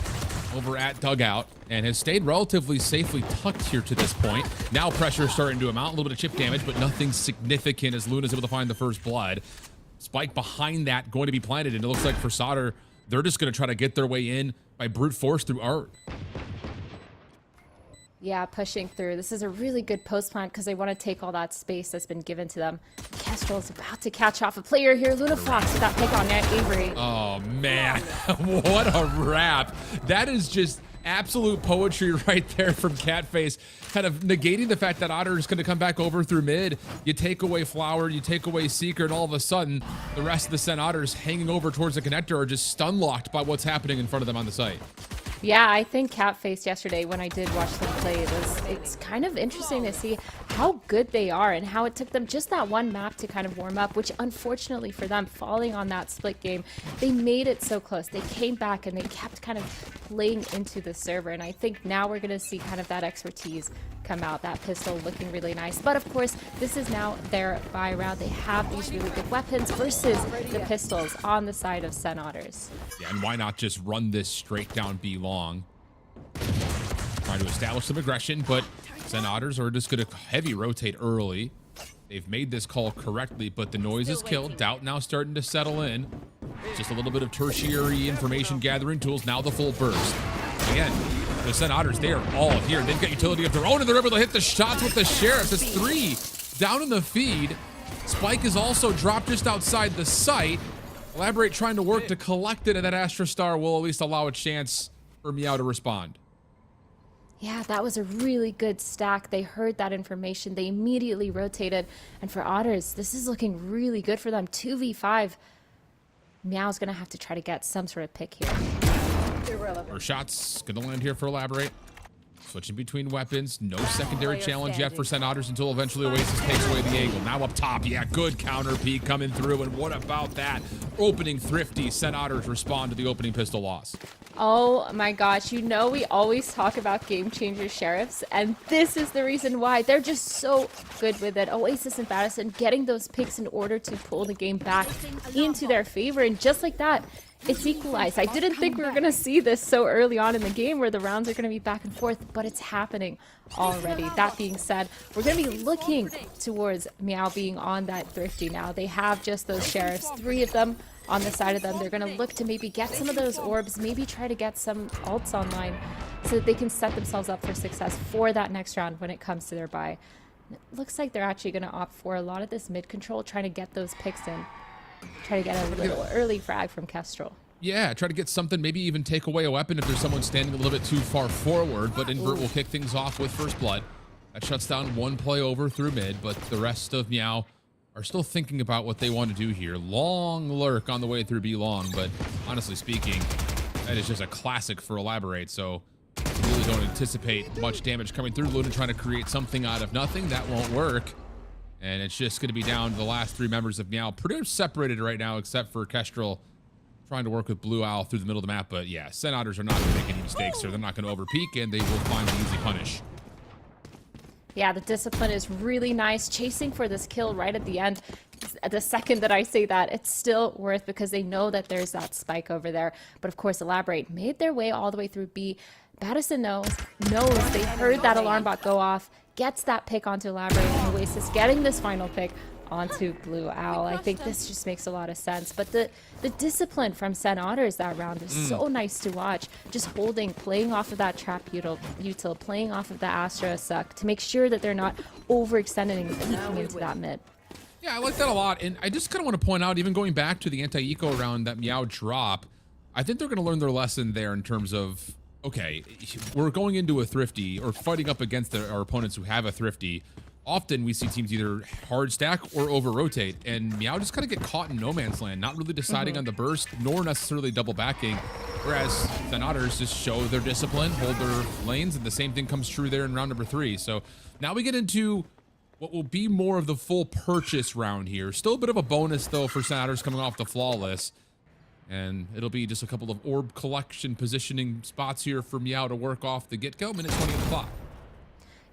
over at Dugout and has stayed relatively safely tucked here to this point. Now pressure starting to amount, a little bit of chip damage, but nothing significant as Luna's able to find the first blood. Spike behind that going to be planted, and it looks like for Sauter, they're just going to try to get their way in by brute force through art. Yeah, pushing through. This is a really good post plant because they want to take all that space that's been given to them. Kestrel is about to catch off a player here. Luna Fox with that pick on Avery. Oh, man. What a wrap. That is just absolute poetry right there from Catface, kind of negating the fact that Otter is going to come back over through mid. You take away Flower, you take away Seeker, and all of a sudden, the rest of the SEN Otters hanging over towards the connector are just stun-locked by what's happening in front of them on the site. Yeah, I think Catface yesterday, when I did watch them play, it's kind of interesting to see how good they are and how it took them just that one map to kind of warm up, which unfortunately for them, falling on that split game, they made it so close. They came back and they kept kind of playing into the server, and I think now we're going to see kind of that expertise come out, that pistol looking really nice. But of course, this is now their buy round. They have these really good weapons versus the pistols on the side of SEN Otters. Yeah, and why not just run this straight down B long? Trying to establish some aggression, but SEN Otters are just going to heavy rotate early. They've made this call correctly, but the noise is killed. Doubt now starting to settle in. Just a little bit of tertiary information gathering tools. Now the full burst. Again, the SEN Otters, they are all here. They've got utility of their own, and they're able to hit the shots with the Sheriff. It's 3 down in the feed. Spike is also dropped just outside the site. Elaborate trying to work to collect it, and that Astra Star will at least allow a chance for MEOW to respond. Yeah, that was a really good stack. They heard that information. They immediately rotated. And for Otters, this is looking really good for them. 2v5. MEOW's going to have to try to get some sort of pick here. Or shots going to land here for Elaborate. Switching between weapons. No secondary challenge yet for SEN Otters until eventually Oasis takes away the angle. Now up top. Yeah, good counter peek coming through. And what about that? Opening thrifty. SEN Otters respond to the opening pistol loss. Oh my gosh, you know we always talk about game changer sheriffs, and this is the reason why. They're just so good with it. Oasis and Verizon getting those picks in order to pull the game back into their favor, and just like that, it's equalized. I didn't think we were going to see this so early on in the game where the rounds are going to be back and forth, but it's happening already. That being said, we're going to be looking towards MEOW being on that thrifty now. They have just those sheriffs, 3 of them on the side of them. They're going to look to maybe get some of those orbs, maybe try to get some ults online so that they can set themselves up for success for that next round when it comes to their buy. It looks like they're actually going to opt for a lot of this mid control, trying to get those picks in. Try to get a little early frag from Kestrel. Yeah, try to get something, maybe even take away a weapon if there's someone standing a little bit too far forward, but Invert will kick things off with first blood. That shuts down one play over through mid, but the rest of MEOW are still thinking about what they want to do here. Long lurk on the way through B long, but honestly speaking, that is just a classic for Elaborate, so really don't anticipate much damage coming through. Luna trying to create something out of nothing. That won't work. And it's just going to be down to the last 3 members of MEOW. Pretty much separated right now, except for Kestrel trying to work with Blue Owl through the middle of the map. But yeah, SEN Otters are not going to make any mistakes here. They're not going to overpeak, and they will find the easy punish. Yeah, the discipline is really nice. Chasing for this kill right at the end. The second that I say that, it's still worth because they know that there's that spike over there. But of course, Elaborate made their way all the way through B. Badison knows they heard that alarm bot go off, gets that pick onto Elaborate, and Oasis getting this final pick onto Blue Owl. I think this just makes a lot of sense. But the discipline from SEN Otters that round is so nice to watch. Just holding, playing off of that trap util, playing off of the Astra suck to make sure that they're not overextending and peeking into that mid. Yeah, I like that a lot. And I just kind of want to point out, even going back to the anti-eco round, that MEOW drop, I think they're going to learn their lesson there in terms of, okay, we're going into a thrifty or fighting up against our opponents who have a thrifty. Often we see teams either hard stack or over rotate, and MEOW just kind of get caught in no man's land, not really deciding on the burst, nor necessarily double backing. Whereas SEN Otters just show their discipline, hold their lanes, and the same thing comes true there in round number 3. So now we get into what will be more of the full purchase round here. Still a bit of a bonus though for SEN Otters coming off the flawless. And it'll be just a couple of orb collection positioning spots here for MEOW to work off the get-go. Minute 20 on the clock.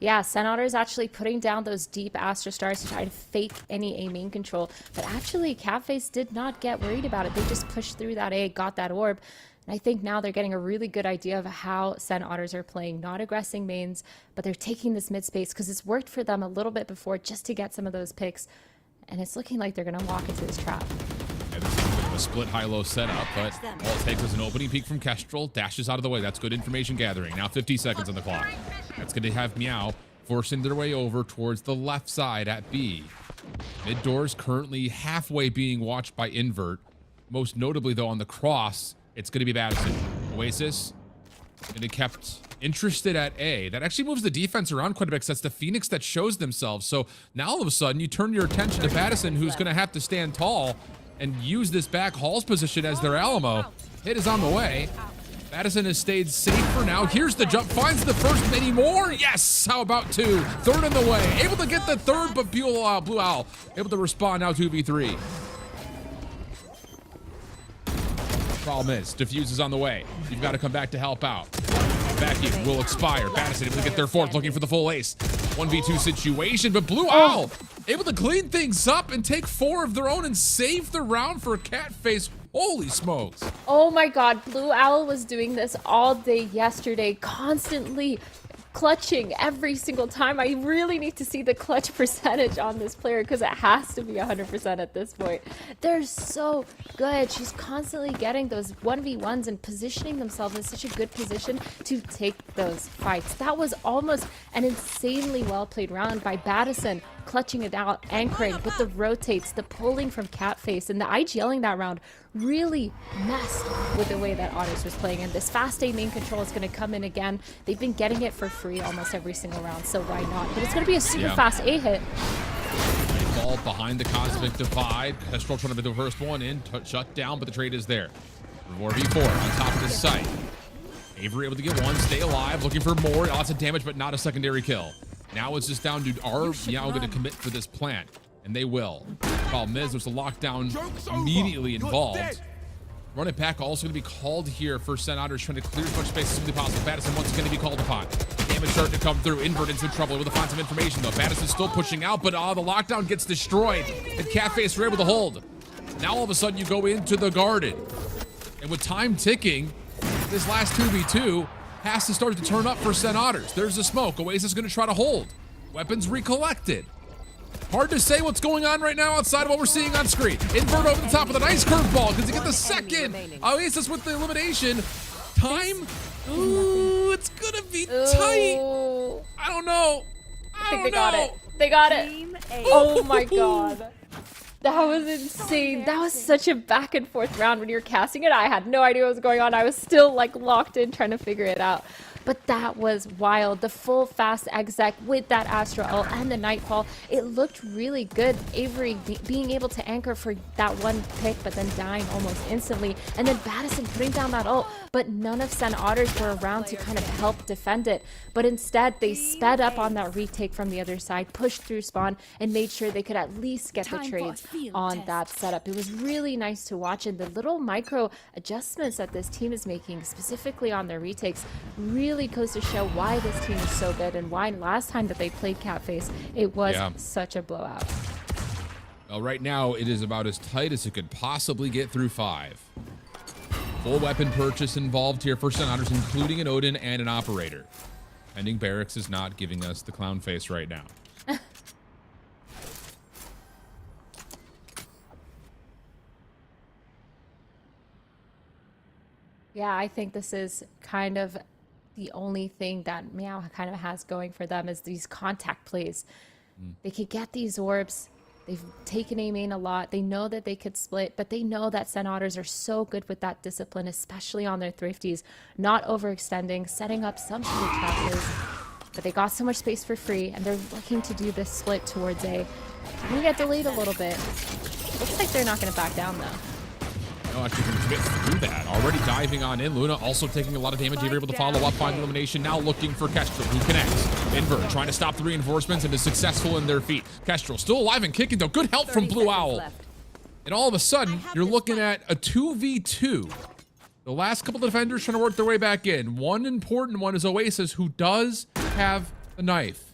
Yeah, SEN Otters actually putting down those deep Astra Stars to try to fake any A main control. But actually, Catface did not get worried about it. They just pushed through that A, got that orb. And I think now they're getting a really good idea of how SEN Otters are playing. Not aggressing mains, but they're taking this mid space because it's worked for them a little bit before just to get some of those picks. And it's looking like they're going to walk into this trap. Yeah, this is a bit of a split high-low setup, but all it takes is an opening peek from Kestrel. Dashes out of the way. That's good information gathering. Now 50 seconds on the clock. That's going to have MEOW forcing their way over towards the left side at B. Mid doors currently halfway being watched by Invert. Most notably, though, on the cross, it's going to be Badison. Oasis going to kept interested at A. That actually moves the defense around quite a bit because that's the Phoenix that shows themselves. So now all of a sudden, you turn your attention to Badison, who's going to have to stand tall and use this back Hall's position as their Alamo. Hit is on the way. Badison has stayed safe for now. Here's the jump, finds the first, many more. Yes, how about 2? Third in the way. Able to get the third, but Blue Owl able to respond now 2v3. Problem is, Diffuse is on the way. You've got to come back to help out. Vacuum will expire. Badison able to get their 4th, looking for the full ace. 1v2 situation, but Blue Owl able to clean things up and take 4 of their own and save the round for Catface. Holy smokes. Oh my god, Blue Owl was doing this all day yesterday, constantly clutching every single time. I really need to see the clutch percentage on this player because it has to be 100% at this point. They're so good. She's constantly getting those 1v1s and positioning themselves in such a good position to take those fights. That was almost an insanely well-played round by Badison, clutching it out, anchoring, but the rotates, the pulling from Catface, and the IGLing that round really messed with the way that Otters was playing. And this fast A main control is going to come in again. They've been getting it for free almost every single round, so why not? But it's going to be a super fast A hit. Ball behind the Cosmic Divide. Kestrel trying to be the first one in, shut down, but the trade is there. 4v4 on top of the site. Avery able to get one, stay alive, looking for more, lots of damage, but not a secondary kill. Now it's just down to are MEOW going to commit for this plant, and they will. While Miz was a lockdown immediately involved. Run it back also going to be called here for SEN Otters, trying to clear as much space as humanly possible. Baddison once going to be called upon. Damage starting to come through. Invert in some trouble. Able to find some information though. Baddison's still pushing out, but the lockdown gets destroyed. And Catface were able to hold. Now all of a sudden you go into the garden. And with time ticking, this last 2v2 has to start to turn up for SEN Otters. There's the smoke. Oasis going to try to hold. Weapons recollected. Hard to say what's going on right now outside of what we're seeing on screen. Invert over the top with a nice curveball. Does he get the second? Oasis with the elimination. Time? Ooh, it's gonna be tight. I don't know. I think they got it. They got it. Oh my god. That was insane. That was such a back and forth round when you were casting it. I had no idea what was going on. I was still like locked in trying to figure it out. But that was wild. The full fast exec with that Astra ult and the Nightfall, it looked really good. Avery being able to anchor for that one pick, but then dying almost instantly. And then Baddison putting down that ult, but none of SEN Otters were around to kind of help defend it. But instead, they sped up on that retake from the other side, pushed through spawn, and made sure they could at least get the trades on that setup. It was really nice to watch, and the little micro adjustments that this team is making, specifically on their retakes, really goes to show why this team is so good and why last time that they played Catface, it was such a blowout. Well, right now it is about as tight as it could possibly get through 5. Full weapon purchase involved here for SEN Otters, including an Odin and an operator. Pending Barracks is not giving us the clown face right now. Yeah, I think this is kind of the only thing that MEOW kind of has going for them is these contact plays. They could get these orbs. They've taken A main a lot. They know that they could split, but they know that SEN Otters are so good with that discipline, especially on their thrifties, not overextending, setting up some sort of trap plays. But they got so much space for free, and they're looking to do this split towards A. They're going to get delayed a little bit. Looks like they're not going to back down, though. No, actually can commit through that. Already diving on in. Luna also taking a lot of damage. You're able to follow up, find elimination. Now looking for Kestrel, who connects. Invert trying to stop the reinforcements and is successful in their feet. Kestrel still alive and kicking, though. Good help from Blue Owl. And all of a sudden, you're looking at a 2v2. The last couple of defenders trying to work their way back in. One important one is Oasis, who does have a knife.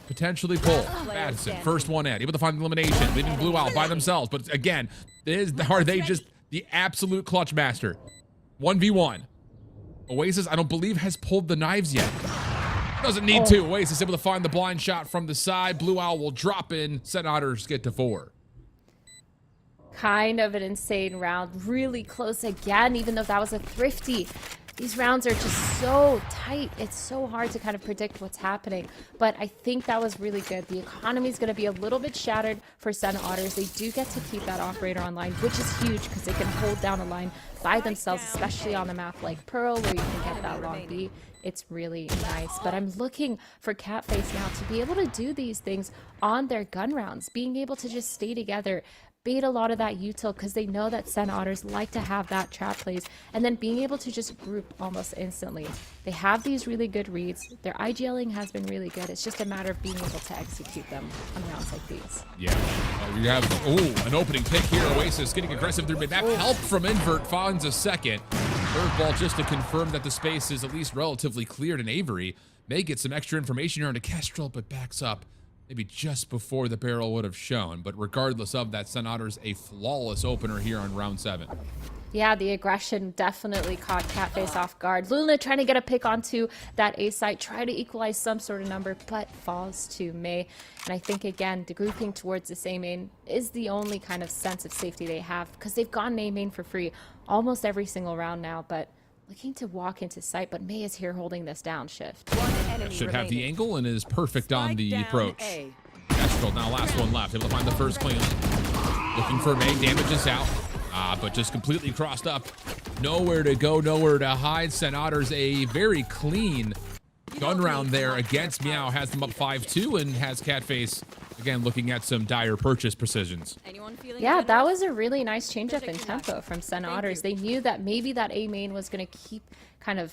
Potentially pull. Madison, first one in. Able to find the elimination. Leaving Blue Owl by themselves. But again, are they just the absolute clutch master? 1v1. Oasis, I don't believe, has pulled the knives yet. Doesn't need to. Oasis able to find the blind shot from the side. Blue Owl will drop in. SEN Otters get to 4. Kind of an insane round. Really close again, even though that was a thrifty. These rounds are just so tight. It's so hard to kind of predict what's happening. But I think that was really good. The economy is going to be a little bit shattered for SEN Otters. They do get to keep that operator online, which is huge because they can hold down a line by themselves, especially on a map like Pearl where you can get that long B. It's really nice. But I'm looking for Catface now to be able to do these things on their gun rounds, being able to just stay together, bait a lot of that util because they know that SEN Otters like to have that trap plays, and then being able to just group almost instantly. They have these really good reads. Their IGLing has been really good. It's just a matter of being able to execute them on rounds like these. Yeah. We have an opening pick here. Oasis getting aggressive through mid-map. Help from Invert finds a second. Curveball just to confirm that the space is at least relatively cleared, and Avery may get some extra information here on a Kestrel, but backs up maybe just before the barrel would have shown. But regardless of that, SEN Otters a flawless opener here on round 7. Yeah, the aggression definitely caught Catface off guard. Luna trying to get a pick onto that A site, try to equalize some sort of number, but falls to May. And I think, again, the grouping towards this A main is the only kind of sense of safety they have because they've gotten A main for free almost every single round now, but looking to walk into sight, but May is here holding this down shift. Should have the angle and is perfect on the approach. Kestrel, now last one left. Able to find the first clean. Looking for May, damages out. But just completely crossed up. Nowhere to go, nowhere to hide. SEN Otters a very clean gun round there against MEOW. Has them up 5-2 and has Catface, again, looking at some dire purchase precisions. Yeah, that was a really nice change up in tempo from SEN Otters. They knew that maybe that A main was going to keep kind of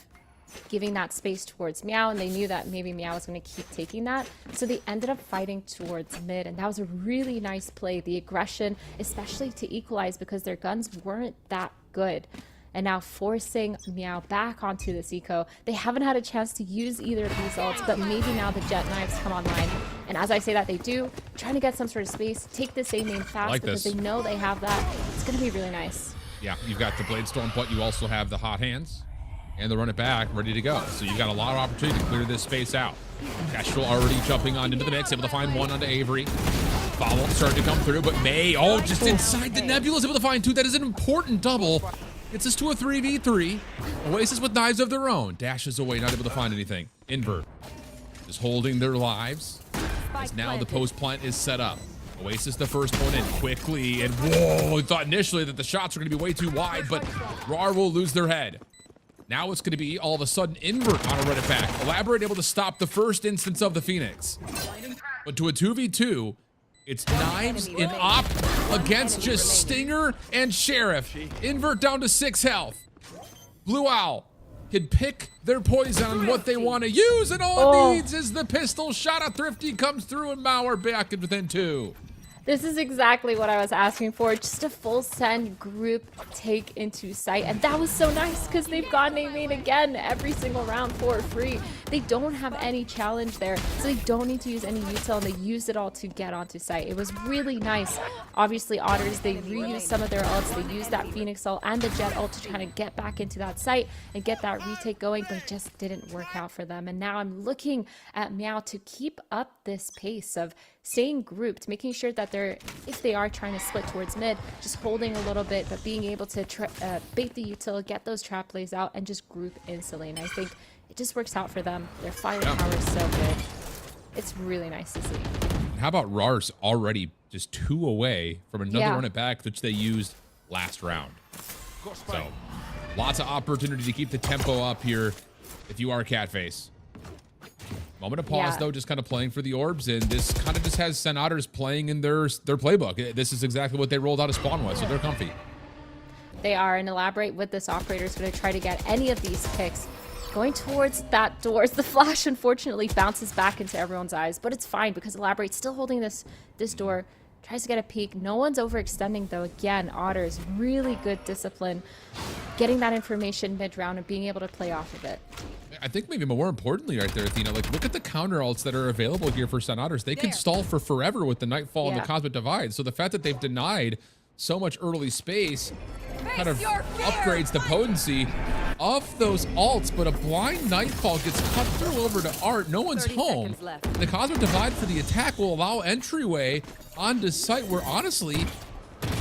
giving that space towards MEOW, and they knew that maybe MEOW was going to keep taking that. So they ended up fighting towards mid, and that was a really nice play. The aggression, especially to equalize because their guns weren't that good. And now forcing MEOW back onto this eco. They haven't had a chance to use either of these ults, but maybe now the jet knives come online. And as I say that, they do, trying to get some sort of space, take this A main fast like because this. they know they have that. It's going to be really nice. Yeah, you've got the Blade Storm, but you also have the hot hands and the run it back ready to go. So you've got a lot of opportunity to clear this space out. Kestrel already jumping on into the mix, able to find one onto Avery. Follow-up starting to come through, but May, just inside the Nebula is able to find two. That is an important double. Gets us to a 3v3. Oasis with knives of their own. Dashes away, not able to find anything. Invert is holding their lives. As now the post plant is set up. Oasis the first one in quickly, and whoa, I thought initially that the shots were going to be way too wide, but RAR will lose their head. Now it's going to be all of a sudden Invert on a run it back. Elaborate able to stop the first instance of the Phoenix. But to a 2v2, it's knives in op against just Stinger and Sheriff. Invert down to 6 health. Blue Owl can pick their poison on what they want to use, and all it needs is the pistol shot. A Thrifty comes through, and MEOW are back within 2. This is exactly what I was asking for. Just a full SEN group take into sight. And that was so nice because they've gotten A main again every single round for free. They don't have any challenge there, so they don't need to use any util, and they used it all to get onto site. It was really nice. Obviously, Otters, they reused some of their ults. They used that Phoenix ult and the Jet ult to try to get back into that site and get that retake going, but it just didn't work out for them. And now I'm looking at MEOW to keep up this pace of staying grouped, making sure that they're, if they are trying to split towards mid, just holding a little bit, but being able to bait the util, get those trap plays out, and just group instantly. And I think it just works out for them. Their firepower is so good. It's really nice to see. How about RAR's already just 2 away from another run it back, which they used last round. So lots of opportunity to keep the tempo up here if you are Catface. Moment of pause, though, just kind of playing for the orbs, and this kind of just has SEN Otters playing in their playbook. This is exactly what they rolled out of spawn with, so they're comfy. They are, and Elaborate with this operator is going to try to get any of these picks. Going towards that door, the flash unfortunately bounces back into everyone's eyes, but it's fine because Elaborate's still holding this door, tries to get a peek. No one's overextending though. Again, Otters, really good discipline, getting that information mid-round and being able to play off of it. I think maybe more importantly right there, Athena, like look at the counter ults that are available here for SEN Otters. They can stall for forever with the Nightfall and the Cosmic Divide. So the fact that they've denied so much early space kind of upgrades the potency of those ults, but a blind Nightfall gets cut through over to Art. No one's home. The Cosmic Divide for the attack will allow entryway onto site where honestly,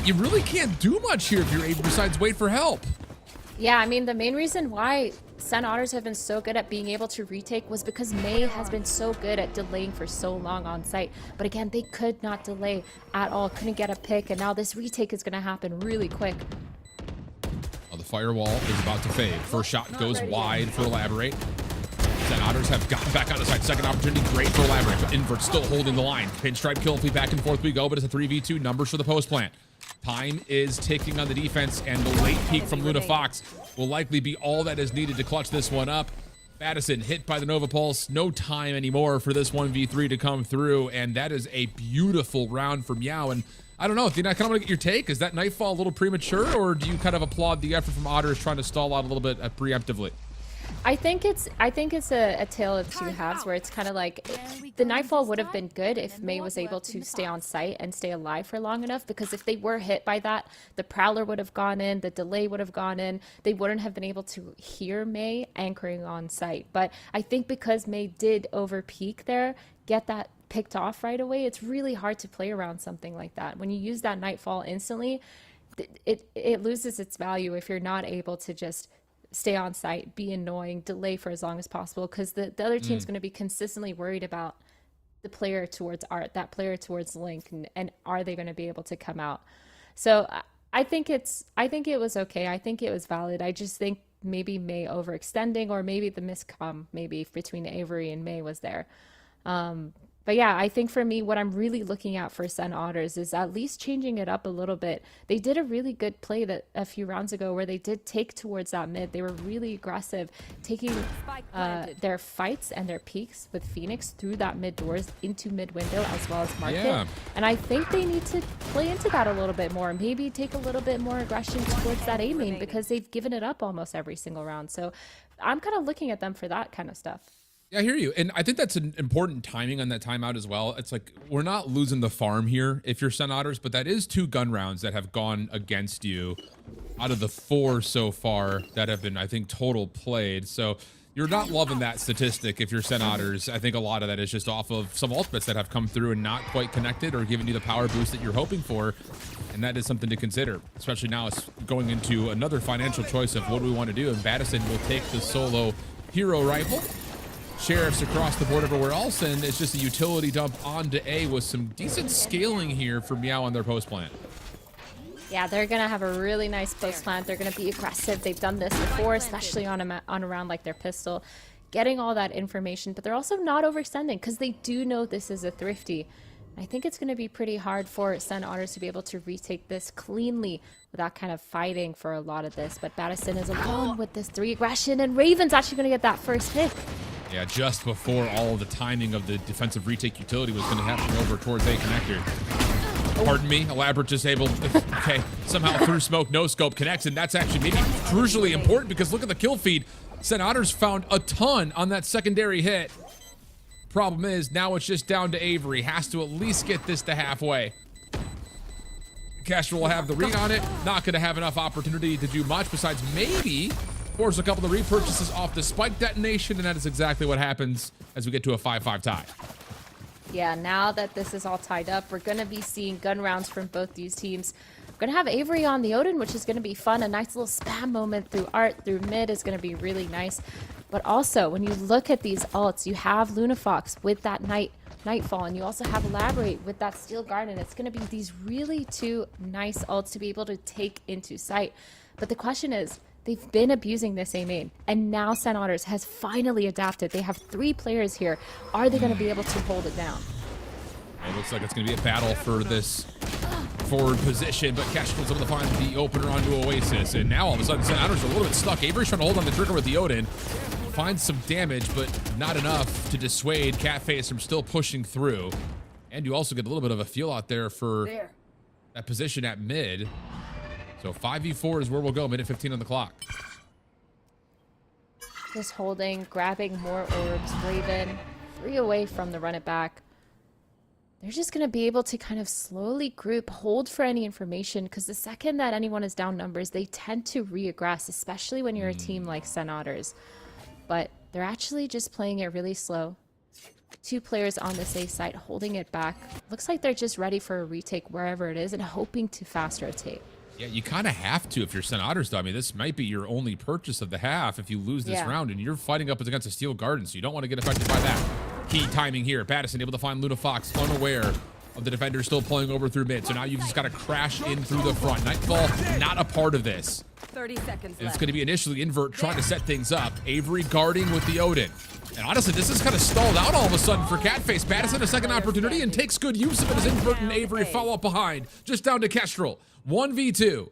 you really can't do much here if you're able besides wait for help. Yeah, I mean, the main reason why SEN Otters have been so good at being able to retake was because May has been so good at delaying for so long on site. But again, they could not delay at all, couldn't get a pick, and now this retake is going to happen really quick. Well, the firewall is about to fade. First shot goes wide for Elaborate. SEN Otters have gotten back on the side. Second opportunity, great for Elaborate, but Invert still holding the line. Pinstripe kill feed back and forth we go, but it's a 3v2. Numbers for the post plant. Time is ticking on the defense, and the late peek from Luna Fox will likely be all that is needed to clutch this one up. Madison hit by the Nova Pulse. No time anymore for this 1v3 to come through, and that is a beautiful round from MEOW. And I don't know, do you kind of want to get your take? Is that Nightfall a little premature, or do you kind of applaud the effort from Otters trying to stall out a little bit preemptively? I think it's a tale of two halves where it's kind of like the Nightfall would have been good if May was able to stay on site and stay alive for long enough, because if they were hit by that, the Prowler would have gone in, the delay would have gone in, they wouldn't have been able to hear May anchoring on site. But I think because May did over peak there, get that picked off right away, it's really hard to play around something like that. When you use that Nightfall instantly, it loses its value if you're not able to just stay on site, be annoying, delay for as long as possible, because the other team's going to be consistently worried about the player towards Art, that player towards Link, and are they going to be able to come out? So I think it was okay. I think it was valid. I just think maybe May overextending, or maybe the miscom maybe between Avery and May was there. But yeah, I think for me, what I'm really looking at for SEN Otters is at least changing it up a little bit. They did a really good play that a few rounds ago where they did take towards that mid. They were really aggressive, taking their fights and their peaks with Phoenix through that mid doors into mid window as well as market. Yeah. And I think they need to play into that a little bit more. Maybe take a little bit more aggression towards that A main because they've given it up almost every single round. So I'm kind of looking at them for that kind of stuff. Yeah, I hear you. And I think that's an important timing on that timeout as well. It's like, we're not losing the farm here if you're SEN Otters, but that is 2 gun rounds that have gone against you out of the 4 so far that have been, I think, total played. So you're not loving that statistic if you're SEN Otters. I think a lot of that is just off of some ultimates that have come through and not quite connected or given you the power boost that you're hoping for. And that is something to consider, especially now it's going into another financial choice of what do we want to do. And Battison will take the solo hero rifle. Sheriffs across the board everywhere else, and it's just a utility dump onto A with some decent scaling here for MEOW on their post plant. Yeah, they're going to have a really nice post plant. They're going to be aggressive. They've done this before, especially on a round like their pistol, getting all that information, but they're also not overextending because they do know this is a thrifty. I think it's going to be pretty hard for SEN Otters to be able to retake this cleanly without kind of fighting for a lot of this, but Battison is alone with this 3 aggression, and Raven's actually going to get that first hit. Yeah, just before all the timing of the defensive retake utility was going to happen over towards A connector. Pardon me, elaborate disabled. Okay, somehow through smoke, no scope connects, and that's actually maybe crucially important because look at the kill feed. SEN Otters found a ton on that secondary hit. Problem is, now it's just down to Avery. Has to at least get this to halfway. Castro will have the read on it. Not going to have enough opportunity to do much besides maybe force a couple of repurchases off the spike detonation, and that is exactly what happens as we get to a 5-5 tie. Yeah, now that this is all tied up, we're going to be seeing gun rounds from both these teams. We're going to have Avery on the Odin, which is going to be fun. A nice little spam moment through art, through mid is going to be really nice. But also, when you look at these ults, you have Lunafox with that Nightfall, and you also have Elaborate with that Steel Garden. It's going to be these really 2 nice ults to be able to take into sight. But the question is, they've been abusing this A main, and now SEN Otters has finally adapted. They have 3 players here. Are they going to be able to hold it down? It looks like it's going to be a battle for this forward position, but Cash was able to find the opener onto Oasis, and now all of a sudden SEN Otters are a little bit stuck. Avery's trying to hold on the trigger with the Odin. Finds some damage, but not enough to dissuade Catface from still pushing through. And you also get a little bit of a feel out there for that position at mid. So 5v4 is where we'll go, minute 15 on the clock. Just holding, grabbing more orbs. Raven 3 away from the run it back. They're just going to be able to kind of slowly group, hold for any information, because the second that anyone is down numbers, they tend to re-aggress, especially when you're a team like SEN Otters. But they're actually just playing it really slow. 2 players on this A site holding it back. Looks like they're just ready for a retake wherever it is and hoping to fast rotate. Yeah, you kind of have to if you're SEN Otters, though. I mean, this might be your only purchase of the half if you lose this round, and you're fighting up against a Steel Garden, so you don't want to get affected by that. Key timing here. Battison able to find Lunafox, unaware of the defender still pulling over through mid. So now you've just got to crash in through the front. Nightfall, not a part of this. 30 seconds It's going to be initially invert trying to set things up. Avery guarding with the Odin. And honestly, this is kind of stalled out all of a sudden for Catface. Battison a second opportunity and takes good use of it as invert and Avery follow up behind. Just down to Kestrel. 1v2.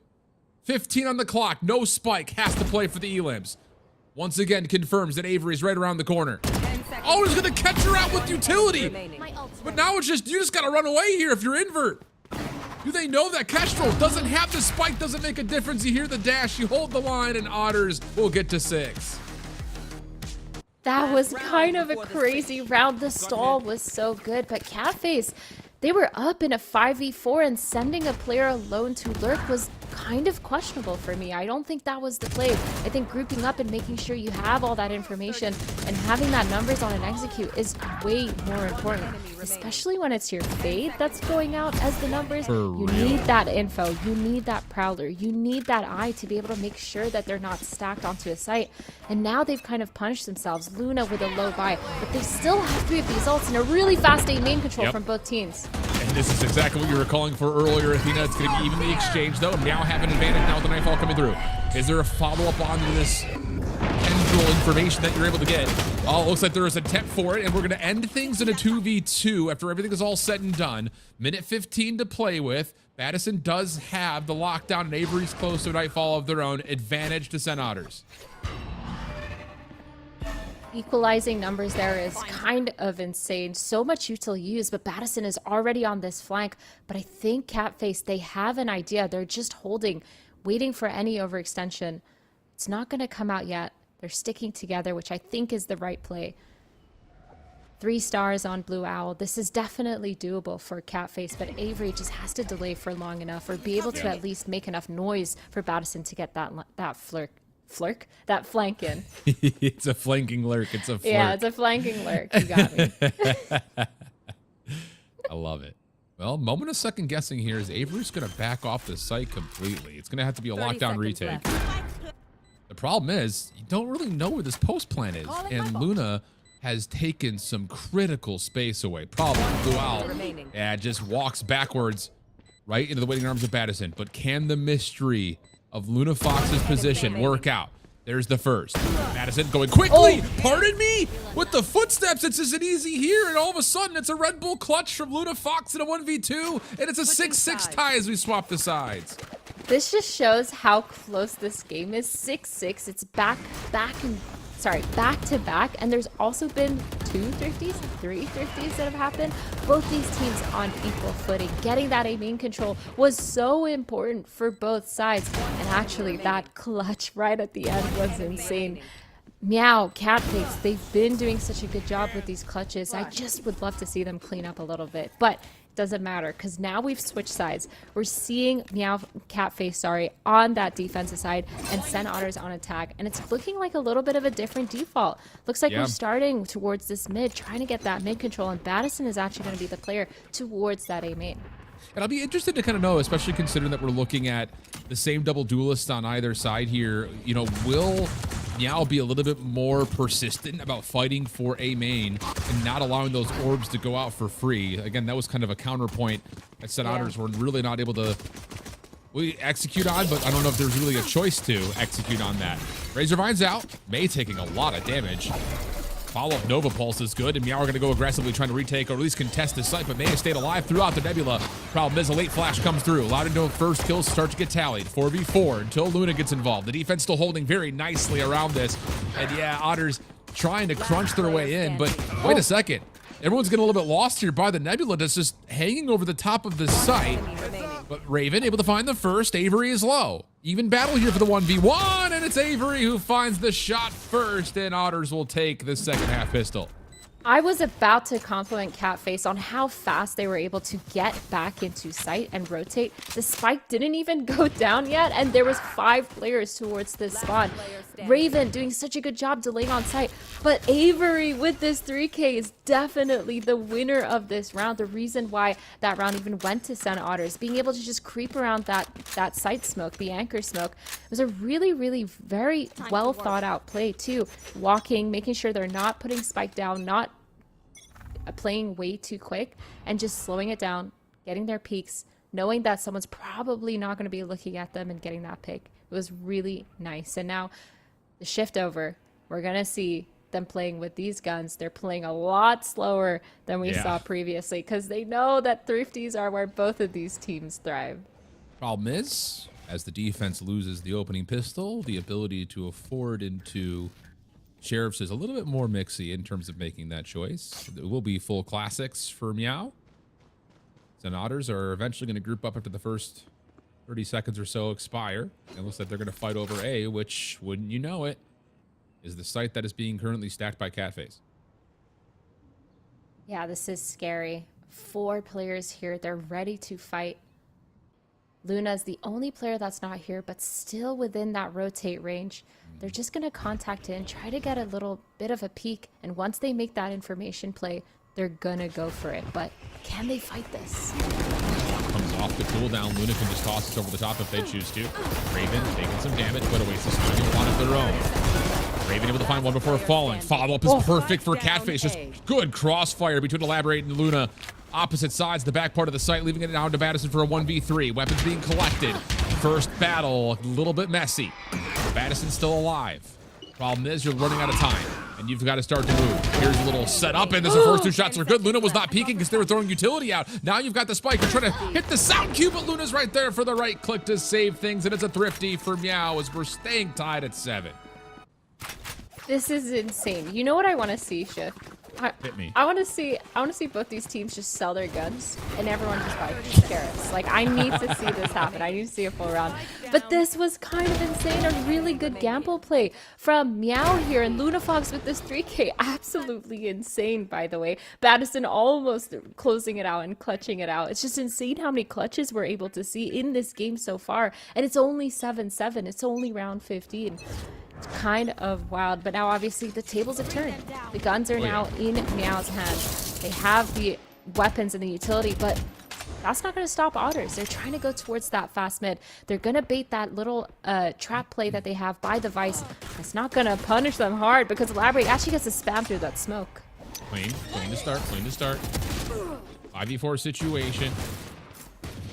15 on the clock. No spike. Has to play for the elims. Once again confirms that Avery's right around the corner. Oh, he's going to catch her out with utility. But now it's just, you just got to run away here if you're invert. Do they know that Kestrel doesn't have the spike? Doesn't make a difference. You hear the dash, you hold the line, and Otters will get to 6. That was kind of a crazy round. The stall was so good, but Catface, they were up in a 5v4, and sending a player alone to lurk was kind of questionable for me. I don't think that was the play. I think grouping up and making sure you have all that information and having that numbers on an execute is way more important, especially when it's your fade that's going out as the numbers. You need that info. You need that prowler. You need that eye to be able to make sure that they're not stacked onto a site. And now they've kind of punished themselves. Luna with a low buy, but they still have 3 of these ults and a really fast A main control from both teams. And this is exactly what you were calling for earlier, Athena. It's going to be evenly exchanged, though. Now have an advantage now with the Nightfall coming through. Is there a follow-up onto this 10 contextual information that you're able to get. Oh, it looks like there is a attempt for it, and we're going to end things in a 2v2 after everything is all said and done. Minute 15 to play with. Madison does have the lockdown, and Avery's close to a nightfall of their own. Advantage to SEN Otters. Equalizing numbers there is kind of insane. So much util use, but Madison is already on this flank. But I think Catface, they have an idea. They're just holding, waiting for any overextension. It's not going to come out yet. They're sticking together, which I think is the right play. 3 stars on Blue Owl. This is definitely doable for Catface, but Avery just has to delay for long enough or be able to at least make enough noise for Madison to get that flank in. It's a flanking lurk. It's a flirt. Yeah, it's a flanking lurk. You got me. I love it. Well, moment of second guessing here is Avery's going to back off the site completely. It's going to have to be a lockdown retake. The problem is you don't really know where this post plan is, and Luna has taken some critical space away. Problem, Blue Owl, just walks backwards right into the waiting arms of Madison. But can the mystery of Luna Fox's position work out? There's the first. Madison going quickly, pardon me, with the footsteps. It's just an easy here, and all of a sudden it's a Red Bull clutch from Luna Fox in a 1v2, and it's a 6-6 tie as we swap the sides. This just shows how close this game is. 6-6. It's back to back, and there's also been 3 thrifties that have happened. Both these teams on equal footing. Getting that A main control was so important for both sides, and actually that clutch right at the end was insane. MEOW, Catface, they've been doing such a good job with these clutches. I just would love to see them clean up a little bit, but doesn't matter because now we've switched sides. We're seeing MEOW, Catface, on that defensive side and SEN Otters on attack, and it's looking like a little bit of a different default. Looks like we're starting towards this mid, trying to get that mid control, and Madison is actually going to be the player towards that A main. And I'll be interested to kind of know, especially considering that we're looking at the same double duelists on either side here, you know, will MEOW be a little bit more persistent about fighting for A main and not allowing those orbs to go out for free? Again, that was kind of a counterpoint that SEN Otters were really not able to execute on, but I don't know if there's really a choice to execute on that. Razorvine's out. May taking a lot of damage. Follow-up Nova Pulse is good, and MEOW are going to go aggressively trying to retake or at least contest this site, but May has stayed alive throughout the Nebula. Problem is a late flash comes through. Allowed into first kills start to get tallied. 4v4 until Luna gets involved. The defense still holding very nicely around this. And yeah, Otters trying to crunch their way in, but wait a second. Everyone's getting a little bit lost here by the Nebula that's just hanging over the top of the site. But Raven able to find the first. Avery is low. Even battle here for the 1v1, and it's Avery who finds the shot first, and Otters will take the second half pistol. I was about to compliment Catface on how fast they were able to get back into sight and rotate. The spike didn't even go down yet, and there was 5 players towards this spawn. Raven doing such a good job delaying on sight, but Avery with this 3K is definitely the winner of this round. The reason why that round even went to SEN Otters, being able to just creep around that sight smoke, the anchor smoke, was a really, really very well thought out play too. Walking, making sure they're not putting spike down, not playing way too quick, and just slowing it down, getting their peaks, knowing that someone's probably not going to be looking at them and getting that pick. It was really nice. And now the shift over, we're going to see them playing with these guns. They're playing a lot slower than we saw previously because they know that thrifties are where both of these teams thrive. Problem is, as the defense loses the opening pistol, the ability to afford into Sheriffs is a little bit more mixy in terms of making that choice. It will be full classics for MEOW. SEN Otters are eventually going to group up after the first 30 seconds or so expire. It looks like they're going to fight over A, which, wouldn't you know it, is the site that is being currently stacked by Catface. Yeah, this is scary. 4 players here. They're ready to fight. Luna's the only player that's not here, but still within that rotate range. They're just going to contact in, try to get a little bit of a peek, and once they make that information play, they're going to go for it. But can they fight this? Comes off the cooldown. Luna can just toss this over the top if they choose to. Raven taking some damage, but Oasis doing a lot of their own. Raven able to find one before falling. Follow-up is perfect for Catface. Just good crossfire between Elaborate and Luna. Opposite sides, the back part of the site, leaving it down to Madison for a 1v3. Weapons being collected. First battle, a little bit messy. Madison's still alive. Problem is, you're running out of time, and you've got to start to move. Here's a little setup, and the first 2 shots are good. Luna was not peeking because they were throwing utility out. Now you've got the spike. You're trying to hit the sound cue, but Luna's right there for the right click to save things, and it's a thrifty for MEOW as we're staying tied at 7. This is insane. You know what I want to see, Shift? Hit me. I want to see both these teams just sell their guns and everyone just buy carrots. Like, I need to see this happen. I need to see a full round. But this was kind of insane. A really good gamble play from MEOW here, and LunaFox with this 3K. Absolutely insane, by the way. Baddison almost closing it out and clutching it out. It's just insane how many clutches we're able to see in this game so far. And it's only 7-7. It's only round 15. Kind of wild, but now obviously the tables have turned. The guns are now in MEOW's hands. They have the weapons and the utility, but that's not going to stop Otters. They're trying to go towards that fast mid. They're going to bait that little trap play that they have by the Vice. It's not going to punish them hard because Elaborate actually gets to spam through that smoke. Clean to start. 5v4 situation.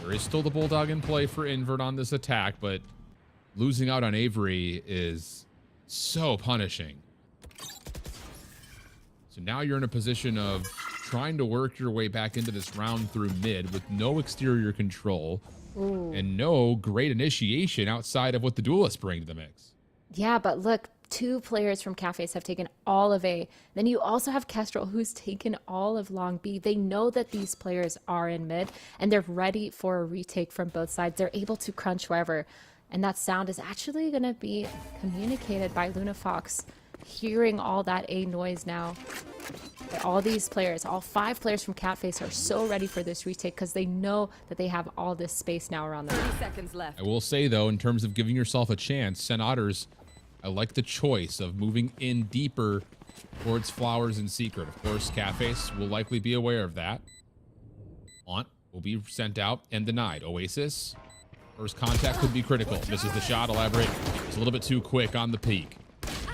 There is still the Bulldog in play for Invert on this attack, but losing out on Avery is so punishing. So now you're in a position of trying to work your way back into this round through mid with no exterior control and no great initiation outside of what the duelists bring to the mix. Yeah, but look, 2 players from Cafes have taken all of A. Then you also have Kestrel, who's taken all of long B. They know that these players are in mid, and they're ready for a retake from both sides. They're able to crunch wherever. And that sound is actually going to be communicated by LunaFox, hearing all that A noise now. All these players, all 5 players from Catface are so ready for this retake because they know that they have all this space now around them. 30 seconds left. I will say, though, in terms of giving yourself a chance, SEN Otters, I like the choice of moving in deeper towards Flowers and Secret. Of course, Catface will likely be aware of that. Aunt will be sent out and denied. Oasis, first contact could be critical. Misses the shot. Elaborate. It's a little bit too quick on the peak.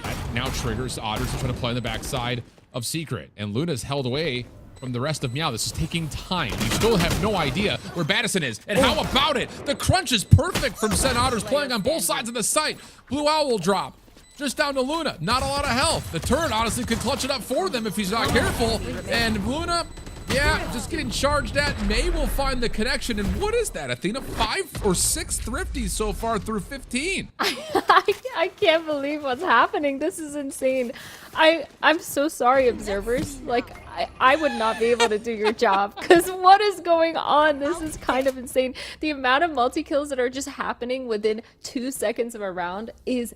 That now triggers Otters to try to play on the backside of Secret. And Luna's held away from the rest of MEOW. This is taking time. You still have no idea where Baddison is. And how about it? The crunch is perfect from SEN Otters, playing on both sides of the site. Blue Owl will drop. Just down to Luna. Not a lot of health. The turret honestly could clutch it up for them if he's not careful. And Luna, yeah, just getting charged at. May will find the connection. And what is that, Athena? 5 or 6 thrifties so far through 15. I can't believe what's happening. This is insane. I'm so sorry, observers. Like, I would not be able to do your job because what is going on? This is kind of insane. The amount of multi-kills that are just happening within 2 seconds of a round is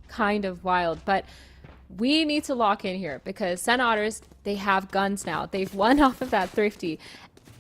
kind of wild. But we need to lock in here because SEN Otters, they have guns now. They've won off of that thrifty.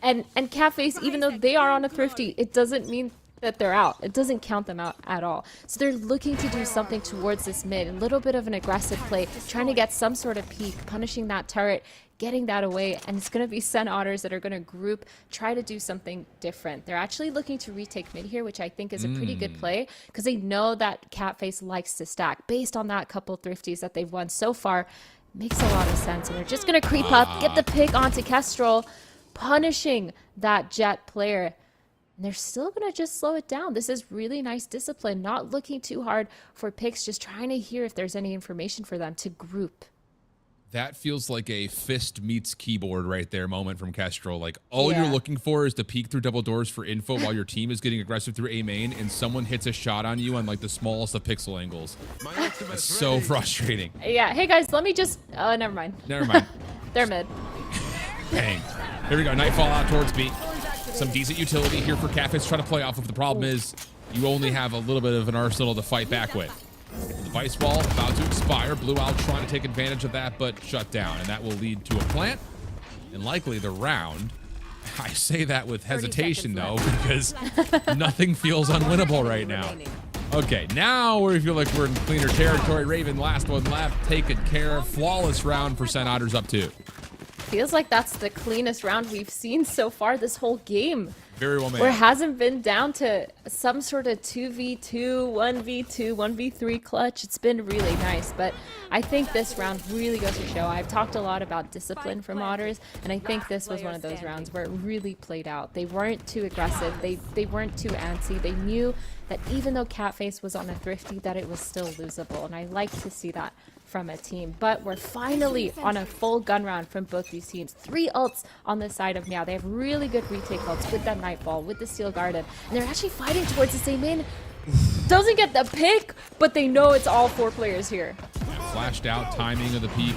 And Catface, even though they are on a thrifty, it doesn't mean that they're out. It doesn't count them out at all. So they're looking to do something towards this mid, a little bit of an aggressive play, trying to get some sort of peek, punishing that turret, getting that away, and it's going to be SEN Otters that are going to group, try to do something different. They're actually looking to retake mid here, which I think is a pretty good play, because they know that Catface likes to stack. Based on that couple thrifties that they've won so far, makes a lot of sense, and they're just going to creep up, get the pick onto Kestrel, punishing that Jet player. And they're still going to just slow it down. This is really nice discipline, not looking too hard for picks, just trying to hear if there's any information for them to group. That feels like a fist meets keyboard right there moment from Kestrel. Like, all you're looking for is to peek through double doors for info while your team is getting aggressive through A main and someone hits a shot on you on like the smallest of pixel angles. That's so frustrating. Yeah, hey guys, let me just... never mind. Never mind. They're mid. Bang. Here we go. Nightfall out towards B. Some decent utility here for Catfish trying to play off of. The problem is you only have a little bit of an arsenal to fight back with. The Vice Wall about to expire. Blue Owl trying to take advantage of that, but shut down. And that will lead to a plant and likely the round. I say that with hesitation, though, because nothing feels unwinnable right now. Okay, now we feel like we're in cleaner territory. Raven, last one left, taken care of. Flawless round for SEN Otters up 2. Feels like that's the cleanest round we've seen so far this whole game. Very well made. Where it hasn't been down to some sort of 2v2, 1v2, 1v3 clutch. It's been really nice, but I think this round really goes to show. I've talked a lot about discipline from Otters, and I think this was one of those rounds where it really played out. They weren't too aggressive. They weren't too antsy. They knew that even though Catface was on a thrifty, that it was still losable, and I like to see that from a team. But we're finally on a full gun round from both these teams. 3 ults on the side of MEOW. They have really good retake ults with that Nightfall, with the Steel Garden, and they're actually fighting towards the same main. Doesn't get the pick, but they know it's all 4 players here. Yeah, flashed out, timing of the peak,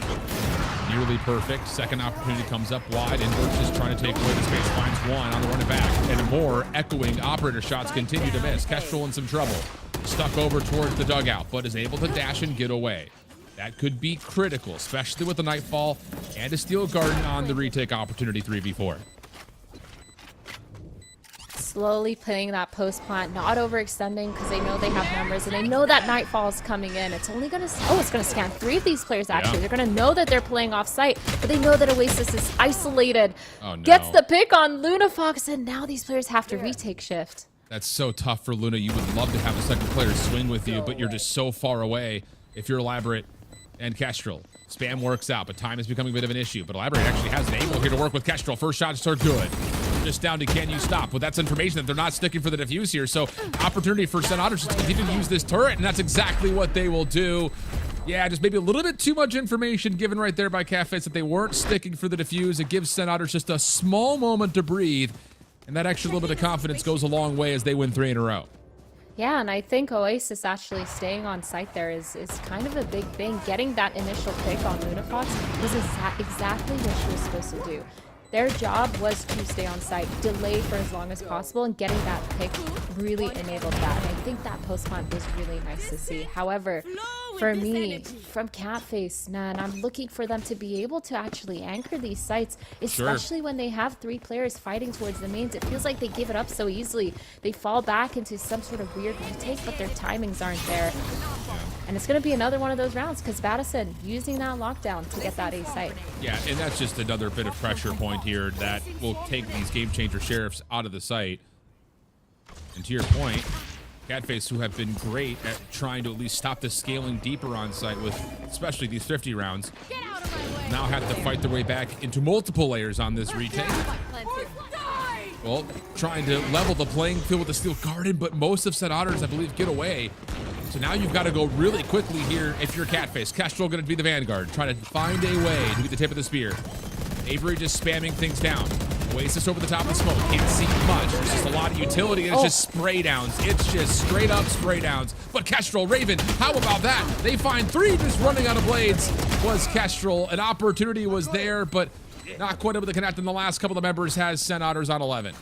nearly perfect. Second opportunity comes up wide, and Burks is trying to take away the space. Finds one on the running back, and more echoing operator shots continue to miss. Kestrel in some trouble. Stuck over towards the dugout, but is able to dash and get away. That could be critical, especially with the Nightfall and a Steel Garden on the retake opportunity 3v4. Slowly playing that post plant, not overextending because they know they have numbers and they know that Nightfall is coming in. It's only gonna it's gonna scan 3 of these players actually. Yeah. They're gonna know that they're playing off site, but they know that Oasis is isolated. Oh, no. Gets the pick on Lunafox, and now these players have to retake shift. That's so tough for Luna. You would love to have a second player swing with you, but you're just so far away if you're Elaborate and Kestrel. Spam works out, but time is becoming a bit of an issue. But Elaborate actually has an able here to work with Kestrel. First shots are good. Just down to can you stop? Well, that's information that they're not sticking for the defuse here. So opportunity for SEN Otters to continue to use this turret, and that's exactly what they will do. Yeah, just maybe a little bit too much information given right there by Catface that they weren't sticking for the defuse. It gives SEN Otters just a small moment to breathe, and that extra little bit of confidence goes a long way as they win 3 in a row. Yeah, and I think Oasis actually staying on site there is kind of a big thing. Getting that initial pick on Lunafox was exactly what she was supposed to do. Their job was to stay on site, delay for as long as possible, and getting that pick really enabled that. And I think that post plant was really nice to see. However, for me, from Catface, man, I'm looking for them to be able to actually anchor these sites, especially when they have 3 players fighting towards the mains. It feels like they give it up so easily. They fall back into some sort of weird retake, but their timings aren't there. And it's going to be another one of those rounds because Verizon using that lockdown to get that A site. Yeah, and that's just another bit of pressure point here that will take these game changer sheriffs out of the site. And to your point, Catface, who have been great at trying to at least stop the scaling deeper on site with especially these 50 rounds, now have to fight their way back into multiple layers on this retake. Well, trying to level the playing field with the Steel Garden, but most of SEN Otters, I believe, get away. So now you've got to go really quickly here if you're Catface. Kestrel going to be the vanguard, trying to find a way to be the tip of the spear. Avery just spamming things down. Oasis over the top of the smoke. Can't see much. There's just a lot of utility, and it's just spray downs. It's just straight up spray downs. But Kestrel, Raven, how about that? They find 3 just running out of blades. Was Kestrel. An opportunity was there, but not quite able to connect, and the last couple of members has SEN Otters on 11.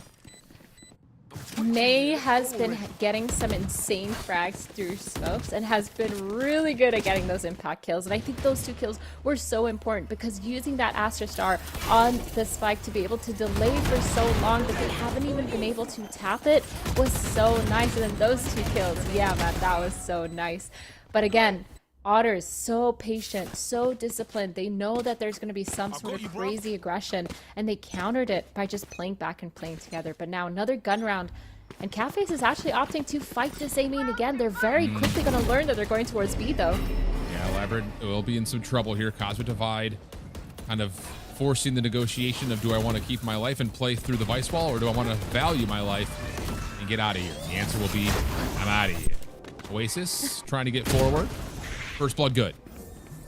May has been getting some insane frags through smokes and has been really good at getting those impact kills. And I think those 2 kills were so important because using that Astra Star on the spike to be able to delay for so long that they haven't even been able to tap it was so nice. And then those 2 kills, yeah, man, that was so nice. But again, Otters, so patient, so disciplined. They know that there's going to be some sort of crazy aggression, and they countered it by just playing back and playing together. But now another gun round, and Catface is actually opting to fight this A main again. They're very quickly going to learn that they're going towards B, though. Yeah, Elaborate will be in some trouble here. Cosmic Divide kind of forcing the negotiation of, do I want to keep my life and play through the Vice Wall, or do I want to value my life and get out of here? The answer will be, I'm out of here. Oasis trying to get forward. First blood good.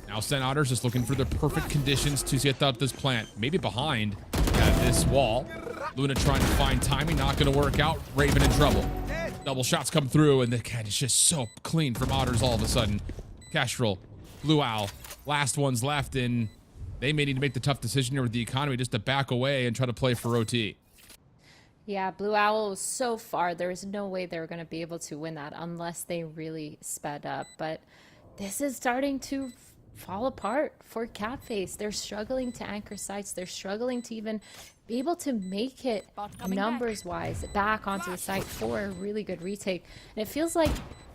Now SEN Otters just looking for the perfect conditions to get out this plant. Maybe behind this wall. Luna trying to find timing. Not going to work out. Raven in trouble. Double shots come through, and the cat is just so clean from Otters all of a sudden. Kestrel, Blue Owl, last ones left, and they may need to make the tough decision here with the economy just to back away and try to play for OT. Yeah, Blue Owl was so far. There was no way they were going to be able to win that unless they really sped up. But this is starting to fall apart for Catface. They're struggling to anchor sites. They're struggling to even be able to make it numbers-wise back onto the site for a really good retake. And it feels like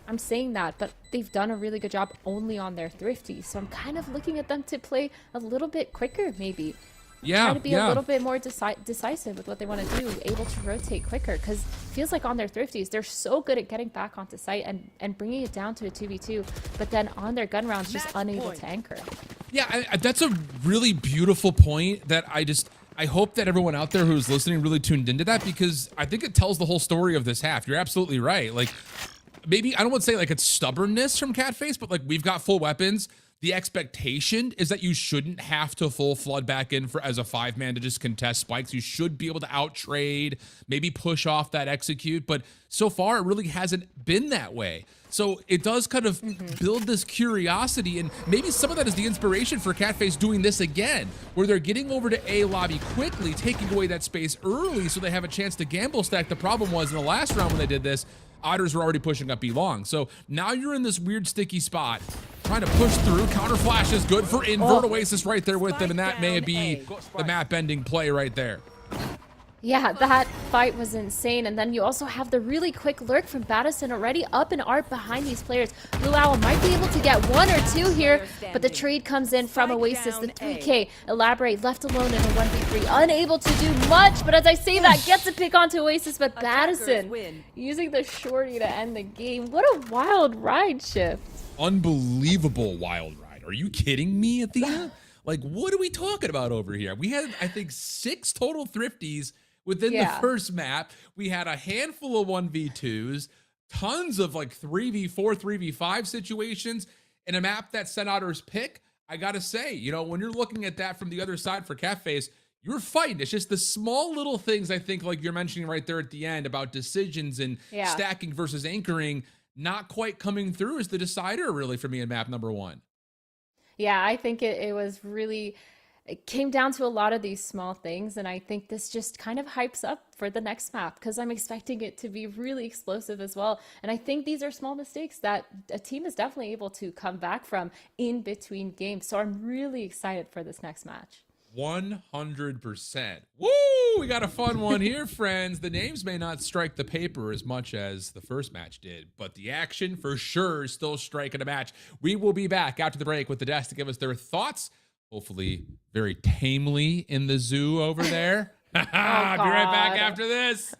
I'm saying that, but they've done a really good job only on their thrifty. So I'm kind of looking at them to play a little bit quicker, maybe. Yeah, try to be a little bit more decisive with what they want to do, able to rotate quicker, because it feels like on their thrifties, they're so good at getting back onto site and bringing it down to a 2v2, but then on their gun rounds, just unable to anchor. Yeah, that's a really beautiful point that I hope that everyone out there who's listening really tuned into that, because I think it tells the whole story of this half. You're absolutely right. Like, maybe, I don't want to say like it's stubbornness from Catface, but like we've got full weapons. The expectation is that you shouldn't have to full flood back in as a 5-man to just contest spikes. You should be able to out-trade, maybe push off that execute, but so far it really hasn't been that way. So it does kind of build this curiosity, and maybe some of that is the inspiration for Catface doing this again, where they're getting over to A lobby quickly, taking away that space early so they have a chance to gamble stack. The problem was in the last round when they did this, Otters were already pushing up B long. So now you're in this weird sticky spot, trying to push through. Counter flash is good for Invert. Oasis right there with them, and that may be the map-ending play right there. Yeah, that fight was insane. And then you also have the really quick lurk from Battison already up in art behind these players. Blue Owl might be able to get 1 or 2 here, but the trade comes in from Oasis. The 3K Elaborate left alone in a 1v3, unable to do much. But as I say that, gets a pick onto Oasis, but Battison using the shorty to end the game. What a wild ride shift. Unbelievable wild ride. Are you kidding me, Athena? Like, what are we talking about over here? We had, I think, 6 total thrifties within the first map. We had a handful of 1v2s, tons of like 3v4, 3v5 situations, in a map that Sen Otters pick. I gotta say, you know, when you're looking at that from the other side for Catface, you're fighting. It's just the small little things, I think, like you're mentioning right there at the end about decisions and stacking versus anchoring, not quite coming through as the decider really for me in map number 1. Yeah, I think it was really, it came down to a lot of these small things, and I think this just kind of hypes up for the next map, because I'm expecting it to be really explosive as well. And I think these are small mistakes that a team is definitely able to come back from in between games. So I'm really excited for this next match. 100%. Woo! We got a fun one here, friends. The names may not strike the paper as much as the first match did, but the action for sure is still striking a match. We will be back after the break with the desk to give us their thoughts, hopefully very tamely in the zoo over there. Be right back after this.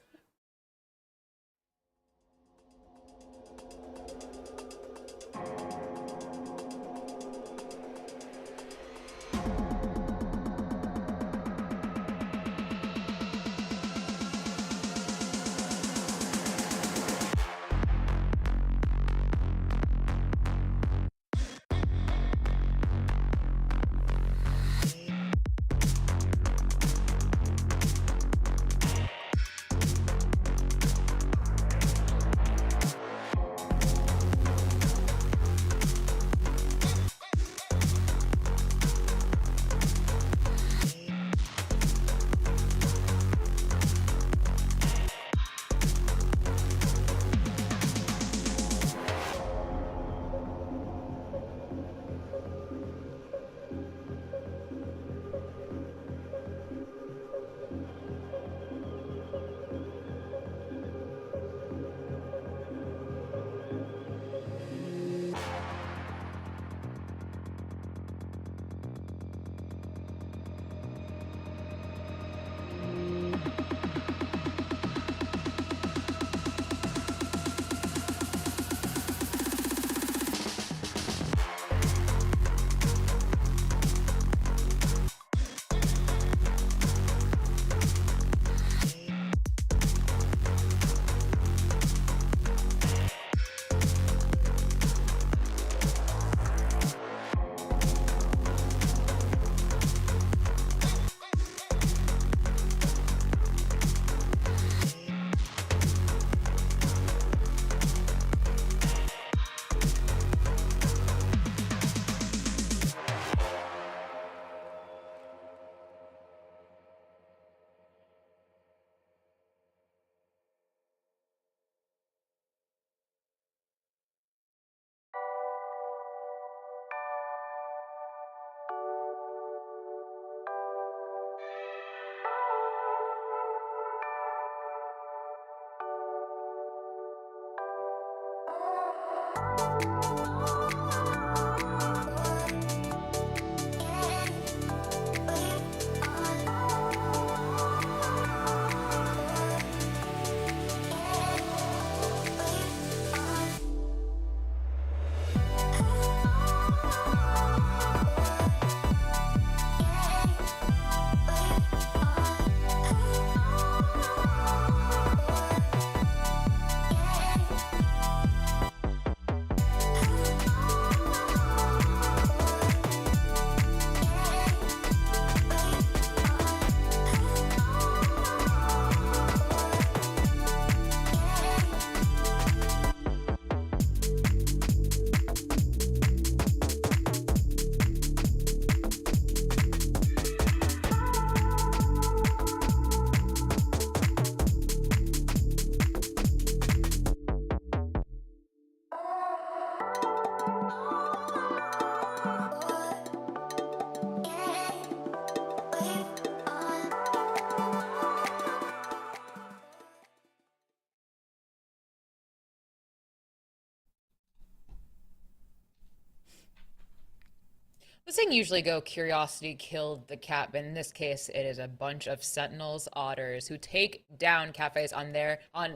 usually go Curiosity killed the cat, but in this case, it is a bunch of Sentinels Otters who take down Catface on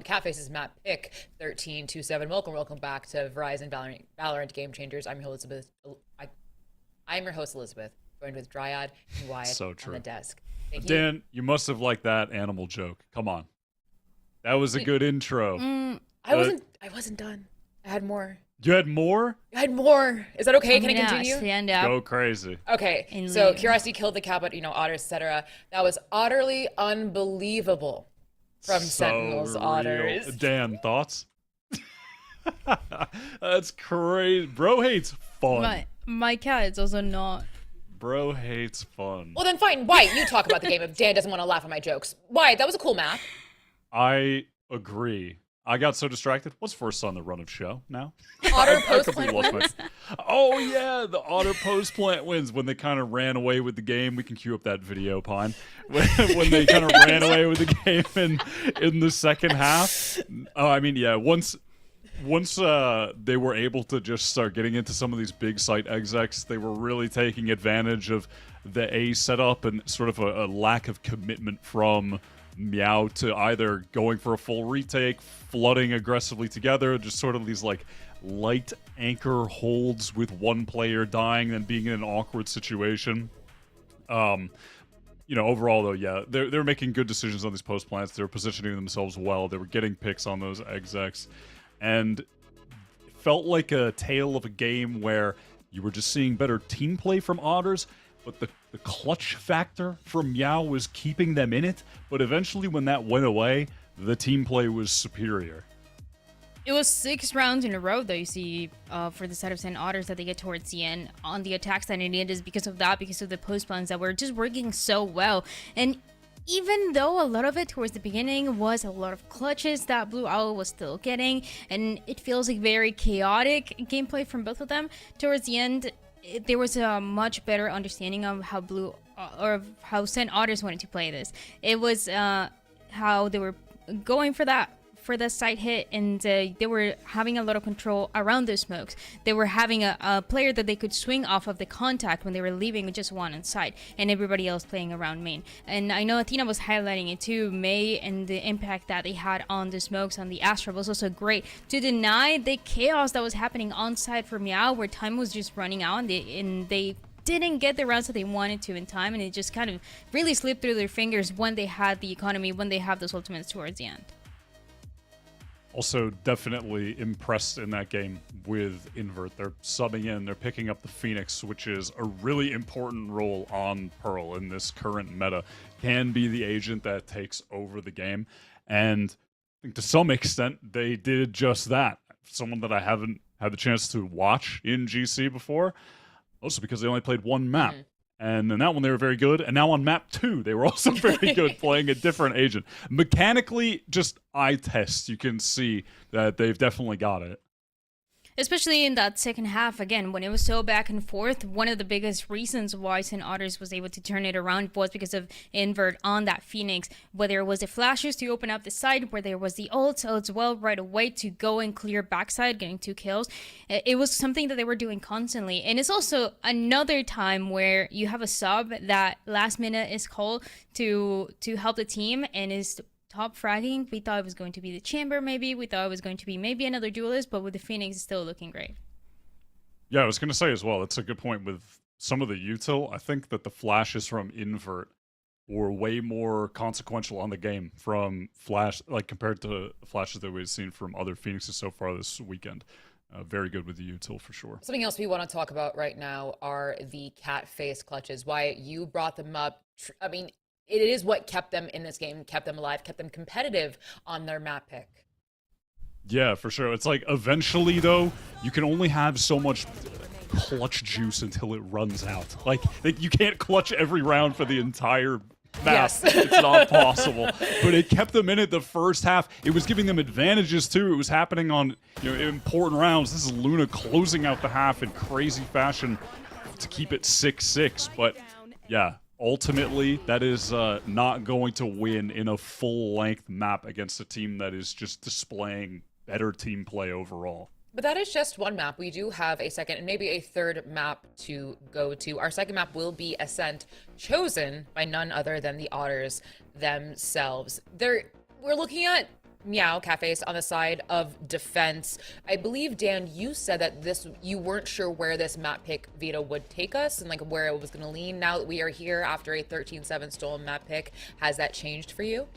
Catface's map pick 1327. Welcome back to Verizon Valorant Game Changers. I'm your host Elizabeth, joined with Dryad and Wyatt on the desk. Thank you. Dan, you must have liked that animal joke. Come on, that was a good intro. I wasn't done. I had more. You had more? I had more. Is that okay? Can I continue? Stand up. Go crazy. Okay. So Curiosity killed the cat, but Otters, etc. That was utterly unbelievable from Sentinels real. Otters. Dan, thoughts? That's crazy. Bro hates fun. My cat is also not. Bro hates fun. Well, then fine. Wyatt, you talk about the game if Dan doesn't want to laugh at my jokes. Wyatt, that was a cool map. I agree. I got so distracted. What's first on the run of show now? Otter post plant wins? Oh, yeah. The Otter post plant wins when they kind of ran away with the game. We can cue up that video, Pine. When they kind of ran away with the game in the second half. Oh, I mean, yeah. Once they were able to just start getting into some of these big site execs, they were really taking advantage of the A setup and sort of a lack of commitment from MEOW to either going for a full retake, flooding aggressively together, just sort of these like light anchor holds with one player dying and being in an awkward situation. Overall though, yeah, they're making good decisions on these post plants. They're positioning themselves well. They were getting picks on those execs, and it felt like a tale of a game where you were just seeing better team play from Otters, but the clutch factor from MEOW was keeping them in it. But eventually when that went away, the team play was superior. It was 6 rounds in a row, though, you see, for the side of SEN Otters that they get towards the end on the attack side, and it is because of that, because of the post plans that were just working so well. And even though a lot of it towards the beginning was a lot of clutches that Blue Owl was still getting, and it feels like very chaotic gameplay from both of them, towards the end, there was a much better understanding of how SEN Otters wanted to play this. It was how they were going for the side hit, and they were having a lot of control around those smokes. They were having a player that they could swing off of the contact when they were leaving with just one on side, and everybody else playing around main. And I know Athena was highlighting it too, May, and the impact that they had on the smokes on the Astra was also great to deny the chaos that was happening on side for MEOW, where time was just running out, and they didn't get the rounds that they wanted to in time, and it just kind of really slipped through their fingers when they had the economy, when they have those ultimates towards the end. Also, definitely impressed in that game with Invert. They're subbing in, they're picking up the Phoenix, which is a really important role on Pearl in this current meta. Can be the agent that takes over the game. And I think to some extent, they did just that. Someone that I haven't had the chance to watch in GC before, also because they only played one map. And in that one, they were very good. And now on map 2, they were also very good playing a different agent. Mechanically, just eye test, you can see that they've definitely got it. Especially in that second half, again, when it was so back and forth, one of the biggest reasons why SEN Otters was able to turn it around was because of Invert on that Phoenix, whether it was the flashes to open up the side, where there was the ult as well right away to go and clear backside, getting 2 kills. It was something that they were doing constantly. And it's also another time where you have a sub that last minute is called to help the team and is top fragging. We thought it was going to be the Chamber, maybe. We thought it was going to be maybe another duelist, but with the Phoenix, it's still looking great. Yeah, I was going to say as well, that's a good point with some of the util. I think that the flashes from Invert were way more consequential on the game from Flash, like compared to the flashes that we've seen from other Phoenixes so far this weekend. Very good with the util for sure. Something else we want to talk about right now are the cat face clutches. Wyatt, you brought them up. I mean, it is what kept them in this game, kept them alive, kept them competitive on their map pick. Yeah, for sure. It's like eventually, though, you can only have so much clutch juice until it runs out. Like you can't clutch every round for the entire map. Yes. It's not possible. But it kept them in it the first half. It was giving them advantages, too. It was happening on important rounds. This is Luna closing out the half in crazy fashion to keep it 6-6. But, yeah. Ultimately, that is not going to win in a full-length map against a team that is just displaying better team play overall. But that is just one map. We do have a second and maybe a third map to go to. Our second map will be Ascent, chosen by none other than the Otters themselves. We're looking at MEOW Cafes on the side of defense. I believe, Dan, you said that you weren't sure where this map pick Vito would take us and like where it was going to lean. Now that we are here after a 13-7 stolen map pick, has that changed for you?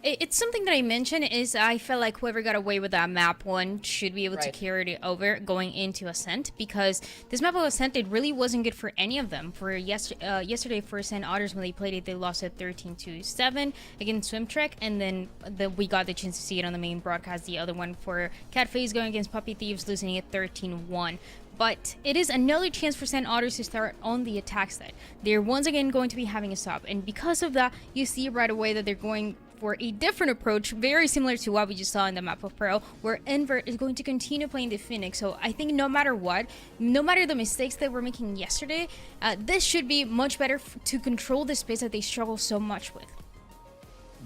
It's something that I mentioned is I felt like whoever got away with that map one should be able to Right. carry it over going into Ascent, because this map of Ascent, it really wasn't good for any of them. For yesterday for Ascent Otters, when they played it, they lost at 13-7 against Swim Trek, and then we got the chance to see it on the main broadcast. The other one for Catface going against Puppy Thieves, losing it 13-1. But it is another chance for Ascent Otters to start on the attack side. They're once again going to be having a stop, and because of that, you see right away that they're going for a different approach, very similar to what we just saw in the map of Pro, where Invert is going to continue playing the Phoenix. So I think no matter what, no matter the mistakes that we're making yesterday, this should be much better to control the space that they struggle so much with.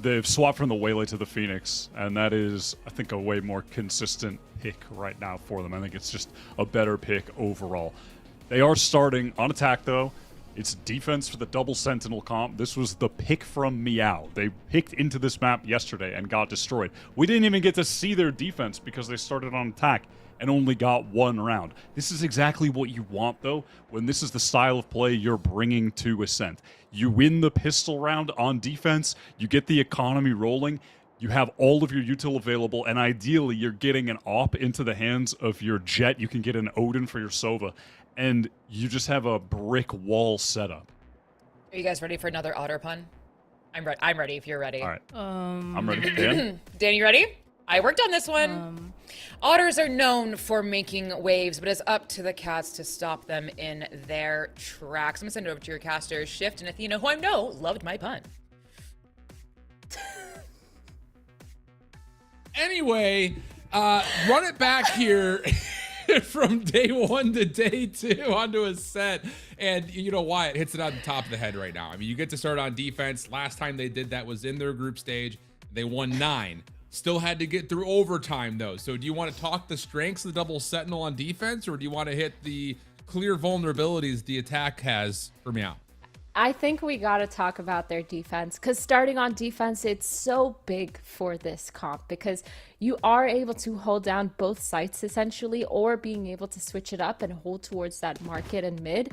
They've swapped from the Waylay to the Phoenix, and that is, I think, a way more consistent pick right now for them. I think it's just a better pick overall. They are starting on attack, though. It's defense for the double Sentinel comp. This was the pick from MEOW. They picked into this map yesterday and got destroyed. We didn't even get to see their defense because they started on attack and only got one round. This is exactly what you want, though, when this is the style of play you're bringing to Ascent. You win the pistol round on defense, you get the economy rolling, you have all of your util available, and ideally you're getting an AWP into the hands of your Jet. You can get an Odin for your Sova, and you just have a brick wall setup. Are you guys ready for another Otter pun? I'm ready if you're ready. All right. I'm ready. Dan? Dan, you ready? I worked on this one. Otters are known for making waves, but it's up to the Cats to stop them in their tracks. I'm gonna send it over to your casters, Shift and Athena, who I know loved my pun. Anyway, run it back here from day one to day two onto a set. And you know why? It hits it on the top of the head right now. I mean, you get to start on defense. Last time they did that was in their group stage. They won 9. Still had to get through overtime, though. So do you want to talk the strengths of the double Sentinel on defense, or do you want to hit the clear vulnerabilities the attack has for MEOW? I think we got to talk about their defense, because starting on defense, it's so big for this comp, because you are able to hold down both sites essentially, or being able to switch it up and hold towards that market and mid,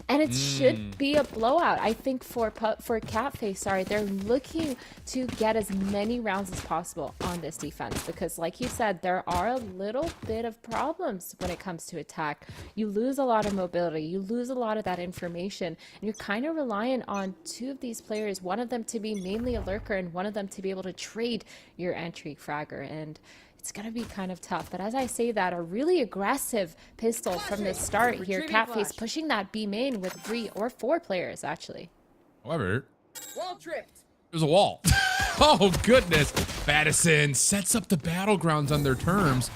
and it should be a blowout. I think for Catface, they're looking to get as many rounds as possible on this defense, because like you said, there are a little bit of problems when it comes to attack. You lose a lot of mobility, you lose a lot of that information, and you're kind of reliant on two of these players, one of them to be mainly a lurker and one of them to be able to trade your entry fragger, and it's going to be kind of tough. But as I say that, a really aggressive pistol from the start here. Catface pushing that B main with 3 or 4 players, actually. However, Wall tripped. there's a wall. Oh, goodness. Madison sets up the battlegrounds on their terms,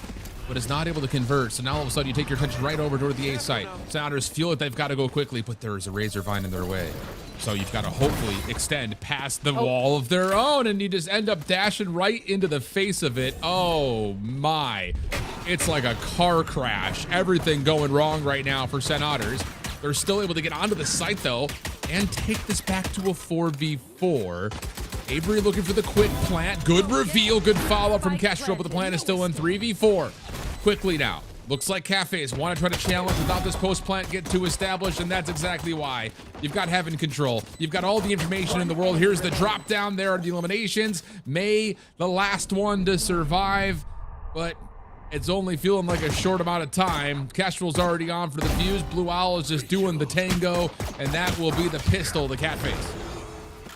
but is not able to convert. So now all of a sudden you take your attention right over toward the A site. Sounders feel that they've got to go quickly, but there's a Razor Vine in their way. So you've got to hopefully extend past the wall of their own, and you just end up dashing right into the face of it. Oh my. It's like a car crash. Everything going wrong right now for Sen Otters. They're still able to get onto the site though, and take this back to a 4v4. Avery looking for the quick plant. Good reveal, good follow-up from Castro, but the plant is still in 3v4. Quickly now. Looks like Cafes want to try to challenge without this post-plant get too established, and that's exactly why. You've got Heaven Control. You've got all the information in the world. Here's the drop down. There are the eliminations. May, the last one to survive, but it's only feeling like a short amount of time. Castro's already on for the fuse. Blue Owl is just doing the tango, and that will be the pistol to Catface.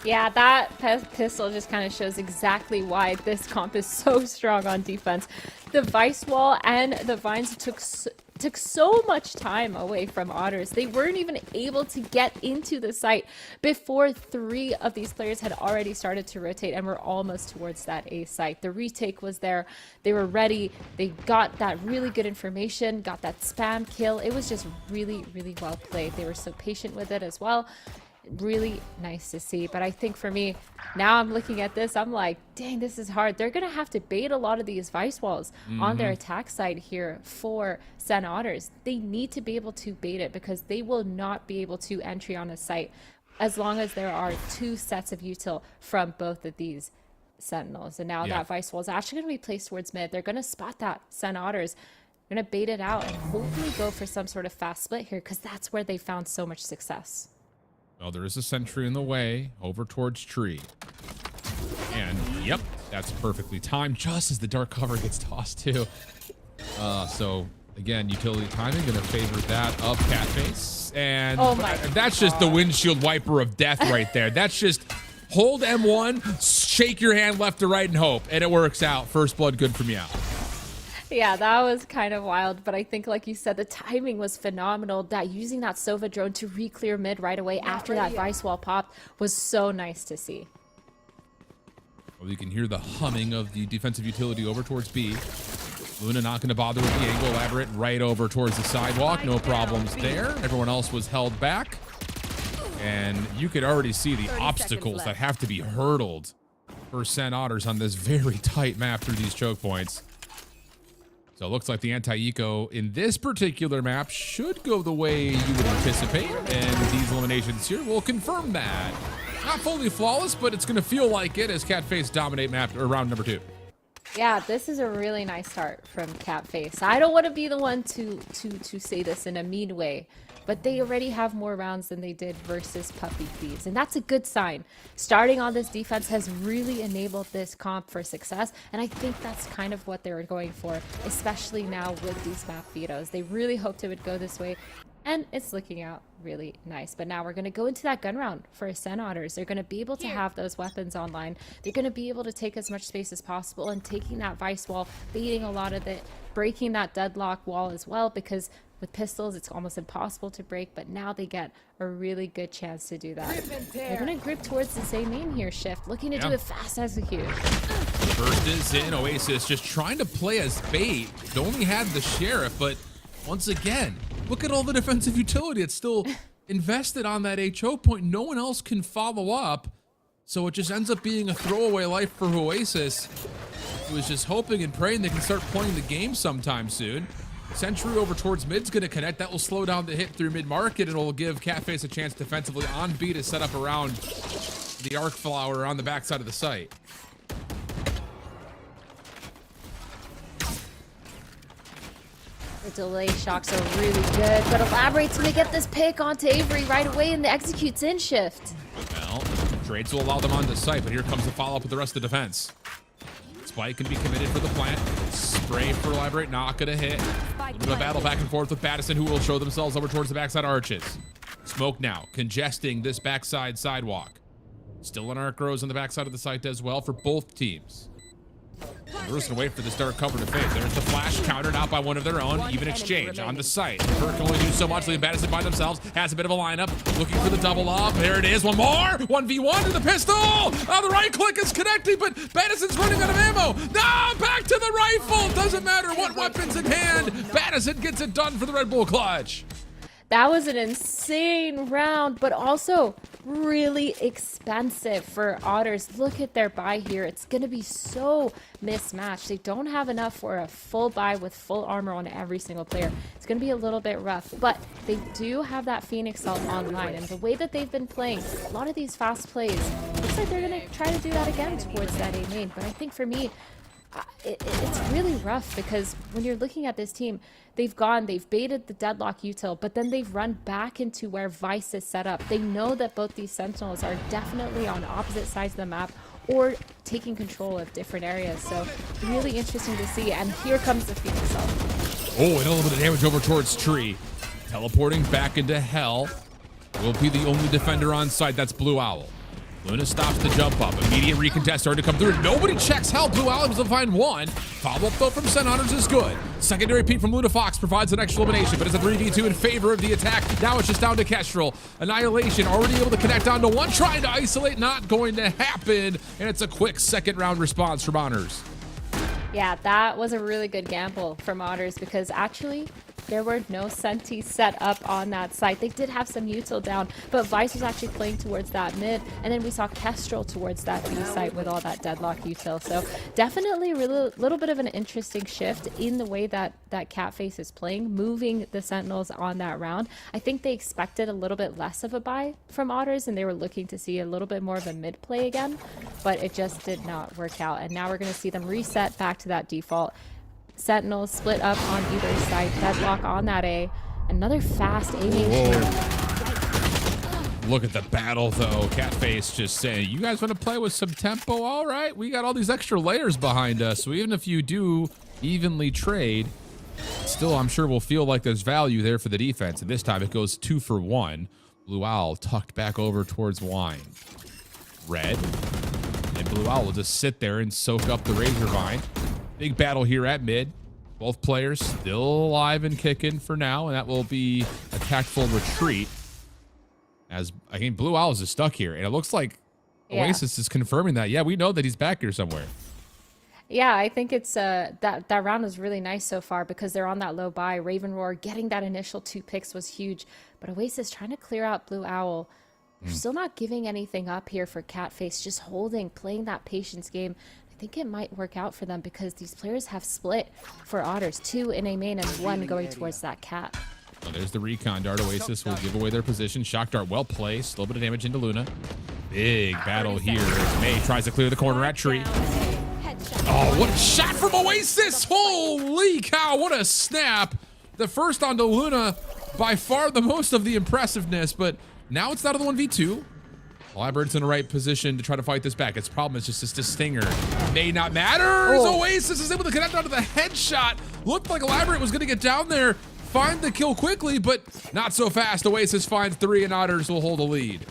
Yeah, that pistol just kind of shows exactly why this comp is so strong on defense. The Vice Wall and the Vines took so much time away from Otters. They weren't even able to get into the site before 3 of these players had already started to rotate and were almost towards that A site. The retake was there. They were ready. They got that really good information, got that spam kill. It was just really, really well played. They were so patient with it as well. Really nice to see. But I think for me, now I'm looking at this, I'm like, dang, this is hard. They're going to have to bait a lot of these Vice walls on their attack side here for SEN Otters. They need to be able to bait it because they will not be able to entry on a site as long as there are 2 sets of util from both of these Sentinels. And now that Vice wall is actually going to be placed towards mid. They're going to spot that SEN Otters. They're going to bait it out and hopefully go for some sort of fast split here because that's where they found so much success. Well, there is a sentry in the way over towards tree. And yep, that's perfectly timed just as the dark cover gets tossed too. So again, utility timing going to favor that of Catface. And that's just the windshield wiper of death right there. That's just hold M1, shake your hand left to right and hope. And it works out. First blood good for MEOW. Yeah, that was kind of wild, but I think, like you said, the timing was phenomenal. That using that Sova drone to re-clear mid right away after that Vice wall popped was so nice to see. Well, you can hear the humming of the defensive utility over towards B. Luna not going to bother with the angle. Elaborate right over towards the sidewalk. No problems there. Everyone else was held back. And you could already see the obstacles that have to be hurdled for SEN Otters on this very tight map through these choke points. So it looks like the anti-eco in this particular map should go the way you would anticipate, and these eliminations here will confirm that. Not fully flawless, but it's going to feel like it as Catface dominate map or round number 2. Yeah, this is a really nice start from Catface. I don't want to be the one to say this in a mean way, but they already have more rounds than they did versus Puppy Thieves, and that's a good sign. Starting on this defense has really enabled this comp for success, and I think that's kind of what they were going for, especially now with these map vetoes. They really hoped it would go this way, and it's looking out really nice. But now we're going to go into that gun round for SEN Otters. They're going to be able to have those weapons online. They're going to be able to take as much space as possible and taking that Vice wall, baiting a lot of it, breaking that deadlock wall as well, because with pistols, it's almost impossible to break, but now they get a really good chance to do that. They're going to grip towards the same main here, Shift, looking to do it fast execute. First is in. Oasis just trying to play as bait. They only had the Sheriff, but once again, look at all the defensive utility. It's still invested on that HO point. No one else can follow up, so it just ends up being a throwaway life for Oasis. He was just hoping and praying they can start playing the game sometime soon. Sentry over towards mid's going to connect. That will slow down the hit through mid-market, and it will give Catface a chance defensively on B to set up around the Arc Flower on the backside of the site. The delay shocks are really good, but Elaborate's going to get this pick onto Avery right away, and the execute's in, Shift. Well, trades will allow them onto site, but here comes the follow-up with the rest of the defense. Spike can be committed for the plant. Spray for Elaborate, not gonna hit. A little bit of battle back and forth with Battison, who will show themselves over towards the backside arches. Smoke now, congesting this backside sidewalk. Still an arc grows on the backside of the site as well for both teams. We're just gonna wait for this dark cover to fade. There's the flash countered out by one of their own. Even exchange on the site. Burke can only do so much. Leaving Battison by themselves. Has a bit of a lineup. Looking for the double up. There it is. One more. 1v1 to the pistol. Oh, the right click is connecting, but Battison's running out of ammo. No, back to the rifle. Doesn't matter what weapon's in hand. Battison gets it done for the Red Bull clutch. That was an insane round, but also really expensive for Otters. Look at their buy here. It's going to be so mismatched. They don't have enough for a full buy with full armor on every single player. It's going to be a little bit rough, but they do have that Phoenix Salt online, and the way that they've been playing, a lot of these fast plays, looks like they're going to try to do that again towards that A main. But I think for me, it's really rough because when you're looking at this team, they've baited the deadlock util, but then they've run back into where Vice is set up. They know that both these Sentinels are definitely on opposite sides of the map or taking control of different areas. So really interesting to see. And here comes the Phoenix Salt. Oh, and a little bit of damage over towards Tree. Teleporting back into Hell. Will be the only defender on site. That's Blue Owl. Luna stops the jump up. Immediate recontest starting to come through. Nobody checks Hell. Blue Owl was able to find one. Follow-up, though, from SEN Otters is good. Secondary peek from Luna Fox provides an extra elimination, but it's a 3v2 in favor of the attack. Now it's just down to Kestrel. Annihilation already able to connect onto one. Trying to isolate. Not going to happen. And it's a quick second-round response from Honors. Yeah, that was a really good gamble from Otters because actually there were no sentis set up on that site. They did have some util down, but Vice was actually playing towards that mid, and then we saw Kestrel towards that B site with all that deadlock util. So definitely a little bit of an interesting shift in the way that Catface is playing, moving the Sentinels on that round. I think they expected a little bit less of a buy from Otters, and they were looking to see a little bit more of a mid play again, but it just did not work out. And now we're going to see them reset back to that default. Sentinels split up on either side, deadlock on that A. Another fast aiming. Look at the battle, though. Catface just saying, you guys want to play with some tempo? All right, we got all these extra layers behind us, so even if you do evenly trade, still, I'm sure we'll feel like there's value there for the defense. And this time it goes 2 for 1. Blue Owl tucked back over towards Wine. Red. And Blue Owl will just sit there and soak up the Razor Vine. Big battle here at mid. Both players still alive and kicking for now, and that will be a tactful retreat. As, again, Blue Owl is just stuck here. And it looks like Oasis is confirming that. Yeah, we know that he's back here somewhere. Yeah, I think it's that round was really nice so far because they're on that low buy. Raven Roar getting that initial 2 picks was huge, but Oasis trying to clear out Blue Owl. They're still not giving anything up here for Catface, just holding, playing that patience game. I think it might work out for them because these players have split for Otters, 2 in a main and 1 going towards that Cat. Well, there's the recon dart. Oasis will give away their position. Shock dart well placed. A little bit of damage into Luna. Big battle here as May tries to clear the corner at Tree. Oh, what a shot from Oasis! Holy cow, what a snap! The first onto Luna, by far the most of the impressiveness, but now it's down to the 1v2. Elaborate's in the right position to try to fight this back. Its problem is just this stinger. May not matter. Oasis is able to connect onto the headshot. Looked like Elaborate was going to get down there, find the kill quickly, but not so fast. Oasis finds 3 and Otters will hold a lead.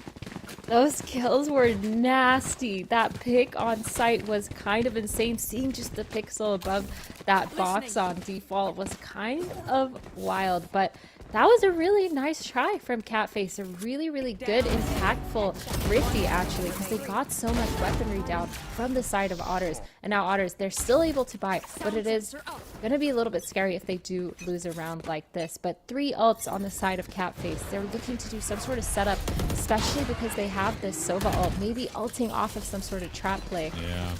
Those kills were nasty. That pick on site was kind of insane. Seeing just the pixel above that box on default was kind of wild, but that was a really nice try from Catface. A really, really good, impactful Rifty, actually, because they got so much weaponry down from the side of Otters. And now Otters, they're still able to buy, but it is going to be a little bit scary if they do lose a round like this. But 3 ults on the side of Catface. They're looking to do some sort of setup, especially because they have this Sova ult, maybe ulting off of some sort of trap play. Yeah.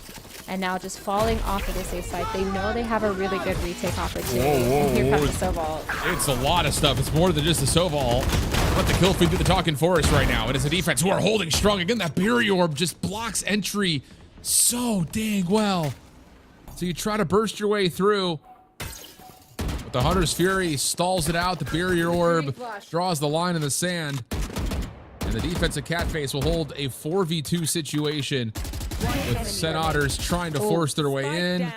And now just falling off of this A side. They know they have a really good retake opportunity. And here comes the Sova ult. It's a lot of stuff. It's more than just the Sova ult. Let the kill feed do the talking for us right now. It is a defense who are holding strong. Again, that barrier orb just blocks entry so dang well. So you try to burst your way through. But the Hunter's Fury stalls it out. The barrier orb draws the line in the sand. And the defense of Catface will hold a 4v2 situation. With SEN Otters trying to force their way in.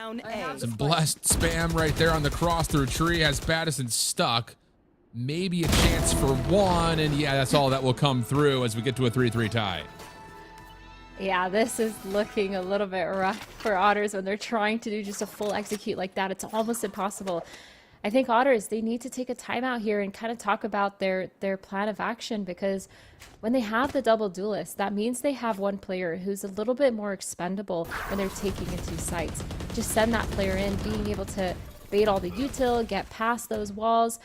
Some blessed spam right there on the cross through Tree has Battison stuck. Maybe a chance for 1, and yeah, that's all that will come through as we get to a 3-3 tie. Yeah, this is looking a little bit rough for Otters when they're trying to do just a full execute like that. It's almost impossible. I think Otters, they need to take a timeout here and kind of talk about their plan of action, because when they have the double duelist, that means they have one player who's a little bit more expendable when they're taking into sites. Just send that player in, being able to bait all the util, get past those walls,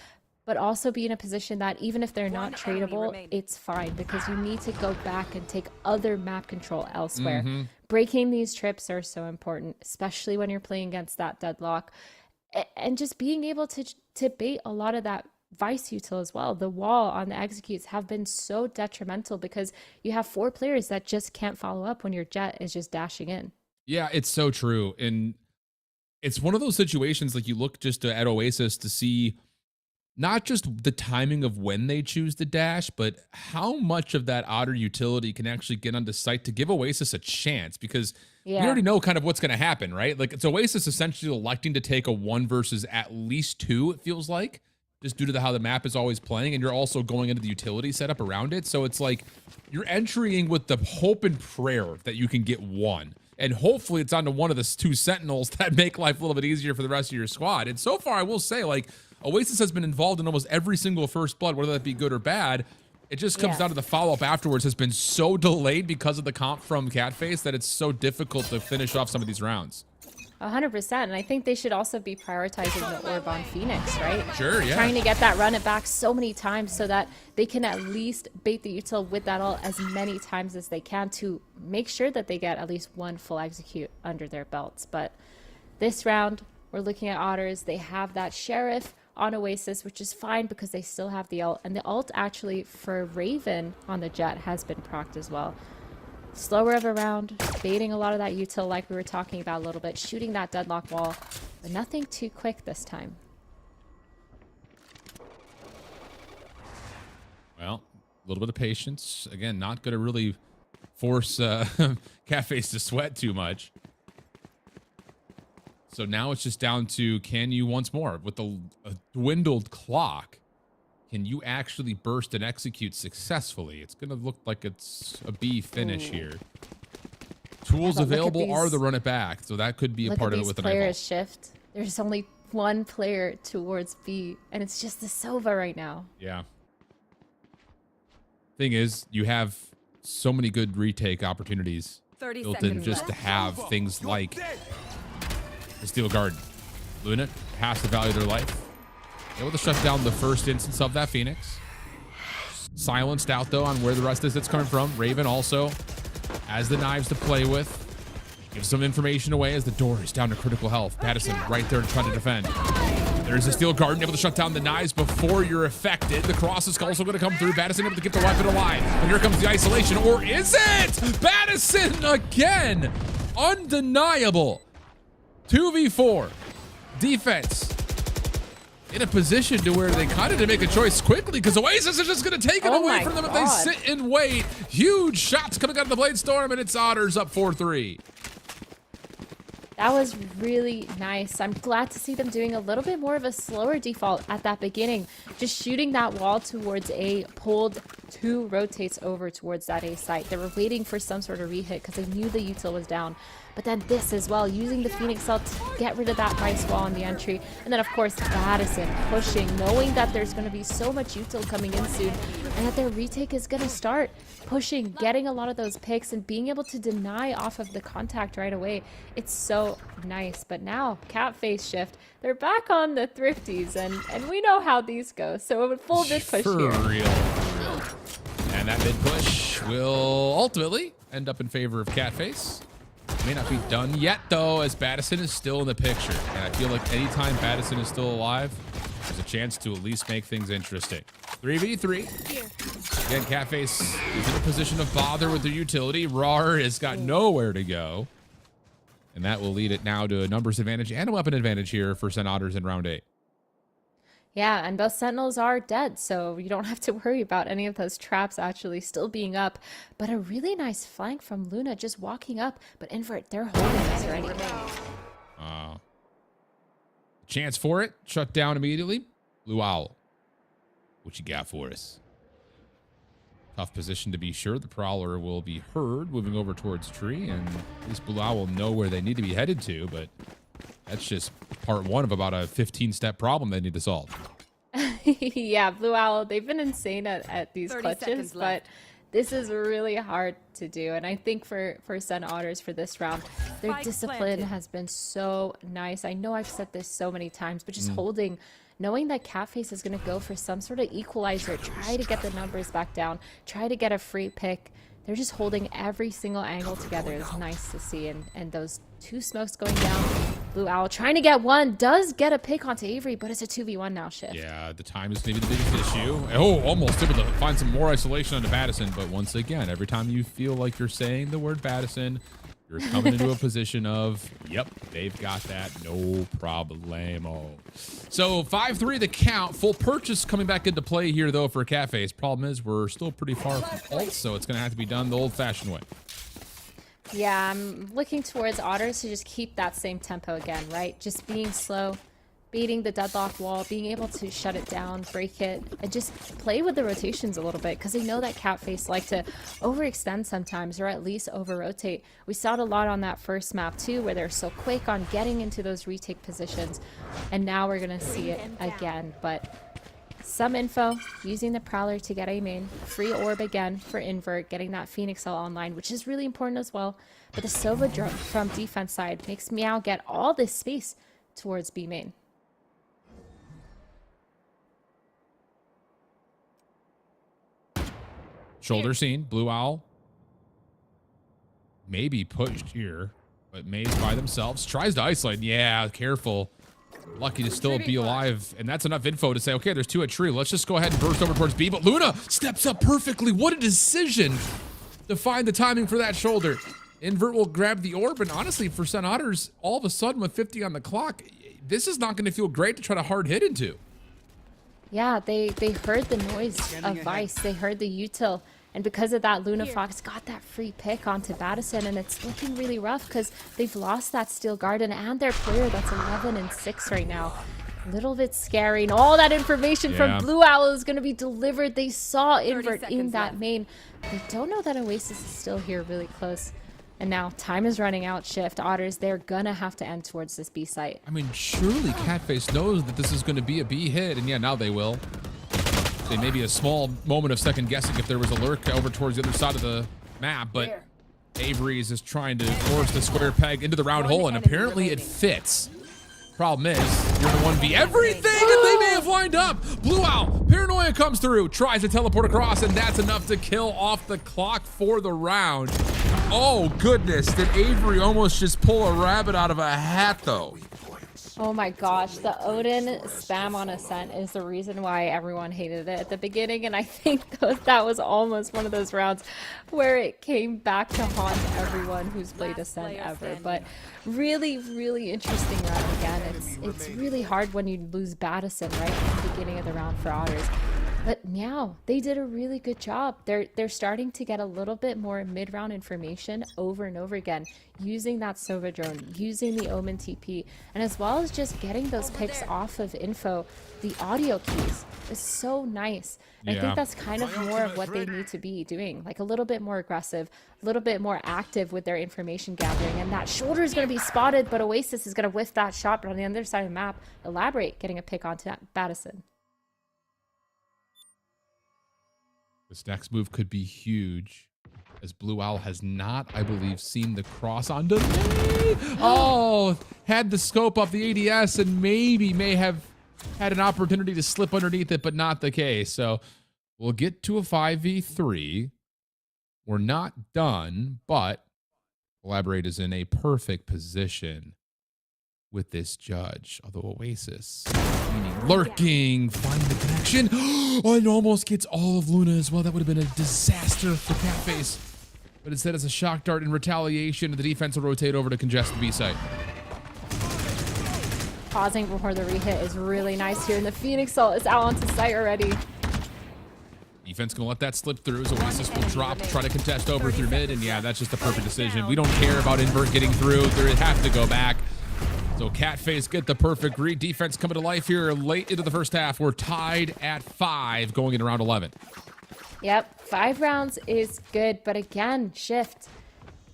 but also be in a position that even if they're not tradable, it's fine, because you need to go back and take other map control elsewhere. Breaking these trips are so important, especially when you're playing against that deadlock. And just being able to bait a lot of that Vice util as well. The wall on the executes have been so detrimental because you have 4 players that just can't follow up when your Jet is just dashing in. Yeah, it's so true. And it's one of those situations, like, you look just at Oasis to see not just the timing of when they choose to dash, but how much of that Otter utility can actually get onto site to give Oasis a chance, because we already know kind of what's going to happen, right? Like, it's Oasis essentially electing to take a 1 versus at least 2, it feels like, just due to how the map is always playing, and you're also going into the utility setup around it. So it's like you're entering with the hope and prayer that you can get 1. And hopefully it's onto one of the 2 Sentinels that make life a little bit easier for the rest of your squad. And so far, I will say, like, Oasis has been involved in almost every single first blood, whether that be good or bad. It just comes down to the follow-up afterwards has been so delayed because of the comp from Catface that it's so difficult to finish off some of these rounds. 100%, and I think they should also be prioritizing the orb on Phoenix, right? Sure, yeah. Trying to get that run it back so many times so that they can at least bait the util with that ult as many times as they can to make sure that they get at least one full execute under their belts. But this round, we're looking at Otters. They have that Sheriff on Oasis, which is fine because they still have the ult, and the ult actually for Raven on the Jet has been procced as well. Slower of a round, baiting a lot of that util like we were talking about a little bit, shooting that deadlock wall, but nothing too quick this time. Well, a little bit of patience. Again, not going to really force Catface to sweat too much. So now it's just down to, can you once more, with a dwindled clock, can you actually burst and execute successfully? It's going to look like it's a B finish here. Tools available are the run it back, so that could be a part of it with an players shift. There's only one player towards B, and it's just the Sova right now. Yeah. Thing is, you have so many good retake opportunities built in just to have things like the Steel Garden. Luna has to value their life. Able to shut down the first instance of that Phoenix. Silenced out, though, on where the rest of it's coming from. Raven also has the knives to play with. Gives some information away as the door is down to critical health. Pattison right there to try to defend. There's a Steel Garden able to shut down the knives before you're affected. The cross is also going to come through. Pattison able to keep the weapon alive. But here comes the isolation. Or is it? Pattison again. Undeniable. 2v4. Defense. In a position to where they kind of make a choice quickly because Oasis is just going to take it away from them if they sit and wait. Huge shots coming out of the Blade Storm, and it's Otters up 4-3. That was really nice. I'm glad to see them doing a little bit more of a slower default at that beginning. Just shooting that wall towards A, pulled 2 rotates over towards that A site. They were waiting for some sort of rehit because they knew the util was down. But then this as well, using the Phoenix ult to get rid of that rice wall on the entry. And then, of course, Pattison pushing, knowing that there's going to be so much util coming in soon and that their retake is going to start pushing, getting a lot of those picks and being able to deny off of the contact right away. It's so nice. But now, Catface shift, they're back on the Thrifties, and we know how these go. So a full mid push For here. real. And that mid push will ultimately end up in favor of Catface. May not be done yet, though, as Pattison is still in the picture. And I feel like anytime Pattison is still alive, there's a chance to at least make things interesting. 3v3. Again, Catface is in a position of bother with their utility. Rar has got nowhere to go. And that will lead it now to a numbers advantage and a weapon advantage here for SEN Otters in round 8. Yeah, and both Sentinels are dead, so you don't have to worry about any of those traps actually still being up. But a really nice flank from Luna just walking up, but Invert, they're holding this already. Chance for it. Shut down immediately. Blue Owl, what you got for us? Tough position to be sure. The Prowler will be heard moving over towards tree, and at least Blue Owl will know where they need to be headed to, but that's just part one of about a 15-step problem they need to solve. Yeah, Blue Owl, they've been insane at these clutches, but this is really hard to do. And I think for SEN Otters for this round, their discipline has been so nice. I know I've said this so many times, but just holding, knowing that Catface is going to go for some sort of equalizer, try to get the numbers back down, try to get a free pick. They're just holding every single angle together. It's nice to see. And those 2 smokes going down. Blue Owl trying to get one. Does get a pick onto Avery, but it's a 2v1 now shift. Yeah, the time is maybe the biggest issue. Oh, almost able to find some more isolation onto Pattison. But once again, every time you feel like you're saying the word Pattison, you're coming into a position of, yep, they've got that, no problemo. So 5-3 the count. Full purchase coming back into play here, though, for Catface. Problem is we're still pretty far from ult, so it's going to have to be done the old-fashioned way. Yeah, I'm looking towards Otters to just keep that same tempo again, right? Just being slow, beating the deadlock wall, being able to shut it down, break it, and just play with the rotations a little bit because they know that Catface like to overextend sometimes or at least over-rotate. We saw it a lot on that first map too where they're so quick on getting into those retake positions, and now we're going to see it again. But Some info, using the Prowler to get a main. Free orb again for invert, getting that Phoenix Cell online, which is really important as well. But the Sova drone from defense side makes MEOW get all this space towards B main. Shoulder seen. Blue Owl. Maybe pushed here, but Maze by themselves. Tries to isolate. Yeah, careful. Lucky to still be alive. And that's enough info to say, okay, there's 2 at tree. Let's just go ahead and burst over towards B. But Luna steps up perfectly. What a decision to find the timing for that shoulder. Invert will grab the orb. And honestly, for SEN Otters, all of a sudden with 50 on the clock, this is not going to feel great to try to hard hit into. Yeah, they heard the noise of Vice. They heard the util. And because of that, Luna Fox got that free pick onto Badison, and it's looking really rough because they've lost that Steel Garden and their player that's 11-6 right now. A little bit scary, and all that information from Blue Owl is going to be delivered. They saw Invert in that main. They don't know that Oasis is still here really close. And now time is running out. Shift, Otters, they're going to have to end towards this B site. I mean, surely Catface knows that this is going to be a B hit, and yeah, now they will. They may be a small moment of second guessing if there was a lurk over towards the other side of the map, but Avery is just trying to force the square peg into the round hole, and apparently it fits. Problem is, you're in a 1v everything, and they may have lined up. Blue Owl, Paranoia comes through, tries to teleport across, and that's enough to kill off the clock for the round. Oh goodness, did Avery almost just pull a rabbit out of a hat though? Oh my gosh, the Odin spam on Ascent is the reason why everyone hated it at the beginning, and I think that was almost one of those rounds where it came back to haunt everyone who's played Ascent ever. But really, really interesting round again. It's really hard when you lose Badison right at the beginning of the round for Otters. But MEOW, they did a really good job. They're starting to get a little bit more mid-round information over and over again, using that Sova drone, using the Omen TP, and as well as just getting those picks off of info. The audio keys is so nice. And I think that's kind of more of what they need to be doing, like a little bit more aggressive, a little bit more active with their information gathering. And that shoulder is going to be spotted, but Oasis is going to whiff that shot. But on the other side of the map, Elaborate getting a pick onto Badison. This next move could be huge, as Blue Owl has not, I believe, seen the cross on delay. Oh, had the scope up the ADS and maybe may have had an opportunity to slip underneath it, but not the case. So we'll get to a 5v3. We're not done, but Elaborate is in a perfect position with this judge. Although Oasis, lurking, finding the connection. Oh, it almost gets all of Luna as well. That would have been a disaster for Catface. But instead, it's a shock dart in retaliation. The defense will rotate over to congest the B site. Pausing before the re-hit is really nice here, and the Phoenix Salt is out onto site already. Defense gonna let that slip through, so Oasis will drop, try to contest over through mid, and yeah, that's just a perfect decision. We don't care about Invert getting through. They have to go back. So Catface get the perfect read. Defense coming to life here late into the first half. We're tied at 5 going into round 11. Yep, 5 rounds is good, but again, Shift.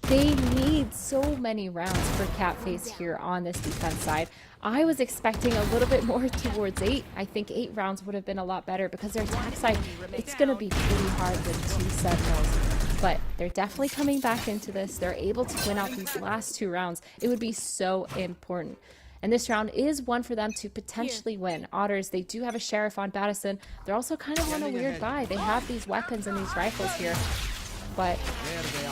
They need so many rounds for Catface here on this defense side. I was expecting a little bit more towards 8. I think 8 rounds would have been a lot better because their attack side, it's going to be pretty hard with 2 Sentinels. But they're definitely coming back into this. They're able to win out these last 2 rounds. It would be so important. And this round is one for them to potentially win. Otters, they do have a Sheriff on Badison. They're also kind of on a weird buy. They have these weapons and these rifles here. But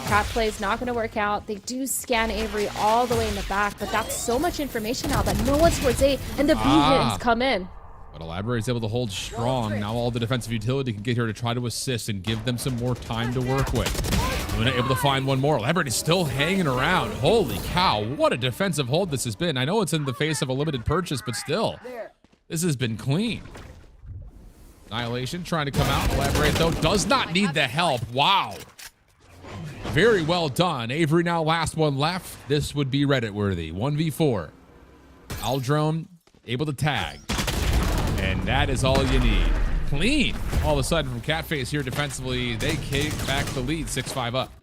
trap play is not going to work out. They do scan Avery all the way in the back, but that's so much information now that no one's towards 8, and the B hits come in. But Elaborate is able to hold strong. Now all the defensive utility can get here to try to assist and give them some more time to work with. Luna able to find one more. Elaborate is still hanging around. Holy cow, what a defensive hold this has been. I know it's in the face of a limited purchase, but still, this has been clean. Annihilation trying to come out. Elaborate, though, does not need the help. Wow. Very well done. Avery now last one left. This would be Reddit worthy. 1v4. Aldrone able to tag. And that is all you need. Clean. All of a sudden from Catface here defensively, they kick back the lead 6-5 up.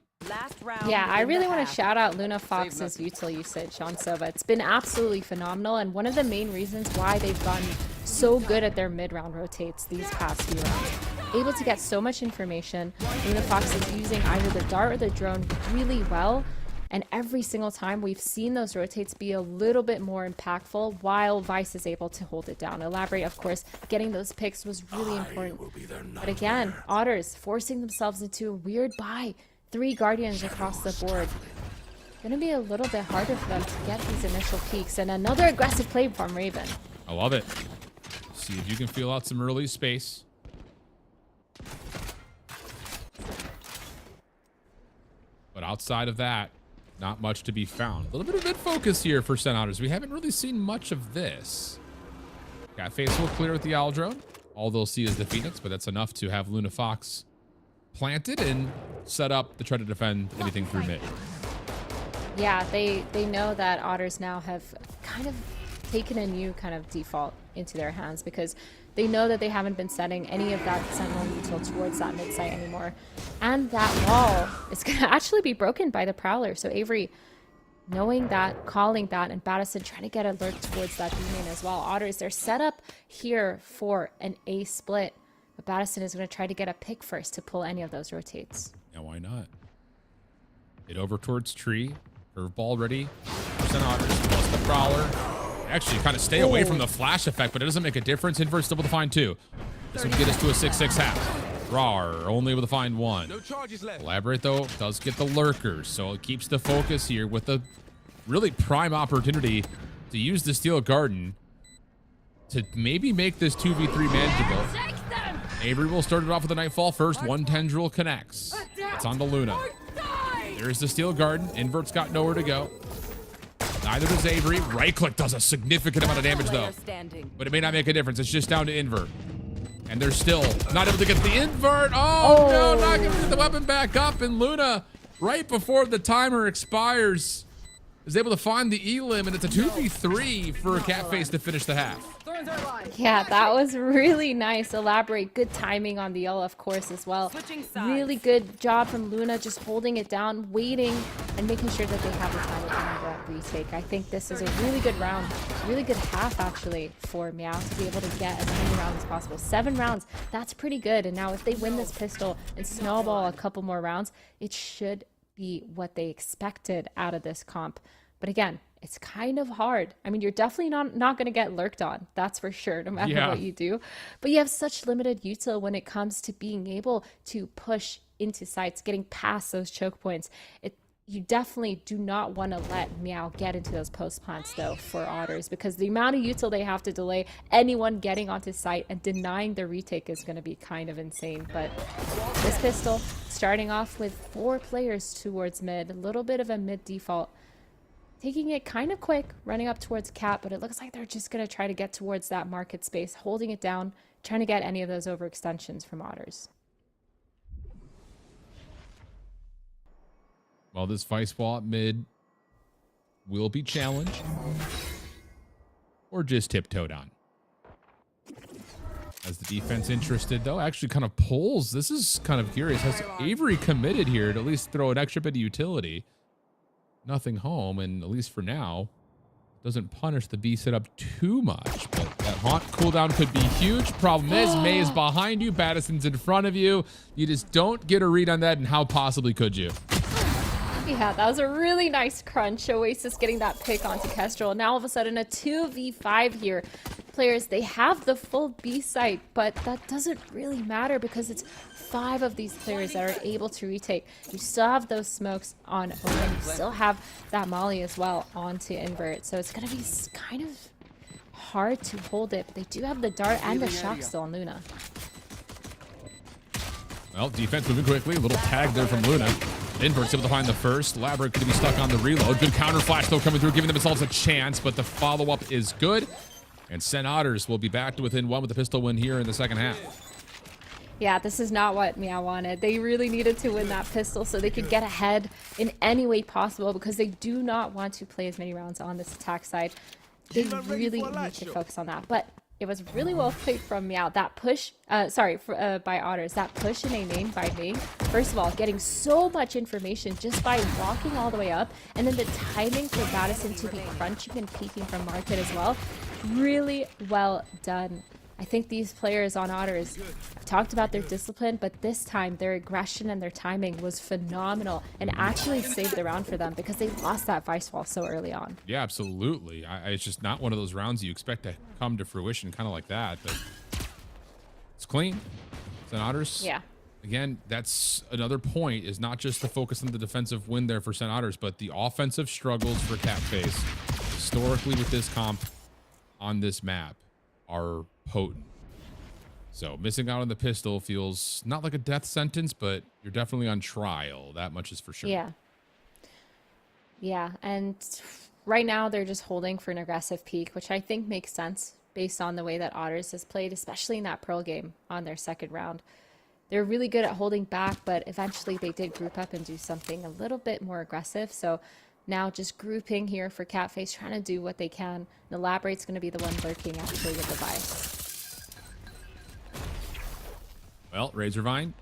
Yeah, I really want to shout out Luna Fox's util usage on Sova. It's been absolutely phenomenal, and one of the main reasons why they've gotten so good at their mid-round rotates these past few rounds. Able to get so much information. Lunafox is using either the dart or the drone really well. And every single time we've seen those rotates be a little bit more impactful while Vice is able to hold it down. Elaborate, of course, getting those picks was really important. But again, Otters forcing themselves into a weird buy. 3 Guardians across the board. Gonna be a little bit harder for them to get these initial peaks. And another aggressive play from Raven. I love it. See if you can feel out some early space. But outside of that, not much to be found. A little bit of mid focus here for SEN Otters. We haven't really seen much of this. Cat face will clear with the Owl drone. All they'll see is the Phoenix, but that's enough to have Lunafox planted and set up to try to defend anything through mid. Yeah, they know that Otters now have kind of taken a new kind of default into their hands because they know that they haven't been setting any of that sentinel util towards that mid site anymore. And that wall is going to actually be broken by the Prowler. So Avery, knowing that, calling that, and Battison trying to get a lurk towards that B main as well. Otters, they're set up here for an A split. But Battison is going to try to get a pick first to pull any of those rotates. Yeah, why not? Hit over towards tree. Curveball ready. SEN Otters plus the Prowler. Actually, kind of stay away from the flash effect, but it doesn't make a difference. Invert still able to find 2. This would get us to a 6-6 half. Rar only able to find 1. Elaborate, though, does get the lurkers, so it keeps the focus here with a really prime opportunity to use the Steel Garden to maybe make this 2v3 manageable. Avery will start it off with a Nightfall first. 1 Tendril connects. It's on to Luna. There's the Steel Garden. Invert's got nowhere to go. Neither does Avery. Right click does a significant amount of damage, though. But it may not make a difference. It's just down to Invert. And they're still not able to get the Invert. Oh, no, not going to get the weapon back up. And Luna, right before the timer expires, is able to find the Elim. And it's a 2v3 for a Catface to finish the half. Yeah, that was really nice. Elaborate. Good timing on the L, of course, as well. Really good job from Luna, just holding it down, waiting, and making sure that they have the time to find that retake. I think this is a really good round, really good half, actually, for MEOW to be able to get as many rounds as possible. 7 rounds, that's pretty good. And now if they win this pistol and snowball a couple more rounds, it should be what they expected out of this comp. But again, it's kind of hard. I mean, you're definitely not going to get lurked on. That's for sure, no matter what you do. But you have such limited util when it comes to being able to push into sites, getting past those choke points. You definitely do not want to let MEOW get into those post plants, though, for Otters, because the amount of util they have to delay anyone getting onto site and denying the retake is going to be kind of insane. But this pistol, starting off with 4 players towards mid, a little bit of a mid default. Taking it kind of quick, running up towards Cat, but it looks like they're just going to try to get towards that market space, holding it down, trying to get any of those overextensions from Otters. Well, this Vice wall at mid will be challenged or just tiptoed on. As the defense interested, though, actually kind of pulls. This is kind of curious. Has Avery committed here to at least throw an extra bit of utility? Nothing home, and at least for now, doesn't punish the B setup too much. But that haunt cooldown could be huge. Problem is, May is behind you, Battison's in front of you. You just don't get a read on that, and how possibly could you? Yeah, that was a really nice crunch. Oasis getting that pick onto Kestrel. Now all of a sudden a 2v5 here. Players, they have the full B site, but that doesn't really matter because it's 5 of these players that are able to retake. You still have those smokes on Owen. You still have that Molly as well onto Invert. So it's going to be kind of hard to hold it. But they do have the dart and the shock still on Luna. Well, defense moving quickly. A little tag there from Luna. Invert's able to find the first. Labyrinth could be stuck on the reload. Good counter flash though coming through, giving themselves a chance, but the follow-up is good. And SEN Otters will be back to within 1 with the pistol win here in the second half. Yeah, this is not what MEOW wanted. They really needed to win that pistol so they could get ahead in any way possible because they do not want to play as many rounds on this attack side. They really need to focus on that. But It was really well played from MEOW. That push, by Otters. That push in a main by main. First of all, getting so much information just by walking all the way up. And then the timing for Madison to be crunching and peeking from market as well. Really well done. I think these players on Otters have talked about their discipline, but this time their aggression and their timing was phenomenal and actually saved the round for them because they lost that Vice Wall so early on. Yeah, absolutely. it's just not one of those rounds you expect to come to fruition kind of like that, but it's clean. It's an Otters. Yeah. Again, that's another point, is not just the focus on the defensive win there for St. Otters, but the offensive struggles for Catface historically with this comp on this map are potent. So missing out on the pistol feels not like a death sentence, but you're definitely on trial. That much is for sure. Yeah. Yeah, and right now they're just holding for an aggressive peak, which I think makes sense based on the way that Otters has played, especially in that Pearl game on their second round. They're really good at holding back, but eventually they did group up and do something a little bit more aggressive. So now just grouping here for Catface, trying to do what they can. And Elaborate's going to be the one lurking actually with the Vice. Well, Razorvine,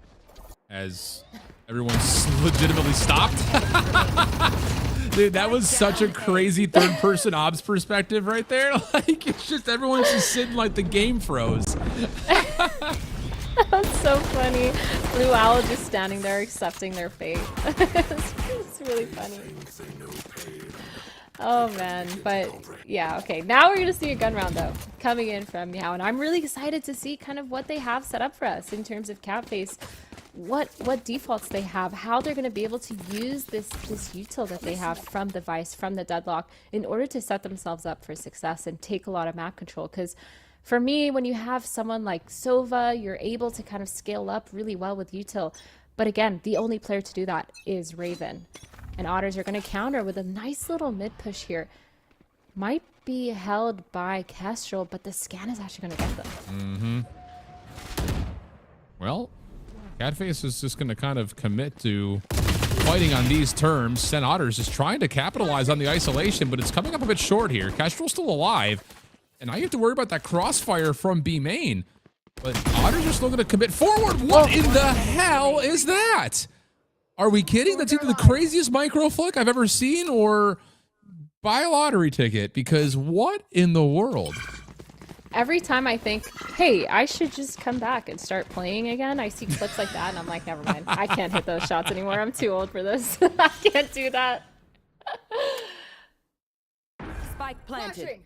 as everyone's legitimately stopped. Dude, that was such a crazy third-person obs perspective right there. Like, it's just everyone's just sitting like the game froze. That's so funny. Blue Owl just standing there accepting their fate. It's really funny. Oh man, but yeah, okay. Now we're gonna see a gun round though, coming in from MEOW, and I'm really excited to see kind of what they have set up for us in terms of Catface, what defaults they have, how they're gonna be able to use this util that they have from the Vice, from the Deadlock, in order to set themselves up for success and take a lot of map control. Because for me, when you have someone like Sova, you're able to kind of scale up really well with util. But again, the only player to do that is Raven. And Otters are going to counter with a nice little mid push here. Might be held by Kestrel, but the scan is actually going to get them. Well, Catface is just going to kind of commit to fighting on these terms. St. Otters is trying to capitalize on the isolation, but it's coming up a bit short here. Kestrel's still alive. And now you have to worry about that crossfire from B main. But Otters are still going to commit forward. What in the hell is that? Are we kidding? That's either the craziest micro flick I've ever seen or buy a lottery ticket, because what in the world? Every time I think, hey, I should just come back and start playing again, I see clips like that and I'm like, never mind. I can't hit those shots anymore. I'm too old for this. I can't do that. Spike planted.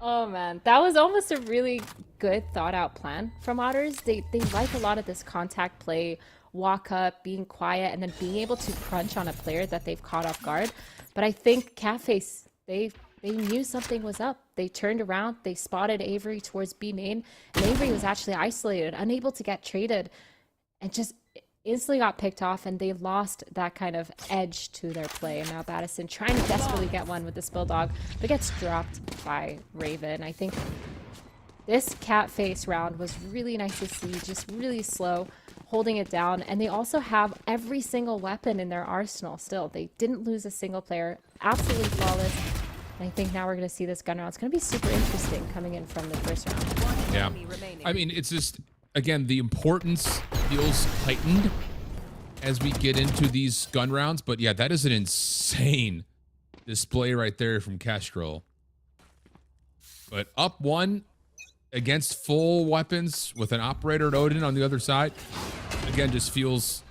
Oh man, that was almost a really good thought out plan from Otters. They like a lot of this contact play, walk up, being quiet, and then being able to crunch on a player that they've caught off guard. But I think Catface, they knew something was up. They turned around, they spotted Avery towards B main, and Avery was actually isolated, unable to get traded, and just instantly got picked off, and they lost that kind of edge to their play. And now Madison trying to desperately get one with the Spill Dog, but gets dropped by Raven. I think this Catface round was really nice to see, just really slow, holding it down. And they also have every single weapon in their arsenal still. They didn't lose a single player, absolutely flawless. And I think now we're going to see this gun round. It's going to be super interesting coming in from the first round. Yeah. I mean, it's just, again, the importance feels heightened as we get into these gun rounds. But yeah, that is an insane display right there from Kestrel. But up one against full weapons with an operator and Odin on the other side, again, just feels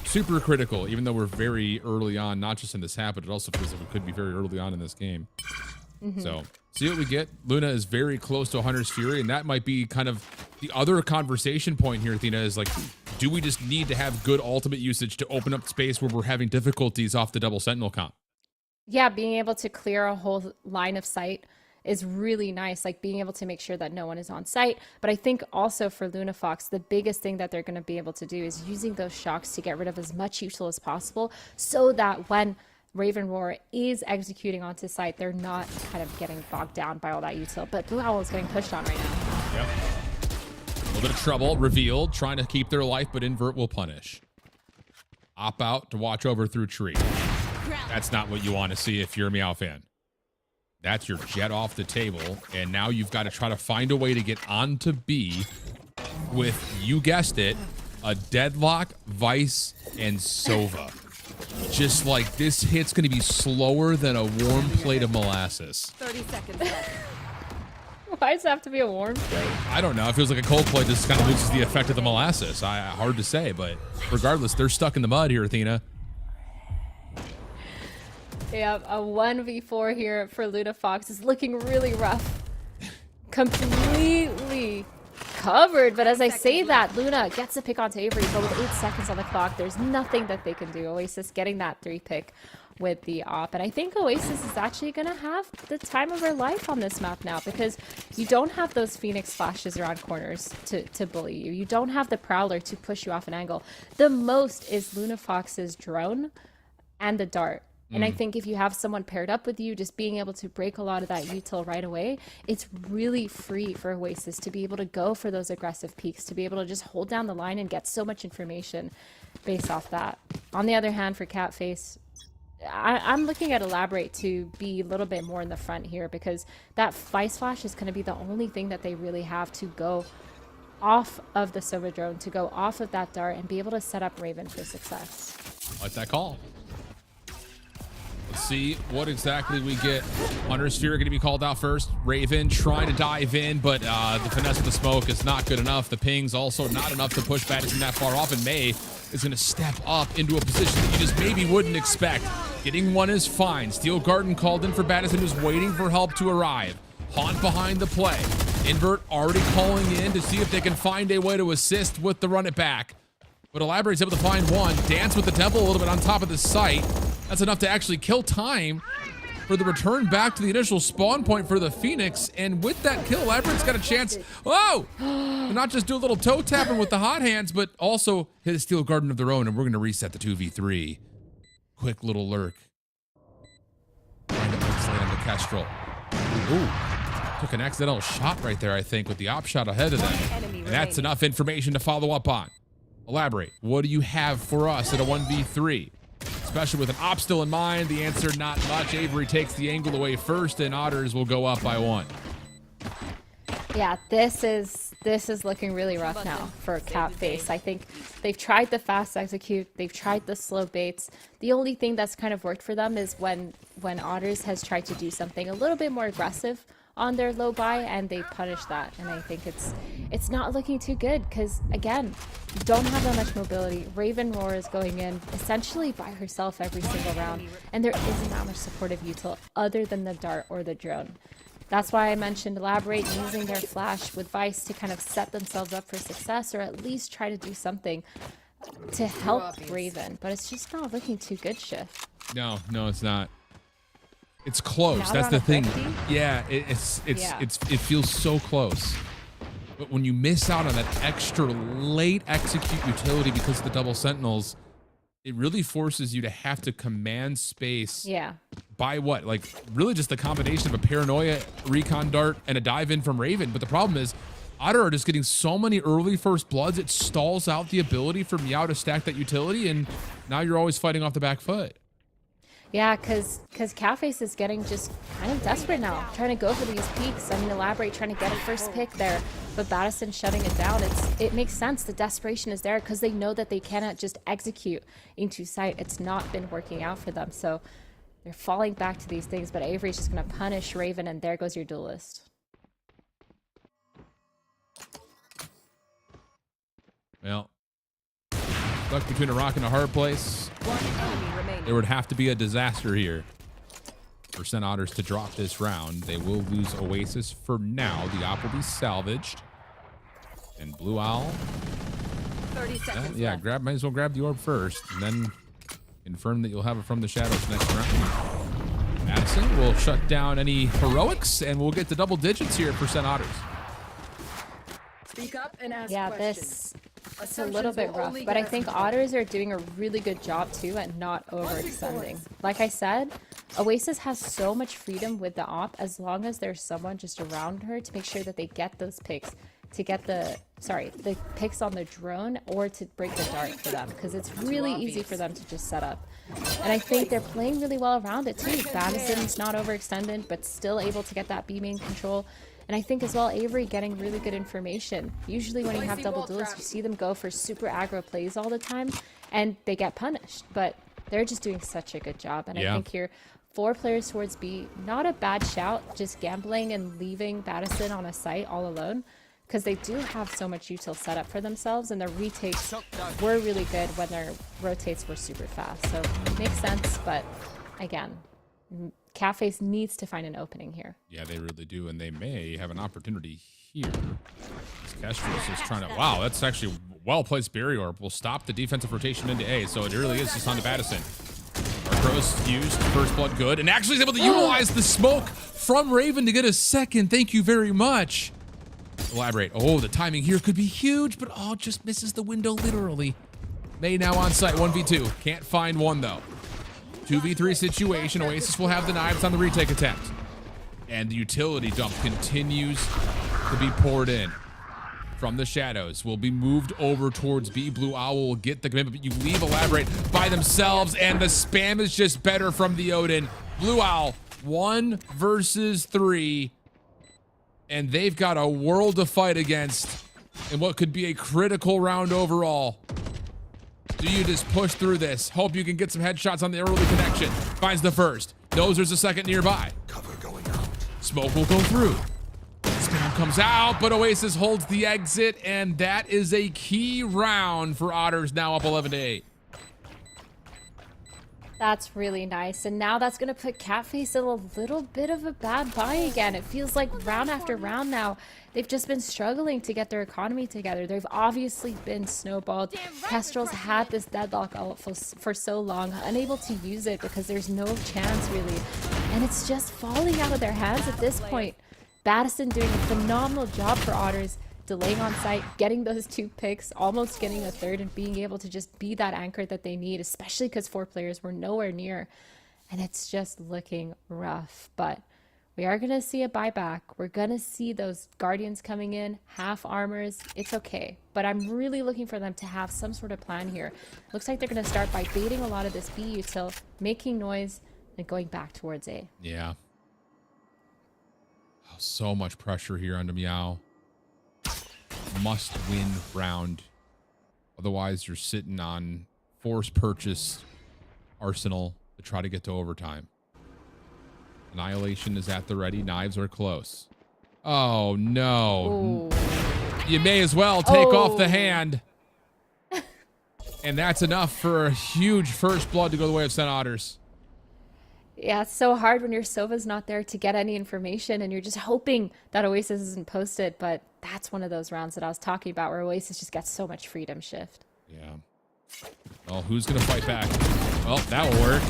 super critical, even though we're very early on, not just in this half, but it also feels like it could be very early on in this game. So see what we get. Luna is very close to 100's Fury, and that might be kind of the other conversation point here, Athena, is like, do we just need to have good ultimate usage to open up space where we're having difficulties off the double Sentinel comp? Yeah, being able to clear a whole line of sight is really nice, like being able to make sure that no one is on site. But I think also for Lunafox, the biggest thing that they're going to be able to do is using those shocks to get rid of as much util as possible, so that when Raven Roar is executing onto site, they're not kind of getting bogged down by all that util. But Blue Owl is getting pushed on right now. Yep. A little bit of trouble. Revealed, trying to keep their life, but Invert will punish. Op out to watch over through tree. That's not what you want to see if you're a MEOW fan. That's your jet off the table. And now you've got to try to find a way to get onto B with, you guessed it, a Deadlock, Vice, and Sova. Just like this hit's going to be slower than a warm plate of molasses. 30 seconds left. Why does it have to be a warm plate? I don't know. It feels like a cold plate just kind of loses the effect of the molasses. Hard to say, but regardless, they're stuck in the mud here, Athena. Yeah, a 1v4 here for Luna Fox is looking really rough. Completely covered, but as I say that, Luna gets a pick onto Avery, but with 8 seconds on the clock, there's nothing that they can do. Oasis getting that 3 pick with the op, and I think Oasis is actually going to have the time of her life on this map now, because you don't have those Phoenix flashes around corners to bully you. You don't have the Prowler to push you off an angle. The most is Luna Fox's drone and the dart. And I think if you have someone paired up with you, just being able to break a lot of that util right away, it's really free for Oasis to be able to go for those aggressive peaks, to be able to just hold down the line and get so much information based off that. On the other hand, for Catface, I'm looking at Elaborate to be a little bit more in the front here, because that Vice Flash is going to be the only thing that they really have to go off of the Sova drone, to go off of that dart and be able to set up Raven for success. I like that call. Let's see what exactly we get. Hunter Sphere going to be called out first. Raven trying to dive in, but the finesse of the smoke is not good enough. The ping's also not enough to push Baddison that far off, and May is going to step up into a position that you just maybe wouldn't expect. Getting one is fine. Steel Garden called in for Baddison, who's waiting for help to arrive. Haunt behind the play. Invert already calling in to see if they can find a way to assist with the run it back. But Elaborate's able to find one. Dance with the Temple a little bit on top of the site. That's enough to actually kill time for the return back to the initial spawn point for the Phoenix. And with that kill, Elaborate's got a chance. Oh! To not just do a little toe tapping with the hot hands, but also hit a Steel Garden of their own. And we're going to reset the 2v3. Quick little lurk. Trying to isolate on the Kestrel. Ooh. Took an accidental shot right there, I think, with the op shot ahead of them. And that's enough information to follow up on. Elaborate. What do you have for us at a 1v3? Especially with an op still in mind, the answer, not much. Avery takes the angle away first, and Otters will go up by 1. Yeah, this is looking really rough now for Catface. I think they've tried the fast execute, they've tried the slow baits. The only thing that's kind of worked for them is when Otters has tried to do something a little bit more aggressive on their low buy, and they punish that. And I think it's not looking too good, because again, you don't have that much mobility. Raven Roar is going in essentially by herself every single round, and there isn't that much supportive util other than the dart or the drone. That's why I mentioned Elaborate using their flash with Vice to kind of set themselves up for success, or at least try to do something to help Raven. But it's just not looking too good, Shift. No, it's not. It's close. That's the thing. Yeah, it feels so close. But when you miss out on that extra late execute utility because of the double sentinels, it really forces you to have to command space. Yeah. By what? Like really just the combination of a paranoia recon dart and a dive in from Raven. But the problem is Otter are just getting so many early first bloods, it stalls out the ability for MEOW to stack that utility, and now you're always fighting off the back foot. Yeah, because Catface is getting just kind of desperate now, trying to go for these peaks. I mean, Elaborate trying to get a first pick there, but Baddison shutting it down. It makes sense. The desperation is there because they know that they cannot just execute into sight. It's not been working out for them, so they're falling back to these things. But Avery's just going to punish Raven, and there goes your duelist. Well, stuck between a rock and a hard place. There would have to be a disaster here for SEN Otters to drop this round. They will lose Oasis for now. The op will be salvaged. And Blue Owl. 30 seconds might as well grab the orb first, and then confirm that you'll have it from the shadows next round. Madison will shut down any heroics, and we'll get to double digits here for SEN Otters. Speak up and ask Yeah, questions. it's a little bit rough, but I think Otters are doing a really good job too at not overextending. Like I said, Oasis has so much freedom with the op as long as there's someone just around her to make sure that they get those picks. to get the picks on the drone or to break the dart for them, because it's really easy for them to just set up. And I think they're playing really well around it too. Madison's not overextended, but still able to get that B main control. And I think as well, Avery getting really good information. Usually when you have double duelists, you see them go for super aggro plays all the time, and they get punished. But they're just doing such a good job. And I think here, 4 players towards B, not a bad shout, just gambling and leaving Madison on a site all alone, because they do have so much util set up for themselves, and their retakes were really good when their rotates were super fast. So it makes sense, but again, Catface needs to find an opening here. Yeah, they really do, and they may have an opportunity here. Kestrel's just trying to... Wow, that's actually well-placed barrier orb. Will stop the defensive rotation into A, so it really is just on to Madison. Arcros used first blood good, and actually is able to utilize the smoke from Raven to get a second. Thank you very much. Elaborate. Oh, the timing here could be huge, but oh, just misses the window literally. May now on site, 1v2. Can't find one though. 2v3 situation. Oasis will have the knives on the retake attempt. And the utility dump continues to be poured in from the shadows. Will be moved over towards B. Blue Owl will get the commitment, but you leave Elaborate by themselves, and the spam is just better from the Odin. Blue Owl, 1 versus 3. And they've got a world to fight against in what could be a critical round overall. Do you just push through this? Hope you can get some headshots on the early connection. Finds the first. Knows there's a second nearby. Cover going out. Smoke will go through. Spam comes out, but Oasis holds the exit, and that is a key round for Otters, now up 11-8. That's really nice, and now that's going to put Catface in a little bit of a bad buy again. It feels like round after round now, they've just been struggling to get their economy together. They've obviously been snowballed. Kestrel's had this deadlock for so long, unable to use it because there's no chance really, and it's just falling out of their hands at this point. Madison doing a phenomenal job for Otters, delaying on site, getting those 2 picks, almost getting a third, and being able to just be that anchor that they need, especially because 4 players were nowhere near. And it's just looking rough. But we are going to see a buyback. We're going to see those Guardians coming in, half armors. It's okay. But I'm really looking for them to have some sort of plan here. Looks like they're going to start by baiting a lot of this B util, making noise, and going back towards A. Yeah. Oh, so much pressure here on the MEOW. Must win round, otherwise you're sitting on force purchase arsenal to try to get to overtime. Annihilation is at the ready. Knives are close. Oh no. Ooh. You may as well take off the hand. And that's enough for a huge first blood to go the way of SEN Otters. Yeah, it's so hard when your Sova's not there to get any information, and you're just hoping that Oasis isn't posted, but that's one of those rounds that I was talking about where Oasis just gets so much freedom shift. Yeah. Well, who's going to fight back? Well, that'll work.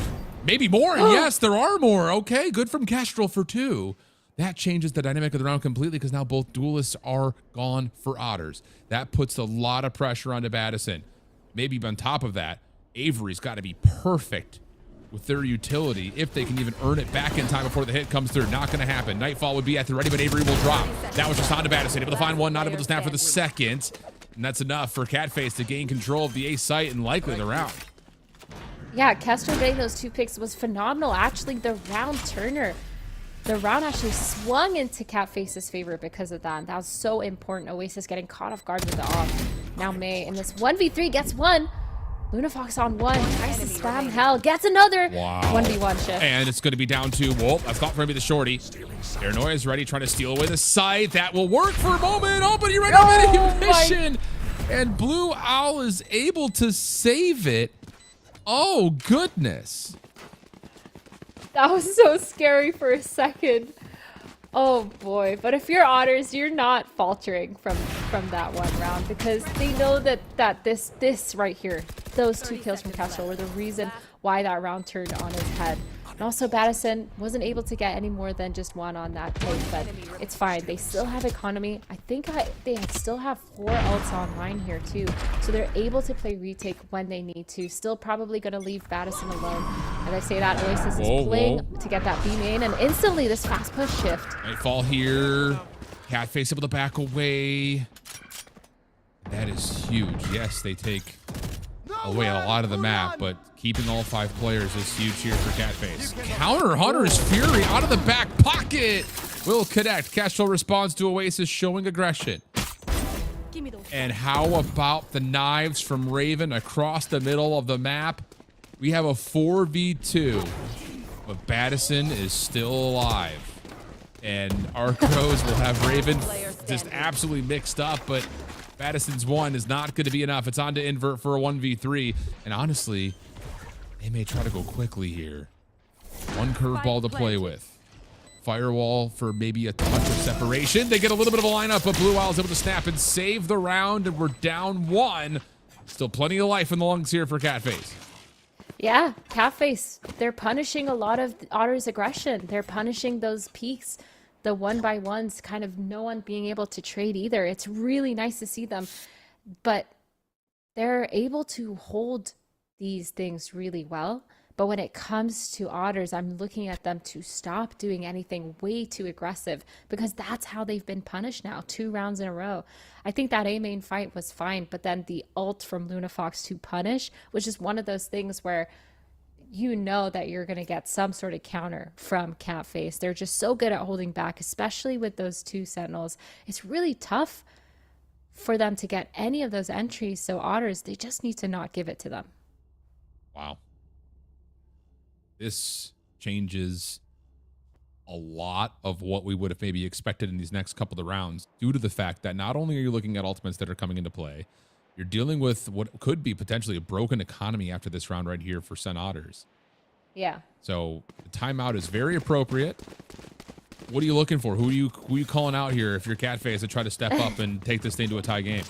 Maybe more. Yes, there are more. Okay, good from Kestrel for 2. That changes the dynamic of the round completely because now both duelists are gone for Otters. That puts a lot of pressure onto Madison. Maybe on top of that, Avery's got to be perfect with their utility if they can even earn it back in time before the hit comes through. Not going to happen. Nightfall would be at the ready, but Avery will drop. That was just on to Madison. Able to find one, not able to snap for the second. And that's enough for Catface to gain control of the A site and likely the round. Yeah, Kestrel getting those 2 picks was phenomenal. Actually, the round turner. The round actually swung into Catface's favor because of that. And that was so important. Oasis getting caught off guard with the off. Now May in this 1v3 gets 1. Lunafox on 1, tries to spam hell, gets another 1v1 shift. And it's going to be down to, well, that's not going to be the shorty. Paranoia is ready, trying to steal away the site. That will work for a moment. Oh, but he ran out of mission. And Blue Owl is able to save it. Oh, goodness. That was so scary for a second. Oh boy, but if you're Otters, you're not faltering from that one round because they know that this right here, those 2 kills from Kestrel were the reason why that round turned on his head. And also Madison wasn't able to get any more than just 1 on that play, but it's fine. They still have economy. I think they still have 4 ults online here too, so they're able to play retake when they need to. Still probably going to leave Madison alone. As I say that, Oasis is playing to get that B main, and instantly this fast push shift. Nightfall here. Catface able to back away. That is huge. Yes, they take away a lot of the map, but keeping all 5 players is huge here for Catface. Counter Hunter's Fury out of the back pocket. Will connect. Kestrel responds to Oasis showing aggression. And how about the knives from Raven across the middle of the map? We have a 4v2, but Battison is still alive. And our crows will have Raven just absolutely mixed up, but Battison's 1 is not going to be enough. It's on to Invert for a 1v3. And honestly, they may try to go quickly here. One curveball to play with. Firewall for maybe a touch of separation. They get a little bit of a lineup, but Blue Owl is able to snap and save the round, and we're down 1. Still plenty of life in the lungs here for Catface. Yeah, Catface, they're punishing a lot of Otter's aggression. They're punishing those peaks, the 1-by-1s, kind of no one being able to trade either. It's really nice to see them, but they're able to hold these things really well. But when it comes to Otters, I'm looking at them to stop doing anything way too aggressive, because that's how they've been punished now, 2 rounds in a row. I think that A main fight was fine, but then the ult from Lunafox to punish was just one of those things where you know that you're going to get some sort of counter from Catface. They're just so good at holding back, especially with those 2 Sentinels. It's really tough for them to get any of those entries, so Otters, they just need to not give it to them. Wow. This changes a lot of what we would have maybe expected in these next couple of rounds, due to the fact that not only are you looking at ultimates that are coming into play, you're dealing with what could be potentially a broken economy after this round right here for SEN Otters. Yeah. So the timeout is very appropriate. What are you looking for? Who are you calling out here if you're Catface to try to step up and take this thing to a tie game?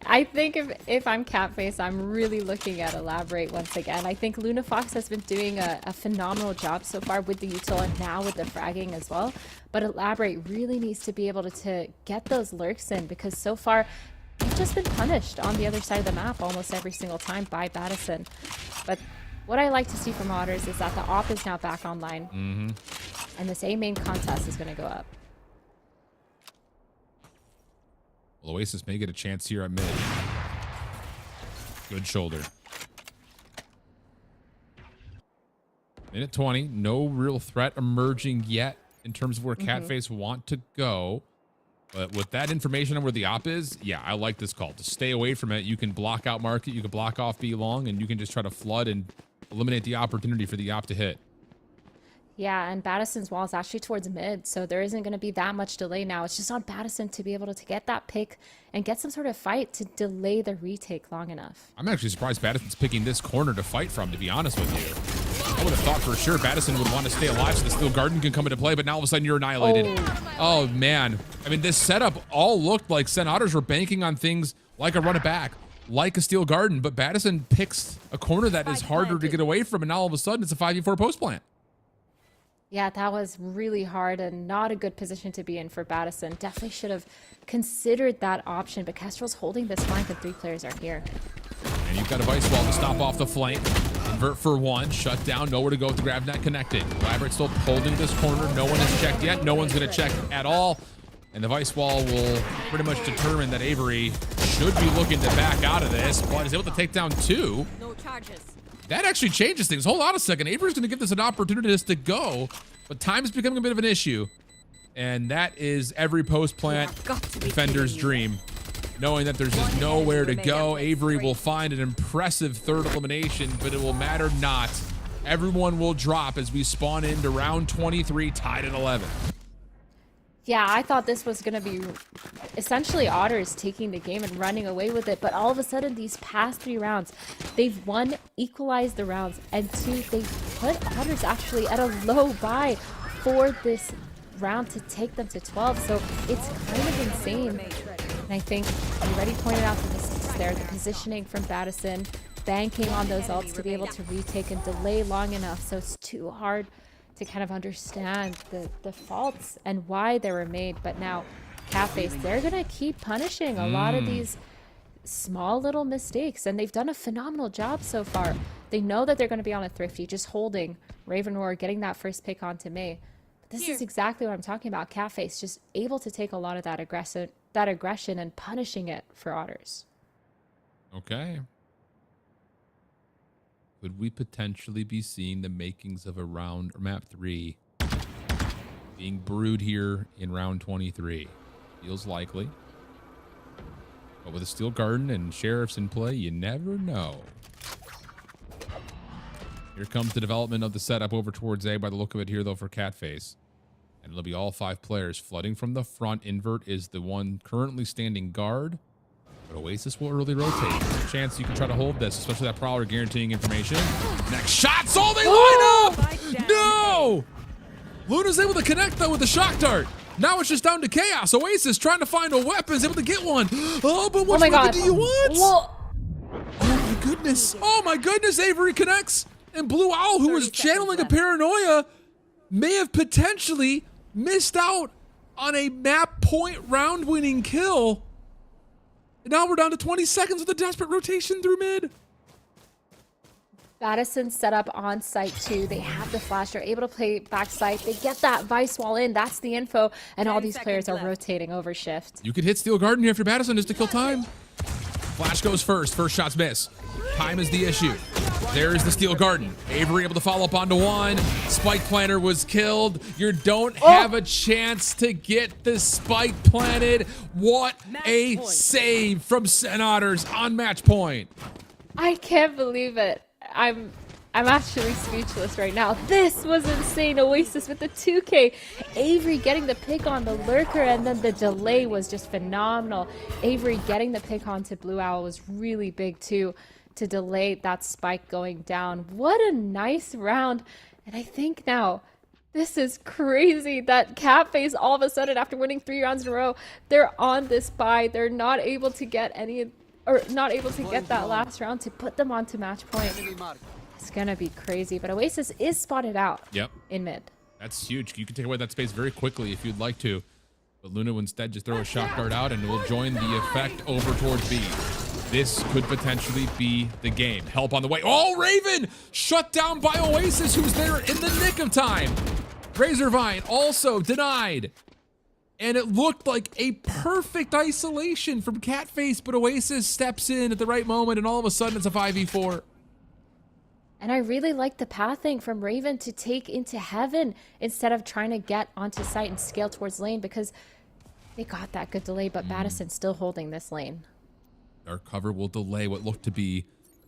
I think if I'm Catface, I'm really looking at Elaborate once again. I think Lunafox has been doing a phenomenal job so far with the util and now with the fragging as well. But Elaborate really needs to be able to get those lurks in, because so far they've just been punished on the other side of the map almost every single time by Battison. But what I like to see from Otters is that the op is now back online. And this A main contest is going to go up. Well, Oasis may get a chance here at mid. Good shoulder. Minute 20. No real threat emerging yet in terms of where Catface want to go. But with that information on where the op is, yeah, I like this call. To stay away from it, you can block out market, you can block off B long, and you can just try to flood and eliminate the opportunity for the op to hit. Yeah, and Battison's wall is actually towards mid, so there isn't going to be that much delay now. It's just on Battison to be able to get that pick and get some sort of fight to delay the retake long enough. I'm actually surprised Battison's picking this corner to fight from, to be honest with you. I would have thought for sure Battison would want to stay alive so the Steel Garden can come into play, but now all of a sudden you're annihilated. Oh man. I mean, this setup all looked like SEN Otters were banking on things like a run it back, like a Steel Garden, but Battison picks a corner that is harder to get away from, and now all of a sudden it's a 5v4 post plant. Yeah, that was really hard and not a good position to be in for Battison. Definitely should have considered that option, but Kestrel's holding this flank and 3 players are here. And you've got a Vice Wall to stop off the flank. Invert for 1, shut down, nowhere to go with the grab net connected. Elaborate still holding this corner. No one has checked yet. No one's going to check at all. And the Vice Wall will pretty much determine that Avery should be looking to back out of this, but is able to take down 2. No charges. That actually changes things. Hold on a second. Avery's going to give this an opportunity just to go, but time is becoming a bit of an issue. And that is every post plant defender's dream. Knowing that there's just nowhere to go, Avery will find an impressive 3rd elimination, but it will matter not. Everyone will drop as we spawn into round 23, tied at 11. Yeah, I thought this was going to be essentially Otters taking the game and running away with it, but all of a sudden these past 3 rounds, they've 1, equalized the rounds, and 2, they've put Otters actually at a low buy for this round to take them to 12, so it's kind of insane. And I think you already pointed out the mistakes there, the positioning from Battison, banking on those ults to be able to retake and delay long enough, so it's too hard to kind of understand the faults and why they were made. But now Catface, they're gonna keep punishing a lot of these small little mistakes, and they've done a phenomenal job so far. They know that they're going to be on a Thrifty, just holding Raven Roar, getting that first pick onto May. But this is exactly what I'm talking about. Catface just able to take a lot of that that aggression and punishing it for Otters. Okay. Could we potentially be seeing the makings of a round or map 3 being brewed here in round 23? Feels likely. But with a Steel Garden and Sheriffs in play, you never know. Here comes the development of the setup over towards A by the look of it here, though, for Catface. And it'll be all 5 players flooding from the front. Invert is the one currently standing guard. But Oasis will early rotate. There's a chance you can try to hold this, especially that Prowler guaranteeing information. Next shot's all they line up! No! Luna's able to connect, though, with the shock dart. Now it's just down to chaos. Oasis trying to find a weapon, is able to get one. Oh, but which weapon do you want? Whoa. Oh, my goodness. Oh, my goodness. Avery connects. And Blue Owl, who was channeling a paranoia, may have potentially missed out on a map point round winning kill. And now we're down to 20 seconds with a desperate rotation through mid. Madison set up on site too. They have the flash. They're able to play backside. They get that Vice wall in. That's the info. And all these players are rotating over shift. You could hit Steel Garden here after Madison just to kill time. Flash goes first. First shots miss. Time is the issue. There is the Steel Garden. Avery able to follow up onto one. Spike planter was killed. You don't have a chance to get the spike planted. What a save from SEN Otters on match point. I can't believe it. I'm actually speechless right now. This was insane. Oasis with the 2K. Avery getting the pick on the lurker, and then the delay was just phenomenal. Avery getting the pick onto Blue Owl was really big too, to delay that spike going down. What a nice round. And I think now, this is crazy that Catface all of a sudden, after winning 3 rounds in a row, they're on this bye. They're not able to get not able to get that last round to put them onto match point. It's gonna be crazy, but Oasis is spotted out in mid. That's huge. You can take away that space very quickly if you'd like to. But Luna will instead just throw a shock dart out and will join the effect over towards B. This could potentially be the game. Help on the way. Oh, Raven! Shut down by Oasis, who's there in the nick of time. Razorvine also denied. And it looked like a perfect isolation from Catface, but Oasis steps in at the right moment, and all of a sudden it's a 5v4. And I really like the pathing from Raven to take into heaven instead of trying to get onto site and scale towards lane, because they got that good delay, but Madison's still holding this lane. Our cover will delay what looked to be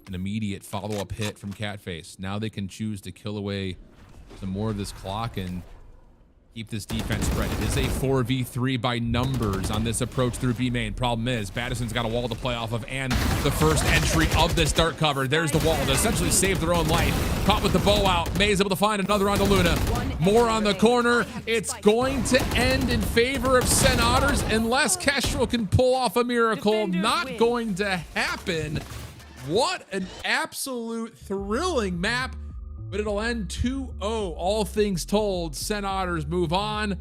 an immediate follow-up hit from Catface. Now they can choose to kill away some more of this clock and keep this defense spread. It is a 4v3 by numbers on this approach through B main. Problem is, Madison's got a wall to play off of, and the first entry of this dart cover. There's the wall to essentially save their own life. Caught with the bow out. May's able to find another onto Luna. More on the corner. It's going to end in favor of SEN Otters unless Kestrel can pull off a miracle. Not going to happen. What an absolute thrilling map. But it'll end 2-0, all things told. SEN Otters move on.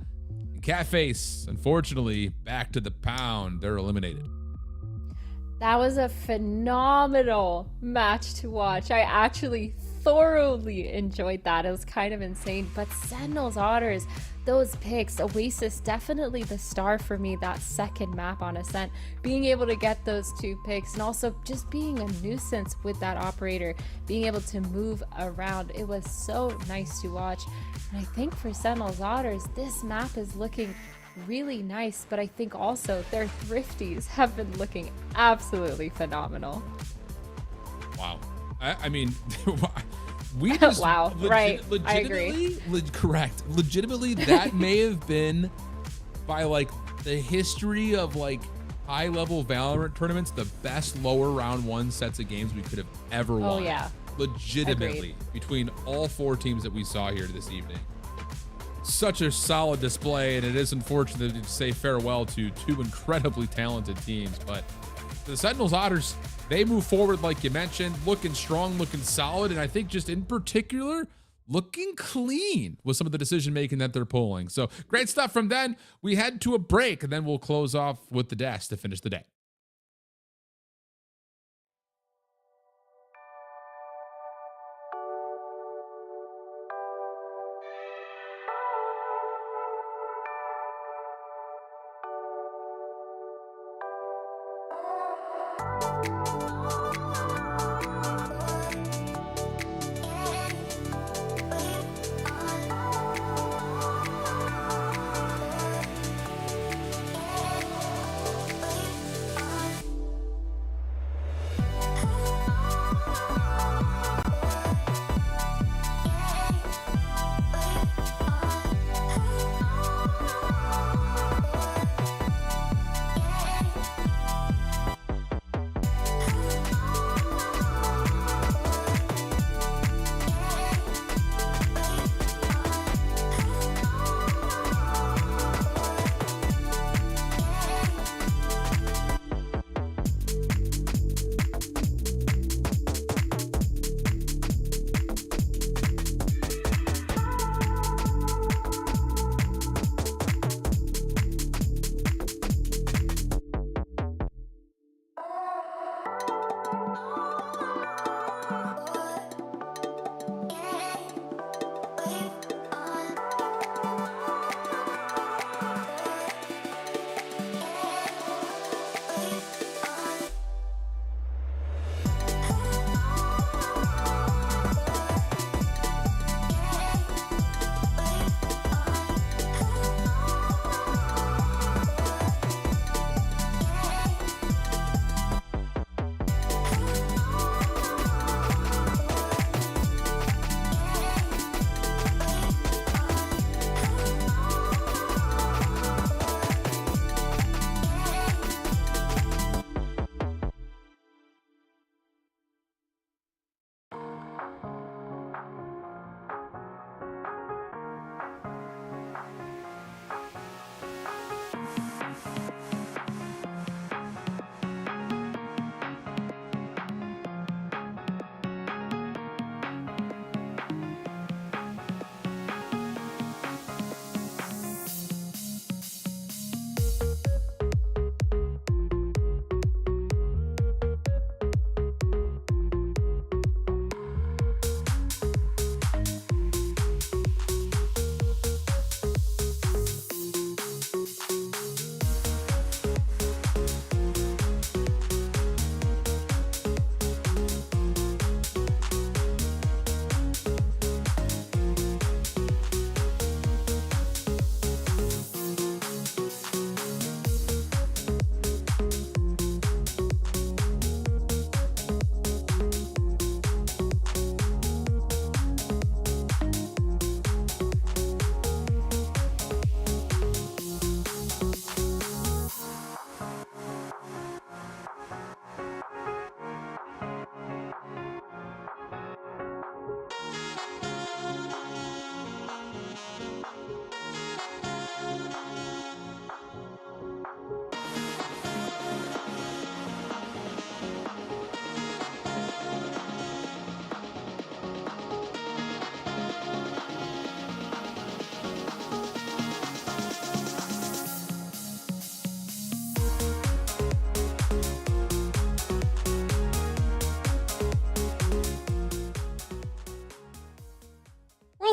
And Catface, unfortunately, back to the pound. They're eliminated. That was a phenomenal match to watch. I actually thoroughly enjoyed that. It was kind of insane. But Sentinels Otters, those picks, Oasis definitely the star for me that second map on Ascent. Being able to get those 2 picks and also just being a nuisance with that operator, being able to move around. It was so nice to watch. And I think for Sentinels Otters, this map is looking really nice, but I think also their thrifties have been looking absolutely phenomenal. Wow. I mean, we just wow, right. I agree. Correct. Legitimately, that may have been, by like the history of like high-level Valorant tournaments, the best lower round 1 sets of games we could have ever won. Oh yeah. Legitimately. Agreed. Between all 4 teams that we saw here this evening. Such a solid display, and it is unfortunate to say farewell to 2 incredibly talented teams, but the Sentinels Otters, they move forward like you mentioned, looking strong, looking solid, and I think just in particular, looking clean with some of the decision making that they're pulling. So great stuff from then. We head to a break, and then we'll close off with the desk to finish the day.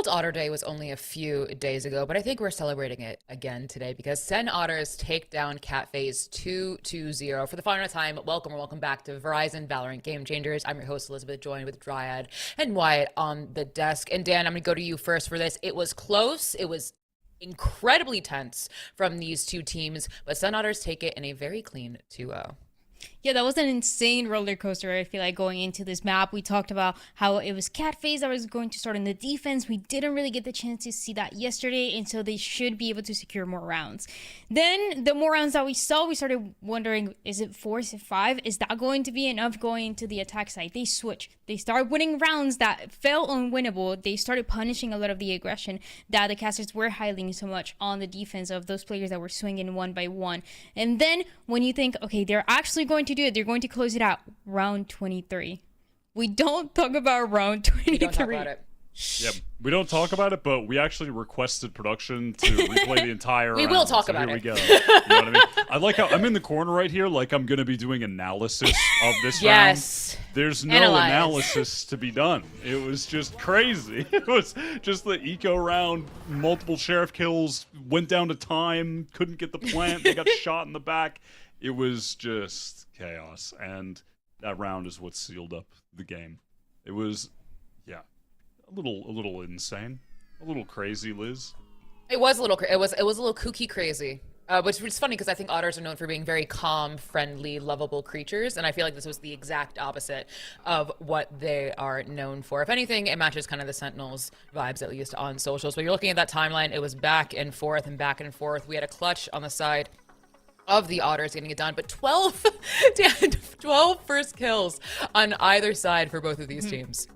World Otter Day was only a few days ago, but I think we're celebrating it again today because SEN Otters take down CatFace 2-0 for the final time. Welcome back to Verizon Valorant Game Changers. I'm your host, Elizabeth, joined with Dryad and Wyatt on the desk. And Dan, I'm going to go to you first for this. It was close. It was incredibly tense from these two teams, but SEN Otters take it in a very clean 2-0. Yeah, that was an insane roller coaster, I feel like, going into this map. We talked about how it was CatFace that was going to start in the defense. We didn't really get the chance to see that yesterday, and so they should be able to secure more rounds. Then, the more rounds that we saw, we started wondering, is it 4, is it 5? Is that going to be enough going into the attack side? They switched. They started winning rounds that felt unwinnable. They started punishing a lot of the aggression that the casters were highlighting so much on the defense of those players that were swinging one by one. And then, when you think, okay, they're actually going to do it, they're going to close it out, round 23. We don't talk about round 23. We don't talk about it. Yeah, we don't talk about it, but we actually requested production to replay the entire We round, will talk so about here it. we go. You know what I mean? I like how I'm in the corner right here, like I'm going to be doing analysis of this Yes. round. There's no Analyze. analysis to be done. It was just crazy. It was just the eco round, multiple sheriff kills, went down to time, couldn't get the plant, they got shot in the back. It was just chaos, and that round is what sealed up the game. It was, yeah, a little insane, a little crazy, Liz. It was a little it was a little kooky crazy. Which is funny because I think otters are known for being very calm, friendly, lovable creatures, and I feel like this was the exact opposite of what they are known for. If anything, it matches kind of the Sentinels vibes at least on socials. But you're looking at that timeline, it was back and forth and back and forth. We had a clutch on the side of the Otters getting it done, but 12 first kills on either side for both of these teams.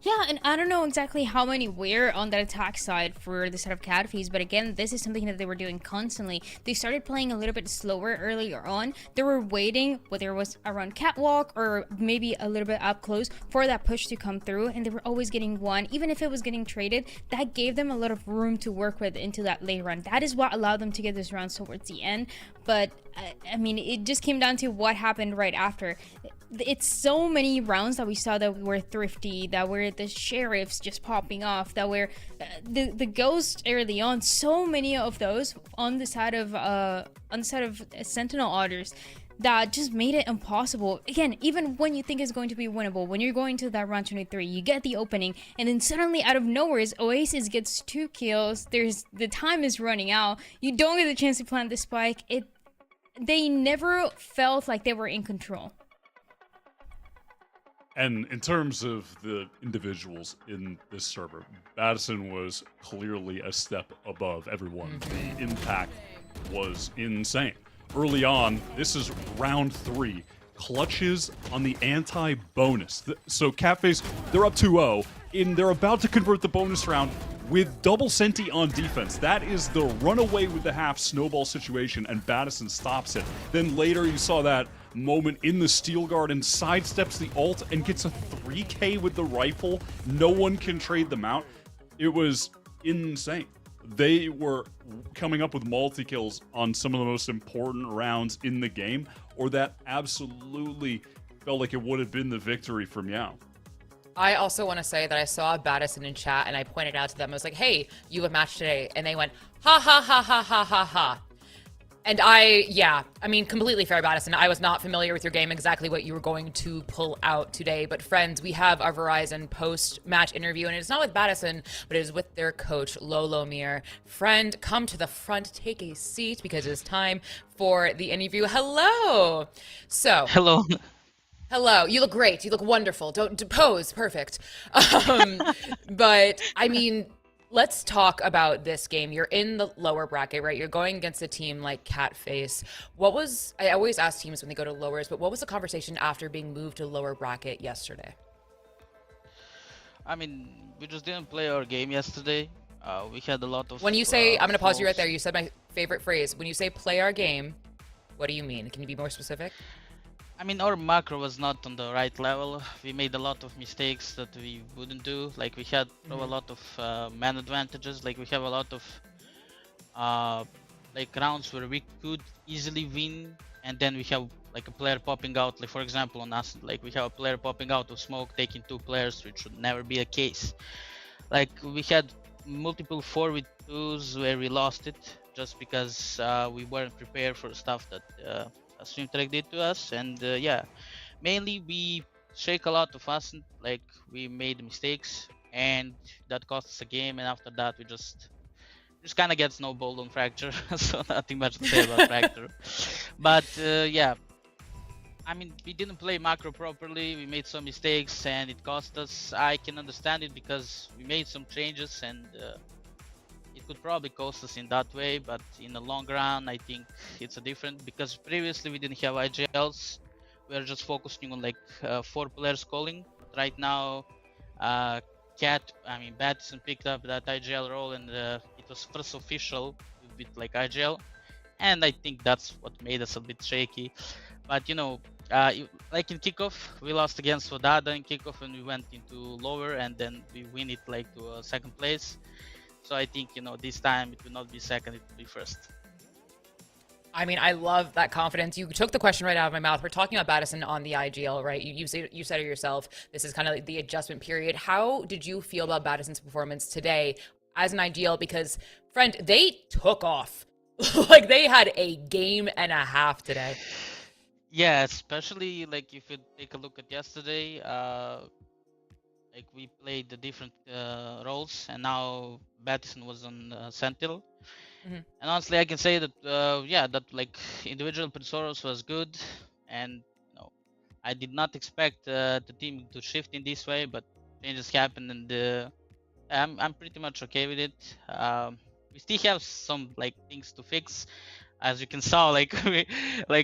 Yeah, and I don't know exactly how many were on that attack side for the set of CatFace, but again, this is something that they were doing constantly. They started playing a little bit slower earlier on. They were waiting, whether it was around catwalk or maybe a little bit up close, for that push to come through, and they were always getting one. Even if it was getting traded, that gave them a lot of room to work with into that late run. That is what allowed them to get this round towards the end, but I mean, it just came down to what happened right after. It's so many rounds that we saw that were thrifty, that were the sheriffs just popping off, that were the ghost early on. So many of those on the side of Sentinel Otters that just made it impossible. Again, even when you think it's going to be winnable, when you're going to that round 23, you get the opening, and then suddenly out of nowhere, Oasis gets 2 kills. The time is running out. You don't get the chance to plant the spike. They never felt like they were in control. And in terms of the individuals in this server, Madison was clearly a step above everyone. The impact was insane. Early on, this is round 3. Clutches on the anti-bonus. So CatFace, they're up 2-0, and they're about to convert the bonus round with double Senti on defense. That is the runaway with the half snowball situation, and Madison stops it. Then later you saw that moment in the steel guard and sidesteps the ult and gets a 3K with the rifle. No one can trade them out. It was insane. They were coming up with multi-kills on some of the most important rounds in the game, or that absolutely felt like it would have been the victory for MEOW. I also want to say that I saw Badison in chat and I pointed out to them, I was like, hey, you have a match today. And they went, ha ha ha ha ha ha ha. And I mean, completely fair, Badison. I was not familiar with your game, exactly what you were going to pull out today. But friends, we have our Verizon post-match interview, and it's not with Badison, but it is with their coach, Lolo Mir. Friend, come to the front, take a seat, because it is time for the interview. Hello. So. Hello. Hello. You look great. You look wonderful. Don't pose. Perfect. But I mean, let's talk about this game. You're in the lower bracket, right? You're going against a team like CatFace. I always ask teams when they go to lowers, but what was the conversation after being moved to lower bracket yesterday? I mean, we just didn't play our game yesterday. We had a lot of... When you say, I'm going to pause you right there. You said my favorite phrase. When you say play our game, what do you mean? Can you be more specific? I mean, our macro was not on the right level. We made a lot of mistakes that we wouldn't do. Like, we had a lot of man advantages. Like, we have a lot of like rounds where we could easily win, and then we have like a player popping out. Like, for example, on us, like we have a player popping out of smoke, taking 2 players, which should never be a case. Like, we had multiple 4v2s where we lost it just because we weren't prepared for stuff that Swim Trek did to us. And yeah, mainly we shake a lot of us, like we made mistakes and that cost us a game, and after that we just kind of get snowballed on Fracture. So nothing much to say about Fracture. But yeah, I mean, we didn't play macro properly, we made some mistakes and it cost us. I can understand it because we made some changes and it could probably cost us in that way, but in the long run I think it's a different, because previously we didn't have IGLs. We are just focusing on like 4 players calling. But right now Battison picked up that IGL role and it was first official with like IGL, and I think that's what made us a bit shaky. But you know, like in kickoff, we lost against Vodada in kickoff and we went into lower and then we win it like to a second place. So I think, you know, this time it will not be second, it will be first. I mean, I love that confidence. You took the question right out of my mouth. We're talking about Battison on the IGL, right? You said it yourself. This is kind of like the adjustment period. How did you feel about Battison's performance today as an IGL? Because, friend, they took off. Like, they had a game and a half today. Yeah, especially like if you take a look at yesterday, like we played the different roles, and now Battison was on Sentinel. And honestly, I can say that yeah, that like individual Presoros was good, and you know, I did not expect the team to shift in this way, but changes happened, and I'm pretty much okay with it. We still have some like things to fix, as you can saw. Like we we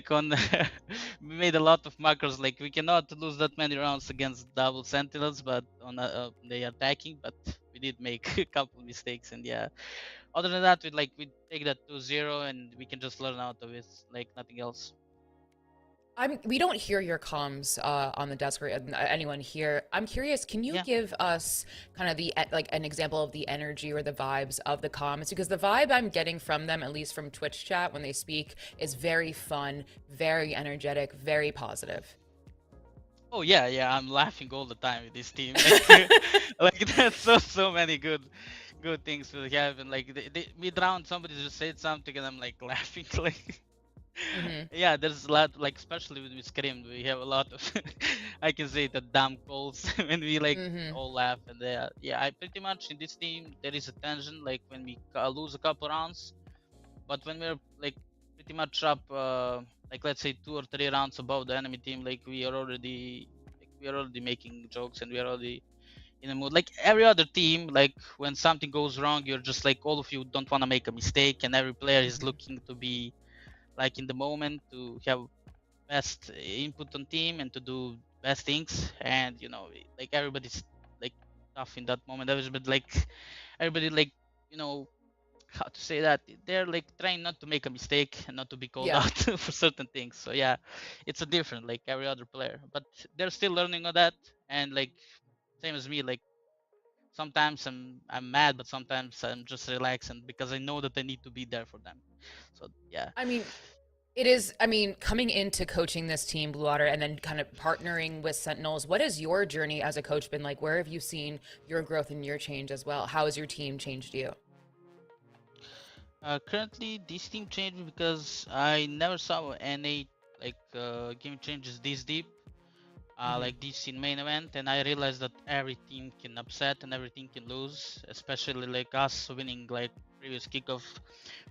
made a lot of macros. Like we cannot lose that many rounds against double sentinels, but on they attacking. But we did make a couple mistakes, and yeah. Other than that, we take that 2-0 and we can just learn out of it, like nothing else. We don't hear your comms on the desk or anyone here. I'm curious, can you give us kind of the like an example of the energy or the vibes of the comms? Because the vibe I'm getting from them, at least from Twitch chat when they speak, is very fun, very energetic, very positive. Oh yeah, I'm laughing all the time with this team. Like there's so many good things will happen. Like mid round, somebody just said something and I'm like laughing. Like yeah, there's a lot. Like especially when we screamed, we have a lot of I can say the dumb calls when we like all laugh. And yeah, I pretty much in this team there is a tension. Like when we lose a couple rounds, but when we're like pretty much up, like let's say 2 or 3 rounds above the enemy team, like we are already making jokes and we are already in a mood. Like every other team, like when something goes wrong, you're just like all of you don't want to make a mistake, and every player is looking to be like in the moment to have best input on team and to do best things. And you know, like everybody's like tough in that moment. Everybody like you know how to say that, they're like trying not to make a mistake and not to be called out for certain things. So yeah, it's a different like every other player, but they're still learning on that. And like same as me, like sometimes I'm mad, but sometimes I'm just relaxing because I know that I need to be there for them. So yeah, I mean, it is, I mean, coming into coaching this team, Blue Water, and then kind of partnering with Sentinels, what has your journey as a coach been like? Where have you seen your growth and your change as well? How has your team changed you? Currently, this team changed because I never saw any like game changes this deep, like this in main event, and I realized that every team can upset and every team can lose, especially like us winning like previous kickoff.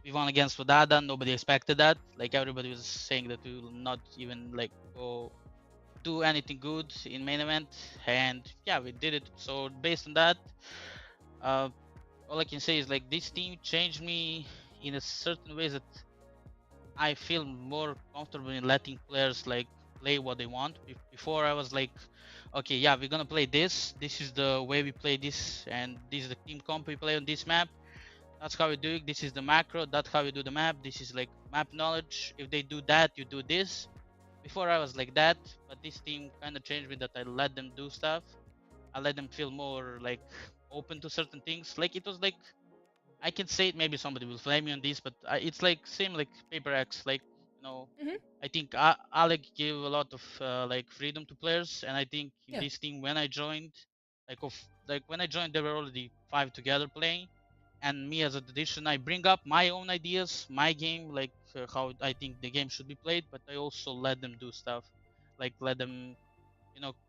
We won against Vodada, nobody expected that. Like everybody was saying that we will not even like go do anything good in main event, and yeah, we did it. So based on that, all I can say is like this team changed me in a certain way that I feel more comfortable in letting players like play what they want. Before I was like, okay, yeah, we're gonna play this. This is the way we play this, and this is the team comp we play on this map. That's how we do it. This is the macro. That's how we do the map. This is like map knowledge. If they do that, you do this. Before I was like that, but this team kind of changed me that I let them do stuff. I let them feel more like open to certain things. Like it was like, I can say it, maybe somebody will flame me on this, but it's like same like Paper X. Like you know, I think Alec gave a lot of like freedom to players, and I think in this team when I joined, like when I joined, there were already 5 together playing. and me as a tradition, I bring up my own ideas, my game, like how I think the game should be played, but I also let them do stuff, like let them,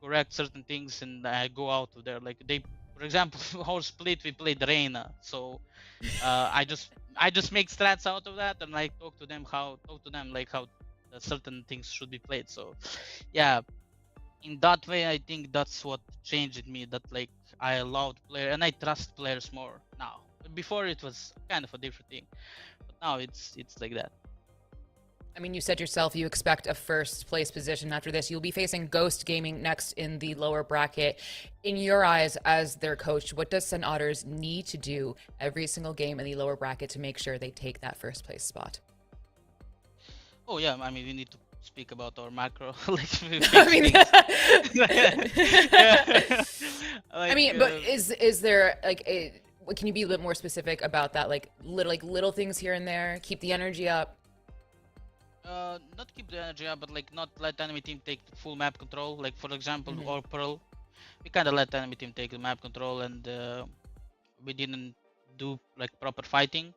correct certain things, and I go out of there. Like for example, our split we played Reina, so I just make strats out of that, and like talk to them like how certain things should be played. So yeah, in that way, I think that's what changed me. That like I allowed players and I trust players more now. Before it was kind of a different thing, but now it's like that. I mean, you said yourself you expect a first place position after this. You'll be facing Ghost Gaming next in the lower bracket. In your eyes, as their coach, what does SEN Otters need to do every single game in the lower bracket to make sure they take that first place spot? Oh yeah, I mean we need to speak about our macro. Like, I mean, I mean, but is there like can you be a bit more specific about that? Like little things here and there, keep the energy up. Not keep the energy up, but like not let enemy team take full map control. Like for example, or Pearl, we kind of let enemy team take the map control, and we didn't do like proper fighting.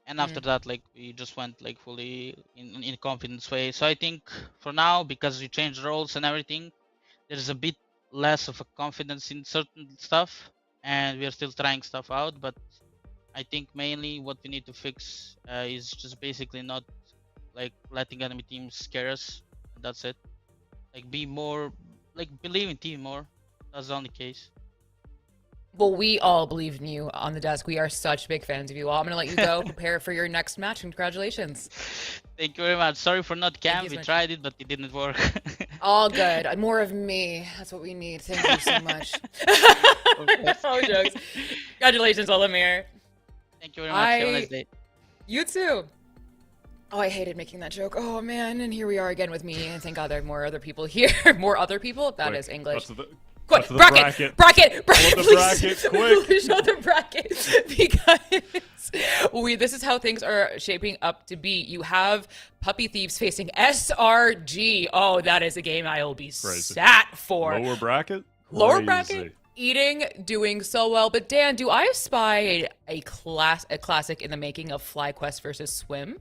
And after that, like we just went like fully in confidence way. So I think for now, because we changed roles and everything, there's a bit less of a confidence in certain stuff, and we are still trying stuff out. But I think mainly what we need to fix is just basically not like letting enemy teams scare us. That's it. Like be more, like believe in team more. That's the only case. Well, we all believe in you on the desk. We are such big fans of you all. I'm gonna let you go. Prepare for your next match. Congratulations. Thank you very much. Sorry for not cam. We tried it, but it didn't work. All good. More of me. That's what we need. Thank you so much. Oh, jokes. Congratulations, Olimir. Thank you very much. Have a nice day. You too. Oh, I hated making that joke. Oh man, and here we are again with me. And thank God there are more other people here. More other people? That is English. Quick, bracket, bracket, please. Quick. Show the bracket, because this is how things are shaping up to be. You have Puppy Thieves facing SRG. Oh, that is a game I will be sat for. Lower bracket? Lower bracket? Eating, doing so well. But Dan, do I spy a classic in the making of FlyQuest versus Swim?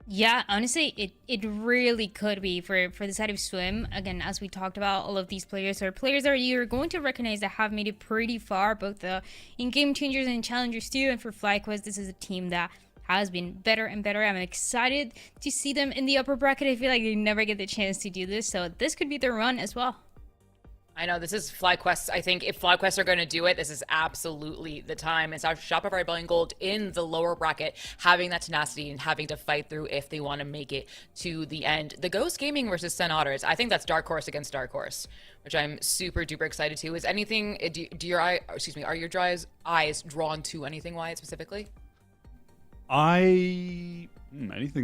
Yeah, honestly, it really could be for the side of Swim. Again, as we talked about, all of these players are players that you're going to recognize that have made it pretty far, both in Game Changers and Challengers too. And for FlyQuest, this is a team that has been better and better. I'm excited to see them in the upper bracket. I feel like they never get the chance to do this, so this could be their run as well. I know, this is FlyQuest. I think if FlyQuest are going to do it, this is absolutely the time. It's our Shopify Brilliant Gold in the lower bracket, having that tenacity and having to fight through if they want to make it to the end. The Ghost Gaming versus SEN Otters, I think that's Dark Horse against Dark Horse, which I'm super duper excited to. Is anything, are your eyes drawn to anything Wyatt specifically? Anything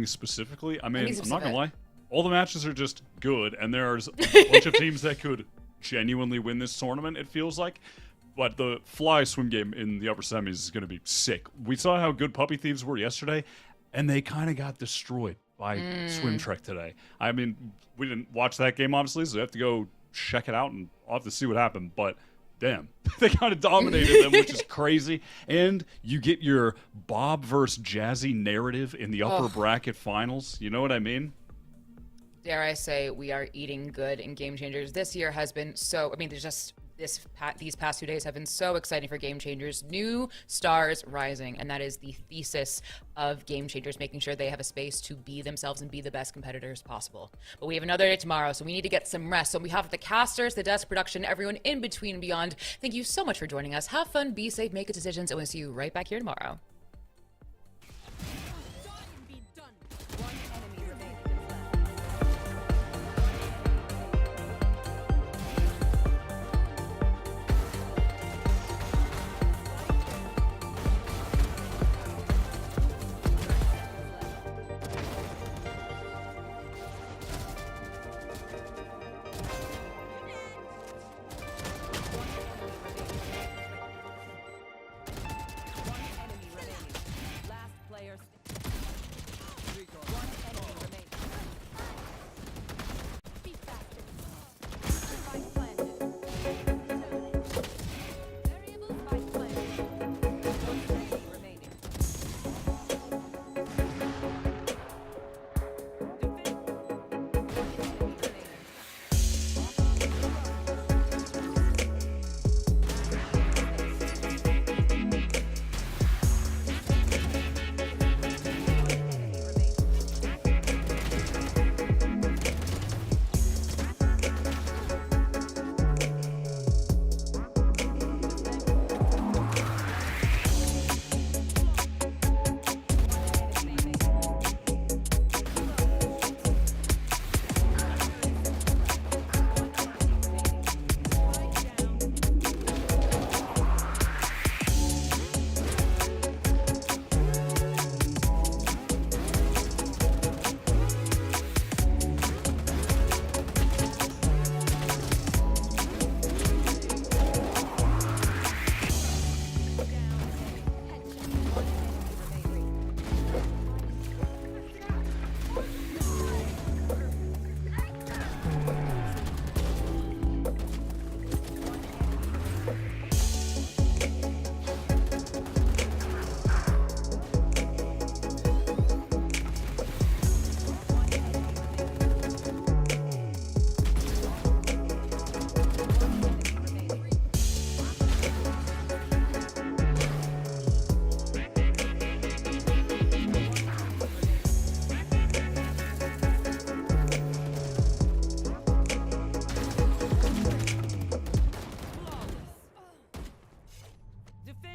specifically? I mean, I'm not going to lie. All the matches are just good, and there's a bunch of teams that could genuinely win this tournament, it feels like. But the Fly Swim game in the upper semis is going to be sick. We saw how good Puppy Thieves were yesterday, and they kind of got destroyed by Swim Trek today. I mean, we didn't watch that game, obviously, so we have to go check it out, and I'll have to see what happened. But damn, they kind of dominated them, which is crazy. And you get your Bob versus Jazzy narrative in the upper bracket finals. You know what I mean? Dare I say, we are eating good in Game Changers. This year has been so, I mean, there's just, these past 2 days have been so exciting for Game Changers. New stars rising, and that is the thesis of Game Changers, making sure they have a space to be themselves and be the best competitors possible. But we have another day tomorrow, so we need to get some rest. So we have the casters, the desk production, everyone in between and beyond. Thank you so much for joining us. Have fun, be safe, make good decisions, and we'll see you right back here tomorrow.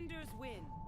Defenders win.